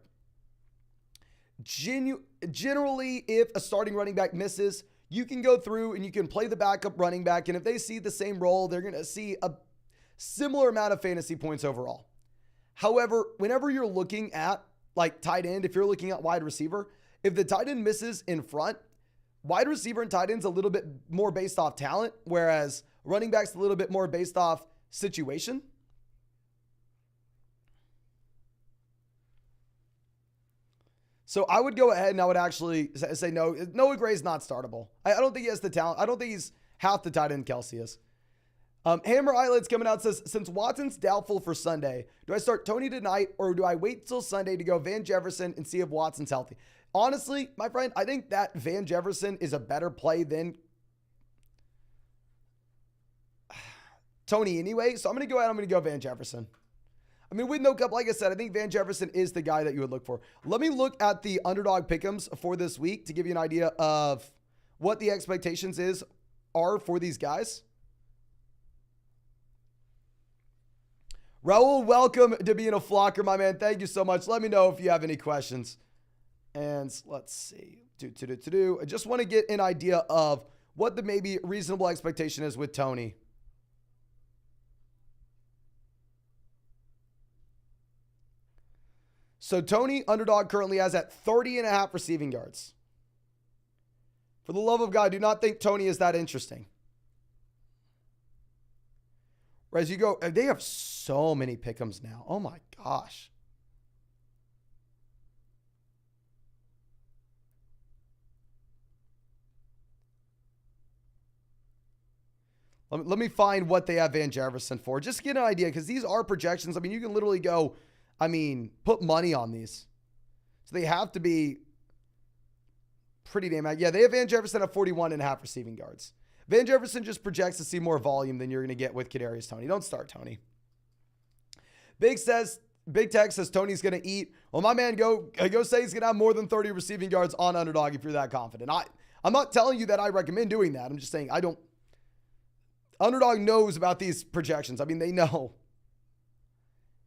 generally, if a starting running back misses, you can go through and you can play the backup running back. And if they see the same role, they're going to see a similar amount of fantasy points overall. However, whenever you're looking at like tight end, if you're looking at wide receiver, if the tight end misses in front, wide receiver and tight end's a little bit more based off talent, whereas running back's a little bit more based off situation. So I would go ahead and I would actually say no. Noah Gray's not startable. I don't think he has the talent. I don't think he's half the tight end Kelce is. Hammer Eyelids coming out says, since Watson's doubtful for Sunday, do I start Tony tonight or do I wait till Sunday to go Van Jefferson and see if Watson's healthy? Honestly, my friend, I think that Van Jefferson is a better play than Tony anyway. So I'm going to go ahead. I'm going to go Van Jefferson. I mean, with no Kupp, like I said, I think Van Jefferson is the guy that you would look for. Let me look at the underdog pick'ems for this week to give you an idea of what the expectations are for these guys. Raul, welcome to being a flocker, my man. Thank you so much. Let me know if you have any questions. And let's see. I just want to get an idea of what the maybe reasonable expectation is with Tony. So Tony, underdog, currently has at 30.5 receiving yards. For the love of God, do not think Tony is that interesting. As you go, they have so many pick'ems now. Oh my gosh. Let me find what they have Van Jefferson for. Just to get an idea, because these are projections. I mean, you can literally go, put money on these. So they have to be pretty damn out. Yeah, they have Van Jefferson at 41.5 receiving yards. Van Jefferson just projects to see more volume than you're going to get with Kadarius Toney. Don't start Tony. Big Tech says Tony's going to eat. Well, my man, go say he's going to have more than 30 receiving yards on underdog if you're that confident. I'm not telling you that I recommend doing that. I'm just saying I don't. Underdog knows about these projections. I mean, they know.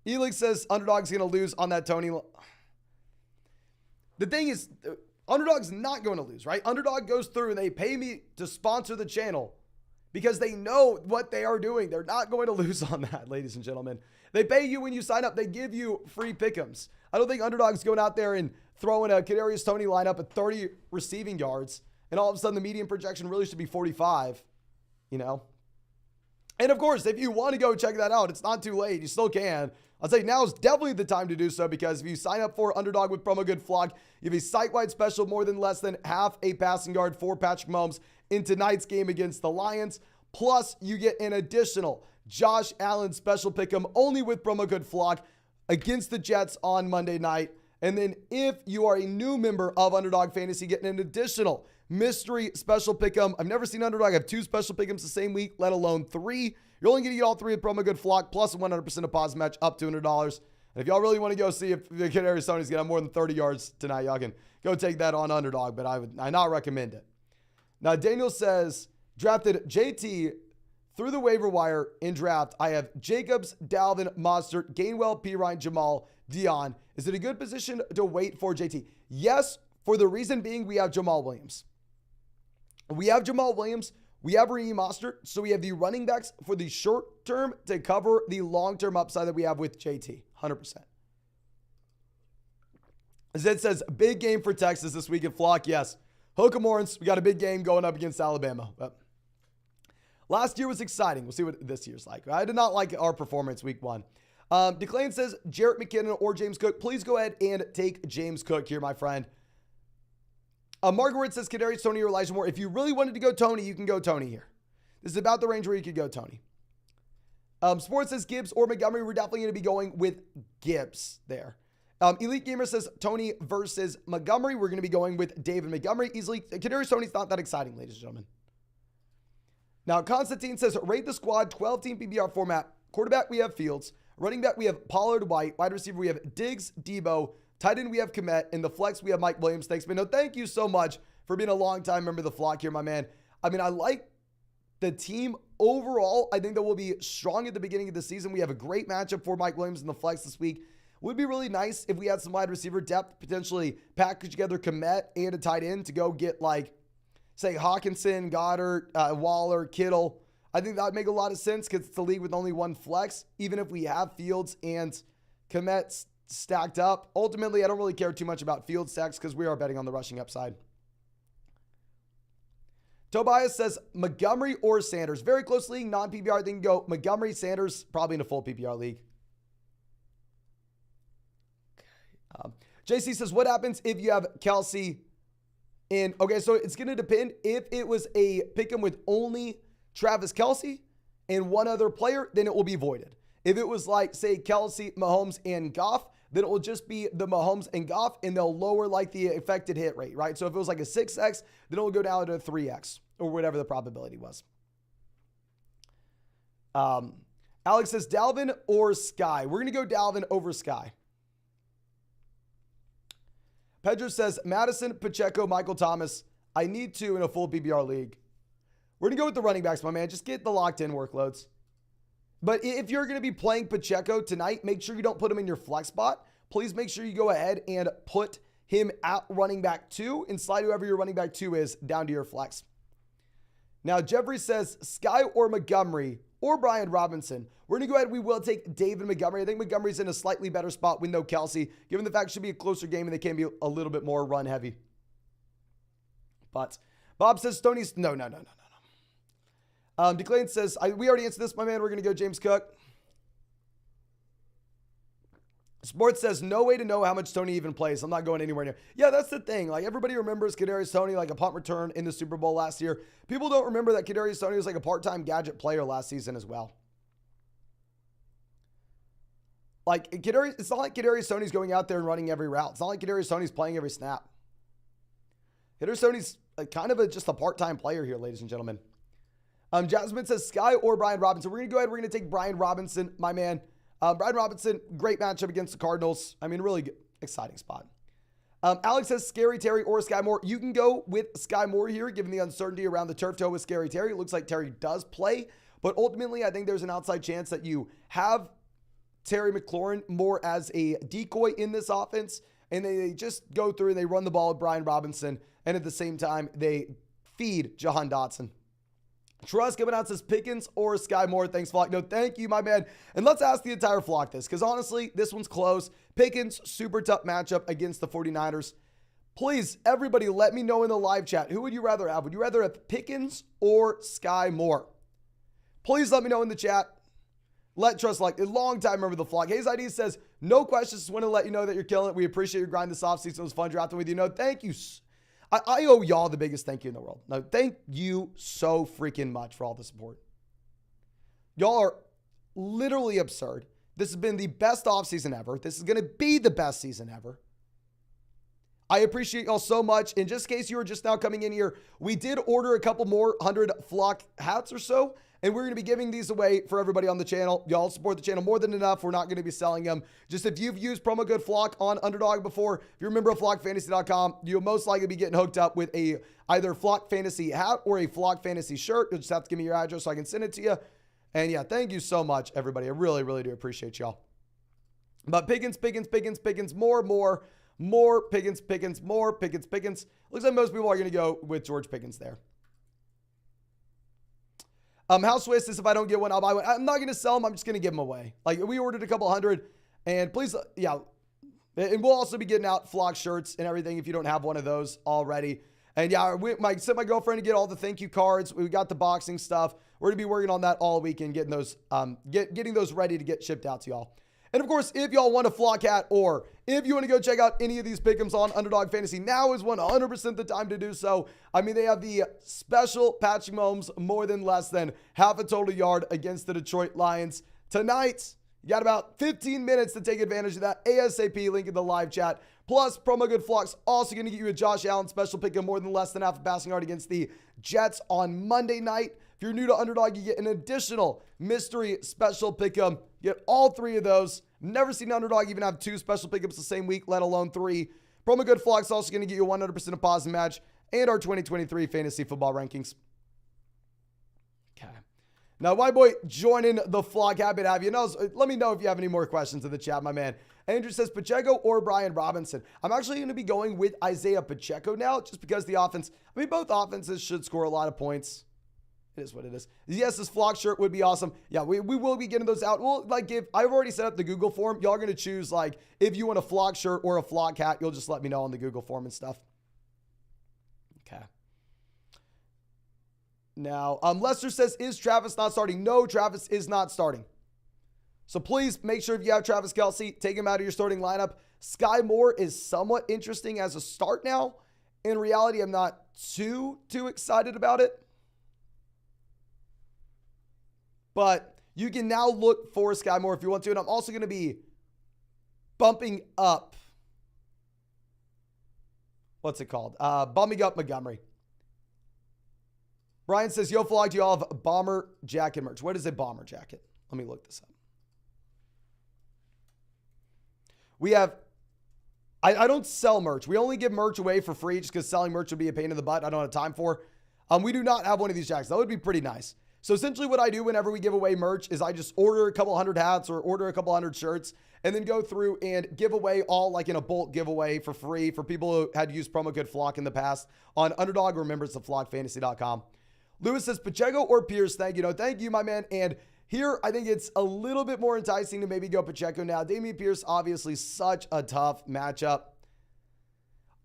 Elix says underdog's going to lose on that Tony. The thing is, underdog's not going to lose, right? Underdog goes through and they pay me to sponsor the channel because they know what they are doing. They're not going to lose on that, ladies and gentlemen. They pay you when you sign up. They give you free pick'ems. I don't think underdog's going out there and throwing a Kadarius Toney lineup at 30 receiving yards, and all of a sudden the median projection really should be 45, And of course, if you want to go check that out, it's not too late. You still can. I'll say now is definitely the time to do so because if you sign up for Underdog with promo code FLOCK, you have a site-wide special more than less than half a passing yard for Patrick Mahomes in tonight's game against the Lions. Plus, you get an additional Josh Allen special pick'em only with promo code FLOCK against the Jets on Monday night. And then if you are a new member of Underdog Fantasy, getting an additional mystery special pick'em. I've never seen Underdog have 2 special pick'ems the same week, let alone 3. You're only going to get all 3 with promo code FLOCK plus a 100% deposit match up to $200. And if y'all really want to go see if the Kadarius Toney's going to have more than 30 yards tonight, y'all can go take that on Underdog, but I not recommend it. Now, Daniel says, drafted JT through the waiver wire in draft. I have Jacobs, Dalvin, Mostert, Gainwell, Pirine, Jamal, Dion. Is it a good position to wait for JT? Yes, for the reason being we have Jamal Williams. We have Jamal Williams. We have Raheem Mostert. So we have the running backs for the short term to cover the long-term upside that we have with JT. 100%. Zed says, big game for Texas this week at Flock. Yes. Hokamorans, we got a big game going up against Alabama. But last year was exciting. We'll see what this year's like. I did not like our performance week 1. DeClane says, Jarrett McKinnon or James Cook. Please go ahead and take James Cook here, my friend. Margaret says, Kadarius Toney or Elijah Moore. If you really wanted to go Tony, you can go Tony here. This is about the range where you could go Tony. Sports says Gibbs or Montgomery. We're definitely going to be going with Gibbs there. Elite Gamer says Tony versus Montgomery. We're going to be going with David Montgomery easily. Kadarius Toney's not that exciting, ladies and gentlemen. Now, Constantine says, rate the squad, 12-team PPR format. Quarterback, we have Fields. Running back, we have Pollard, White. Wide receiver, we have Diggs, Debo. Tight end, we have Komet. In the flex, we have Mike Williams. Thanks, man. No, thank you so much for being a long-time member of the flock here, my man. I mean, I like the team overall. I think that we'll be strong at the beginning of the season. We have a great matchup for Mike Williams in the flex this week. Would be really nice if we had some wide receiver depth, potentially package together Komet and a tight end to go get, like, say, Hawkinson, Goddard, Waller, Kittle. I think that would make a lot of sense because it's a league with only one flex, even if we have Fields and Komet stacked up. Ultimately, I don't really care too much about Fields stacks because we are betting on the rushing upside. Tobias says Montgomery or Sanders. Very close league, non-PPR. I think go Montgomery, Sanders, probably in a full PPR league. JC says, what happens if you have Kelce in? Okay, so it's going to depend. If it was a pick 'em with only Travis Kelce and one other player, then it will be voided. If it was like, say, Kelce, Mahomes, and Goff, then it will just be the Mahomes and Goff, and they'll lower like the affected hit rate, right? So if it was like a 6x, then it will go down to a 3x or whatever the probability was. Alex says Dalvin or Sky. We're going to go Dalvin over Sky. Pedro says Madison, Pacheco, Michael Thomas. I need two in a full PPR league. We're going to go with the running backs, my man. Just get the locked in workloads. But if you're going to be playing Pacheco tonight, make sure you don't put him in your flex spot. Please make sure you go ahead and put him at running back 2 and slide whoever your running back 2 is down to your flex. Now, Jeffrey says Sky or Montgomery or Brian Robinson. We're going to go ahead. We will take David Montgomery. I think Montgomery's in a slightly better spot with no Kelce, given the fact it should be a closer game and they can be a little bit more run heavy. But Bob says Stoney's no. Declan says, we already answered this, my man. We're going to go James Cook. Sports says, no way to know how much Toney even plays. I'm not going anywhere near. Yeah, that's the thing. Like, everybody remembers Kadarius Toney, like a punt return in the Super Bowl last year. People don't remember that Kadarius Toney was like a part-time gadget player last season as well. Like, it's not like Kadarius Toney's going out there and running every route. It's not like Kadarius Toney's playing every snap. Kadarius Toney's kind of just a part-time player here, ladies and gentlemen. Jasmine says Sky or Brian Robinson. We're going to go ahead. We're going to take Brian Robinson, my man. Brian Robinson, great matchup against the Cardinals. I mean, really good, exciting spot. Alex says Scary Terry or Sky Moore. You can go with Sky Moore here, given the uncertainty around the turf toe with Scary Terry. It looks like Terry does play, but ultimately, I think there's an outside chance that you have Terry McLaurin more as a decoy in this offense, and they just go through and they run the ball with Brian Robinson, and at the same time, they feed Jahan Dotson. Trust coming out says Pickens or Sky Moore. Thanks, Flock. No, thank you, my man. And let's ask the entire flock this, because honestly, this one's close. Pickens, super tough matchup against the 49ers. Please, everybody, let me know in the live chat. Who would you rather have? Would you rather have Pickens or Sky Moore? Please let me know in the chat. Let Trust like a long time member of the flock. Hayes ID says, no questions. Just want to let you know that you're killing it. We appreciate your grind this offseason. It was fun drafting with you. No, thank you. I owe y'all the biggest thank you in the world. No, thank you so freaking much for all the support. Y'all are literally absurd. This has been the best offseason ever. This is going to be the best season ever. I appreciate y'all so much. And just in case you were just now coming in here, we did order a couple more 100 flock hats or so. And we're going to be giving these away for everybody on the channel. Y'all support the channel more than enough. We're not going to be selling them. Just if you've used promo code FLOCK on Underdog before, if you're a member of FlockFantasy.com, you'll most likely be getting hooked up with a either Flock Fantasy hat or a Flock Fantasy shirt. You'll just have to give me your address so I can send it to you. And yeah, thank you so much, everybody. I really, really do appreciate y'all. But Pickens, more, Pickens, more, Pickens. Looks like most people are going to go with George Pickens there. House Swiss says if I don't get one, I'll buy one. I'm not going to sell them. I'm just going to give them away. Like, we ordered a couple hundred. And please, yeah. And we'll also be getting out flock shirts and everything if you don't have one of those already. And yeah, sent my girlfriend to get all the thank you cards. We got the boxing stuff. We're going to be working on that all weekend, getting those, getting those ready to get shipped out to y'all. And of course, if y'all want a flock hat or if you want to go check out any of these pick'ems on Underdog Fantasy, now is 100% the time to do so. I mean, they have the special Patrick Mahomes more than less than half a total yard against the Detroit Lions. Tonight, you got about 15 minutes to take advantage of that ASAP. Link in the live chat. Plus, promo code FLOCK's also going to get you a Josh Allen special pick'em more than less than half a passing yard against the Jets on Monday night. If you're new to Underdog, you get an additional mystery special pick'em. You get all 3 of those. Never seen Underdog even have 2 special pickups the same week, let alone 3. Promo code FLOCK is also going to get you a 100% deposit match and our 2023 fantasy football rankings. Okay. Now, white boy joining the flock. Happy to have you. Let me know if you have any more questions in the chat, my man. Andrew says Pacheco or Brian Robinson. I'm actually going to be going with Isaiah Pacheco now, just because the offense, both offenses should score a lot of points. It is what it is. Yes, this flock shirt would be awesome. Yeah, we will be getting those out. Well, I've already set up the Google form. Y'all are going to choose, if you want a flock shirt or a flock hat, you'll just let me know on the Google form and stuff. Okay. Now, Lester says, is Travis not starting? No, Travis is not starting. So please make sure if you have Travis Kelce, take him out of your starting lineup. Sky Moore is somewhat interesting as a start now. In reality, I'm not too excited about it. But you can now look for Sky Moore if you want to. And I'm also going to be bumping up. What's it called? Bumping up Montgomery. Brian says, yo, Flock, do you all have bomber jacket merch? What is a bomber jacket? Let me look this up. We have, I don't sell merch. We only give merch away for free just because selling merch would be a pain in the butt. I don't have time for. We do not have one of these jackets. That would be pretty nice. So essentially what I do whenever we give away merch is I just order a couple hundred hats or order a couple hundred shirts and then go through and give away all in a bulk giveaway for free for people who had used promo code FLOCK in the past on Underdog. Remember, it's flockfantasy.com. Lewis says Pacheco or Pierce. Thank you, my man. And here, I think it's a little bit more enticing to maybe go Pacheco now. Dameon Pierce, obviously such a tough matchup.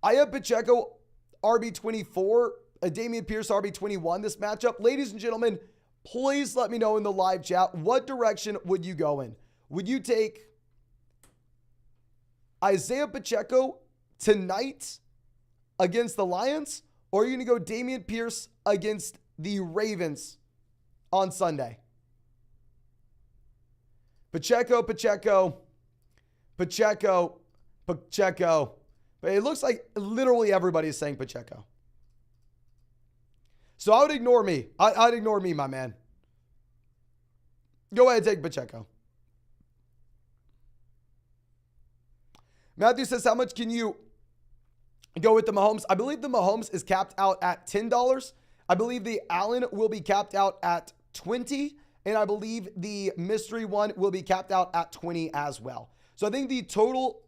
I have Pacheco RB24, Dameon Pierce RB21 this matchup. Ladies and gentlemen, please let me know in the live chat, what direction would you go in? Would you take Isaiah Pacheco tonight against the Lions? Or are you going to go Dameon Pierce against the Ravens on Sunday? Pacheco. But it looks like literally everybody is saying Pacheco. So I would ignore me. I'd ignore me, my man. Go ahead and take Pacheco. Matthew says, how much can you go with the Mahomes? I believe the Mahomes is capped out at $10. I believe the Allen will be capped out at $20. And I believe the mystery one will be capped out at $20 as well. So I think the total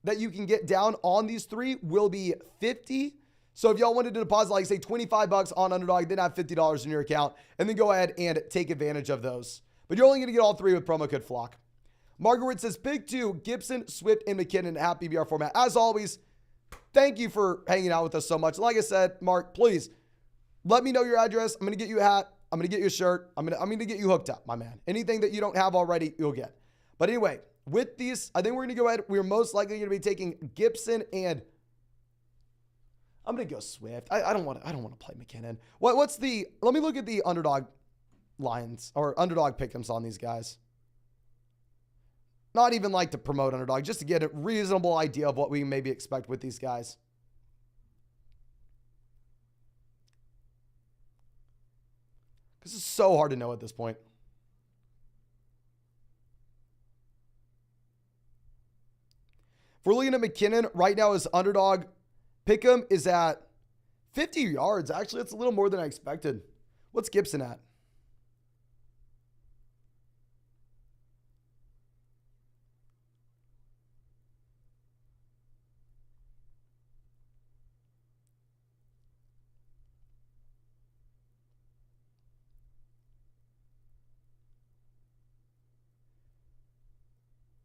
that you can get down on these 3 will be $50. So if y'all wanted to deposit, say $25 on Underdog, then have $50 in your account, and then go ahead and take advantage of those. But you're only going to get all 3 with promo code FLOCK. Margaret says, pick 2, Gibson, Swift, and McKinnon at half PBR format. As always, thank you for hanging out with us so much. Like I said, Mark, please let me know your address. I'm going to get you a hat. I'm going to get you a shirt. I'm going to get you hooked up, my man. Anything that you don't have already, you'll get. But anyway, with these, I think we're going to go ahead. We're most likely going to be taking Gibson and I'm going to go Swift. I don't want to play McKinnon. Let me look at the Underdog lines or Underdog pick'ems on these guys. Not even like to promote Underdog, just to get a reasonable idea of what we maybe expect with these guys. This is so hard to know at this point. If we're looking at McKinnon, right now his Underdog pick'em is at 50 yards. Actually, that's a little more than I expected. What's Gibson at?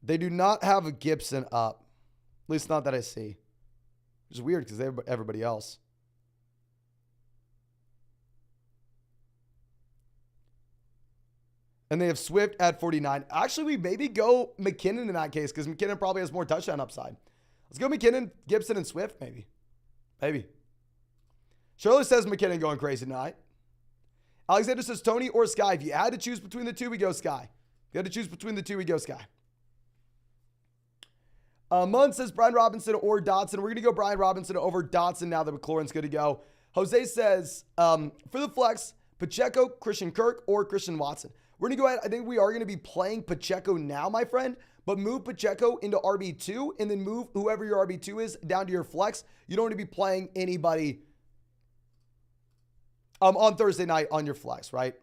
They do not have a Gibson up. At least not that I see. Which is weird because they have everybody else. And they have Swift at 49. Actually, we maybe go McKinnon in that case because McKinnon probably has more touchdown upside. Let's go McKinnon, Gibson, and Swift maybe. Maybe. Shirley says McKinnon going crazy tonight. Alexander says Tony or Sky. If you had to choose between the 2, we go Sky. If you had to choose between the 2, we go Sky. Munn says Brian Robinson or Dotson. We're going to go Brian Robinson over Dotson now that McLaurin's good to go. Jose says, for the flex, Pacheco, Christian Kirk, or Christian Watson. We're going to go ahead. I think we are going to be playing Pacheco now, my friend, but move Pacheco into RB2 and then move whoever your RB2 is down to your flex. You don't want to be playing anybody on Thursday night on your flex, right?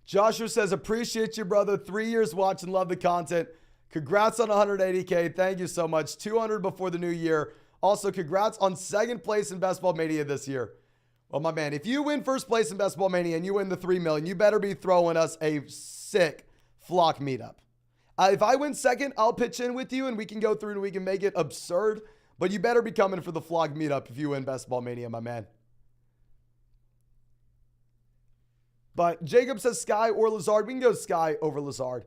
Joshua says, appreciate you, brother. 3 years watching, love the content. Congrats on 180K. Thank you so much. 200 before the new year. Also, congrats on second place in Best Ball Mania this year. Well, my man, if you win first place in Best Ball Mania and you win the $3 million, you better be throwing us a sick flock meetup. If I win second, I'll pitch in with you and we can go through and we can make it absurd. But you better be coming for the flock meetup if you win Best Ball Mania, my man. But Jacob says Sky or Lazard. We can go Sky over Lazard.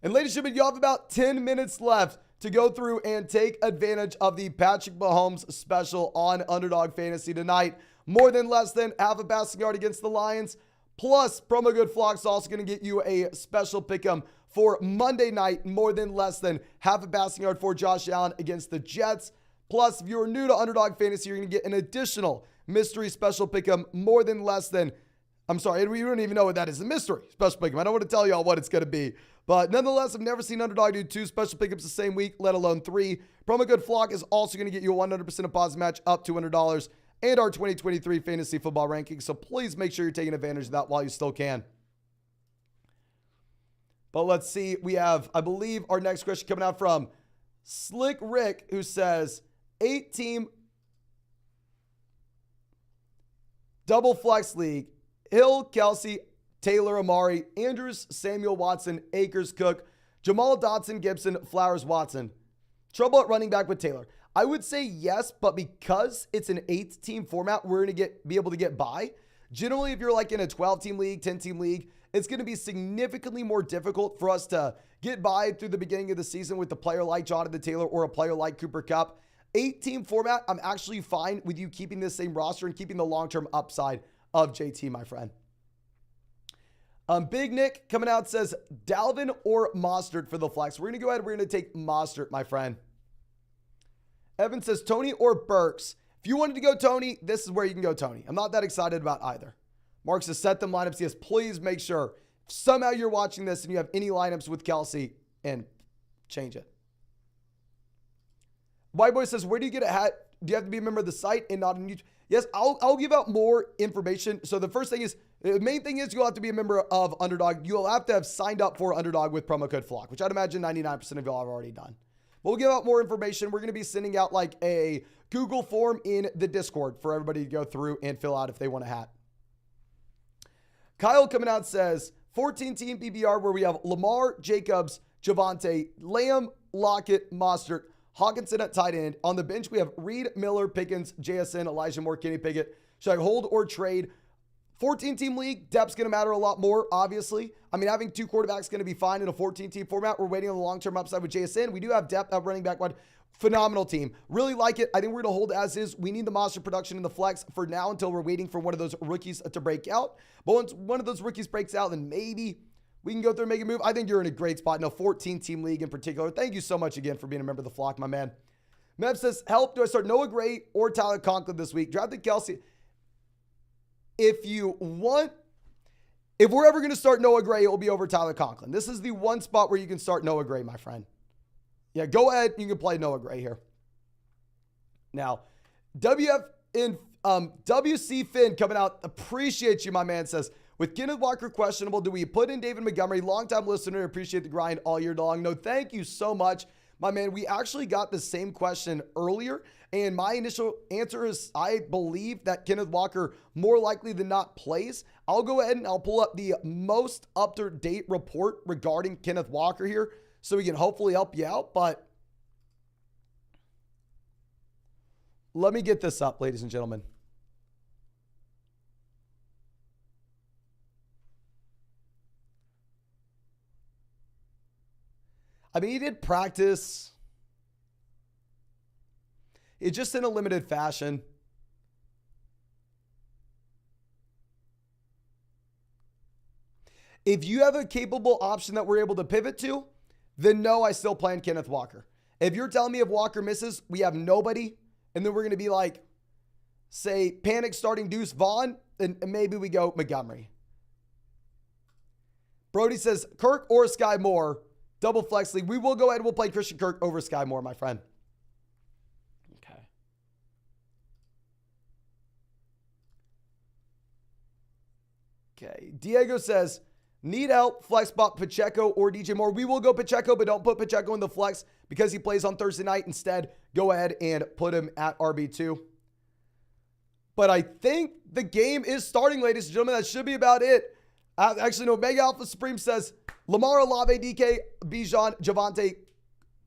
And ladies and gentlemen, you have about 10 minutes left to go through and take advantage of the Patrick Mahomes special on Underdog Fantasy tonight. More than less than half a passing yard against the Lions. Plus, promo code Flock's also going to get you a special pick'em for Monday night. More than less than half a passing yard for Josh Allen against the Jets. Plus, if you're new to Underdog Fantasy, you're going to get an additional mystery special pick'em. More than less than, I'm sorry, we don't even know what that is. A mystery special pick'em. I don't want to tell y'all what it's going to be. But nonetheless, I've never seen Underdog do 2 special pickups the same week, let alone 3. Promo code Flock is also going to get you a 100% deposit match up to $200 and our 2023 fantasy football rankings. So please make sure you're taking advantage of that while you still can. But let's see. We have, I believe, our next question coming out from Slick Rick, who says 8-team double flex league. Hill, Kelce, Taylor, Amari, Andrews, Samuel, Watson, Akers, Cook, Jamal, Dotson, Gibson, Flowers, Watson. Trouble at running back with Taylor. I would say yes, but because it's an 8-team format, we're going to be able to get by. Generally, if you're like in a 12-team league, 10-team league, it's going to be significantly more difficult for us to get by through the beginning of the season with a player like Jonathan Taylor or a player like Cooper Kupp. 8-team format, I'm actually fine with you keeping the same roster and keeping the long-term upside of JT, my friend. Big Nick coming out says Dalvin or Mostert for the flex. We're going to go ahead. We're going to take Mostert, my friend. Evan says Tony or Burks. If you wanted to go Tony, this is where you can go Tony. I'm not that excited about either. Mark says set them lineups. Yes, please make sure if somehow you're watching this and you have any lineups with Kelce, and change it. White Boy says, where do you get a hat? Do you have to be a member of the site and not on YouTube? Yes, I'll give out more information. So the first thing is, the main thing is you'll have to be a member of Underdog. You'll have to have signed up for Underdog with promo code Flock, which I'd imagine 99% of y'all have already done. But we'll give out more information. We're going to be sending out like a Google form in the Discord for everybody to go through and fill out if they want a hat. Kyle coming out says 14-team PPR where we have Lamar, Jacobs, Javonte, Lamb, Lockett, Mostert, Hawkinson at tight end. On the bench, we have Reed, Miller, Pickens, JSN, Elijah Moore, Kenny Pickett. Should I hold or trade? 14-team league, depth's going to matter a lot more, obviously. I mean, having 2 quarterbacks is going to be fine in a 14-team format. We're waiting on the long-term upside with JSN. We do have depth at running back one. Phenomenal team. Really like it. I think we're going to hold as is. We need the monster production in the flex for now until we're waiting for one of those rookies to break out. But once one of those rookies breaks out, then maybe we can go through and make a move. I think you're in a great spot in a 14-team league in particular. Thank you so much again for being a member of the flock, my man. Mev says, help. Do I start Noah Gray or Tyler Conklin this week? Drafted Kelce. If we're ever going to start Noah Gray, it will be over Tyler Conklin. This is the one spot where you can start Noah Gray, my friend. Yeah, go ahead. You can play Noah Gray here. Now, WC Finn coming out. Appreciate you, my man. Says, with Kenneth Walker questionable, do we put in David Montgomery? Longtime listener. Appreciate the grind all year long. No, thank you so much, my man. We actually got the same question earlier. And my initial answer is I believe that Kenneth Walker more likely than not plays. I'll go ahead and I'll pull up the most up-to-date report regarding Kenneth Walker here so we can hopefully help you out. But let me get this up, ladies and gentlemen. I mean, he did practice. It's just in a limited fashion. If you have a capable option that we're able to pivot to, then no, I still plan Kenneth Walker. If you're telling me if Walker misses, we have nobody, and then we're going to be like, say, panic starting Deuce Vaughn, and maybe we go Montgomery. Brody says, Kirk or Sky Moore, double flex league. We will go ahead and we'll play Christian Kirk over Sky Moore, my friend. Okay. Diego says, need help, flex spot Pacheco or DJ Moore. We will go Pacheco, but don't put Pacheco in the flex because he plays on Thursday night. Instead, go ahead and put him at RB2. But I think the game is starting, ladies and gentlemen. That should be about it. Actually, no, Mega Alpha Supreme says, Lamar, Olave, DK, Bijan, Javante,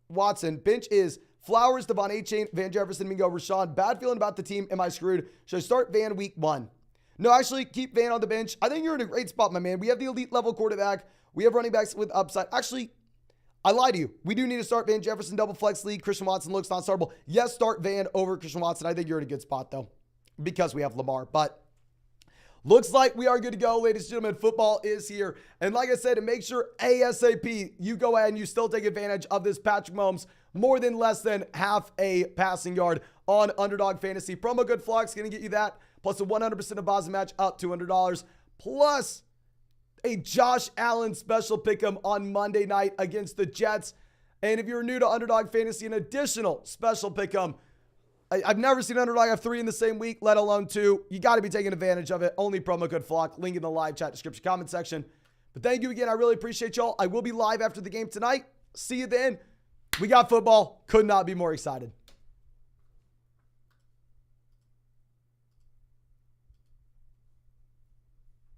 Watson. Bench is Flowers, Devon A-Chain, Van Jefferson, Mingo, Rashawn. Bad feeling about the team. Am I screwed? Should I start Van week 1? No, actually, keep Van on the bench. I think you're in a great spot, my man. We have the elite level quarterback. We have running backs with upside. Actually, I lied to you. We do need to start Van Jefferson, double flex league. Christian Watson looks non-startable. Yes, start Van over Christian Watson. I think you're in a good spot, though, because we have Lamar. But looks like we are good to go, ladies and gentlemen. Football is here. And like I said, to make sure ASAP, you go ahead and you still take advantage of this Patrick Mahomes more than less than half a passing yard on Underdog Fantasy. Promo code FLOX going to get you that, plus a 100% deposit match up $200, plus a Josh Allen special pick'em on Monday night against the Jets. And if you're new to Underdog Fantasy, an additional special pick'em. I've never seen Underdog have 3 in the same week, let alone 2. You got to be taking advantage of it. Only promo code FLOCK. Link in the live chat description comment section. But thank you again. I really appreciate y'all. I will be live after the game tonight. See you then. We got football. Could not be more excited.